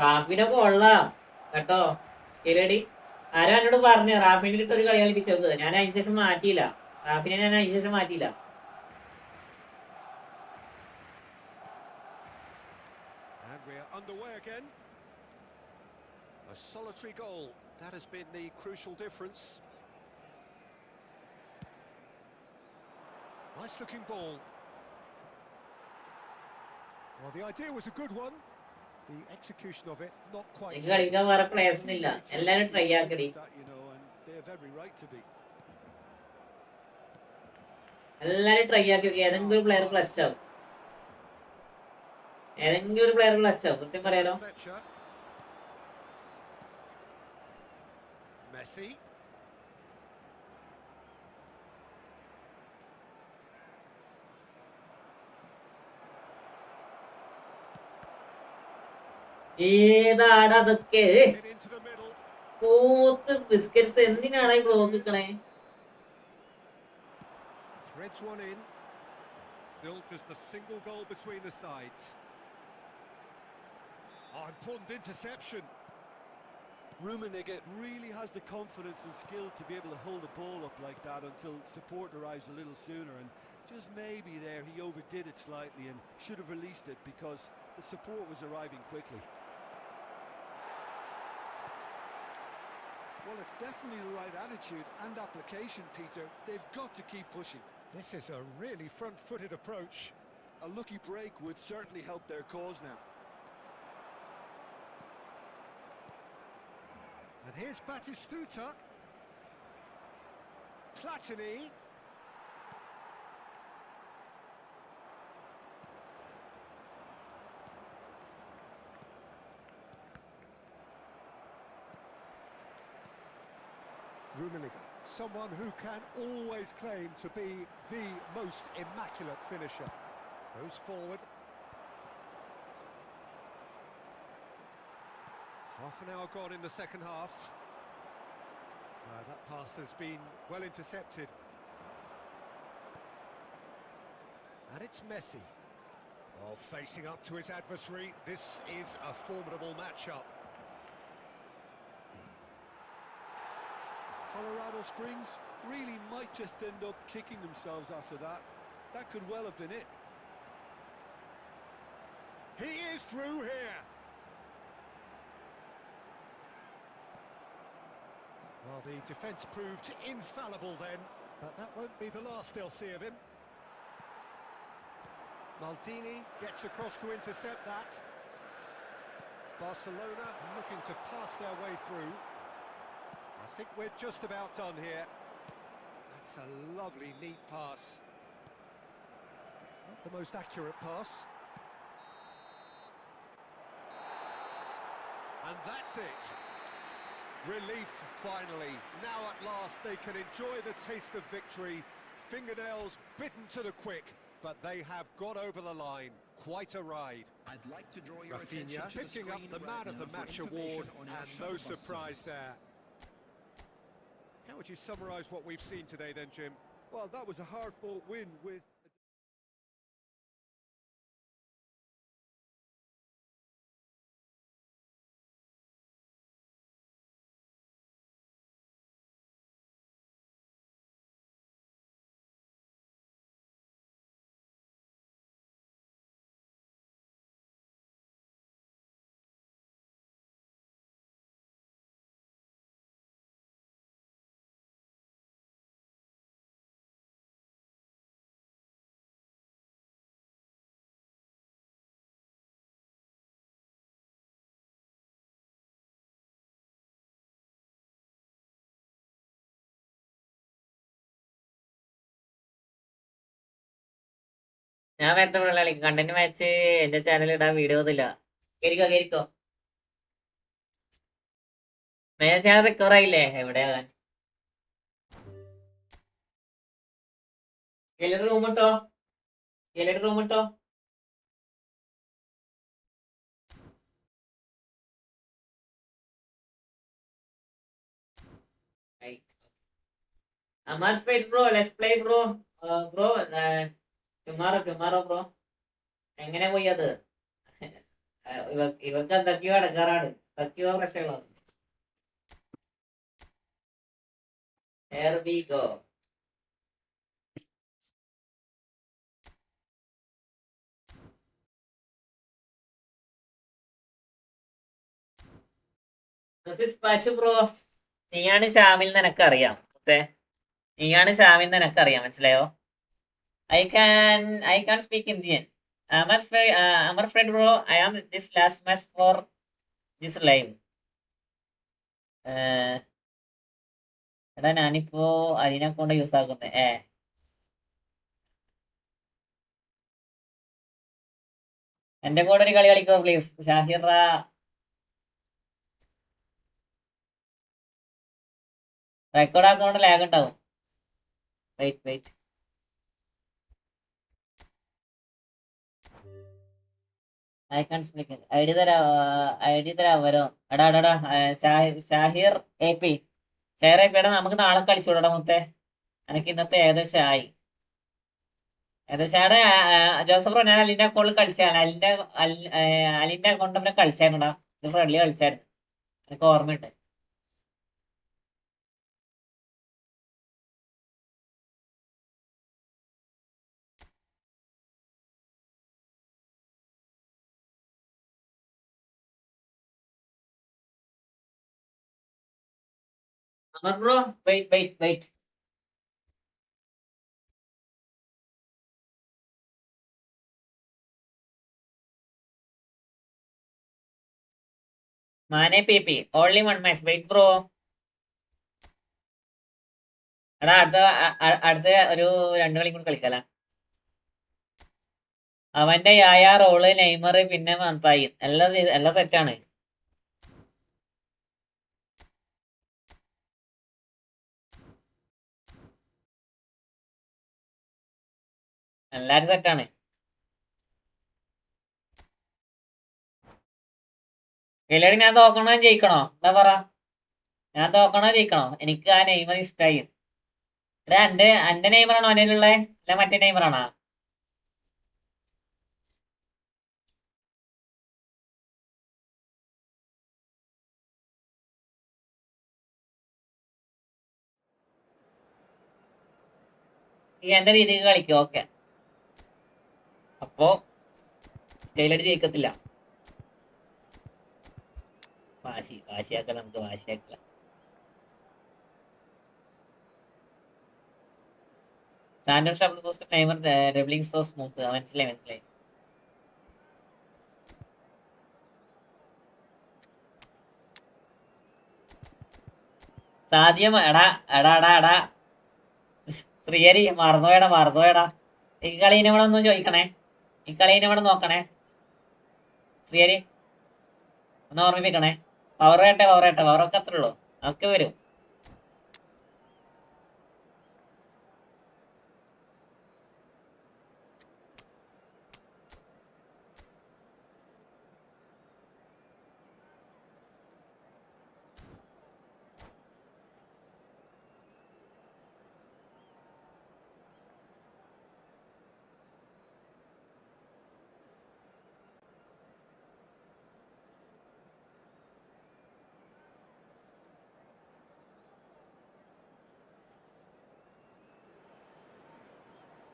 റാഫിനെ കൊള്ളാം കേട്ടോ. ശരിയടി. ആരോ എന്നോട് പറഞ്ഞു റാഫിന്റെ അടുത്ത് ഒരു കളി കളിപ്പിച്ചു നോക്കുക. ഞാൻ അതിന് ശേഷം മാറ്റിയില്ല. And we're underway again. A solitary goal. That has been the crucial difference. Nice looking ball. Well, the idea was a good one. The execution of it not quite. കളിക്കാൻ വേറെ പ്ലേയേഴ്സ് ഒന്നും ഇല്ല. എല്ലാരും ട്രൈ ആക്കടി. എല്ലാരും try ആക്കി. ഏതെങ്കിലും ഒരു player clutch ആവും. സത്യം പറയാലോ. Messi. ഏതാടാ അതൊക്കെ? പോത്ത് ബിസ്ക്കറ്റ്സ് എന്തിനാണ് ഈ ബ്ലോക്ക് നിൽക്കണേ? Threads one in. Still just a single goal between the sides. Oh, important interception. Rummenigge really has the confidence and skill to be able to hold the ball up like that until support arrives a little sooner, and just maybe there he overdid it slightly and should have released it because the support was arriving quickly. Well, it's definitely the right attitude and application, Peter. They've got to keep pushing. This is a really front-footed approach. A lucky break would certainly help their cause now. And here's Batistuta. Platini. Rummenigge, someone who can always claim to be the most immaculate finisher. Goes forward. Half an hour gone in the second half. That pass has been well intercepted. And it's Messi. Oh, facing up to his adversary. This is a formidable matchup. Colorado Springs really might just end up kicking themselves after that. That could well have been it. He is through here. Well, the defence proved infallible then, but that won't be the last they'll see of him. Maldini gets across to intercept that. Barcelona looking to pass their way through. I think we're just about done here. That's a lovely, neat pass. Not the most accurate pass. And that's it. Relief, finally. Now at last they can enjoy the taste of victory. Fingernails bitten to the quick, but they have got over the line. Quite a ride. I'd like to draw your attention Rafinha to the picking up screen the right Man of now the for Match information award, on our and shuttle no bus surprise service. there. How would you summarise what we've seen today then, Jim? Well, that was a hard-fought win with... ഞാൻ നേരത്തെ കളി content match എന്റെ ചാനലിൽ ഇടാൻ video ഒന്നുമില്ല. കേരിക്കോ channel recover ആയില്ലേ? എവിടെയാകാൻ room ഇട്ടോ, room ഇട്ടോ. Amar's fight, bro. Let's play, bro. Bro, tomorrow, bro. എങ്ങനെ പോയി അത്? ഇവർക്ക് എന്തൊക്കെയോ അടക്കാറാണ്, എന്തൊക്കെയോ പ്രശ്നങ്ങളാണ്. Here we go. This is Pachu, bro. നീയാണ് ഷാമിൽ നിനക്കറിയാം. നീയാണ് ഷാമിൽ നിനക്കറിയാം, മനസ്സിലായോ? I can speak Indian. I'm afraid, bro. I am this last match for this live. എടാ ഞാനിപ്പോ അതിനെ കൊണ്ട് യൂസ് ആക്കുന്നത്. എന്റെ കൂടെ ഒരു കളി കളിക്കോ പ്ലീസ് ഷാഹിറ. റെക്കോർഡ് ആക്കുന്നതുകൊണ്ട് ലാഗ് ഉണ്ടാവും. Wait I can speak. I D തരാ വരോ? എടാ ഷാഹിർ എ പി ഷെയർ എടാ നമുക്ക് നാളെ കളിച്ചോടാ മുത്തേ. എനിക്ക് ഇന്നത്തെ ഏകദേശം ആയി. ജോസഫ് ബ്രോ, ഞാൻ അലിന്റെ അക്കൗണ്ടിൽ കളിച്ചാണ്. അലിന്റെ അക്കൗണ്ട് കളിച്ചായിരുന്നുടാ. ഇത് ഫ്രണ്ട്ലി കളിച്ചായിരുന്നു, എനിക്ക് ഓർമ്മയുണ്ട്. Amar bro, wait. Mane P only one match. Wait bro. എടാ അടുത്ത ഒരു 2 കളി കൂടി കളിക്കല. അവന്റെ റോള് നെയ്മർ പിന്നെ മന്തായി എല്ലാം സെറ്റാണ്. എല്ലാരും സെറ്റാണ്. എല്ലാരും ഞാൻ തോക്കണോ ജയിക്കണോ എന്താ പറ? ഞാൻ തോക്കണോ ജയിക്കണോ? എനിക്ക് ആ നെയ്മർ ഇഷ്ടായി. എടാ എന്റെ നെയ്മറാണോ അവനിലുള്ളേ? അല്ല മറ്റേ നെയ്മറാണോ? ഈ എന്റെ രീതിക്ക് കളിക്കും. ഓക്കെ, അപ്പോ സ്റ്റൈലായിട്ട് ജയിക്കത്തില്ല. വാശിയാക്കല, നമുക്ക് വാശിയാക്കല. സാന്റോ ഷാപ്പിൾ post Neymar dribbling so smooth. മനസ്സിലായി. സാധ്യം എടാ ശ്രീയരി മറന്നുപോയടാ. ഈ കളീനെ ഇവിടെ ഒന്ന് ചോദിക്കണേ, ഈ കളീനെ ഇവിടെ നോക്കണേ ശ്രീയരി, ഒന്ന് ഓർമ്മിപ്പിക്കണേ. പവറൊക്കെ അത്രേ ഉള്ളൂ, ഒക്കെ വരും.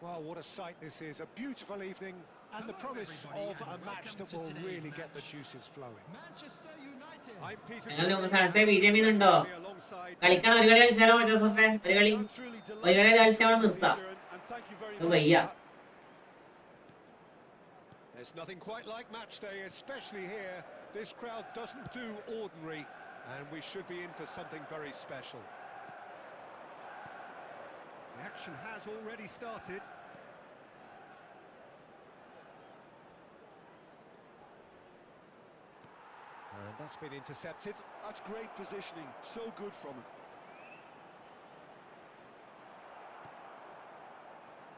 Well, what a sight this is. A beautiful evening and the promise of a match that will really get the juices flowing. Manchester United. I'm Peter ബിജെപിന്നുണ്ടോ? കളിക്കണം, ഒരു കളി കളിച്ചാലോ ജോസഫേ? ഒരു കളി കളിച്ചാൽ നിർത്താം. വയ്യ. There's nothing quite like match day, especially here. This crowd doesn't do ordinary, and we should be in for something very special. The action has already started. And that's been intercepted. That's great positioning, so good from him.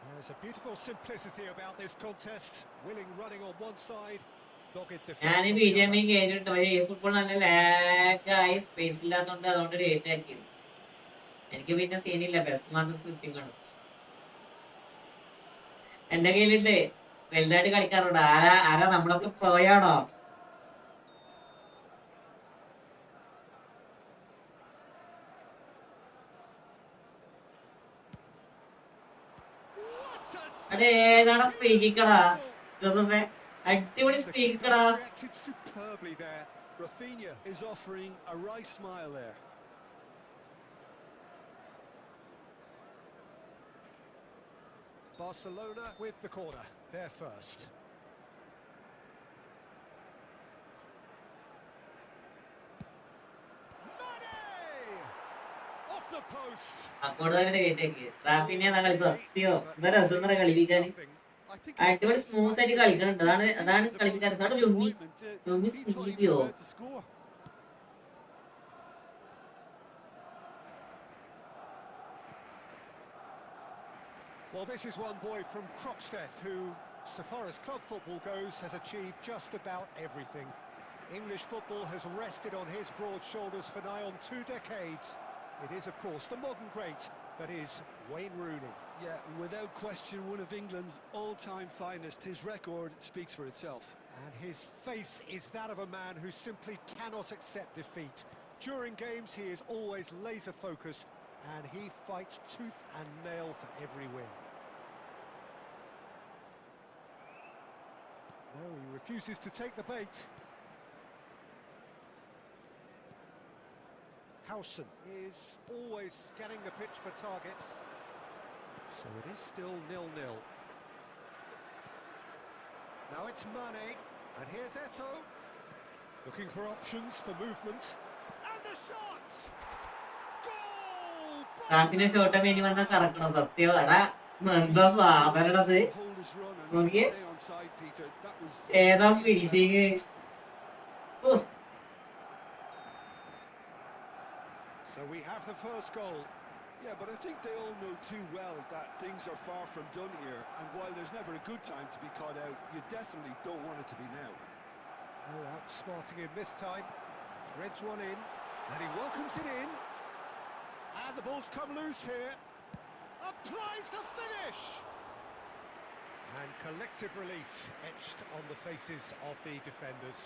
There's a beautiful simplicity about this contest. Willing running on one side, dogged ഞാൻ defense on the BJP other. കേട്ടിട്ടുണ്ട്. പക്ഷേ football നല്ല ലാഗായി, space ഇല്ലാത്തതുകൊണ്ട് അതുകൊണ്ട് date ആക്കിയത്. എനിക്ക് പിന്നെ സീനില്ല, ബെസ്റ്റ് മാത്രം സ്വിഫ്റ്റിംഗ് ആണ് എന്റെ കയ്യിലുണ്ട്. വലുതായിട്ട് കളിക്കാറുണ്ട്. ആരാ നമ്മളൊക്കെ പോയാണോ? അതെ, ഏതാണ് സ്പീക്കിക്കടാ ജോസഫേ? അടിപൊളി സ്പീക്കിക്കടാ. Reacted superbly there. Rafinha is offering a right smile there. Barcelona with the corner, they're first. Mane! Off the post. കൂടുതലായിട്ട് കേട്ടേക്ക്. റാപ്പിനെ കളി സത്യോ എന്താ രസം എന്താ കളിപ്പിക്കാൻ. അടിപൊളി സ്മൂത്ത് ആയിട്ട് കളിക്കണുണ്ട്. അതാണ് കളിപ്പിക്കാൻ രസം. അവിടെ ലുമി സീബിയോ? Well, this is one boy from Croxteth who, so far as club football goes, has achieved just about everything. English football has rested on his broad shoulders for nigh on 2 decades. It is, of course, the modern great that is Wayne Rooney. Yeah, without question, one of England's all-time finest. His record speaks for itself. And his face is that of a man who simply cannot accept defeat. During games, he is always laser-focused, and he fights tooth and nail for every win. No, he refuses to take the bait. Howson is always scanning the pitch for targets. So it is still 0-0. Now it's Mane, and here's Eto'o. Looking for options for movement. And the shot! Goal! Raphinha shot വേണ്ടി വന്നാ കറക്കണം. സത്യം എടാ, എന്താ സാധനത് നോക്കിയേ, ഏതാ finishing. So we have the first goal. Yeah, but I think they all know too well that things are far from done here, and while there's never a good time to be caught out, you definitely don't want it to be now. Oh, outsmarting him this time. Threads one in, and he welcomes it in. And the ball's come loose here. Applies the finish! And collective relief etched on the faces of the defenders.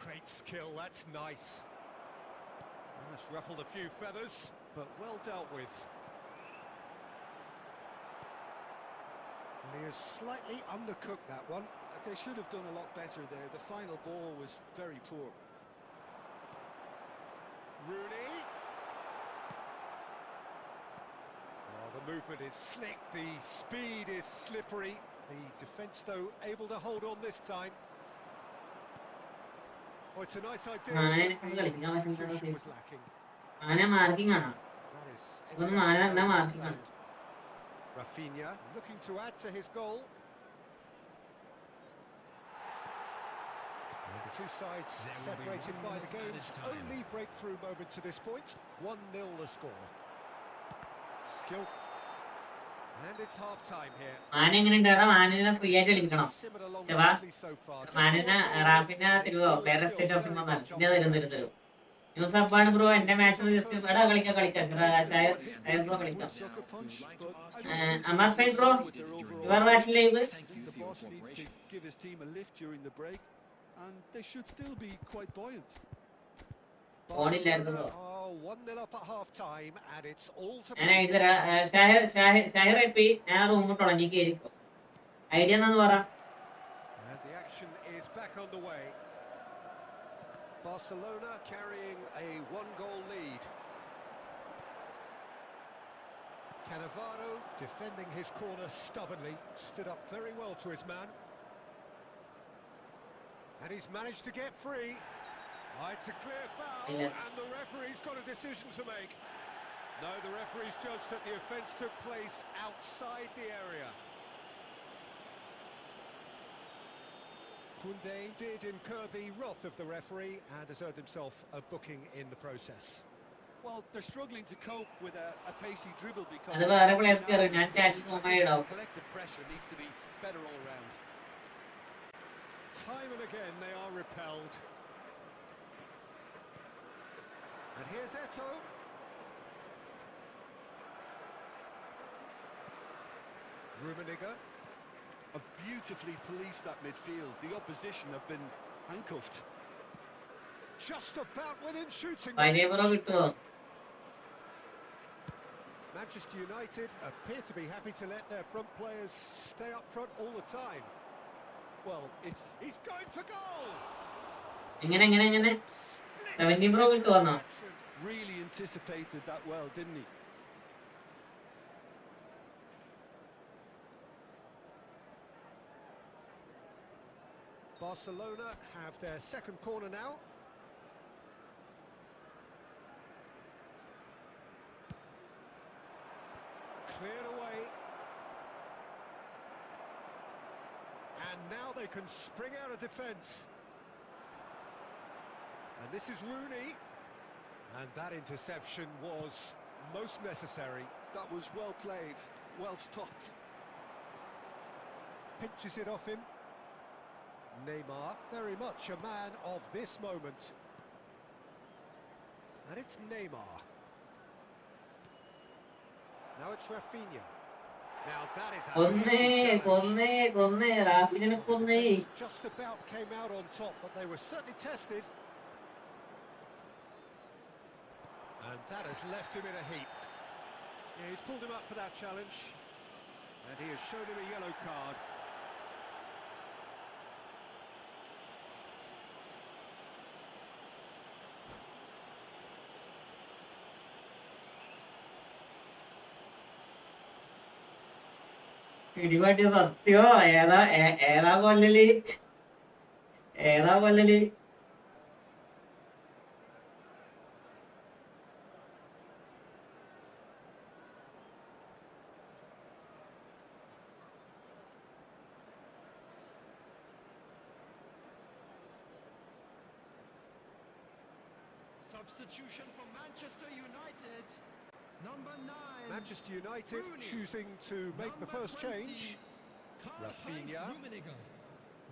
Great skill, that's nice. That's ruffled a few feathers, but well dealt with. And he has slightly undercooked that one. They should have done a lot better there. The final ball was very poor. Rooney. Oh, the movement is slick, the speed is slippery. The defence, though, able to hold on this time. Oh, it's a nice idea. The execution was lacking. marking ആണ്. That is ഒന്ന് എന്താ marking ആണ്. Rafinha looking to add to his goal. And the two sides separated by the game's only breakthrough moment to this point. 1-0 the score. Skill. And it's half-time here. മാന എങ്ങനെയുണ്ടാ? മാനിനെ free ആയിട്ട് കളിപ്പിക്കണം. Simmered along Seva, nicely so far. മാനിനെ റാഫിനെ തരുവോ? Player state option വന്നാൽ പിന്നെ തരും. News അപ്പാണ് bro. എന്റെ മാച്ച് ജസ്റ്റ് എടാ കളിക്കാം. ഷായർ ബ്രോ കളിക്കാം. Amar fine bro. You are watching live. The boss needs to give his team a lift during the break, and they should still be quite buoyant. Oh, 1-0 up at half-time, and it's all to ഞാൻ എഴുതി തരാം. ഷായർ എപ്പി ഞാൻ റൂമിൽ തുടങ്ങി കയറിക്കോ. Idea എന്നാന്ന് പറ. And the action is back underway. Barcelona carrying a one-goal lead. Cannavaro defending his corner stubbornly, stood up very well to his man. And he's managed to get free. Oh, it's a clear foul, and the referee's got a decision to make. No, the referee's judged that the offence took place outside the area. Koundé did incur the wrath of the referee and has earned himself a booking in the process. Well, they're struggling to cope with a pacey dribble because അത് വേറെ place കയറി. ഞാൻ ചാറ്റിൽ നോക്കായിടാവും. collective pressure needs to be better all round. Time and again they are repelled. And here's Eto'o. Rummenigge. Have beautifully policed that midfield. The opposition have been handcuffed. Just about within shooting പൈനേ bro range. കിട്ടുമോ? Manchester United appear to be happy to let their front players stay up front all the time. Well, He's going for goal! എങ്ങനെ 70 bro കിട്ടുവന്നോ? really anticipated that well, didn't he? Barcelona have their second corner now. Cleared away. And now they can spring out of defence. And this is Rooney. And that interception was most necessary. That was well played, well stopped. Pinches it off him. Neymar, very much a man of this moment. And it's Neymar. Now it's Rafinha. Now that is കൊന്നേ റാഫിനെ കൊന്നേ. just about came out on top, but they were certainly tested. And that has left him in a heap. Yeah, he's pulled him up for that challenge. And he has shown him a yellow card. ഇടിപാട്ടിയ സത്യോ? ഏതാ കൊല്ലല്? Substitution for Manchester United. Number 9. Manchester United Rooney. choosing to make the Number first 20, change. Karl-Heinz Rafinha. Rummenigge.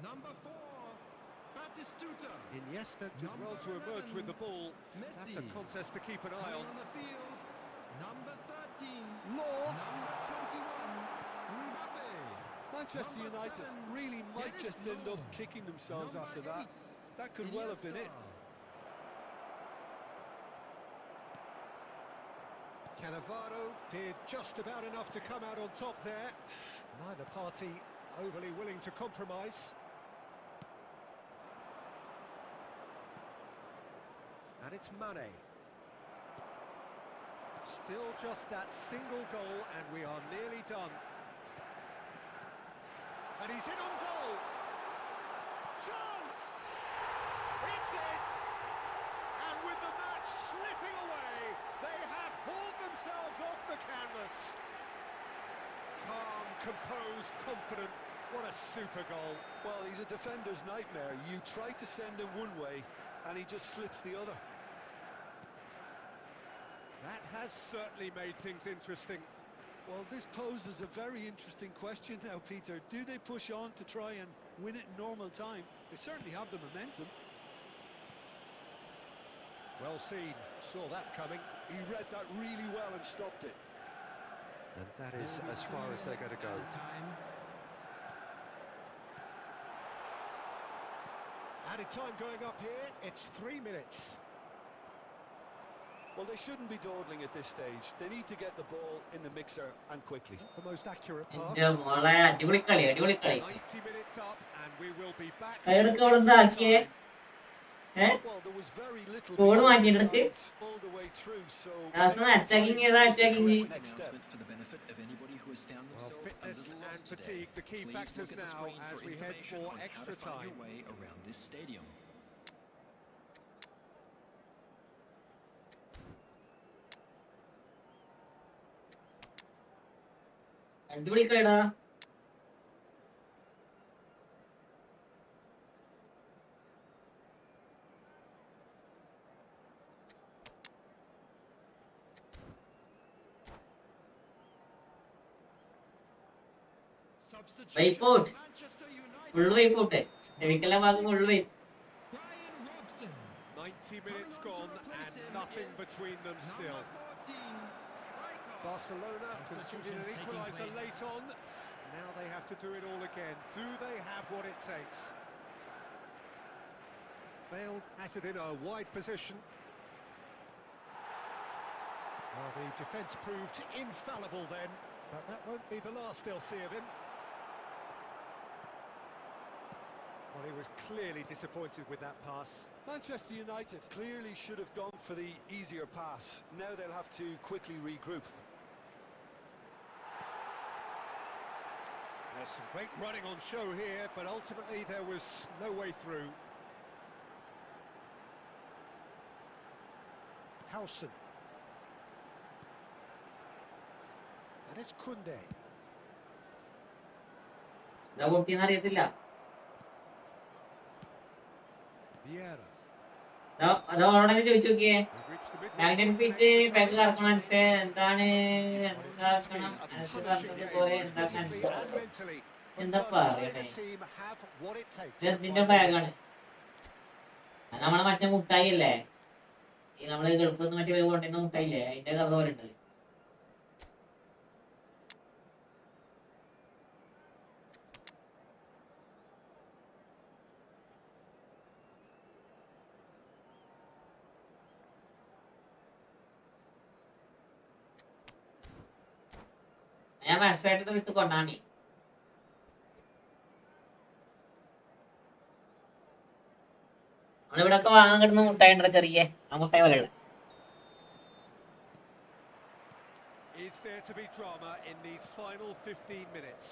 Number 4, Batistuta. Iniesta did Number well to emerge 11, with the ball. Messi. That's a contest to keep an eye Playing on. on the field, number 13, Law. number 21, Mbappe. Manchester Number United 7, really might Dennis just end up Law. kicking themselves Number after that. 8, That could well have been it. Iniesta. Cannavaro did just about enough to come out on top there. Neither party overly willing to compromise. And it's Mane. Still just that single goal and we are nearly done. And he's in on goal. Chance! It's in! And with the match slipping away, they have hauled themselves off the canvas. Calm, composed, confident. What a super goal. Well, he's a defender's nightmare. You try to send him one way, and he just slips the other. That has certainly made things interesting. Well, this poses a very interesting question now, Peter. Do they push on to try and win it in normal time? They certainly have the momentum. Well seen, saw that coming. He read that really well and stopped it. And that is as far as they're going to go. Time. Added time going up here, it's 3 minutes. Well, they shouldn't be dawdling at this stage. They need to get the ball in the mixer and quickly. The most accurate pass. എന്റെ മോളെ അടിപൊളി കളി 90 minutes up and we will be back. അയാൾക്ക് അവിടെ എന്താക്കിയേ Well, there was very little Goal മാറ്റിയെടുക്ക് all the way through, so attacking ഏതാ attacking next step. For the benefit of anybody who has found Well, themselves fitness a little and lost fatigue, today. the key Please factors look at the now screen as for we head information for on how extra to find time. your way around this stadium. അടിപൊളി കളിടാ wipe out full wipe out ചെവിക്കെല്ലാം ഭാഗം full wipe 90 minutes gone and nothing between them still. Barcelona conceded an equaliser late on. Now they have to do it all again. Do they have what it takes? Bale has it in a wide position. Well, the defence proved infallible then, but that won't be the last they'll see of him. Well, he was clearly disappointed with that pass. Manchester United clearly should have gone for the easier pass. Now they'll have to quickly regroup. There's some great running on show here, but ultimately there was no way through. Howson. And it's Koundé. ഇതാ പൊട്ടിയെന്ന് അറിയത്തില്ല Vieira. അതാ ഓടനെ ചോദിച്ചു നോക്കിയേ We've reached the midway മാഗ്നൻ point in fit extra back time. കറക്കണം മനസ്സേ എന്താണ് എന്താക്കണം മനസ്സ് പറഞ്ഞത് പോലെ എന്താക്കണം Physically and mentally. But എന്താ does പറയണേ either team have what it takes ഇത് to എന്തിന്റെ find ബാഗാണ് അത് നമ്മളെ മറ്റേ മുട്ടായി അല്ലേ ഈ നമ്മള് ഗൾഫിൽ നിന്ന് മറ്റേ കൊണ്ടുവരുന്ന മുട്ടായില്ലേ അതിന്റെ കഥ പോലെ ഉണ്ട് ഞാൻ മനസ്സിലായിട്ട് വിത്ത് കൊണ്ടാമി നമ്മളിവിടൊക്കെ വാങ്ങാൻ കിട്ടുന്ന മുട്ടായി ഉണ്ടോ ചെറിയ ആ മുട്ടായി പോലെയുള്ള Is there to be drama in these final 15 minutes?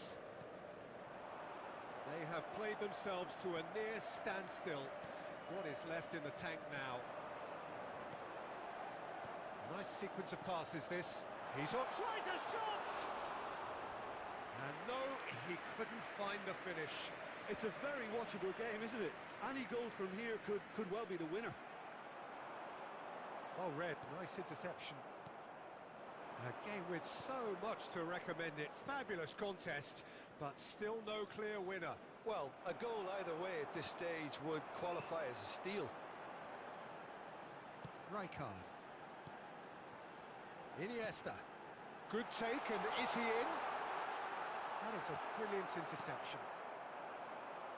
They have played themselves to a near standstill. What is left in the tank now? Nice sequence of passes this. He's on, tries a shot! And no, he couldn't find the finish. It's a very watchable game, isn't it? Any goal from here could well be the winner. Well read, nice interception. A game with so much to recommend it. Fabulous contest, but still no clear winner. Well, a goal either way at this stage would qualify as a steal. Rijkaard. Iniesta. Good take, and is he in? That is a brilliant interception.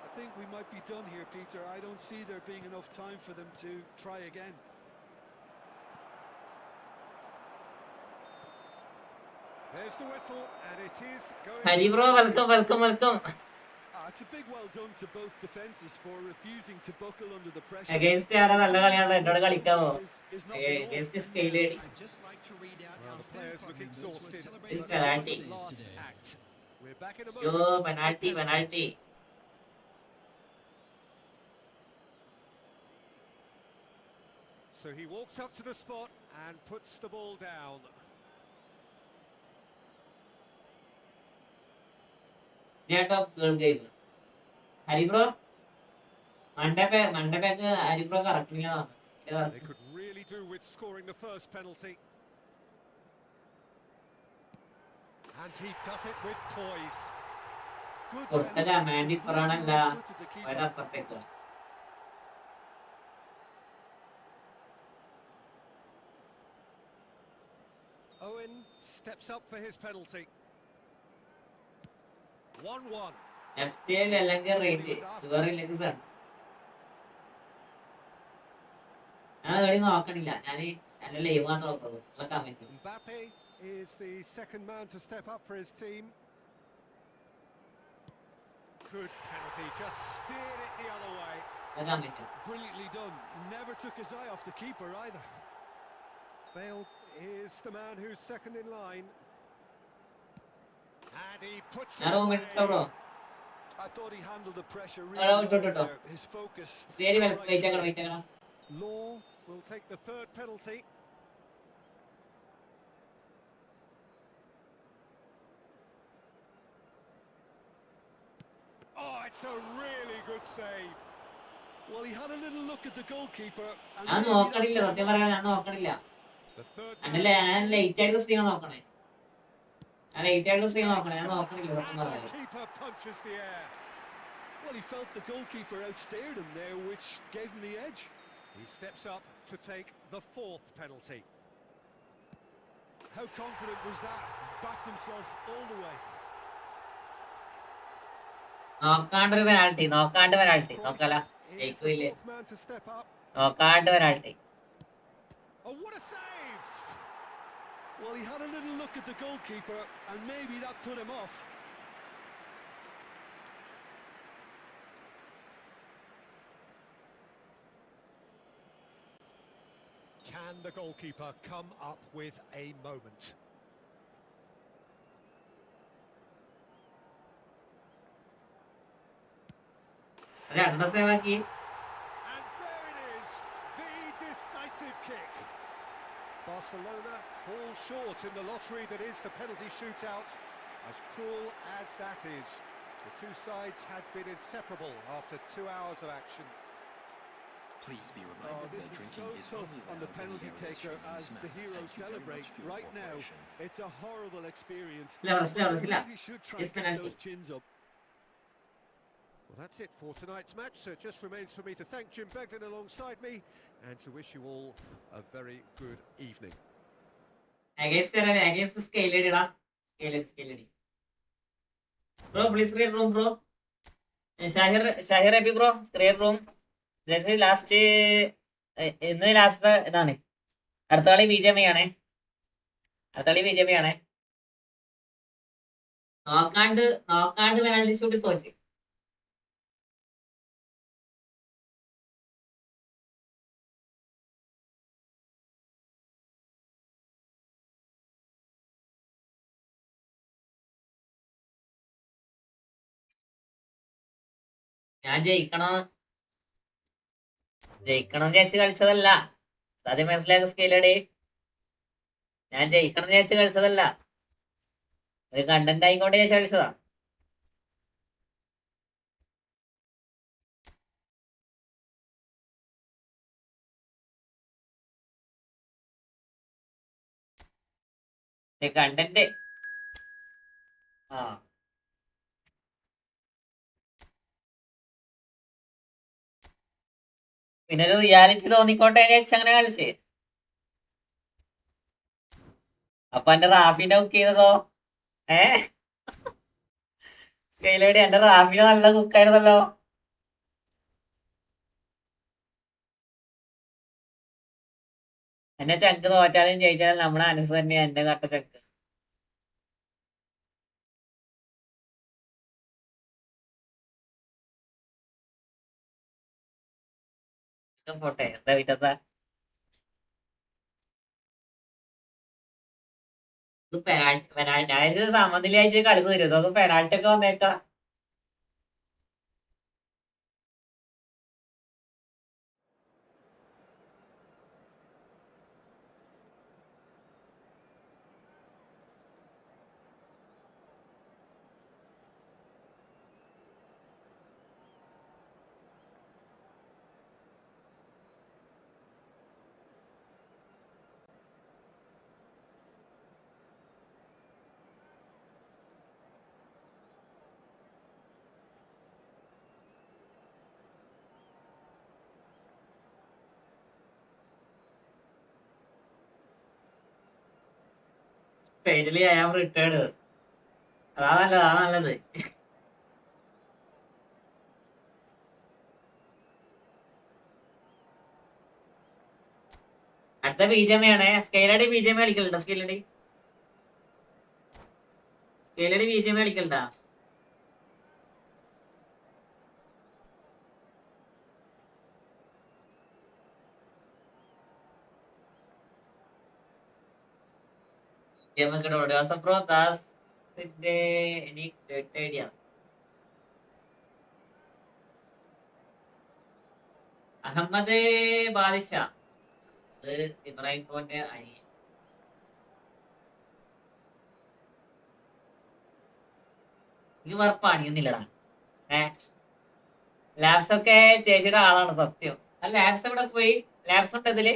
I think we might be done here, Peter. I don't see there being enough time for them to try again. There's the whistle, and it is going... Hari bro, welcome. It's a big well done to both defences for refusing to buckle under the pressure. Against ആരാ നല്ല കളിയാണല്ലോ എന്നോട് കളിക്കാമോ? Is not the Against norm. Sky Lady. I'd just like to read out Well, our the players fan look club members who are exhausted. celebrating It's their penalty. birthdays Last today. act. We're back in a Yo, moment. penalty. So he walks up to the spot and puts the ball down. Jet of girl game. Hari bro, Monday Hari bro കറക്കണില്ല. They could really do with scoring the first penalty. And he does it with poise. Good കൊടുത്തല്ല penalty. മാൻഡി ഫറാണല്ല Good to the keeper. പോയതപ്പുറത്തേക്ക്. Owen steps up for his penalty. 1-1. Left അല്ലെങ്കിൽ right ഷുഗറിലേക്ക് സാണ്. ഞാൻ കളി നോക്കണില്ല, ഞാൻ എന്റെ ലൈവ് മാത്രം നോക്കുള്ളൂ. നിങ്ങളെ comment Mbappe is the second man to step up for his team. Good penalty, just steered it the other way. Brilliantly done. Never took his eye off the keeper either. Bale is the man who's second in line. And he puts it away. bro. I thought he handled the pressure Oh, really no, well no. there. His focus. Very well. right Wait, through. Law will take the third penalty. Oh, it's a really good save. Well, he had a little look at the goalkeeper. And ഞാൻ maybe നോക്കണില്ല, that- സത്യം പറയാൻ ഞാൻ നോക്കണില്ല. The third അന്നല്ലേ ഞാൻ late ആയിട്ട് stream നോക്കണേ. ഞാൻ late ആയിട്ട് stream നോക്കണേ, ഞാൻ നോക്കണില്ല സത്യം And the പറയാൻ. keeper punches the air. Well, he felt the goalkeeper outstared him there, which gave him the edge. He steps up to take the fourth penalty. How confident was that? Backed himself all the way. നോക്കാണ്ട് penalty, നോക്കല Is the ജയിക്കൂല്ലേ, fourth man to step up. നോക്കാണ്ട് penalty. Oh, what a save! Well, he had a little look at the goalkeeper, and maybe that put him off. Can the goalkeeper come up with a moment? രണ്ട സേവാക്കി. And there it is, the decisive kick. Barcelona fall short in the lottery that is the penalty shootout. As cruel as that is, the two sides had been inseparable after 2 hours of action. Please be Oh, reminded this that is so drinking is tough only on the allowed penalty in taker moderation as in the this heroes match. Thank you very celebrate. much for your Right now, cooperation. it's a horrible experience. Slow. Really should try It's and get penalty. those chins up. Well, that's it for tonight's match, so it just remains for me to thank Jim Beglin alongside me and to wish you all a very good evening. Against Sky Lady da. Sky Lady. Bro, please create room, bro. Shahir happy bro, create room. This is last ഇന്ന് last ഇതാണ്. അടുത്ത കളി BGMI ആണേ. നോക്കാണ്ട് penalty shoot തോറ്റ്. ഞാൻ ജയിക്കണം വിചാരിച്ച് കളിച്ചതല്ല. ആദ്യം മനസ്സിലാക്കുക സ്കെയിലടി, ഞാൻ ജയിക്കണം വിചാരിച്ച് കളിച്ചതല്ല. ഒരു കണ്ടന്റ് ആയിക്കോട്ടെ വിചാരിച്ച് കളിച്ചതാ. കണ്ടന്റ് ആ പിന്നെ ഒരു റിയാലിറ്റി തോന്നിക്കോട്ടെ എന്ന് വെച്ച് അങ്ങനെ കളിച്ച്. അപ്പൊ എന്റെ റാഫിനെ ബുക്ക് ചെയ്തതോ? സ്കെയിലേടി എന്റെ റാഫിനെ നല്ല കുക്കായിരുന്നല്ലോ. എന്നെ ചങ്ക് തോറ്റാലും ജയിച്ചാലും നമ്മുടെ അനുസ് തന്നെയാ എന്റെ കട്ട ചങ്ക്. പോട്ടെ, എന്താ വീട്ടത്ത പെനാൾട്ടി പെനാൾട്ടി അതായത് സമനിലയായിട്ട് കളി തരും. ഇതൊക്കെ പെനാൾട്ടി ഒക്കെ വന്നേക്കാം. പേജില് ചെയ്യാൻ റിട്ടേർഡ്. അതാ നല്ലത്, അതാ നല്ലത്. അടുത്ത ബിജെമയാണേ. സ്കെയിലടി ബിജെമ കളിക്കലുണ്ടോ? സ്കെയിലടി സ്കെയിലടി ബിജെമ കളിക്കലുണ്ടാ? ബ്രോ ദാസിന്റെ എനിക്ക് ഐഡിയ. അഹമ്മദ് ബാദിഷ, അത് ഇബ്രാഹിം കോന്റെ അനിയൻ. എനിക്ക് വേറെ പണിയൊന്നുമില്ലടാ. ലാബ്സ് ഒക്കെ ചേച്ചിയുടെ ആളാണ് സത്യം. ആ ലാബ്സ് എവിടെ പോയി? ലാബ്സ് ഉണ്ട് ഇതില്.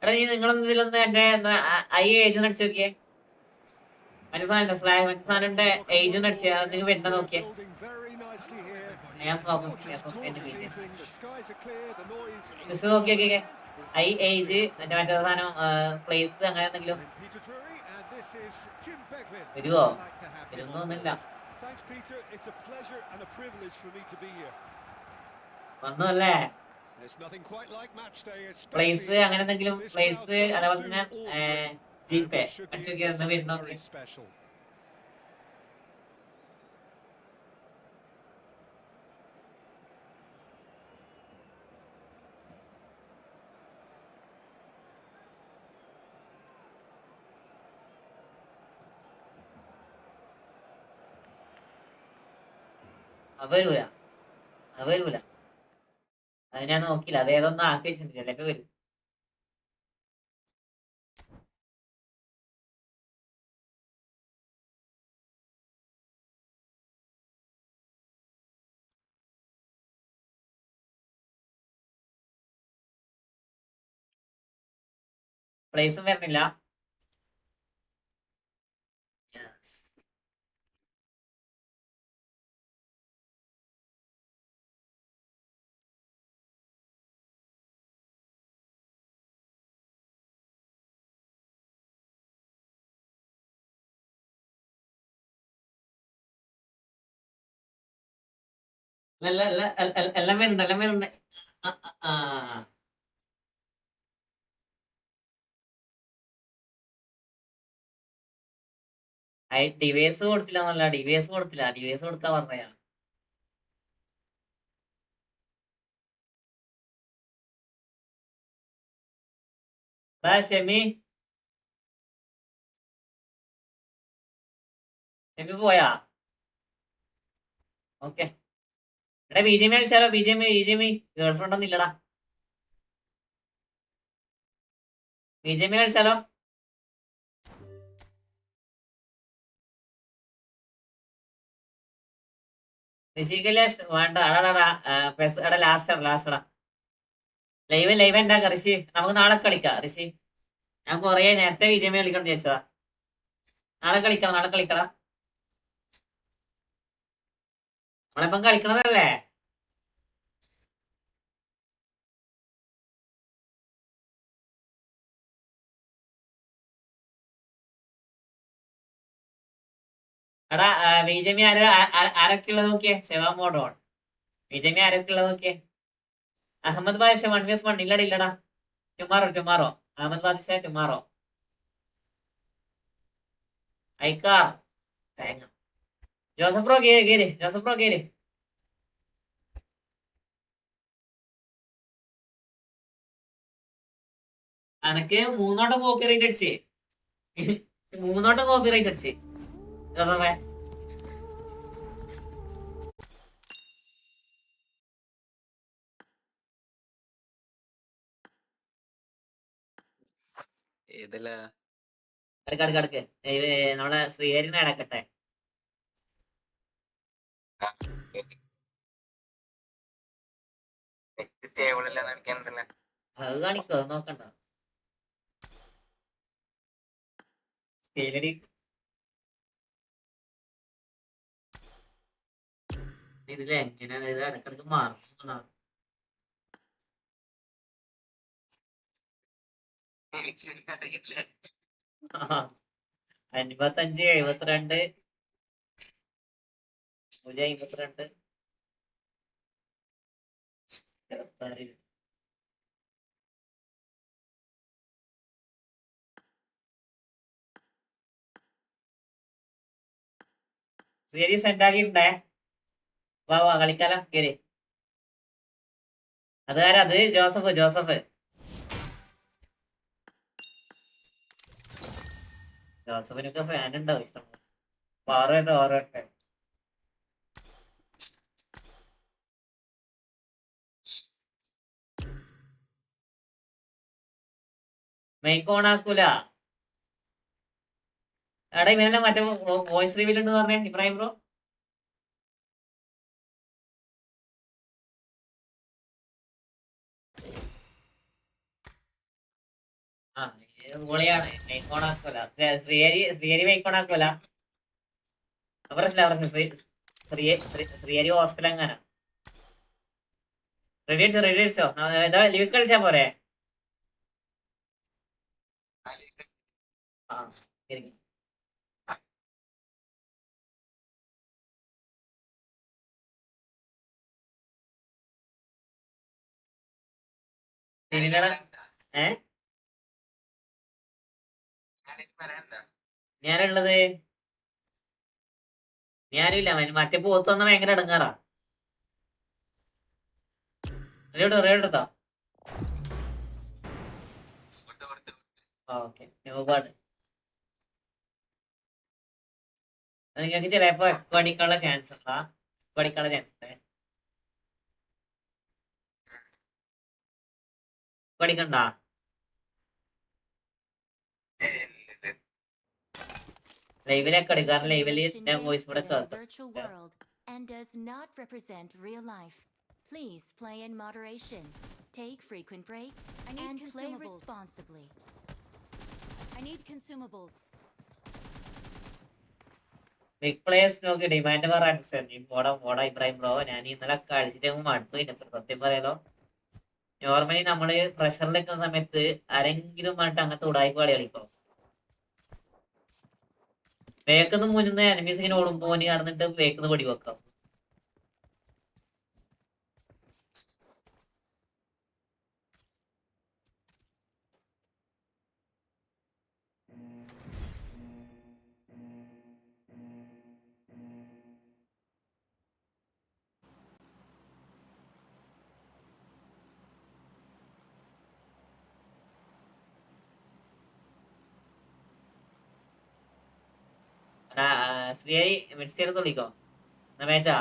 എടാ നീ നിങ്ങളൊന്ന് ഇതിലൊന്ന് എന്റെ ഐ ഏജ് അടിച്ചു നോക്കിയേ. മറ്റേ ഏജ് അടിച്ച നിങ്ങൾക്ക് വരുന്ന നോക്കിയേ. ഞാൻ ഫോക്കസ് നോക്കിയൊക്കെ ഐ ഏജ് മറ്റേ സാധനം പ്ലേസ് അങ്ങനെ എന്തെങ്കിലും വരുവോ? വരുന്നൊന്നുമില്ല. വന്നല്ലേ പ്ലേസ് അങ്ങനെ എന്തെങ്കിലും പ്ലേസ് അതേപോലെ തന്നെ ജിപേ അടിച്ചു നോക്കിയാ എന്താ വരുന്നോ? വരൂല, വരൂല. അത് ഞാൻ നോക്കില്ല. അത് ഏതൊന്നും ആക്കി വെച്ചിട്ടുണ്ട്. ചിലപ്പോ വരും. പ്ലേസും വരുന്നില്ല. എല്ലാം വരുന്നുണ്ട്, എല്ലാം വരുന്നുണ്ട്. ഡിവൈസ് കൊടുത്തില്ല എന്നല്ല, ഡിവൈസ് കൊടുത്തില്ല. ഡിവൈസ് കൊടുക്കാൻ പറഞ്ഞാ ഷെമി. ഷെമി പോയാ? ഓക്കെ. എടാ ബി ജെ മി കളിച്ചാലോ? ബി ജെ മി ഗേൾ ഫ്രണ്ട് ഒന്നും ഇല്ലടാ. ബി ജെ മി കളിച്ചാലോ? ഋഷികലേഷ് വേണ്ട. എടാ ലാസ്റ്റ് ലൈവ് എന്താ ഋഷി? നമുക്ക് നാളെ കളിക്കാം ഋഷി. ഞാൻ കൊറേ നേരത്തെ ബി ജെ മി കളിക്കണം ചോദിച്ചതാ. നാളെ കളിക്കണം, നാളെ കളിക്കടാ. നമ്മളിപ്പം കളിക്കണതല്ലേ? എടാ ബിജെപി ആരൊക്കെ ഉള്ളത് നോക്കിയേ? സെവാ മോഡോൺ ബിജെപി ആരൊക്കെ ഉള്ളത് നോക്കിയേ? അഹമ്മദ് ബാദ്ഷ 1v1 ഇല്ലടാ ഇല്ലടാ. Tomorrow Ahmed Badsha tomorrow. ഐക്കാർ തേങ്ങ. ജോസഫ് ബ്രോ കേര് ജോസഫ് ബ്രോ കേര്. അനക്ക് മൂന്നോട്ടം കോപ്പി റൈറ്റ് അടിച്ച്. മൂന്നോട്ടം കോപ്പി റൈറ്റ് അടിച്ച് ജോസഫേ. ഏതല്ല കടക്ക് നമ്മളെ ശ്രീഹരിനെ അടക്കട്ടെ. അത് കാണിക്കോ നോക്കണ്ട. സ്കെയിലടി ഇതിൽ എങ്ങനെയാണ് ഇത് ഇടക്കിടക്ക് മാറുന്നതാണ്. 55 72 52 26. ശ്രീഹരി സെന്റാക്കിണ്ടേ. വാ കളിക്കാലോ കേറി. അത് ജോസഫ് ജോസഫിനൊക്കെ ഫാൻ ഉണ്ടാവും ഇഷ്ടം. ഓറട്ടെ മൈക്ക് ഓൺ ആക്കൂല. എടാ ഇവനെല്ലാം മറ്റേ വോയിസ് റിവീൽ ഉണ്ടെന്ന് പറഞ്ഞേ ഇബ്രാഹിം ബ്രോ. ആ പൊളിയാണ്. മൈക്ക് ഓൺ ആക്കൂല. ശ്രീഹരി മൈക്ക് ഓൺ ആക്കൂല. പ്രശ്നം ശ്രീഹരി ഹോസ്പിറ്റൽ അങ്ങനെ റെഡി അടിച്ചോ ഏതാ ലീവ് കളിച്ചാ പോരെ? ആ ശരി. ഏ ഞാനുള്ളത് ഞാനില്ല. മറ്റേ പോത്ത് വന്ന ഭയങ്കര ഇടങ്ങാറാ. റെഡിയെടുത്തോ? ഓക്കെ ഒരുപാട് നിങ്ങൾക്ക് ചിലപ്പോ അടിക്കാനുള്ള ചാൻസ് ഉണ്ടാ. അടിക്കാനുള്ള ചാൻസ് ഉണ്ട്. അടിക്കണ്ട. ലൈവിലൊക്കെ അടിക്കാറ്. ലൈവില് ഞാൻ വോയിസ് കൂടെ കേൾക്കാം. And does not represent real life. Please play in moderation. Take frequent breaks and play responsibly. I need consumables. Big players നോക്കി ഡിമാൻഡ് പറയാൻ പോടാ ഇബ്രാഹിം ബ്രോ. ഞാൻ ഇന്നലെ കളിച്ചിട്ട് മടുത്തു. സത്യം പറയാലോ, നോർമലി നമ്മള് പ്രഷറിൽ നിൽക്കുന്ന സമയത്ത് ആരെങ്കിലും പറഞ്ഞിട്ട് അങ്ങനത്തെ ഉടായ്പ കളി കളിക്കും. ബേക്കൊന്നും മുന്നിൽ എനിമീസ് ഇങ്ങനെ ഓടുമ്പോ കടന്നിട്ട് ബേക്കുന്ന പൊടി വെക്കാം. ശ്രീഹരി മിസ് ചെയ്ത് വിളിക്കോ എന്നാ മേച്ചാ.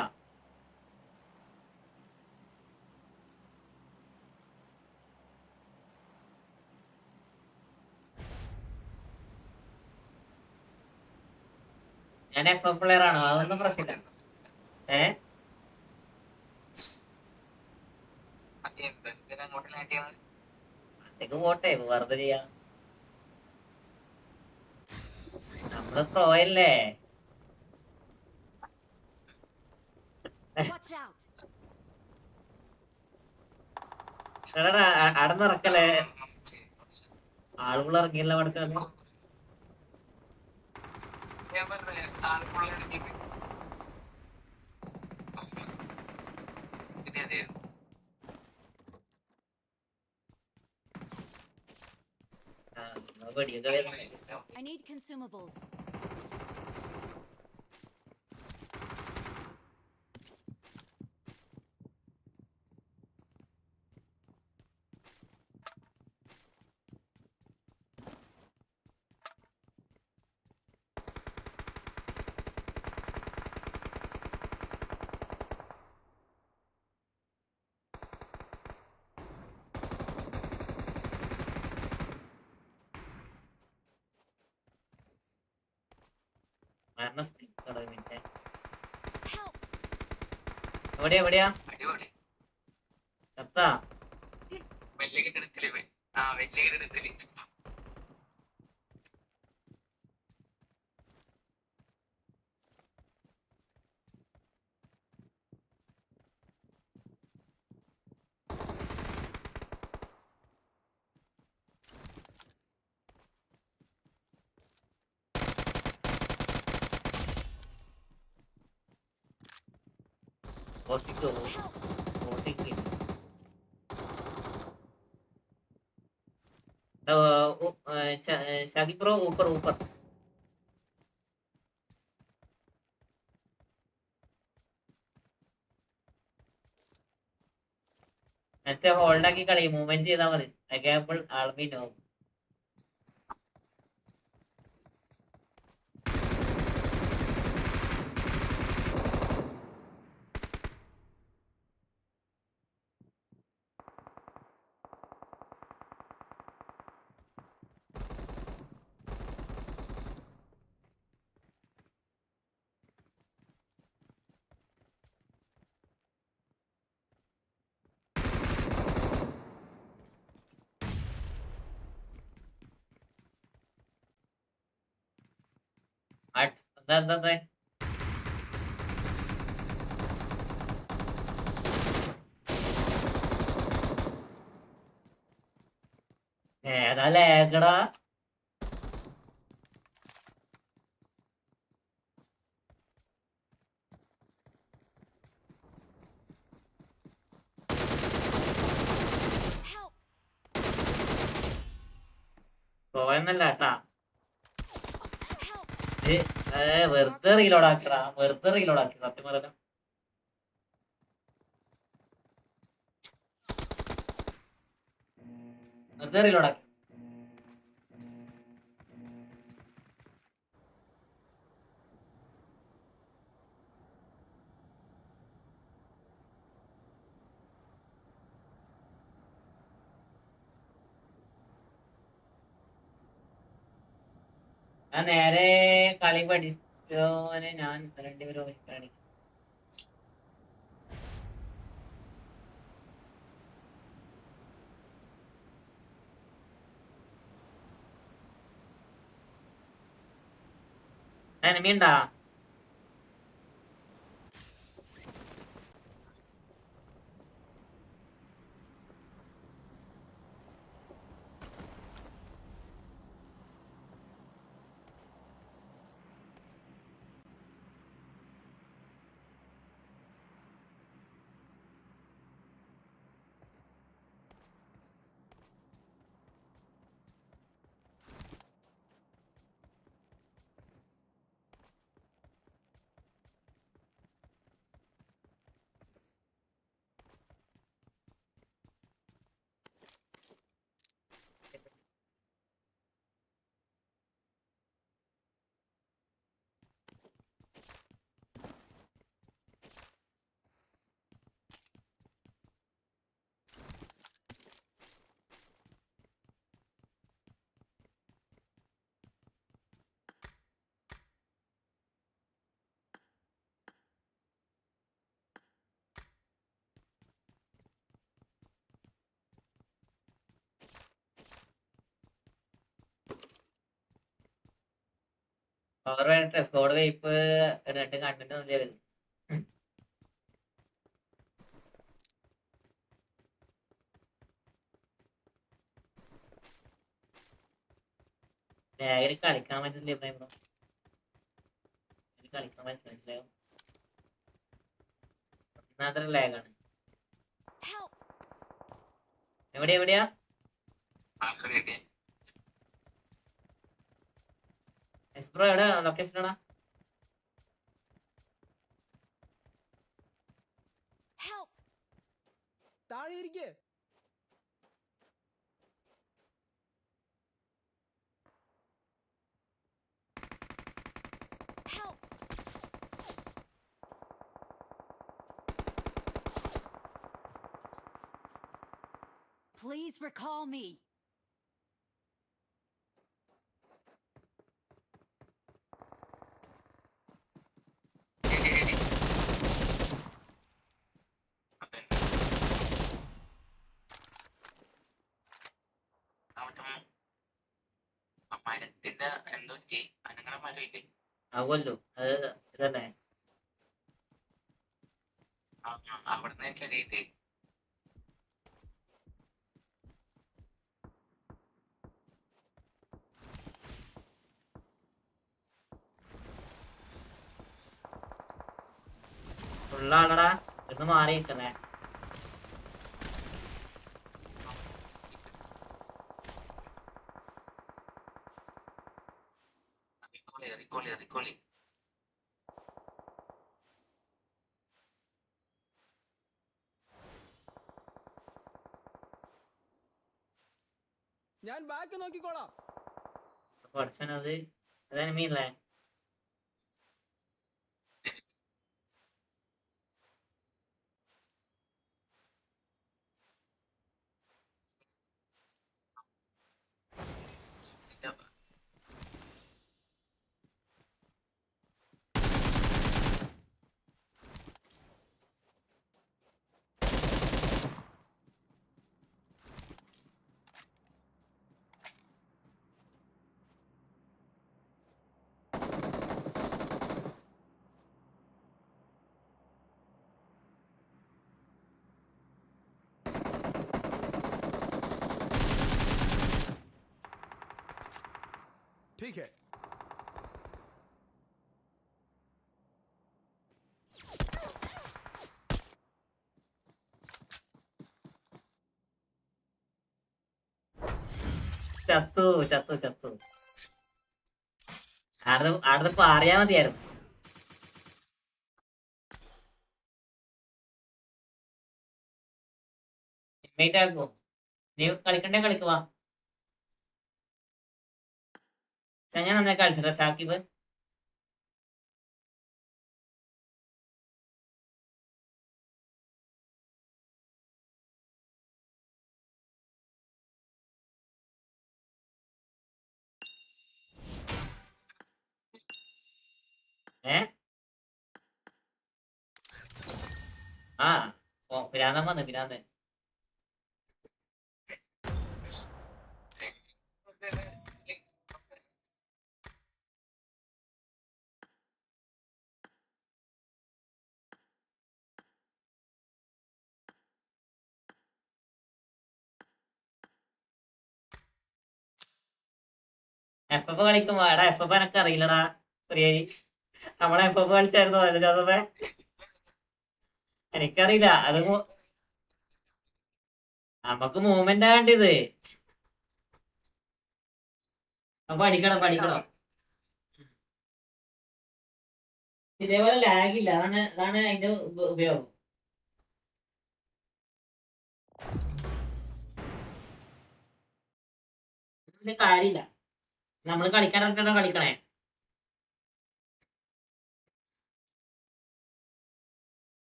ഞാൻ FF പ്ലെയർ ആണ്, അതൊന്നും പ്രശ്നമില്ല. അതൊക്കെ പോട്ടെ, വെറുതെ ചെയ്യാ. നമ്മള് പ്രോയല്ലേ. Watch out! അടന്നിറക്കല്ലേ ആളുകൾ ഇറങ്ങിയല്ല പഠിച്ചാല്. ഞാൻ പറഞ്ഞ ആലപ്പുഴ ഇറങ്ങിയിട്ട് പിന്നെ അതെ I need consumables. Help! എവിടെയാ അടിപൊളി ചത്താ? വലിയ കിട്ടണത്തില് വലിയ കിട്ടണത്തില് ഓസിക്കോ ഓസിക്ക് ഷാദി ബ്രോ ഊപ്പർ ഊപ്പർ ഹോൾഡാക്കി കളി മൂവ്മെന്റ് ചെയ്താൽ മതി. അപ്പോൾ ആൾമീനോ എന്താ എന്താ എന്താ ഏതാ ലേക്കടാ? Help! പോയെന്നല്ല കേട്ടാ, Help! വെറുതെ റീലോഡ് ആക്കടാ, വെറുതെ റീലോഡ് ആക്കി സത്യം പറയാം. വെറുതെ റീലോഡ് ആക്കി. ഞാൻ നേരെ കളി പഠിച്ചോനെ ഞാൻ രണ്ടുപേരും കളി എനിമിണ്ടാ? പവർ വേണ്ട സ്കോഡ് വൈപ്പ് എന്നിട്ട് കണ്ടിട്ട് നല്ല വരുന്നു. ലാഗിൽ കളിക്കാൻ പറ്റില്ല ഇബ്രാഹിം ബ്രോ. കളിക്കാൻ പറ്റില്ല, മനസ്സിലായോ? മാത്രം ലാഗാണ്. Help! എവിടെയാ? ആൾക്കാരുടെ ബ്രോ എവിടെ ലൊക്കേഷൻ ആണോ? Help! താഴെ ഇരിക്ക്. Help! Please recall me. മരത്തിന്റെ എന്തോ അനങ്ങനെ മരം ഇല്ലേ? ആവുമല്ലോ, അത് ഇതല്ലേ. അവിടുന്ന് കയറിയിട്ട് ഫുള്ളാണടാ, ഇന്ന് മാറി നിൽക്കണേ. റിക്കോളി ഞാൻ ബാക്ക് നോക്കിക്കോളാം. കുറച്ചത് അത് എനിമിയല്ലേ? PK. ചത്തു. ആടുന്ന് പറയാ മതിയായിരുന്നു. ഇൻവൈറ്റ് ആക്കോ? നീ കളിക്കണ്ടേ? കളിക്കുവാ. ഞാൻ നന്നായി കളിച്ചിട്ടോ ഷാക്കിബ്. ആ പിരാന്തൻ വന്ന് പിരാന്തൻ. FF കളിക്കുമ്പോ എടാ FF എനക്ക് അറിയില്ലടാ. ശരിയായി, നമ്മളെ FF കളിച്ചായിരുന്നു അല്ല ചതപ്പേ? എനിക്കറിയില്ല. അത് നമുക്ക് മൂവ്മെന്റ് ആവേണ്ടത്. പഠിക്കണം. ഇതേപോലെ ലാഗില്ല, അതാണ് അതിന്റെ ഉപയോഗം. കാര്യമില്ല, നമ്മള് കളിക്കാനായിട്ടാണോ കളിക്കണേ?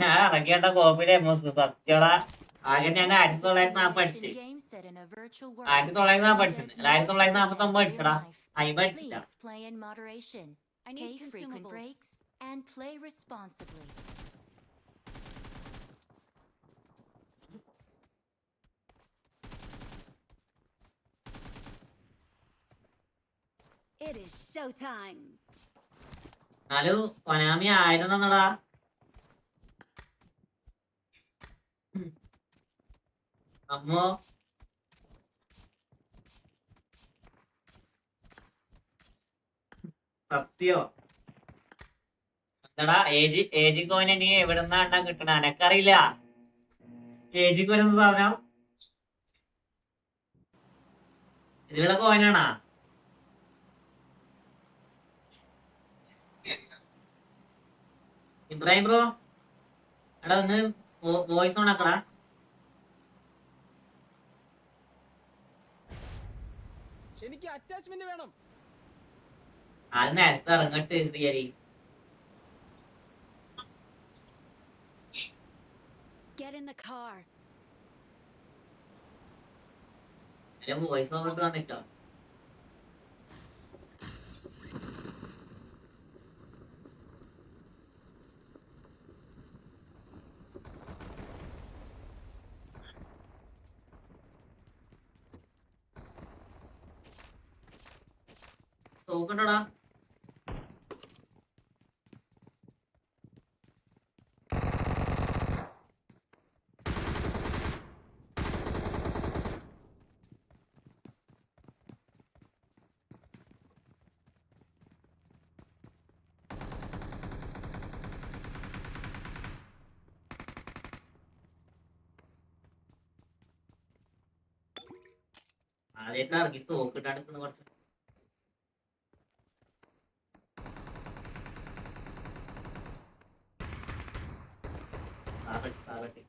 ഞാൻ ഇറക്കിയേണ്ട കോപ്പിലെ സത്യടാ. ആകെ ഞാൻ 1940 അടിച്ച്. 1940 അടിച്ചത് 1949 അടിച്ചടാ. അയിമ്പ അടിച്ചില്ല. Please play in moderation. Take frequent breaks and play responsibly. It is showtime. എന്നാലും കൊനാമി 1000 തന്നടാ. അമ്മോ സത്യോ എന്താടാ ഏജി കോയിൻ നീ എവിടെന്നാ ഉണ്ടാ കിട്ടണ എനക്കറിയില്ല. ഏജി കോയിൻ എന്ന സാധനം ഇതിലുള്ള കോയിനാണാ? ഇബ്രാഹിം ബ്രോ എടാ ഒന്ന് വോയിസ് ഓൺ ആക്കടാ. എനിക്ക് അറ്റാച്ച്മെന്റ് വേണം. അത് നേരത്തെ ഇറങ്ങട്ട് Srihari. Get in the car. Voice over വന്നിട്ടോ. തോക്കണ്ടോടാ. ആദ്യമായിട്ട് ഇറങ്ങി തോക്കിട്ടാണ് കുറച്ച്. സ്പാഗട്ടി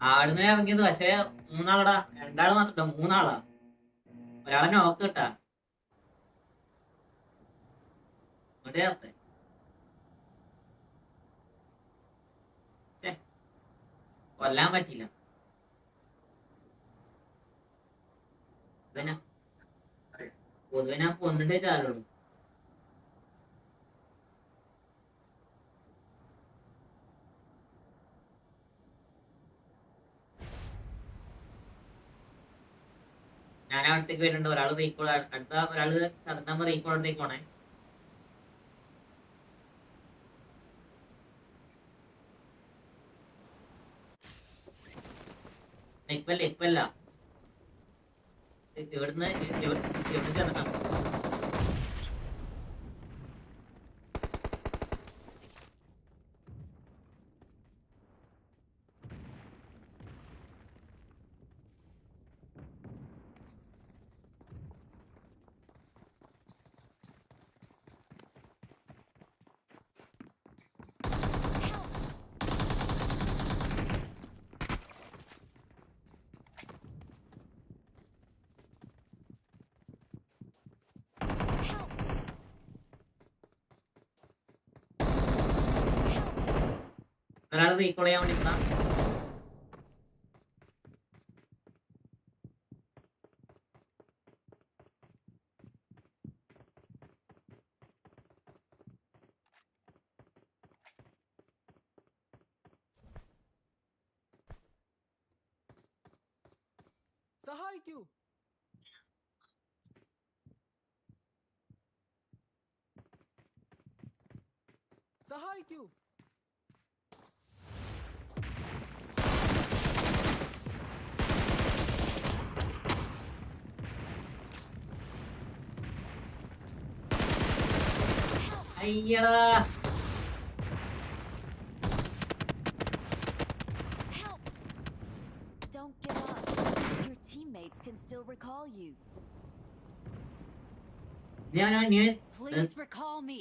ആടുന്ന് ഇറങ്ങിയത്. പക്ഷെ മൂന്നാളടാ, രണ്ടാള് മാത്രല്ല മൂന്നാളാ. ഒരാളെ നോക്ക് കിട്ടാ ചേർത്തെ. കൊല്ലാൻ പറ്റില്ല. പൊതുവെ ഞാൻ കൊന്നിട്ടേ ചാലുള്ളൂ. ഞാൻ അവിടത്തേക്ക് വരുന്നുണ്ട്. ഒരാള് റീകോൾ, അടുത്ത ഒരാള് സർദാമ്പ റീകോൾ അടുത്തേക്ക് പോണേ. ഇപ്പല്ല ഇവിടുന്ന് ചെറുക്കാം. ഒരാൾ റീകോൾ ചെയ്യാൻ വേണ്ടി സഹായിക്കൂ. സഹായിക്കൂ. അയ്യടാ. Help! Don't give up. Your teammates can still recall you. ഞാൻ Please recall me.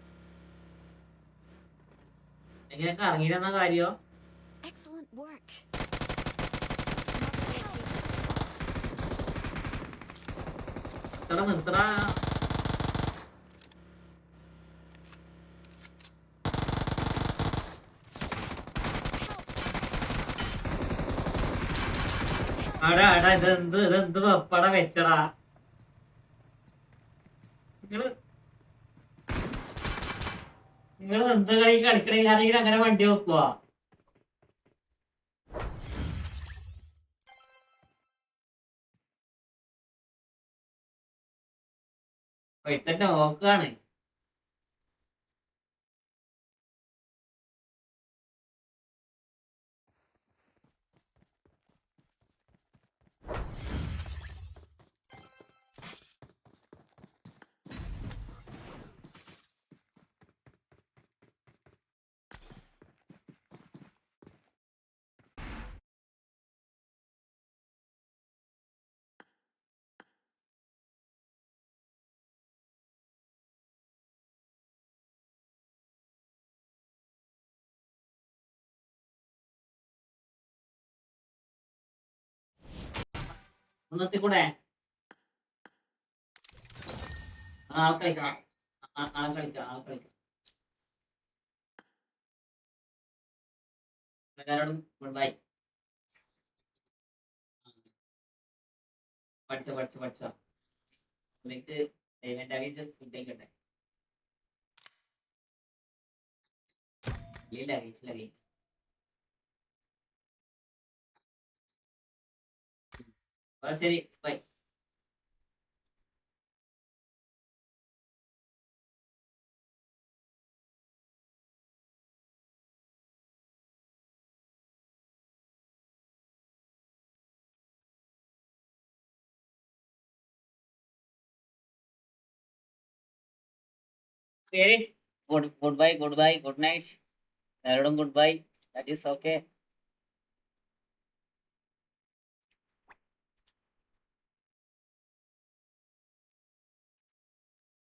എങ്ങനെയൊക്കെ ഇറങ്ങിയിരുന്ന കാര്യോ? Excellent work. നിർത്തടാ. ഇതെന്ത് വെപ്പട വെച്ചടാ നിങ്ങൾ എന്ത് കളി കളിക്കണെങ്കിൽ അങ്ങനെ വണ്ടി വെക്കുവാ? ഇത്തന്നെ നോക്കാണ്. ഒന്നെത്തിക്കൂടെ? കളിക്കാം. എല്ലാരോടും ഗുഡ് ബൈ. പഠിച്ചോ. നിനക്ക് പേയ്മെന്റ് അറിയിച്ച് ഫുഡ് കഴിക്കട്ടെ. ഇല്ല അറിയിച്ചില്ല. ശരി ബൈ. ശരി, ഗുഡ് ബൈ, ഗുഡ് നൈറ്റ്. എല്ലാവരോടും good bye. That is okay.